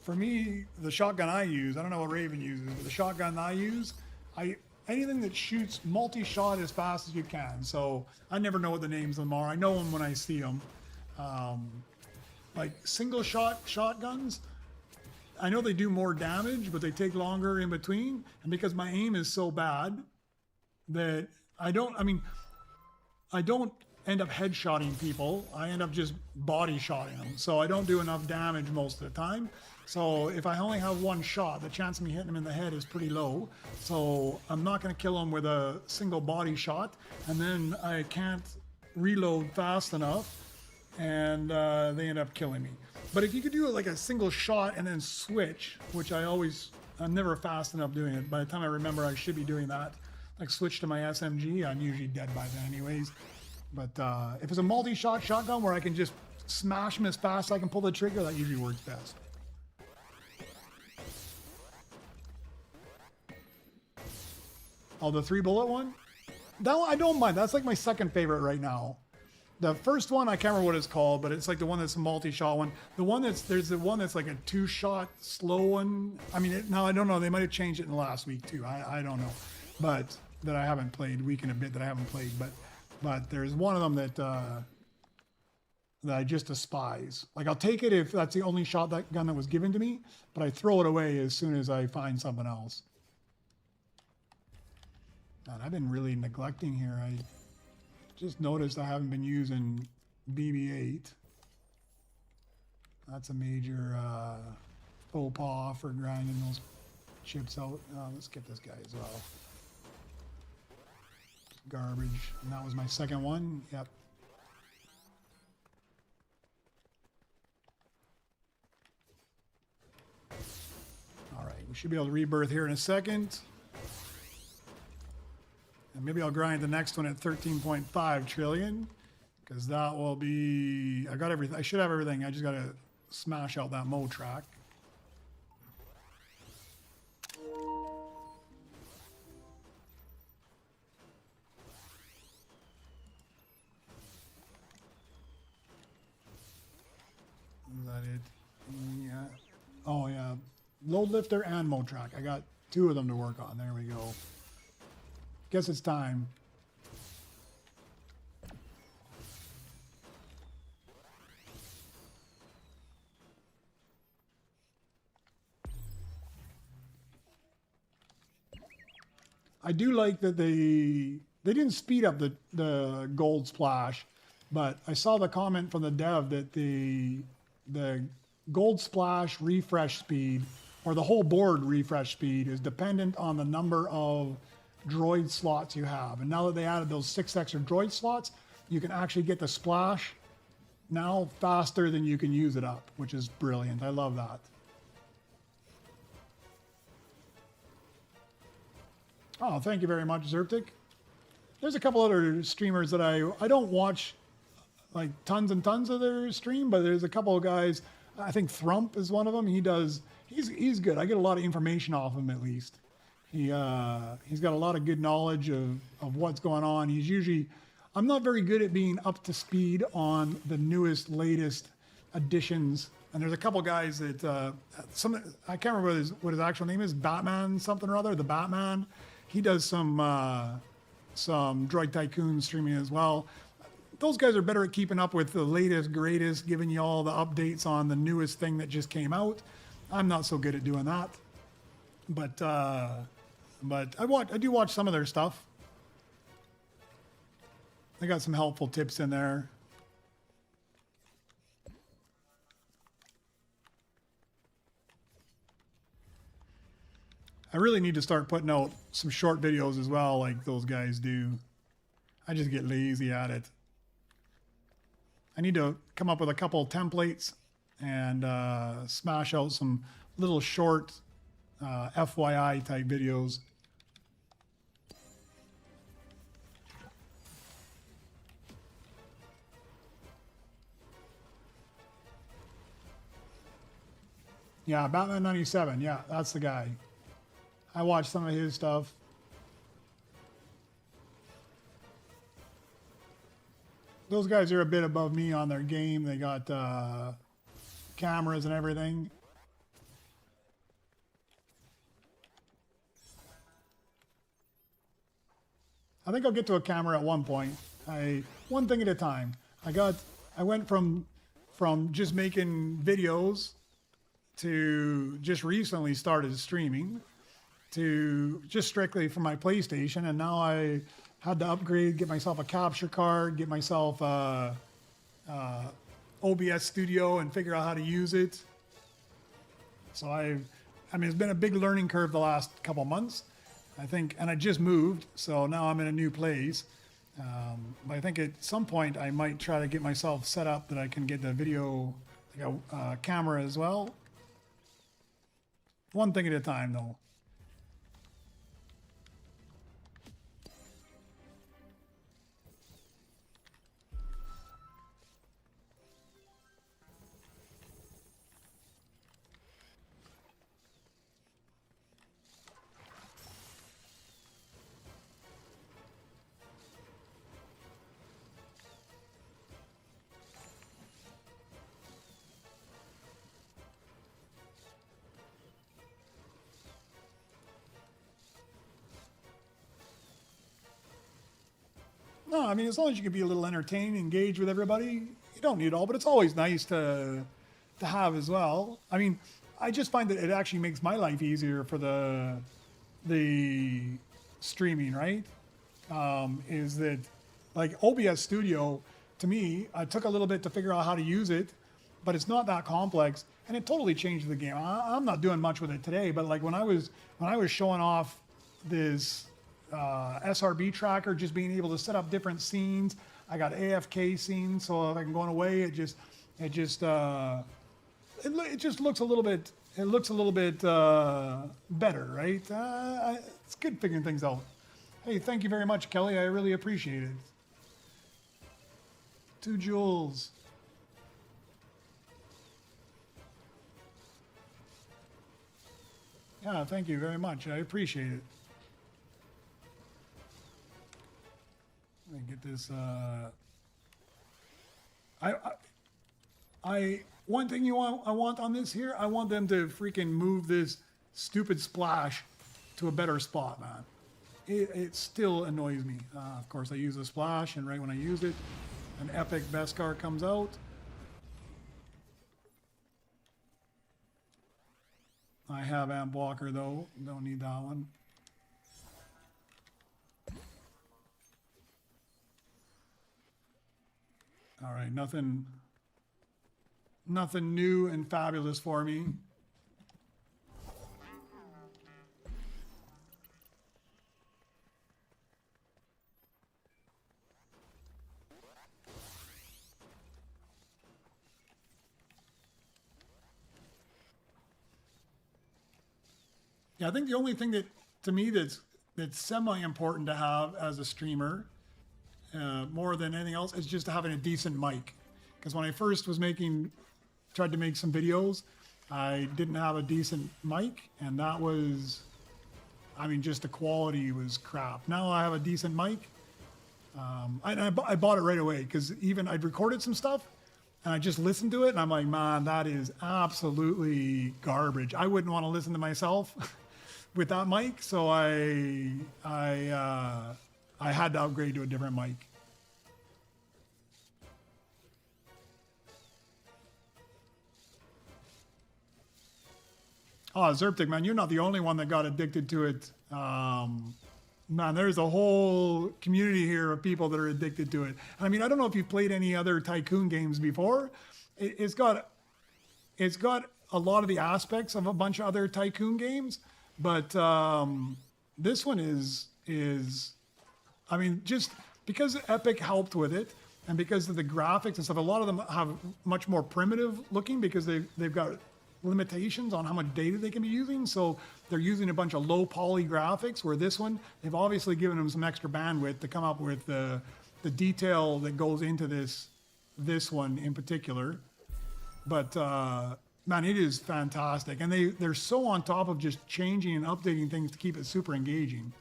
[SPEAKER 2] For me, the shotgun I use, I don't know what Raven uses, but the shotgun I use, anything that shoots multi-shot as fast as you can. So I never know what the names of them are. I know them when I see them. Like single shot shotguns, I know they do more damage, but they take longer in between. And because my aim is so bad that I don't end up headshotting people. I end up just body shotting them. So I don't do enough damage most of the time. So if I only have one shot, the chance of me hitting him in the head is pretty low. So I'm not going to kill him with a single body shot. And then I can't reload fast enough, and they end up killing me. But if you could do it like a single shot and then switch, which I'm never fast enough doing it. By the time I remember I should be doing that, like switch to my SMG, I'm usually dead by then anyways. But if it's a multi-shot shotgun where I can just smash them as fast as I can pull the trigger, that usually works best. Oh, the 3-bullet one? That one I don't mind. That's like my second favorite right now. The first one, I can't remember what it's called, but it's like the one that's a multi-shot one. There's the one that's like a 2-shot slow one. I mean, now I don't know. They might have changed it in the last week too. I don't know. But that I haven't played, week and a bit that I haven't played. But there's one of them that I just despise. Like I'll take it if that's the only gun that was given to me, but I throw it away as soon as I find something else. God, I've been really neglecting here. I just noticed I haven't been using BB-8. That's a major faux pas for grinding those chips out. Let's get this guy as well. Garbage. And that was my second one. Yep. All right, we should be able to rebirth here in a second. And maybe I'll grind the next one at 13.5 trillion, because that will be, I got everything. I should have everything. I just got to smash out that Mo track. Is that it? Yeah. Oh, yeah. Load lifter and Mo track. I got 2 of them to work on. There we go. Guess it's time. I do like that they didn't speed up the gold splash, but I saw the comment from the dev that the gold splash refresh speed, or the whole board refresh speed, is dependent on the number of droid slots you have. And now that they added those 6 extra droid slots, you can actually get the splash now faster than you can use it up, which is brilliant. I love that. Oh, thank you very much, Zerptic. There's a couple other streamers that I don't watch like tons and tons of their stream, but there's a couple of guys. I think Thrump is one of them. He's good. I get a lot of information off him at least. He's got a lot of good knowledge of what's going on. I'm not very good at being up to speed on the newest, latest additions. And there's a couple guys that, I can't remember what his actual name is, Batman something or other, the Batman. He does some Droid Tycoon streaming as well. Those guys are better at keeping up with the latest, greatest, giving you all the updates on the newest thing that just came out. I'm not so good at doing that. But I do watch some of their stuff. They got some helpful tips in there. I really need to start putting out some short videos as well, like those guys do. I just get lazy at it. I need to come up with a couple of templates and smash out some little short FYI type videos. Yeah, Batman 97. Yeah, that's the guy. I watched some of his stuff. Those guys are a bit above me on their game. They got cameras and everything. I think I'll get to a camera at one point. One thing at a time. I went from just making videos to just recently started streaming to just strictly from my PlayStation, and now I had to upgrade, get myself a capture card, get myself OBS Studio and figure out how to use it. So I mean, it's been a big learning curve the last couple months, I think, and I just moved, so now I'm in a new place. But I think at some point I might try to get myself set up that I can get the video, like a camera as well. One thing at a time, though. No, I mean, as long as you can be a little entertained, engage with everybody, you don't need it all, but it's always nice to have as well. I mean, I just find that it actually makes my life easier for the streaming, right? Is that like OBS Studio, to me, I took a little bit to figure out how to use it, but it's not that complex, and it totally changed the game. I'm not doing much with it today, but like when I was showing off this SRB tracker, just being able to set up different scenes. I got AFK scenes, so if I'm going away, it just looks a little bit. It looks a little bit better, right? It's good figuring things out. Hey, thank you very much, Kelly. I really appreciate it. 2 jewels. Yeah, thank you very much. I appreciate it. Let me get this. One thing I want on this here, I want them to freaking move this stupid splash to a better spot, man. It still annoys me. Of course, I use the splash, and right when I use it, an epic Beskar comes out. I have Amp Walker though. Don't need that one. All right, nothing new and fabulous for me. Yeah, I think the only thing that, to me, that's semi-important to have as a streamer, more than anything else, is just having a decent mic. Because when I first was tried to make some videos, I didn't have a decent mic, and that was, I mean, just the quality was crap. Now I have a decent mic. I bought it right away because even I'd recorded some stuff, and I just listened to it, and I'm like, man, that is absolutely garbage. I wouldn't want to listen to myself with that mic, so I had to upgrade to a different mic. Oh, Zerptic, man, you're not the only one that got addicted to it. Man, there's a whole community here of people that are addicted to it. I mean, I don't know if you've played any other Tycoon games before. It's got a lot of the aspects of a bunch of other Tycoon games, but this one is, I mean, just because Epic helped with it, and because of the graphics and stuff, a lot of them have much more primitive looking because they've got limitations on how much data they can be using. So they're using a bunch of low poly graphics, where this one, they've obviously given them some extra bandwidth to come up with the detail that goes into this one in particular. But man, it is fantastic. And they're so on top of just changing and updating things to keep it super engaging.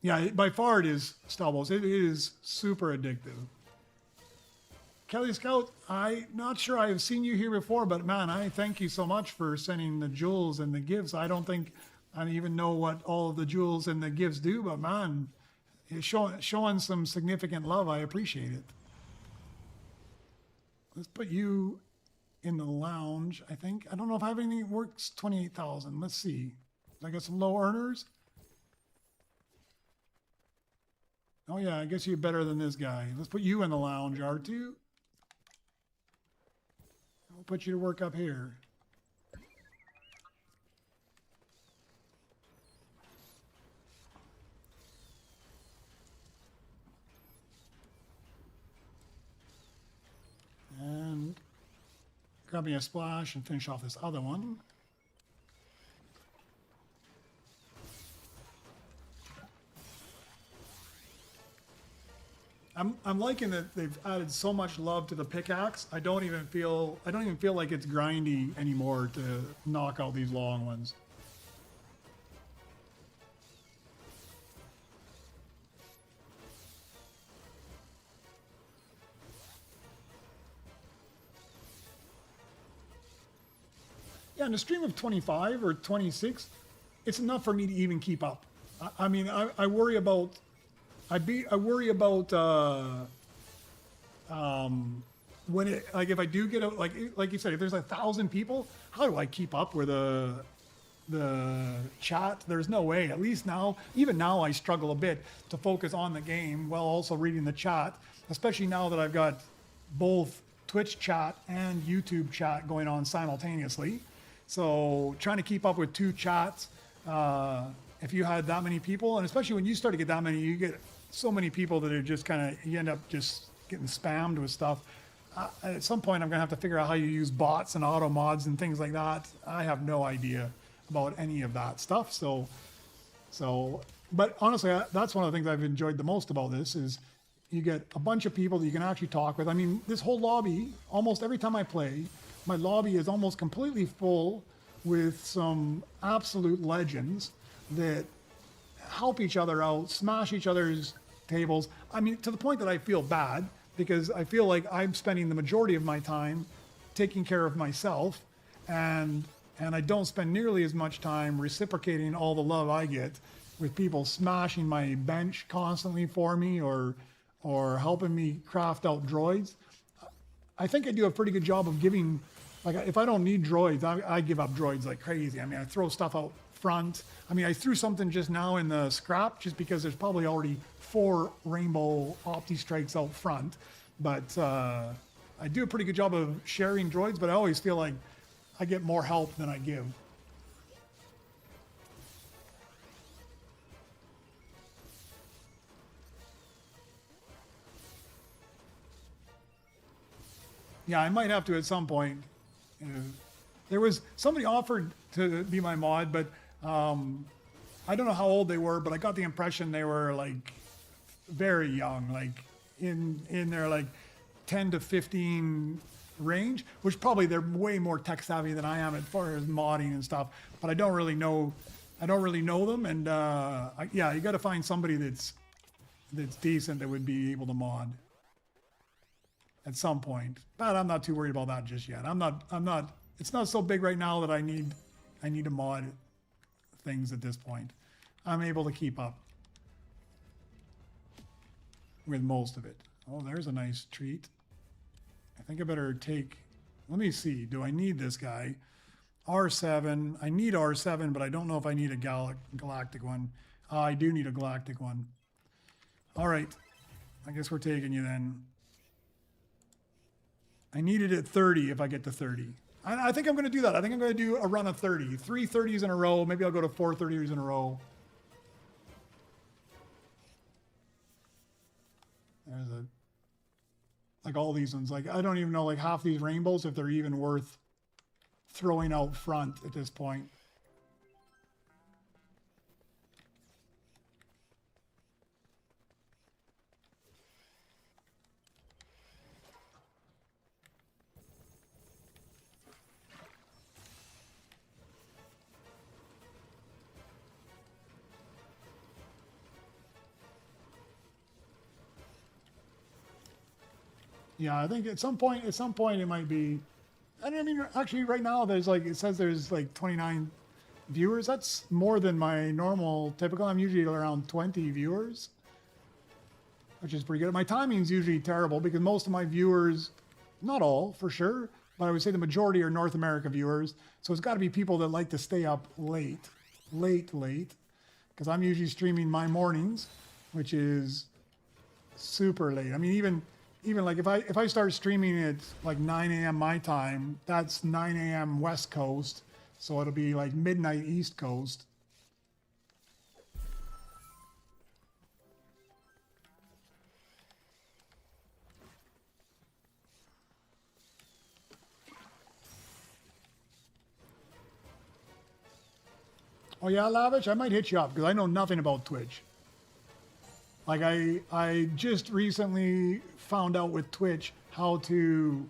[SPEAKER 2] Yeah, by far it is, Stalbos. It is super addictive. Kelly Scout, I'm not sure I've seen you here before, but man, I thank you so much for sending the jewels and the gifts. I don't think I even know what all of the jewels and the gifts do, but man, it's showing some significant love. I appreciate it. Let's put you in the lounge, I think. I don't know if I have anything that works 28,000. Let's see. I got some low earners. Oh yeah, I guess you're better than this guy. Let's put you in the lounge, R2. I'll put you to work up here. And grab me a splash and finish off this other one. I'm liking that they've added so much love to the pickaxe. I don't even feel like it's grindy anymore to knock out these long ones. Yeah, in a stream of 25 or 26, it's enough for me to even keep up. I mean, I worry about, I worry about when it, like if I do get out, like you said, if there's 1,000 people, how do I keep up with the chat? There's no way. At least now, even now, I struggle a bit to focus on the game while also reading the chat, especially now that I've got both Twitch chat and YouTube chat going on simultaneously. So trying to keep up with two chats, if you had that many people, and especially when you start to get that many, you get so many people that are just kind of, you end up just getting spammed with stuff. At some point, I'm going to have to figure out how you use bots and auto mods and things like that. I have no idea about any of that stuff. But honestly, that's one of the things I've enjoyed the most about this is you get a bunch of people that you can actually talk with. I mean, this whole lobby, almost every time I play, my lobby is almost completely full with some absolute legends that help each other out, smash each other's tables. I mean, to the point that I feel bad because I feel like I'm spending the majority of my time taking care of myself, and I don't spend nearly as much time reciprocating all the love I get with people smashing my bench constantly for me or helping me craft out droids. I think I do a pretty good job of giving, like if I don't need droids, I give up droids like crazy. I mean, I throw stuff out front. I mean, I threw something just now in the scrap just because there's probably already 4 rainbow opti strikes out front. But I do a pretty good job of sharing droids, but I always feel like I get more help than I give. Yeah, I might have to at some point. There was somebody offered to be my mod, but I don't know how old they were, but I got the impression they were like very young, like in their like 10 to 15 range, which probably they're way more tech savvy than I am as far as modding and stuff. But I don't really know them, and yeah, you got to find somebody that's decent that would be able to mod at some point. But I'm not too worried about that just yet. I'm not. It's not so big right now that I need to mod things at this point. I'm able to keep up with most of it. Oh, there's a nice treat. I think I better take, let me see, do I need this guy? R7, I need R7, but I don't know if I need a galactic one. I do need a galactic one. All right, I guess we're taking you then. I need it at 30 if I get to 30. I think I'm going to do that. I think I'm going to do a run of 30. 3 30s in a row. Maybe I'll go to 4 30s in a row. There's a, like all these ones. Like I don't even know like half these rainbows if they're even worth throwing out front at this point. Yeah, I think at some point it might be. I mean, actually, right now there's like it says there's like 29 viewers. That's more than my normal typical. I'm usually around 20 viewers, which is pretty good. My timing's usually terrible because most of my viewers, not all for sure, but I would say the majority are North America viewers. So it's got to be people that like to stay up late, because I'm usually streaming my mornings, which is super late. I mean, even like if I start streaming at like 9 a.m. my time, that's 9 a.m. West Coast, so it'll be like midnight East Coast. Oh yeah, Lavish, I might hit you up because I know nothing about Twitch. Like I just recently found out with Twitch how to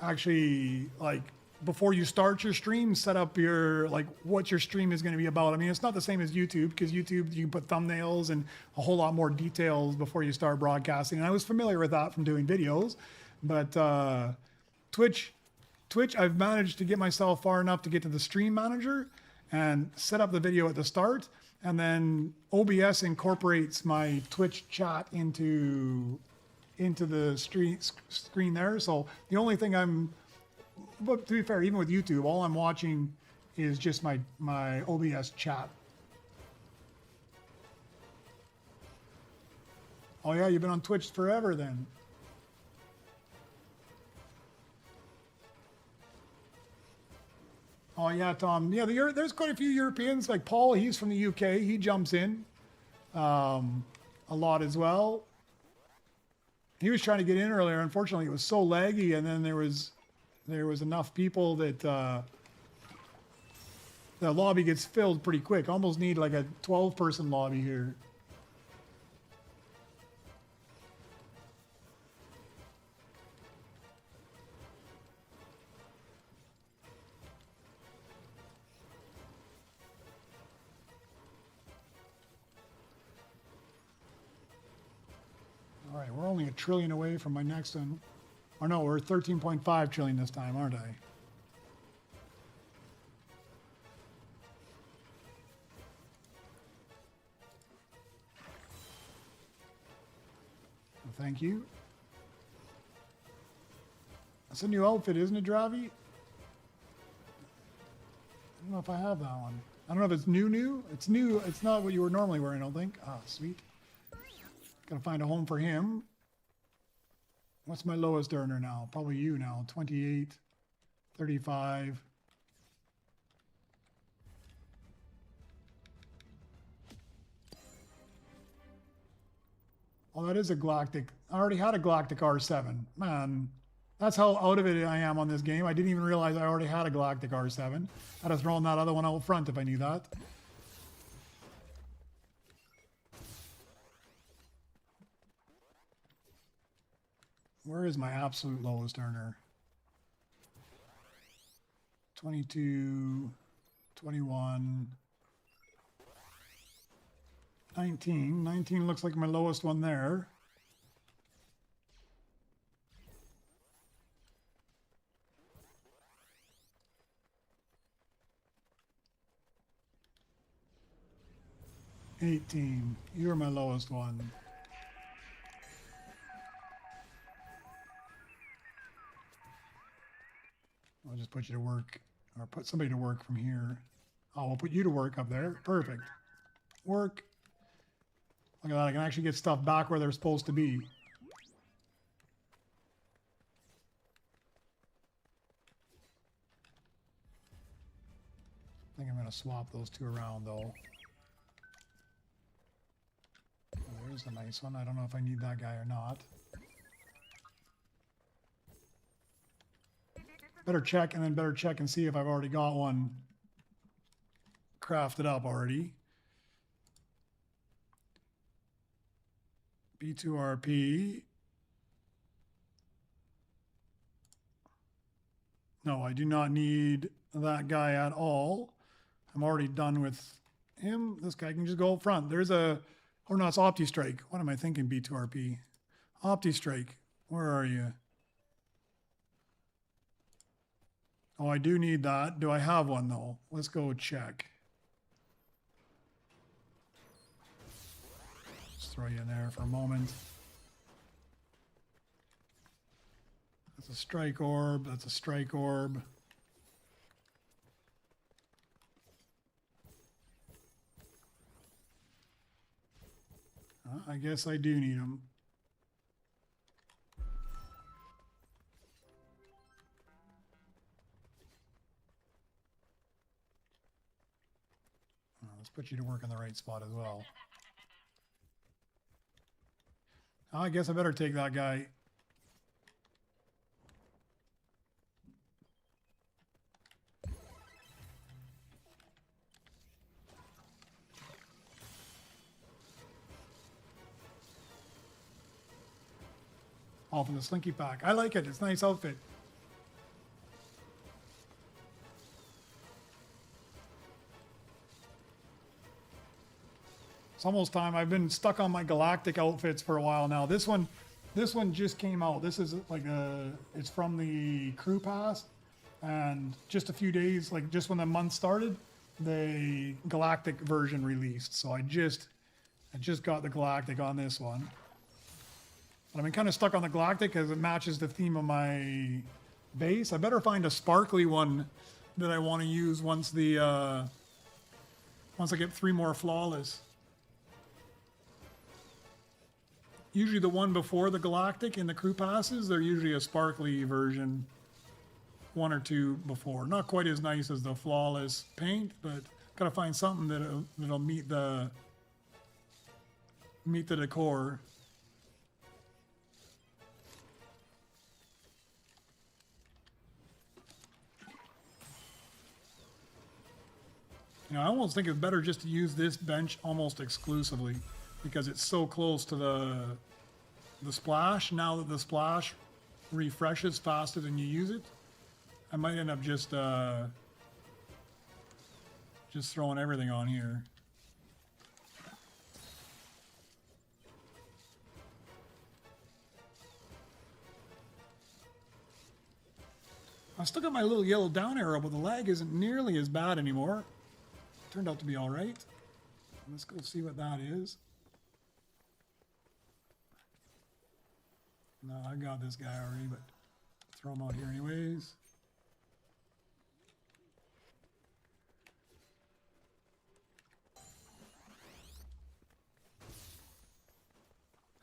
[SPEAKER 2] actually, like, before you start your stream, set up your, like, what your stream is going to be about. I mean, it's not the same as YouTube, because YouTube, you can put thumbnails and a whole lot more details before you start broadcasting. And I was familiar with that from doing videos, but Twitch, I've managed to get myself far enough to get to the stream manager and set up the video at the start. And then OBS incorporates my Twitch chat into the screen there. So the only thing but to be fair, even with YouTube, all I'm watching is just my OBS chat. Oh yeah, you've been on Twitch forever then. Oh yeah, Tom. Yeah, there's quite a few Europeans. Like Paul, he's from the UK. He jumps in a lot as well. He was trying to get in earlier. Unfortunately, it was so laggy, and then there was enough people that the lobby gets filled pretty quick. Almost need like a 12-person lobby here. All right, we're only a trillion away from my next one. Or no, we're 13.5 trillion this time, aren't I? Well, thank you. That's a new outfit, isn't it, Dravi? I don't know if I have that one. I don't know if it's new. It's new. It's not what you were normally wearing, I don't think. Ah, sweet. Gotta find a home for him. What's my lowest earner now? Probably you now. 28, 35. Oh, that is a Galactic. I already had a Galactic R7. Man, that's how out of it I am on this game. I didn't even realize I already had a Galactic R7. I'd have thrown that other one out front if I knew that. Where is my absolute lowest earner? 22, 21, 19. 19 looks like my lowest one there. $18. You're my lowest one. I'll just put you to work, or put somebody to work from here. Oh, we'll put you to work up there. Perfect. Work. Look at that. I can actually get stuff back where they're supposed to be. I think I'm going to swap those two around, though. Oh, there's a nice one. I don't know if I need that guy or not. Better check, and then better check and see if I've already got one crafted up already. B2RP. No, I do not need that guy at all. I'm already done with him. This guy can just go up front. There's a, oh no, it's OptiStrike. What am I thinking, B2RP? OptiStrike, where are you? Oh, I do need that. Do I have one though? Let's go check. Just throw you in there for a moment. That's a strike orb. That's a strike orb. I guess I do need them. Let's put you to work in the right spot as well. I guess I better take that guy. Off in the Slinky Pack. I like it. It's a nice outfit. It's almost time. I've been stuck on my galactic outfits for a while now. This one just came out. This is like it's from the crew pass, and just a few days, like just when the month started, the galactic version released. So I just got the galactic on this one. But I've been kind of stuck on the galactic because it matches the theme of my base. I better find a sparkly one that I want to use once I get 3 more flawless. Usually the one before the galactic in the crew passes, they're usually a sparkly version, 1 or 2 before. Not quite as nice as the flawless paint, but gotta find something that'll meet the decor. You know, I almost think it's better just to use this bench almost exclusively because it's so close to the splash. Now that the splash refreshes faster than you use it, I might end up just throwing everything on here. I still got my little yellow down arrow, but the lag isn't nearly as bad anymore. Turned out to be all right. Let's go see what that is. No, I got this guy already, but throw him out here anyways.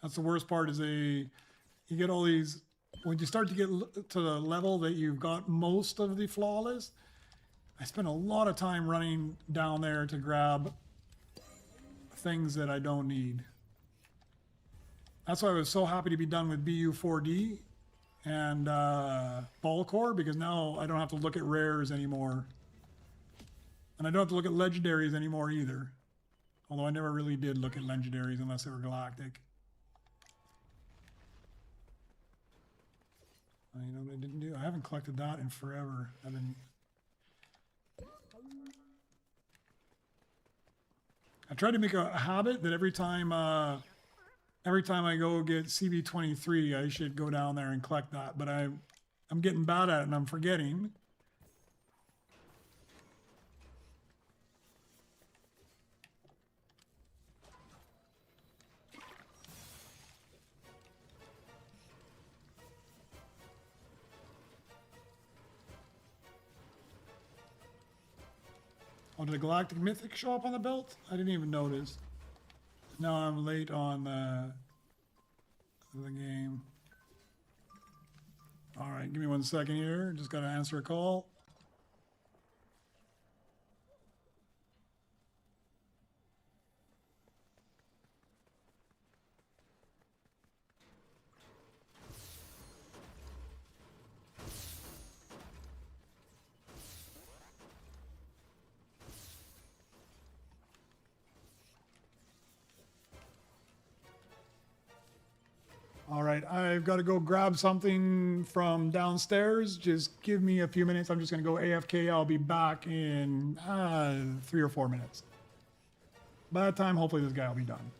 [SPEAKER 2] That's the worst part is you get all these, when you start to get to the level that you've got most of the flawless, I spend a lot of time running down there to grab things that I don't need. That's why I was so happy to be done with BU4D and Ball Core, because now I don't have to look at rares anymore. And I don't have to look at legendaries anymore either. Although I never really did look at legendaries unless they were galactic. You know what I didn't do? I haven't collected that in forever. I tried to make a habit that every time I go get CB23, I should go down there and collect that. But I'm getting bad at it and I'm forgetting. Oh, did the Galactic Mythic show up on the belt? I didn't even notice. Now I'm late on the game. All right, give me 1 second here. Just got to answer a call. All right, I've got to go grab something from downstairs. Just give me a few minutes. I'm just going to go AFK. I'll be back in 3 or 4 minutes. By that time, hopefully this guy will be done.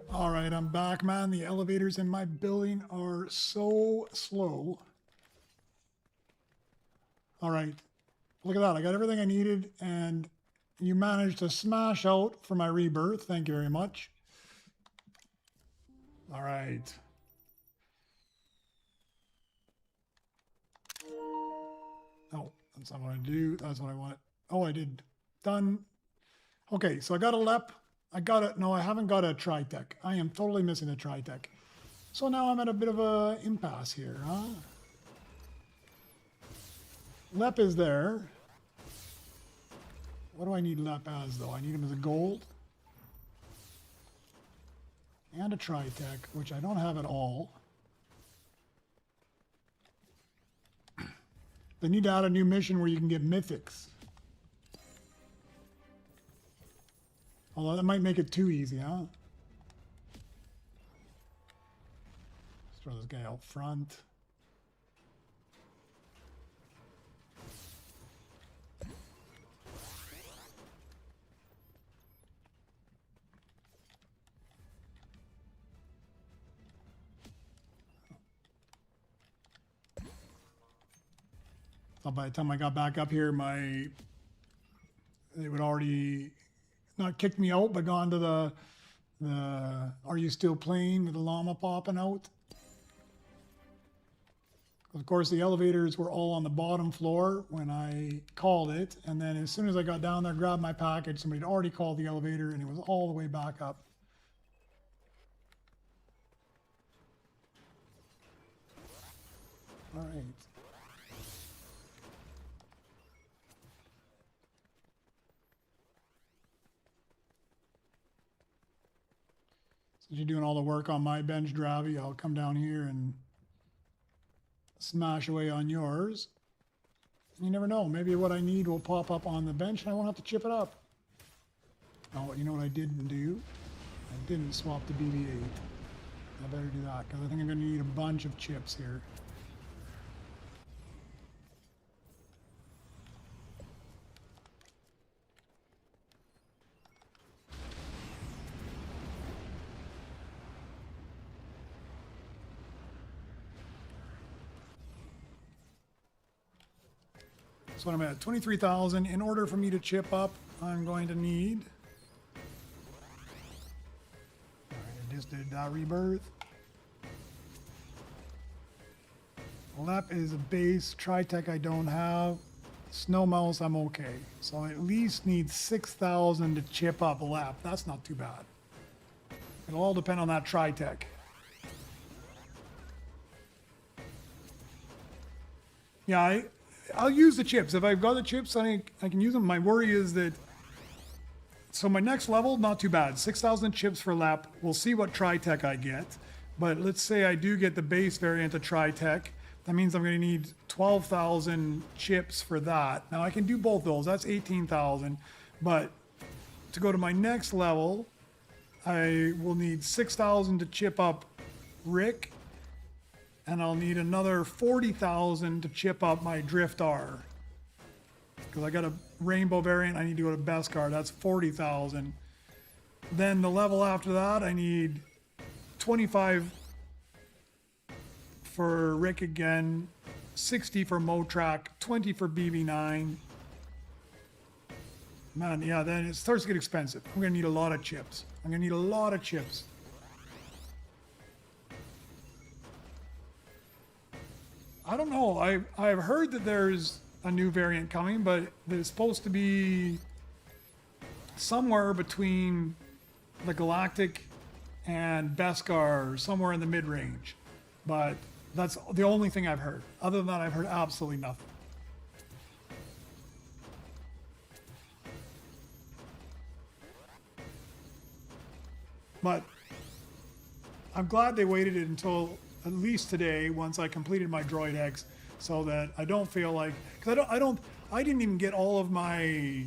[SPEAKER 2] All right, I'm back, man. The elevators in my building are so slow. All right, look at that. I got everything I needed, and you managed to smash out for my rebirth. Thank you very much. All right. Oh, that's not what I do. That's what I want. Oh, I did. Done. Okay, so I got a LEP. I got it. No, I haven't got a Tritech. I am totally missing a Tritech. So now I'm at a bit of a impasse here, huh? LEP is there. What do I need LEP as, though? I need him as a gold. And a Tritech, which I don't have at all. They need to add a new mission where you can get Mythics. Although that might make it too easy, huh? Let's throw this guy out front. So by the time I got back up here, they would already not kicked me out, but gone to the are you still playing with the llama popping out? Of course, the elevators were all on the bottom floor when I called it. And then as soon as I got down there, grabbed my package, somebody had already called the elevator and it was all the way back up. All right. Since you're doing all the work on my bench, Dravi, I'll come down here and smash away on yours. You never know. Maybe what I need will pop up on the bench and I won't have to chip it up. Oh, you know what I didn't do? I didn't swap the BB-8. I better do that because I think I'm going to need a bunch of chips here. So I'm at 23,000. In order for me to chip up, I'm going to need. All right, I just did that rebirth. LEP is a base. Tritech I don't have. Snow mouse I'm okay. So I at least need 6,000 to chip up LEP. That's not too bad. It'll all depend on that Tritech. Yeah, I'll use the chips. If I've got the chips, I can use them. My worry is that, so my next level, not too bad. 6,000 chips for LEP. We'll see what Tritech I get. But let's say I do get the base variant of Tritech. That means I'm going to need 12,000 chips for that. Now I can do both those. That's 18,000. But to go to my next level, I will need 6,000 to chip up Rick. And I'll need another 40,000 to chip up my Drift R. Because I got a rainbow variant, I need to go to Beskar, that's 40,000. Then the level after that, I need 25 for Rick again, 60 for Motrak, 20 for BB9. Man, yeah, then it starts to get expensive. I'm gonna need a lot of chips. I'm gonna need a lot of chips. I don't know. I've heard that there's a new variant coming, but it's supposed to be somewhere between the Galactic and Beskar, somewhere in the mid-range. But that's the only thing I've heard. Other than that, I've heard absolutely nothing. But I'm glad they waited until at least today, once I completed my Droid X, so that I don't feel like, because I didn't even get all of my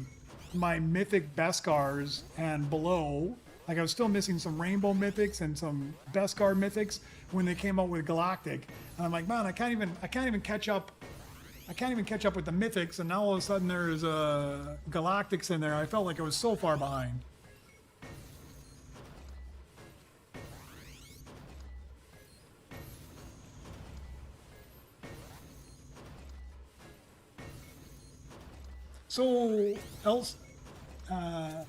[SPEAKER 2] Mythic Beskars and below. Like I was still missing some Rainbow Mythics and some Beskar Mythics when they came out with Galactic, and I'm like, man, I can't even catch up. I can't even catch up with the Mythics, and now all of a sudden there's Galactics in there. I felt like I was so far behind. So, else, I'm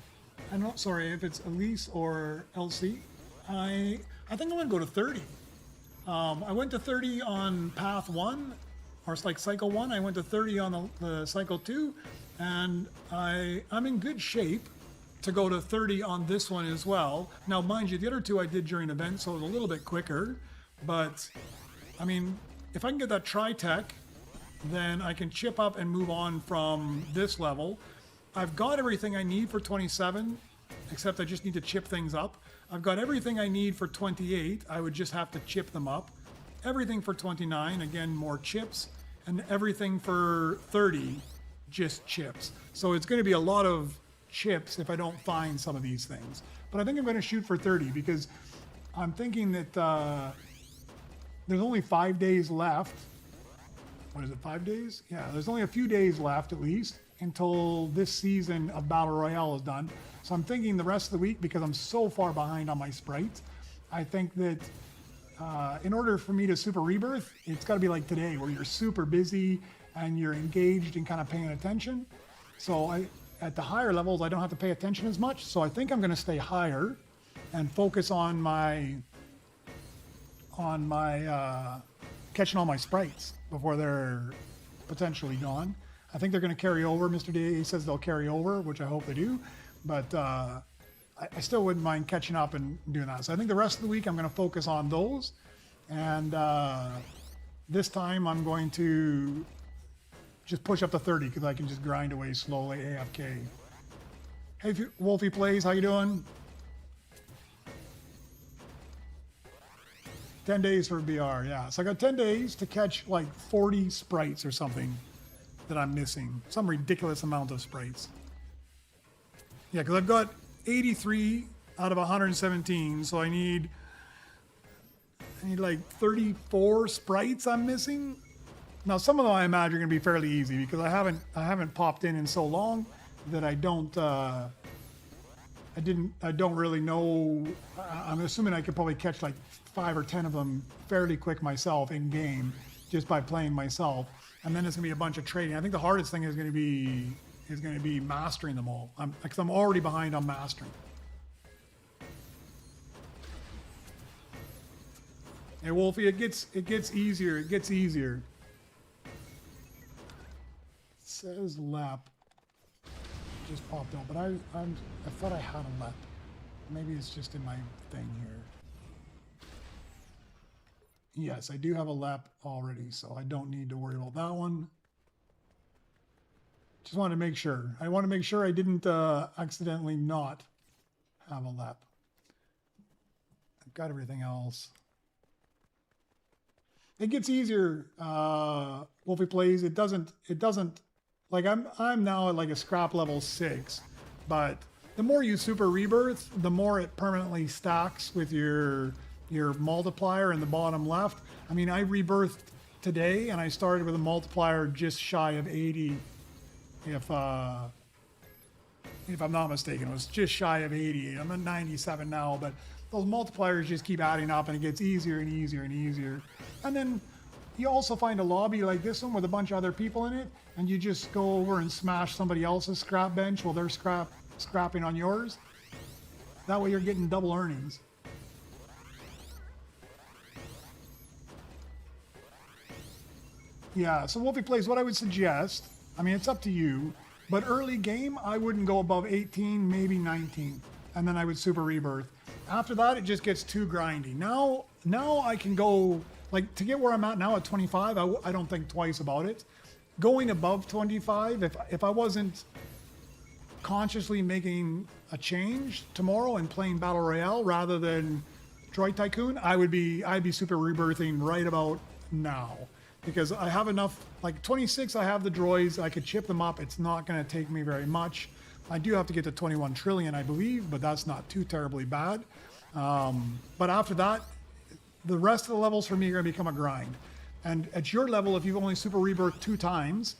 [SPEAKER 2] not sorry if it's Elise or LC. I think I'm gonna go to 30. I went to 30 on path 1, or it's like cycle 1. I went to 30 on the cycle 2, and I'm in good shape to go to 30 on this one as well. Now, mind you, the other 2 I did during events, so it was a little bit quicker. But, I mean, if I can get that tri-tech, then I can chip up and move on from this level. I've got everything I need for 27, except I just need to chip things up. I've got everything I need for 28. I would just have to chip them up. Everything for 29, again, more chips. And everything for 30, just chips. So it's going to be a lot of chips if I don't find some of these things. But I think I'm going to shoot for 30 because I'm thinking that there's only 5 days left. What is it, 5 days? Yeah, there's only a few days left at least until this season of Battle Royale is done. So I'm thinking the rest of the week, because I'm so far behind on my sprites, I think that in order for me to super rebirth, it's got to be like today where you're super busy and you're engaged and kind of paying attention. So at the higher levels, I don't have to pay attention as much. So I think I'm going to stay higher and focus on my catching all my sprites before they're potentially gone. I think they're going to carry over. Mr. D says they'll carry over, which I hope they do. But I still wouldn't mind catching up and doing that. So I think the rest of the week I'm going to focus on those. And this time I'm going to just push up to 30 because I can just grind away slowly AFK. Hey, Wolfie Plays, how you doing? 10 days for BR, yeah. So I got 10 days to catch like 40 sprites or something that I'm missing. Some ridiculous amount of sprites. Yeah, because I've got 83 out of 117, so I need like 34 sprites I'm missing. Now some of them I imagine are going to be fairly easy because I haven't popped in so long that I don't really know. I'm assuming I could probably catch like 5 or 10 of them fairly quick myself in game just by playing myself, and then it's gonna be a bunch of trading. I think the hardest thing is gonna be mastering them all. Because I'm already behind on mastering. Hey Wolfie, it gets easier. It gets easier. It says lap just popped up, but I thought I had a lap. Maybe it's just in my thing here. Yes, I do have a lap already, so I don't need to worry about that one. Just wanted to make sure. I want to make sure I didn't accidentally not have a lap. I've got everything else. It gets easier. Wolfie Plays. It doesn't. Like I'm now at like a scrap level 6, but the more you super rebirth, the more it permanently stacks with your multiplier in the bottom left. I mean, I rebirthed today and I started with a multiplier just shy of 80. If I'm not mistaken, it was just shy of 80. I'm at 97 now, but those multipliers just keep adding up and it gets easier and easier and easier. And then you also find a lobby like this one with a bunch of other people in it, and you just go over and smash somebody else's scrap bench while they're scrapping on yours. That way you're getting double earnings. Yeah, so Wolfie Plays, what I would suggest, I mean, it's up to you, but early game, I wouldn't go above 18, maybe 19, and then I would super rebirth. After that, it just gets too grindy. Now I can go, like, to get where I'm at now at 25, I don't think twice about it. Going above 25, if I wasn't consciously making a change tomorrow and playing Battle Royale rather than Droid Tycoon, I'd be super rebirthing right about now. Because I have enough, like 26, I have the droids, I could chip them up, it's not gonna take me very much. I do have to get to 21 trillion, I believe, but that's not too terribly bad. But after that, the rest of the levels for me are gonna become a grind. And at your level, if you've only super rebirthed 2 times,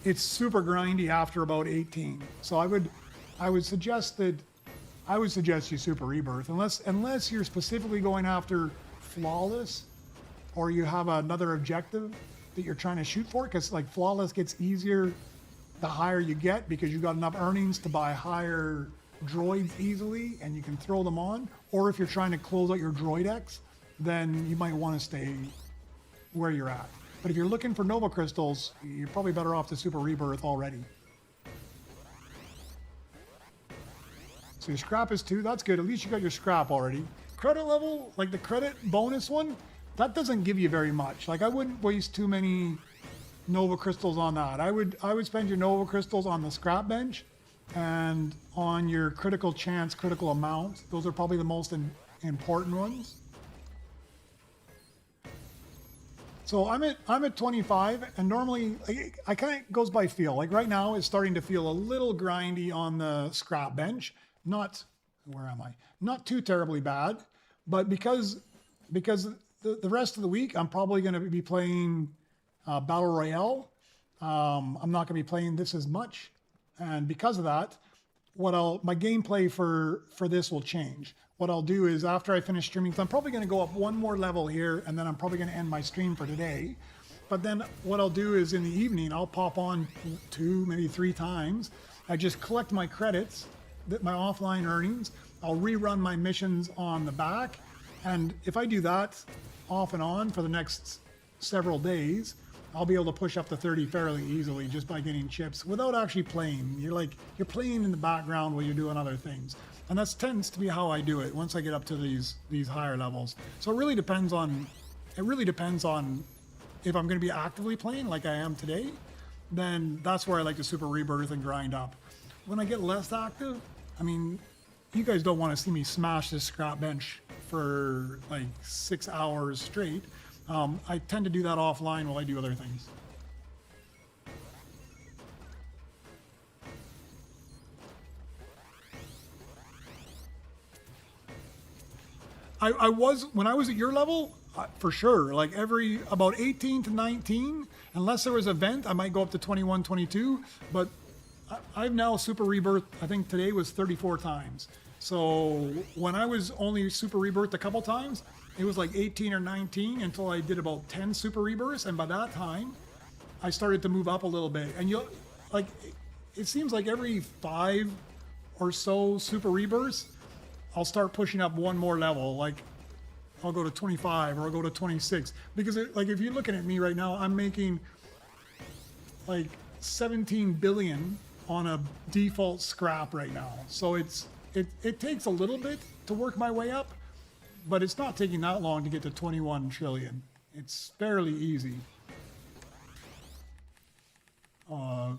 [SPEAKER 2] it's super grindy after about 18. So I would suggest you super rebirth, unless you're specifically going after flawless, or you have another objective that you're trying to shoot for, because like flawless gets easier the higher you get, because you got enough earnings to buy higher droids easily and you can throw them on. Or if you're trying to close out your droid X, then you might want to stay where you're at. But if you're looking for Nova Crystals, you're probably better off to Super Rebirth already. So your scrap is 2. That's good. At least you got your scrap already. Credit level, like the credit bonus one, that doesn't give you very much. Like I wouldn't waste too many Nova Crystals on that. I would spend your Nova Crystals on the scrap bench and on your critical chance, critical amount. Those are probably the most important ones. So I'm at 25, and normally I kind of goes by feel. Like right now, it's starting to feel a little grindy on the scrap bench. Not, where am I? Not too terribly bad, but because the rest of the week I'm probably going to be playing Battle Royale. I'm not going to be playing this as much, and because of that, my gameplay for this will change. What I'll do is after I finish streaming, so I'm probably going to go up one more level here, and then I'm probably going to end my stream for today. But then what I'll do is in the evening, I'll pop on 2, maybe 3 times. I just collect my credits, my offline earnings. I'll rerun my missions on the back. And if I do that off and on for the next several days, I'll be able to push up to 30 fairly easily just by getting chips without actually playing. You're playing in the background while you're doing other things. And that tends to be how I do it once I get up to these higher levels. So it really depends on if I'm going to be actively playing like I am today, then that's where I like to Super Rebirth and grind up. When I get less active, I mean, you guys don't want to see me smash this scrap bench for like 6 hours straight. I tend to do that offline while I do other things. When I was at your level, for sure, like about 18 to 19, unless there was an event, I might go up to 21, 22, but I've now Super Rebirth, I think today was 34 times. So when I was only Super Rebirth a couple times, it was like 18 or 19 until I did about 10 Super Rebirths, and by that time, I started to move up a little bit. And it seems like every 5 or so Super Rebirths, I'll start pushing up one more level. Like I'll go to 25 or I'll go to 26, because if you're looking at me right now, I'm making like 17 billion on a default scrap right now. So it takes a little bit to work my way up, but it's not taking that long to get to 21 trillion. It's fairly easy. I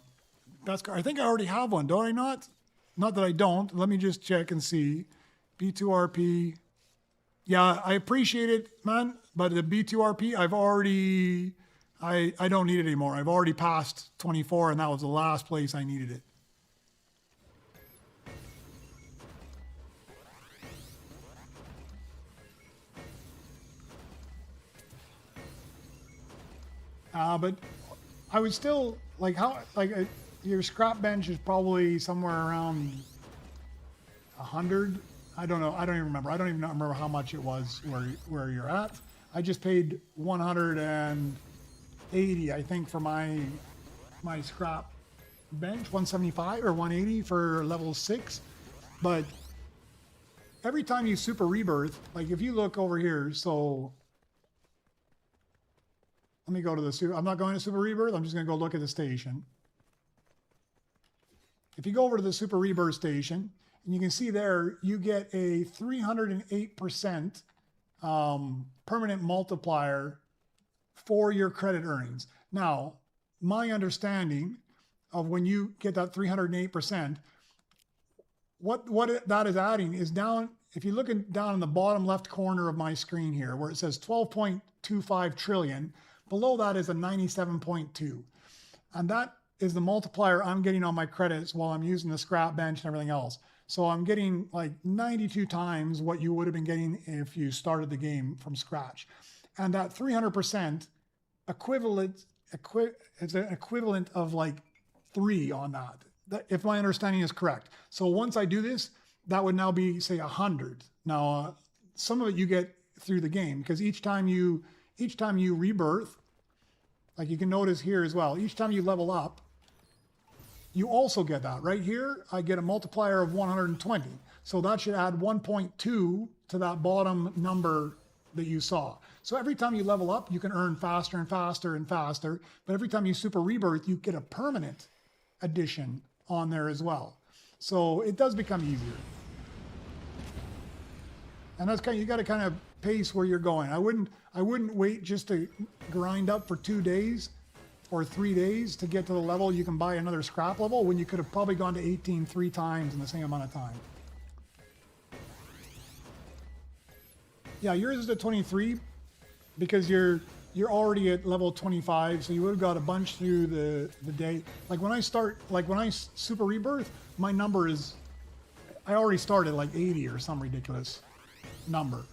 [SPEAKER 2] think I already have one, don't I not? Not that I don't. Let me just check and see. B2RP. Yeah, I appreciate it, man. But the B2RP, I don't need it anymore. I've already passed 24, and that was the last place I needed it. But I would still your scrap bench is probably somewhere around 100. I don't know. I don't even remember. I don't even remember how much it was where you're at. I just paid 180, I think, for my scrap bench, 175 or 180 for level 6. But every time you Super Rebirth, like if you look over here, so let me go to the super. I'm not going to Super Rebirth. I'm just going to go look at the station. If you go over to the Super Rebirth station, and you can see there, you get a 308% permanent multiplier for your credit earnings. Now, my understanding of when you get that 308%, what that is adding is down, if you're looking down in the bottom left corner of my screen here, where it says 12.25 trillion, below that is a 97.2. And that is the multiplier I'm getting on my credits while I'm using the scrap bench and everything else. So I'm getting like 92 times what you would have been getting if you started the game from scratch. And that 300% it's an equivalent of like 3 on that, if my understanding is correct. So once I do this, that would now be, say, 100. Now, some of it you get through the game, because each time you rebirth, like you can notice here as well, each time you level up, you also get that. Right here, I get a multiplier of 120. So that should add 1.2 to that bottom number that you saw. So every time you level up, you can earn faster and faster and faster. But every time you super rebirth, you get a permanent addition on there as well. So it does become easier. And that's kind of, you got to kind of pace where you're going. I wouldn't wait just to grind up for 2 days or 3 days to get to the level you can buy another scrap level when you could have probably gone to 18 3 times in the same amount of time. Yeah, yours is at 23 because you're already at level 25, so you would have got a bunch through the day. Like when I super rebirth, my number is, I already started like 80 or some ridiculous number.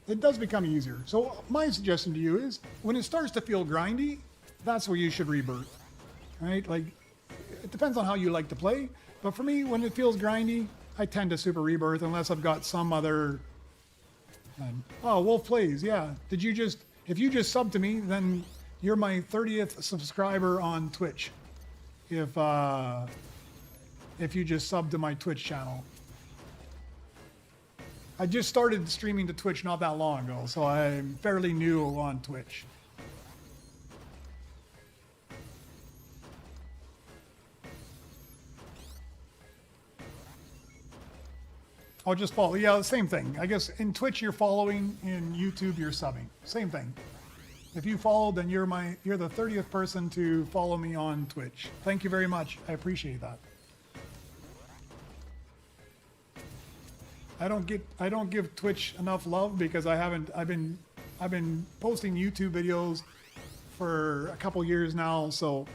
[SPEAKER 2] It does become easier. So my suggestion to you is when it starts to feel grindy, that's where you should rebirth, right? Like it depends on how you like to play, but for me, when it feels grindy, I tend to super rebirth unless I've got some other, oh, Wolf Plays, yeah. If you just subbed to me, then you're my 30th subscriber on Twitch. If you just subbed to my Twitch channel. I just started streaming to Twitch not that long ago, so I'm fairly new on Twitch. I'll just follow. Yeah, the same thing. I guess in Twitch you're following, in YouTube you're subbing. Same thing. If you followed, then you're the 30th person to follow me on Twitch. Thank you very much. I appreciate that. I don't give Twitch enough love because I've been posting YouTube videos for a couple years now, so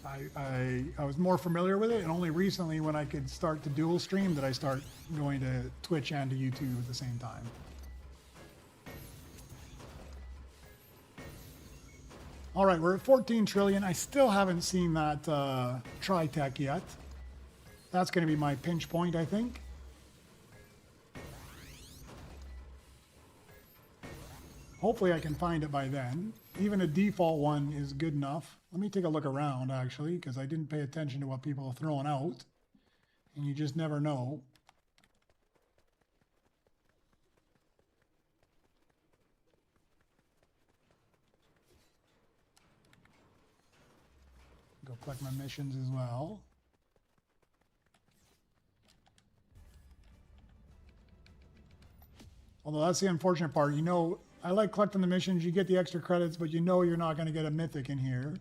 [SPEAKER 2] I was more familiar with it, and only recently when I could start to dual stream did I start going to Twitch and to YouTube at the same time. All right, we're at 14 trillion. I still haven't seen that tri-tech yet. That's going to be my pinch point, I think. Hopefully I can find it by then. Even a default one is good enough. Let me take a look around, actually, because I didn't pay attention to what people are throwing out. And you just never know. Go collect my missions as well. Although that's the unfortunate part. You know, I like collecting the missions. You get the extra credits, but you know you're not going to get a mythic in here.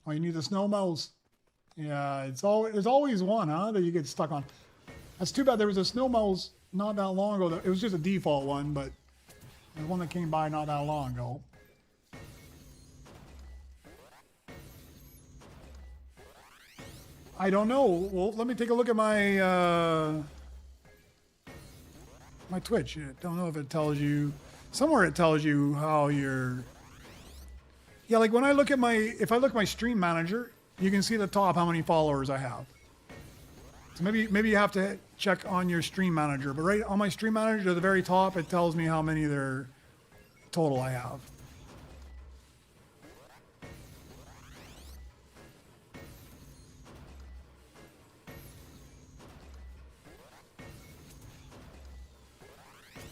[SPEAKER 2] Oh, you need the snow mouse. Yeah, there's always one, huh, that you get stuck on. That's too bad. There was a snow mouse not that long ago. It was just a default one, but there's one that came by not that long ago. I don't know. Well, let me take a look at my my Twitch. I don't know if it tells you. Somewhere it tells you how you're. Yeah, like when I look at if I look at my stream manager, you can see at the top how many followers I have. So maybe you have to check on your stream manager, but right on my stream manager at the very top, it tells me how many there total I have.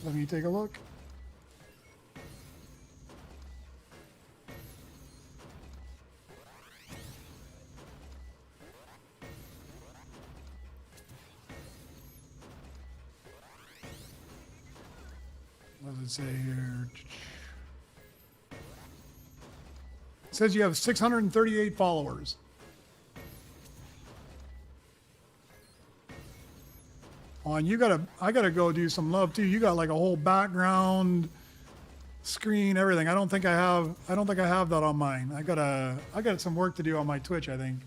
[SPEAKER 2] Let me take a look. What does it say here? It says you have 638 followers. on. I gotta go do some love too. You got like a whole background screen, everything. I don't think I have that on mine. I got some work to do on my Twitch, I think.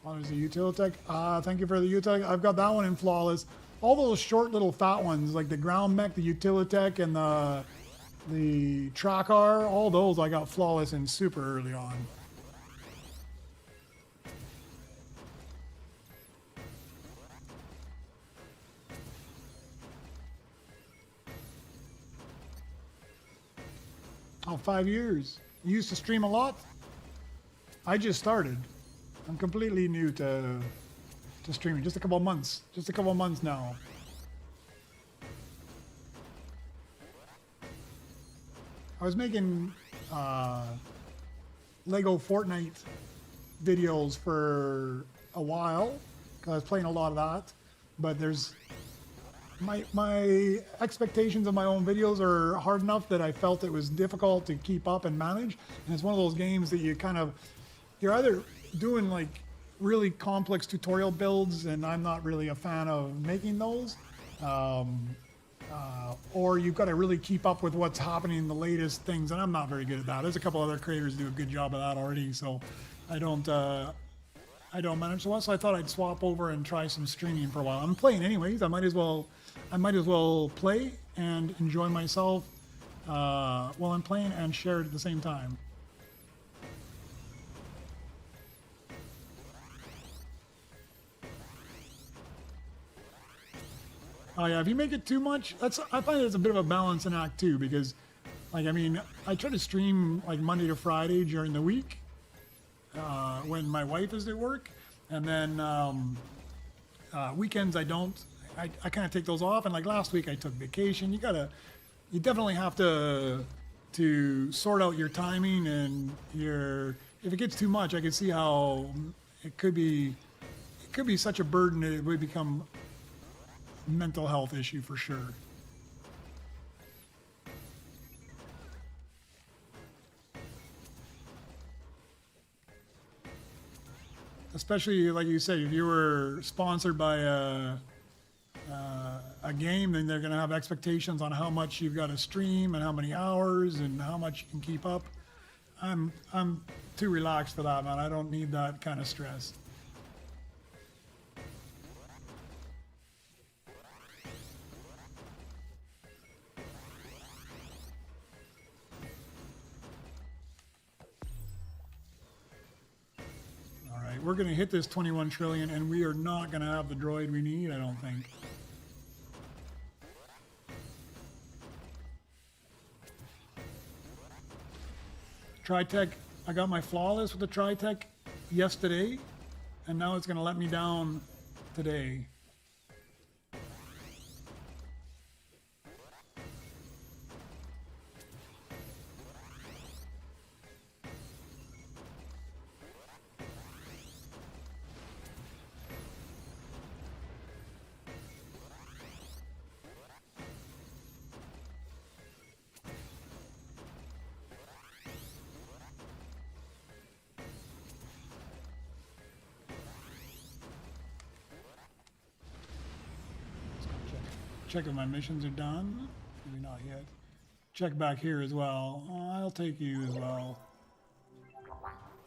[SPEAKER 2] Oh, there's a Utilitech. Thank you for the Utilitech. I've got that one in flawless. All those short little fat ones, like the ground mech, the Utilitech, and the Trackar, all those I got flawless in super early on. Oh, 5 years. You used to stream a lot? I just started. I'm completely new to streaming. Just a couple of months. Just a couple of months now. I was making Lego Fortnite videos for a while because I was playing a lot of that. But there's my expectations of my own videos are hard enough that I felt it was difficult to keep up and manage. And it's one of those games that you're either doing like really complex tutorial builds, and I'm not really a fan of making those, or you've got to really keep up with what's happening in the latest things, and I'm not very good at that. There's a couple other creators who do a good job of that already, so I don't manage so well. So I thought I'd swap over and try some streaming for a while. I'm playing anyways. I might as well play and enjoy myself while I'm playing and share it at the same time. Oh yeah, if you make it too much, I find it's a bit of a balancing act too, because like, I mean, I try to stream like Monday to Friday during the week when my wife is at work, and then weekends I don't. I kind of take those off, and like last week I took vacation. You definitely have to sort out your timing and if it gets too much, I can see how it could be such a burden that it would become mental health issue for sure. Especially like you say, if you were sponsored by a game, then they're going to have expectations on how much you've got to stream and how many hours and how much you can keep up. I'm too relaxed for that, man. I don't need that kind of stress. We're going to hit this 21 trillion, and we are not going to have the droid we need, I don't think. Tritech, I got my flawless with the Tritech yesterday, and now it's going to let me down today. Check if my missions are done. Maybe not yet. Check back here as well. I'll take you as well.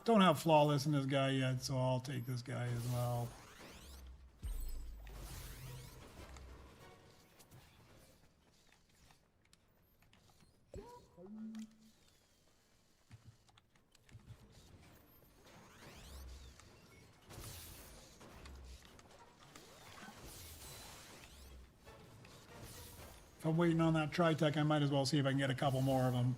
[SPEAKER 2] Don't have flawless in this guy yet, so I'll take this guy as well. If I'm waiting on that Tritech, I might as well see if I can get a couple more of them.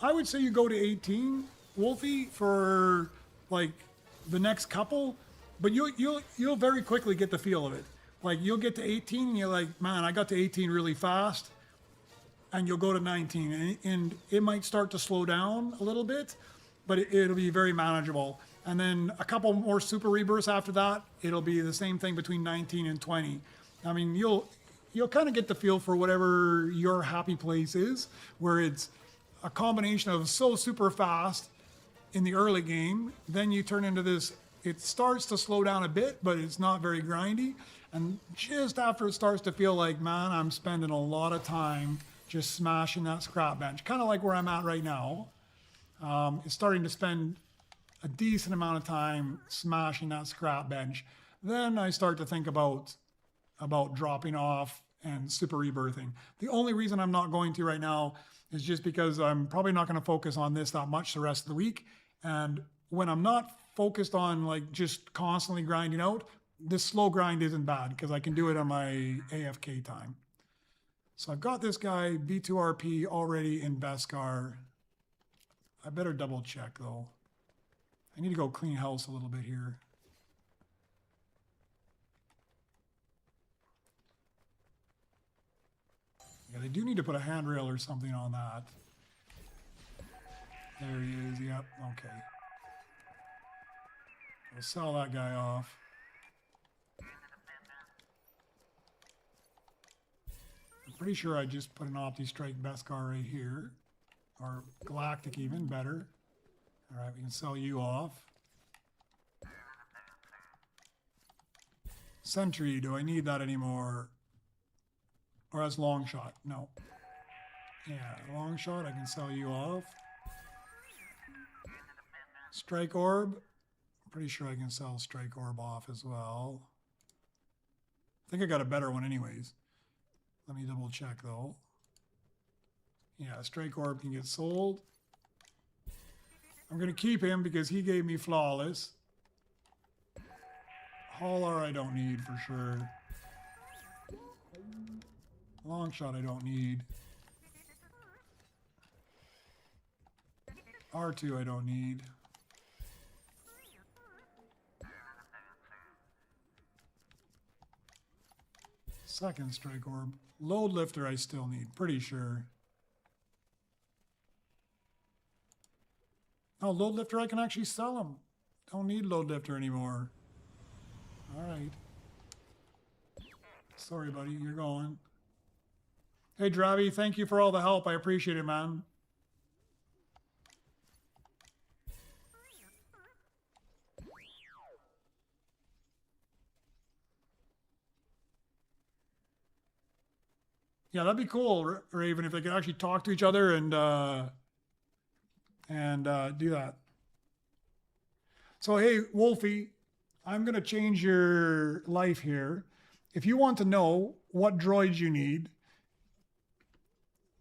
[SPEAKER 2] I would say you go to 18, Wolfie, for like the next couple, but you'll very quickly get the feel of it. Like you'll get to 18 and you're like, man, I got to 18 really fast, and you'll go to 19 and it might start to slow down a little bit, but it'll be very manageable. And then a couple more super rebirths after that, it'll be the same thing between 19 and 20. I mean, you'll you'll kind of get the feel for whatever your happy place is, where it's a combination of so super fast in the early game, then you turn into this, it starts to slow down a bit, but it's not very grindy. And just after it starts to feel like, man, I'm spending a lot of time just smashing that scrap bench, kind of like where I'm at right now. It's starting to spend a decent amount of time smashing that scrap bench. Then I start to think about dropping off and super rebirthing. The only reason I'm not going to right now is just because I'm probably not going to focus on this that much the rest of the week. And when I'm not focused on like just constantly grinding out, this slow grind isn't bad because I can do it on my AFK time. So I've got this guy B2RP already in Beskar. I better double check though. I need to go clean house a little bit here. Yeah, they do need to put a handrail or something on that. There he is, yep, okay. We'll sell that guy off. I'm pretty sure I just put an OptiStrike Beskar right here. Or Galactic even, better. All right, we can sell you off. Sentry, do I need that anymore? Or that's long shot? No. Yeah, long shot, I can sell you off. Strike Orb. I'm pretty sure I can sell Strike Orb off as well. I think I got a better one anyways. Let me double check though. Yeah, Strike Orb can get sold. I'm going to keep him because he gave me Flawless. Hauler I don't need for sure. Long shot I don't need. R2 I don't need. Second Strike Orb. Load Lifter I still need, pretty sure. Oh, Load Lifter I can actually sell him. Don't need Load Lifter anymore. All right. Sorry, buddy, you're going. Hey, Dravi, thank you for all the help. I appreciate it, man. Yeah, that'd be cool, Raven, if they could actually talk to each other and do that. So, hey, Wolfie, I'm going to change your life here. If you want to know what droids you need,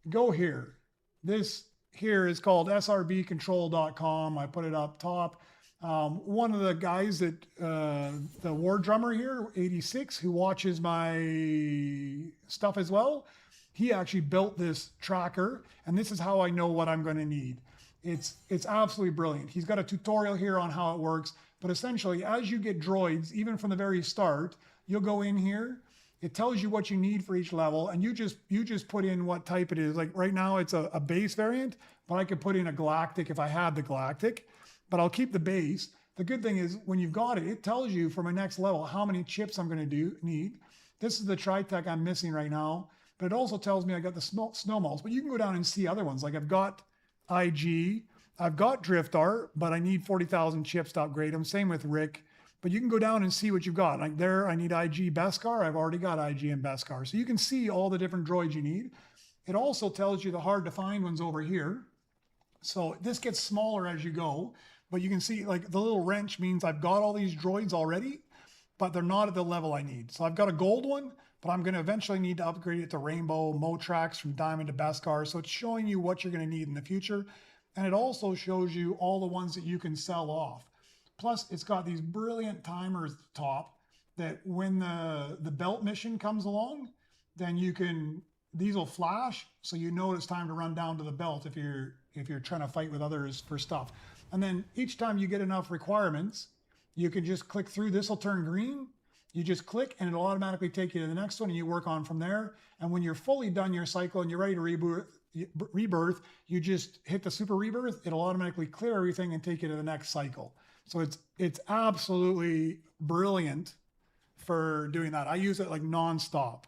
[SPEAKER 2] go here. This here is called SRBcontrol.com. I put it up top. One of the guys that, the war drummer here, 86, who watches my stuff as well, he actually built this tracker, and this is how I know what I'm going to need. It's absolutely brilliant. He's got a tutorial here on how it works, but essentially, as you get droids, even from the very start, you'll go in here. It tells you what you need for each level, and you just put in what type it is. Like right now, it's a base variant, but I could put in a Galactic if I had the Galactic, but I'll keep the base. The good thing is when you've got it, it tells you for my next level how many chips I'm going to need. This is the Tritech I'm missing right now, but it also tells me I got the snowballs. But you can go down and see other ones. Like I've got IG, I've got Drift Art, but I need 40,000 chips to upgrade them. Same with Rick. But you can go down and see what you've got. Like there, I need IG Beskar. I've already got IG and Beskar. So you can see all the different droids you need. It also tells you the hard to find ones over here. So this gets smaller as you go, but you can see like the little wrench means I've got all these droids already, but they're not at the level I need. So I've got a gold one, but I'm going to eventually need to upgrade it to Rainbow, Motrax from Diamond to Beskar. So it's showing you what you're going to need in the future. And it also shows you all the ones that you can sell off. Plus, it's got these brilliant timers at the top that when the belt mission comes along, then you can, these will flash, so you know it's time to run down to the belt if you're trying to fight with others for stuff. And then each time you get enough requirements, you can just click through. This will turn green. You just click and it'll automatically take you to the next one and you work on from there. And when you're fully done your cycle and you're ready to rebirth, you just hit the super rebirth. It'll automatically clear everything and take you to the next cycle. So it's absolutely brilliant for doing that. I use it like nonstop.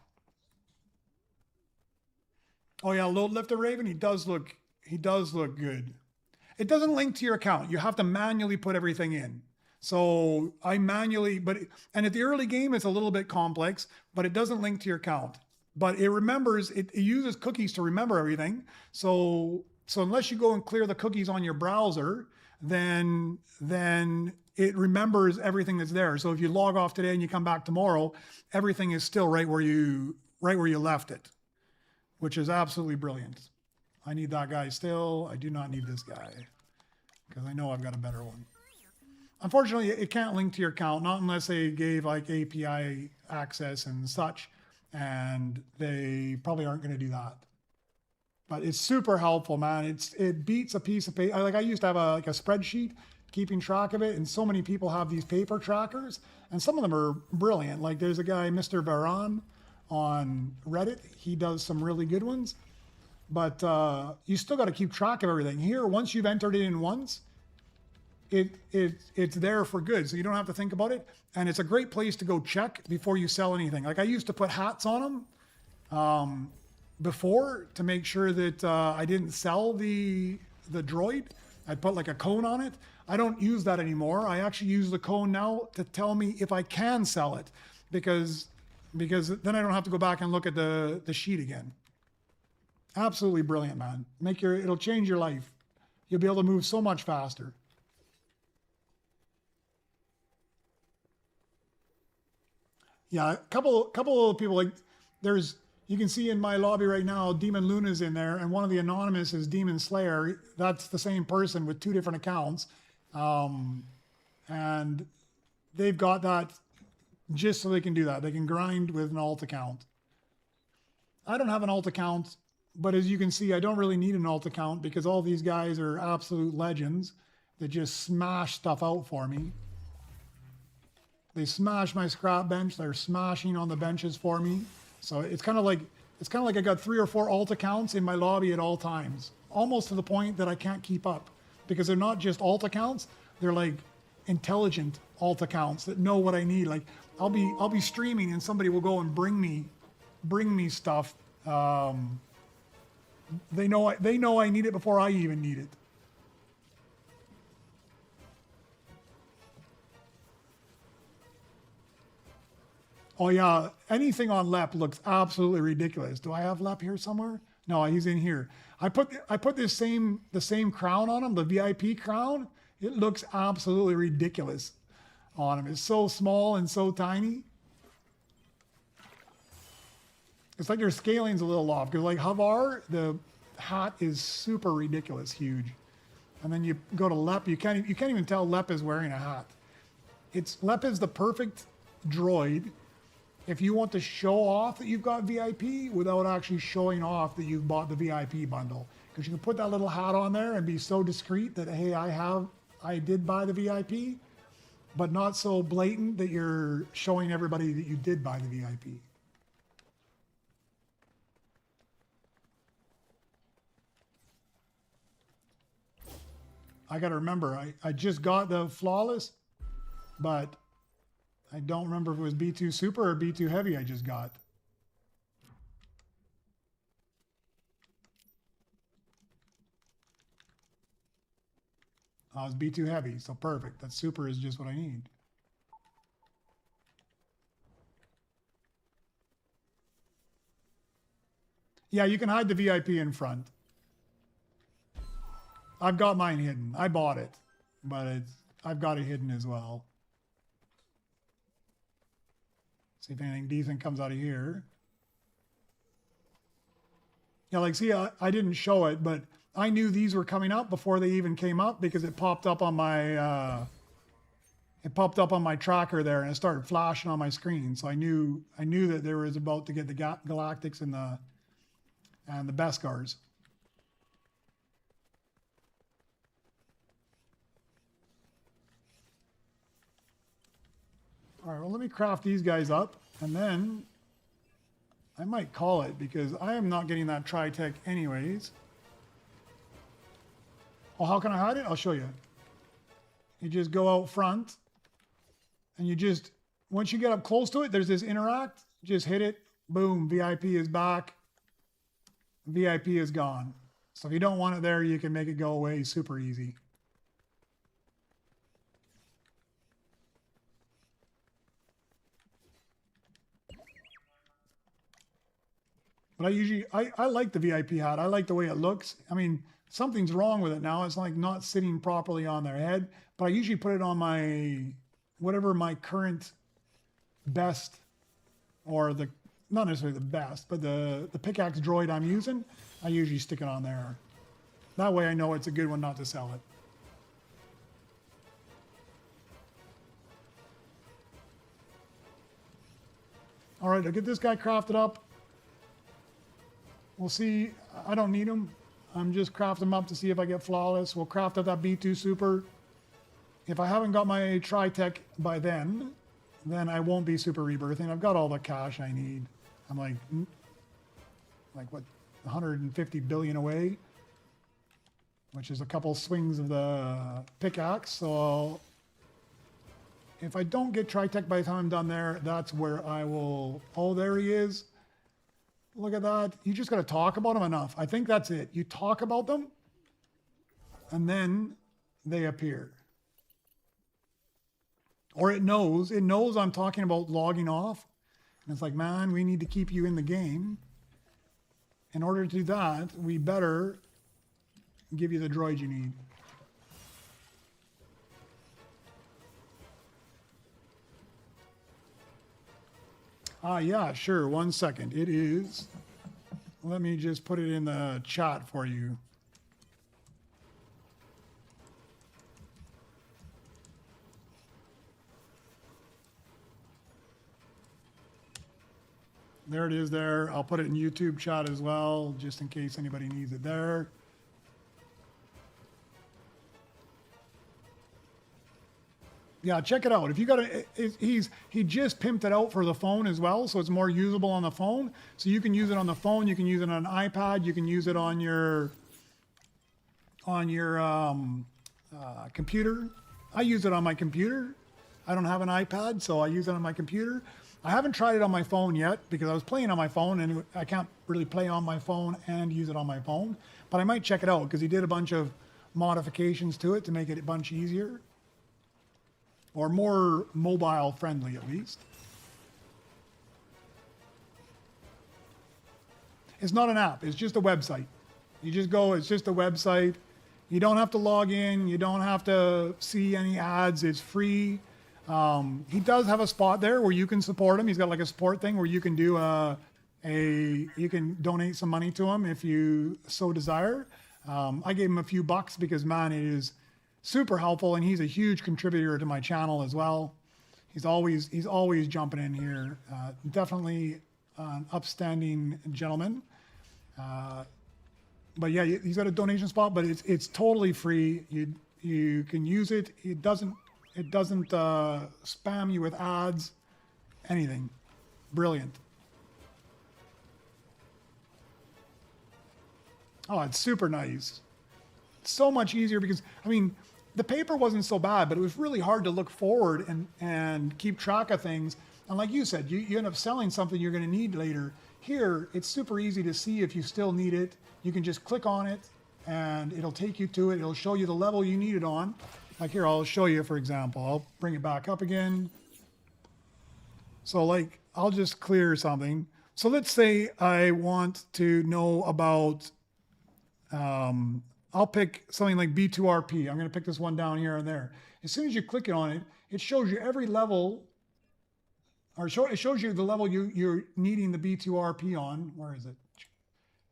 [SPEAKER 2] Oh yeah, Load Lifter Raven, he does look good. It doesn't link to your account. You have to manually put everything in. So I manually, and at the early game, it's a little bit complex, but it doesn't link to your account. But it remembers, it uses cookies to remember everything. So unless you go and clear the cookies on your browser, then it remembers everything that's there. So if you log off today and you come back tomorrow, everything is still right where you left it, which is absolutely brilliant. I need that guy still. I do not need this guy because I know I've got a better one. Unfortunately, it can't link to your account, not unless they gave like API access and such, and they probably aren't going to do that. But it's super helpful, man. It beats a piece of paper. Like I used to have a spreadsheet keeping track of it, and so many people have these paper trackers, and some of them are brilliant. Like there's a guy, Mr. Baran, on Reddit. He does some really good ones, but you still got to keep track of everything. Here, once you've entered it in once, it's there for good, so you don't have to think about it. And it's a great place to go check before you sell anything. Like I used to put hats on them before to make sure that I didn't sell the droid. I'd put like a cone on it. I don't use that anymore. I actually use the cone now to tell me if I can sell it, because then I don't have to go back and look at the sheet again. Absolutely brilliant, man. It'll change your life. You'll be able to move so much faster. Yeah, a couple of people, like you can see in my lobby right now, Demon Luna's in there, and one of the anonymous is Demon Slayer. That's the same person with 2 different accounts. And they've got that just so they can do that. They can grind with an alt account. I don't have an alt account, but as you can see, I don't really need an alt account because all these guys are absolute legends that just smash stuff out for me. They smash my scrap bench. They're smashing on the benches for me. So it's kind of like I got 3 or 4 alt accounts in my lobby at all times, almost to the point that I can't keep up, because they're not just alt accounts. They're like intelligent alt accounts that know what I need. Like I'll be streaming and somebody will go and bring me stuff. They know I need it before I even need it. Oh yeah, anything on Lep looks absolutely ridiculous. Do I have Lep here somewhere? No, he's in here. I put the same crown on him, the VIP crown. It looks absolutely ridiculous on him. It's so small and so tiny. It's like their scaling's a little off, because like Havar, the hat is super ridiculous huge. And then you go to Lep, you can't even tell Lep is wearing a hat. Lep is the perfect droid if you want to show off that you've got VIP without actually showing off that you've bought the VIP bundle. Because you can put that little hat on there and be so discreet that, hey, I did buy the VIP, but not so blatant that you're showing everybody that you did buy the VIP. I got to remember, I just got the Flawless, but I don't remember if it was B2 Super or B2 Heavy I just got. Oh, it's B2 Heavy, so perfect. That Super is just what I need. Yeah, you can hide the VIP in front. I've got mine hidden. I bought it, but I've got it hidden as well. See if anything decent comes out of here. Yeah, like see, I didn't show it, but I knew these were coming up before they even came up because it popped up on my tracker there, and it started flashing on my screen. So I knew that there was about to get the Galactics and the Beskars. All right, well, let me craft these guys up, and then I might call it because I am not getting that Tri-Tech anyways. Oh, how can I hide it? I'll show you. You just go out front, and you just, once you get up close to it, there's this interact. Just hit it. Boom, VIP is back. VIP is gone. So if you don't want it there, you can make it go away super easy. But I like the VIP hat. I like the way it looks. I mean, something's wrong with it now. It's like not sitting properly on their head. But I usually put it on my, whatever my current best, or the, not necessarily the best, but the pickaxe droid I'm using, I usually stick it on there. That way I know it's a good one not to sell it. All right, I'll get this guy crafted up. We'll see. I don't need him. I'm just crafting him up to see if I get flawless. We'll craft up that B2 super. If I haven't got my tri-tech by then I won't be super rebirthing. I've got all the cash I need. I'm like what, 150 billion away, which is a couple swings of the pickaxe. So if I don't get tri-tech by the time I'm done there, that's where I will. Oh, there he is. Look at that. You just got to talk about them enough. I think that's it. You talk about them, and then they appear. Or it knows I'm talking about logging off. And it's like, man, we need to keep you in the game. In order to do that, we better give you the droid you need. Yeah, sure. 1 second. It is. Let me just put it in the chat for you. There it is there. I'll put it in YouTube chat as well, just in case anybody needs it there. Yeah, check it out. If you got he just pimped it out for the phone as well, so it's more usable on the phone. So you can use it on the phone, you can use it on an iPad, you can use it on your computer. I use it on my computer. I don't have an iPad, so I use it on my computer. I haven't tried it on my phone yet because I was playing on my phone and I can't really play on my phone and use it on my phone. But I might check it out because he did a bunch of modifications to it to make it a bunch easier. Or more mobile friendly, at least. It's not an app, it's just a website. You just go, it's just a website. You don't have to log in, you don't have to see any ads, it's free. He does have a spot there where you can support him. He's got like a support thing where you can do you can donate some money to him if you so desire. I gave him a few bucks because, man, it is super helpful, and he's a huge contributor to my channel as well. He's always jumping in here. Definitely an upstanding gentleman. But yeah, he's got a donation spot, but it's totally free. You can use it. It doesn't spam you with ads, anything. Brilliant. Oh, it's super nice. So much easier because, I mean, the paper wasn't so bad, but it was really hard to look forward and keep track of things. And like you said, you end up selling something you're going to need later. Here, it's super easy to see if you still need it. You can just click on it and it'll take you to it. It'll show you the level you need it on. Like here, I'll show you, for example. I'll bring it back up again. So like, I'll just clear something. So let's say I want to know about, I'll pick something like B2RP. I'm going to pick this one down here and there. As soon as you click on it, it shows you every level, or it shows you the level you're needing the B2RP on. Where is it?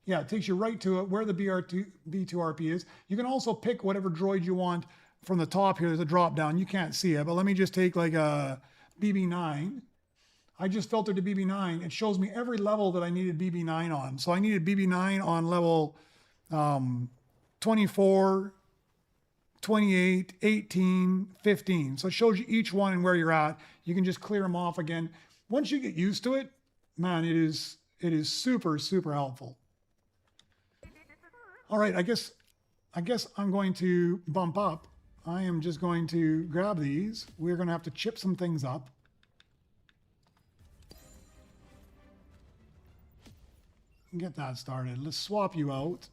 [SPEAKER 2] Yeah, it takes you right to it, where the B2RP is. You can also pick whatever droid you want from the top here. There's a drop down. You can't see it, but let me just take like a BB9. I just filtered to BB9. It shows me every level that I needed BB9 on. So I needed BB9 on level 24, 28, 18, 15. So it shows you each one and where you're at. You can just clear them off again. Once you get used to it, man, it is super, super helpful. All right, I guess I'm going to bump up. I am just going to grab these. We're going to have to chip some things up. get that started. Let's swap you out.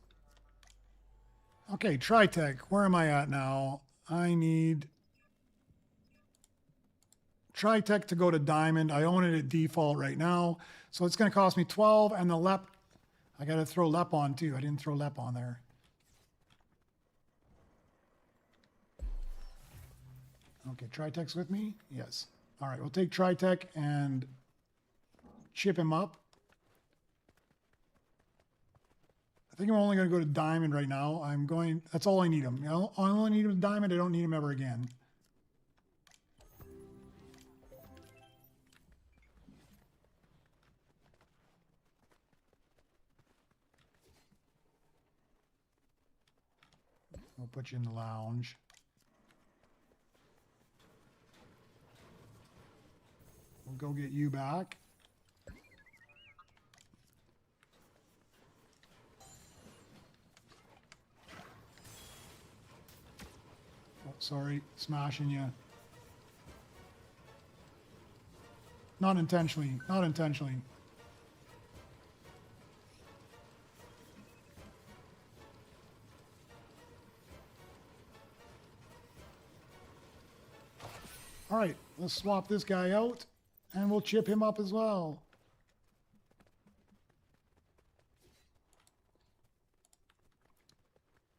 [SPEAKER 2] Okay, Tritech, where am I at now? I need Tritech to go to Diamond. I own it at default right now. So it's going to cost me 12, and the LEP, I got to throw LEP on too. I didn't throw LEP on there. Okay, Tritech's with me? Yes. All right, we'll take Tritech and chip him up. I think I'm only going to go to Diamond right now. That's all I need him. I only need him to Diamond. I don't need him ever again. We'll put you in the lounge. We'll go get you back. Oh, sorry, smashing you. Not intentionally, not intentionally. All right, let's swap this guy out, and we'll chip him up as well.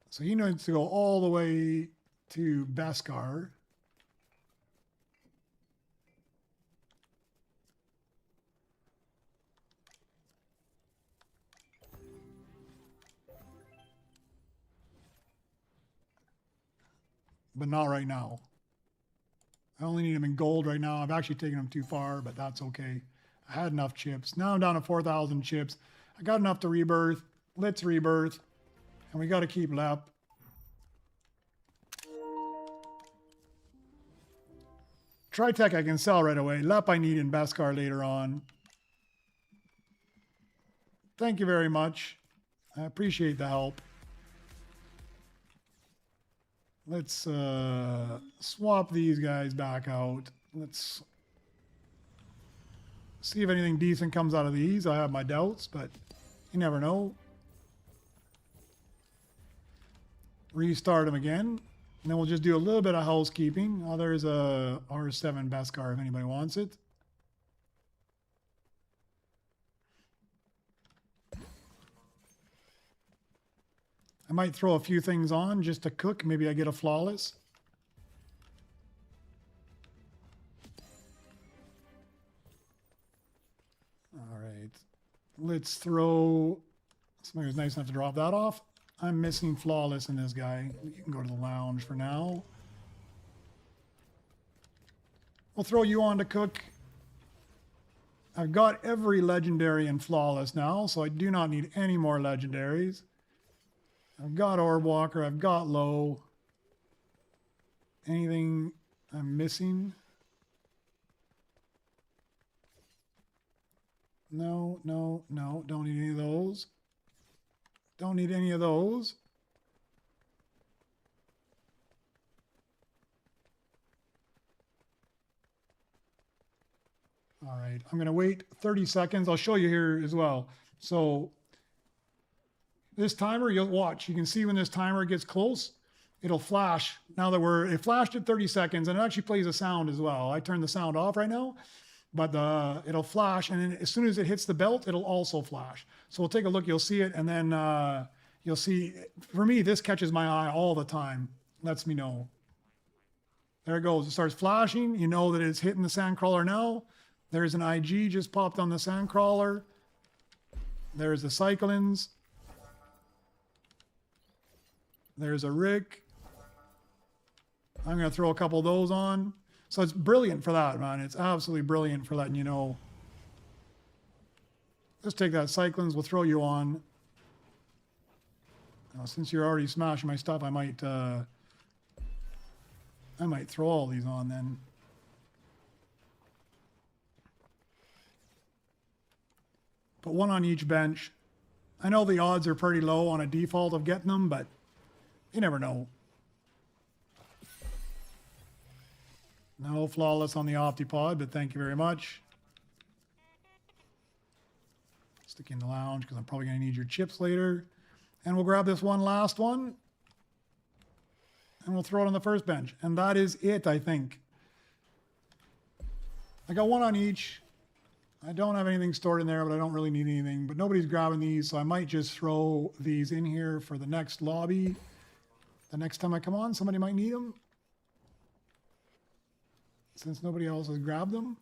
[SPEAKER 2] So he needs to go all the way to Beskar. But not right now. I only need him in gold right now. I've actually taken him too far, but that's okay. I had enough chips. Now I'm down to 4,000 chips. I got enough to rebirth. Let's rebirth. And we got to keep LEP. Tritech I can sell right away. LEP I need in Beskar later on. Thank you very much. I appreciate the help. Let's swap these guys back out. Let's see if anything decent comes out of these. I have my doubts, but you never know. Restart them again. And then we'll just do a little bit of housekeeping. Oh, there's a R7 Beskar if anybody wants it. I might throw a few things on just to cook. Maybe I get a flawless. All right. Let's throw... Somebody's nice enough to drop that off. I'm missing flawless in this guy. You can go to the lounge for now. We'll throw you on to cook. I've got every legendary in flawless now, so I do not need any more legendaries. I've got Orb Walker. I've got Low. Anything I'm missing? No, no, no. Don't need any of those. Don't need any of those. All right. I'm going to wait 30 seconds. I'll show you here as well. So this timer, you'll watch. You can see when this timer gets close, it'll flash. Now that it flashed at 30 seconds, and it actually plays a sound as well. I turned the sound off right now, but it'll flash, and then as soon as it hits the belt, it'll also flash. So we'll take a look. You'll see it, and then you'll see. For me, this catches my eye all the time. Lets me know. There it goes. It starts flashing. You know that it's hitting the sandcrawler now. There's an IG just popped on the sandcrawler. There's the cyclins. There's a Rick. I'm going to throw a couple of those on. So it's brilliant for that, man. It's absolutely brilliant for letting you know. Let's take that cyclins. We'll throw you on. Now, since you're already smashing my stuff, I might throw all these on then. Put one on each bench. I know the odds are pretty low on a default of getting them, but you never know. No flawless on the Optipod, but thank you very much. Stick in the lounge because I'm probably going to need your chips later. And we'll grab this one last one. And we'll throw it on the first bench. And that is it, I think. I got one on each. I don't have anything stored in there, but I don't really need anything. But nobody's grabbing these, so I might just throw these in here for the next lobby. The next time I come on, somebody might need them. Since nobody else has grabbed them.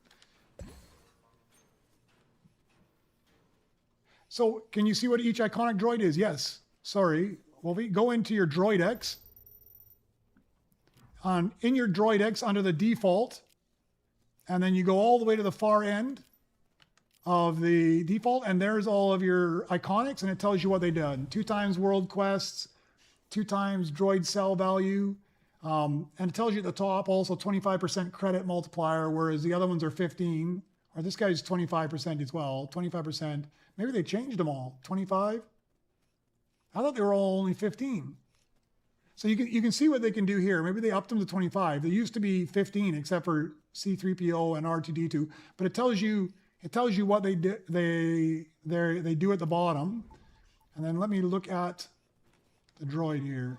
[SPEAKER 2] So can you see what each iconic droid is? Yes. Sorry. Well, we go into your Droid X. In your Droid X under the default, and then you go all the way to the far end of the default, and there's all of your iconics, and it tells you what they did. 2 times world quests, 2 times droid cell value, and it tells you at the top also 25% credit multiplier, whereas the other ones are 15, or this guy's 25% as well, 25%. Maybe they changed them all. 25? I thought they were all only 15. So you can see what they can do here. Maybe they upped them to 25. They used to be 15, except for C-3PO and R2-D2. But it tells you what they do at the bottom. And then let me look at the droid here.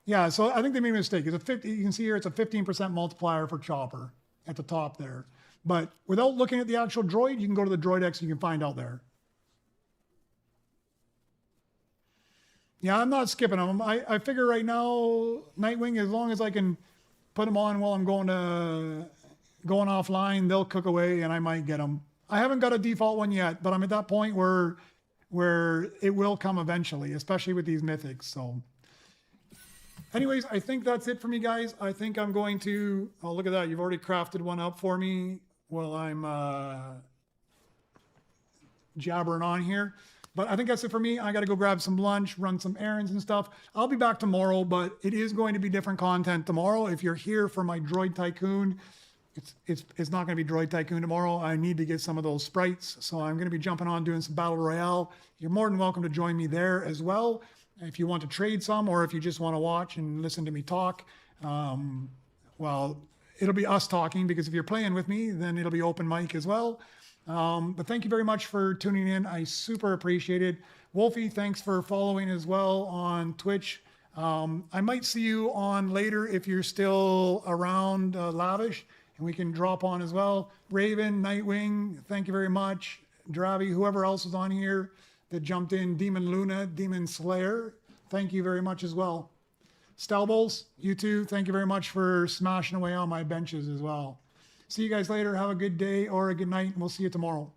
[SPEAKER 2] Yeah, so I think they made a mistake. You can see here it's a 15% multiplier for Chopper at the top there. But without looking at the actual droid, you can go to the Droid X and you can find out there. Yeah, I'm not skipping them. I figure right now, Nightwing, as long as I can put them on while I'm going offline, they'll cook away and I might get them. I haven't got a default one yet, but I'm at that point where it will come eventually, especially with these mythics. So anyways, I think that's it for me, guys. I think I'm going to, oh, look at that. You've already crafted one up for me while I'm jabbering on here. But I think that's it for me. I got to go grab some lunch, run some errands and stuff. I'll be back tomorrow, but it is going to be different content tomorrow. If you're here for my Droid Tycoon, it's not going to be Droid Tycoon tomorrow. I need to get some of those sprites. So I'm going to be jumping on doing some Battle Royale. You're more than welcome to join me there as well. If you want to trade some, or if you just want to watch and listen to me talk, well, it'll be us talking, because if you're playing with me, then it'll be open mic as well. But thank you very much for tuning in. I super appreciate it. Wolfie, thanks for following as well on Twitch. I might see you on later if you're still around, Lavish, and we can drop on as well. Raven, Nightwing, thank you very much. Dravi, whoever else is on here that jumped in, Demon Luna, Demon Slayer, thank you very much as well. Stelbles, you too, thank you very much for smashing away on my benches as well. See you guys later. Have a good day or a good night, and we'll see you tomorrow.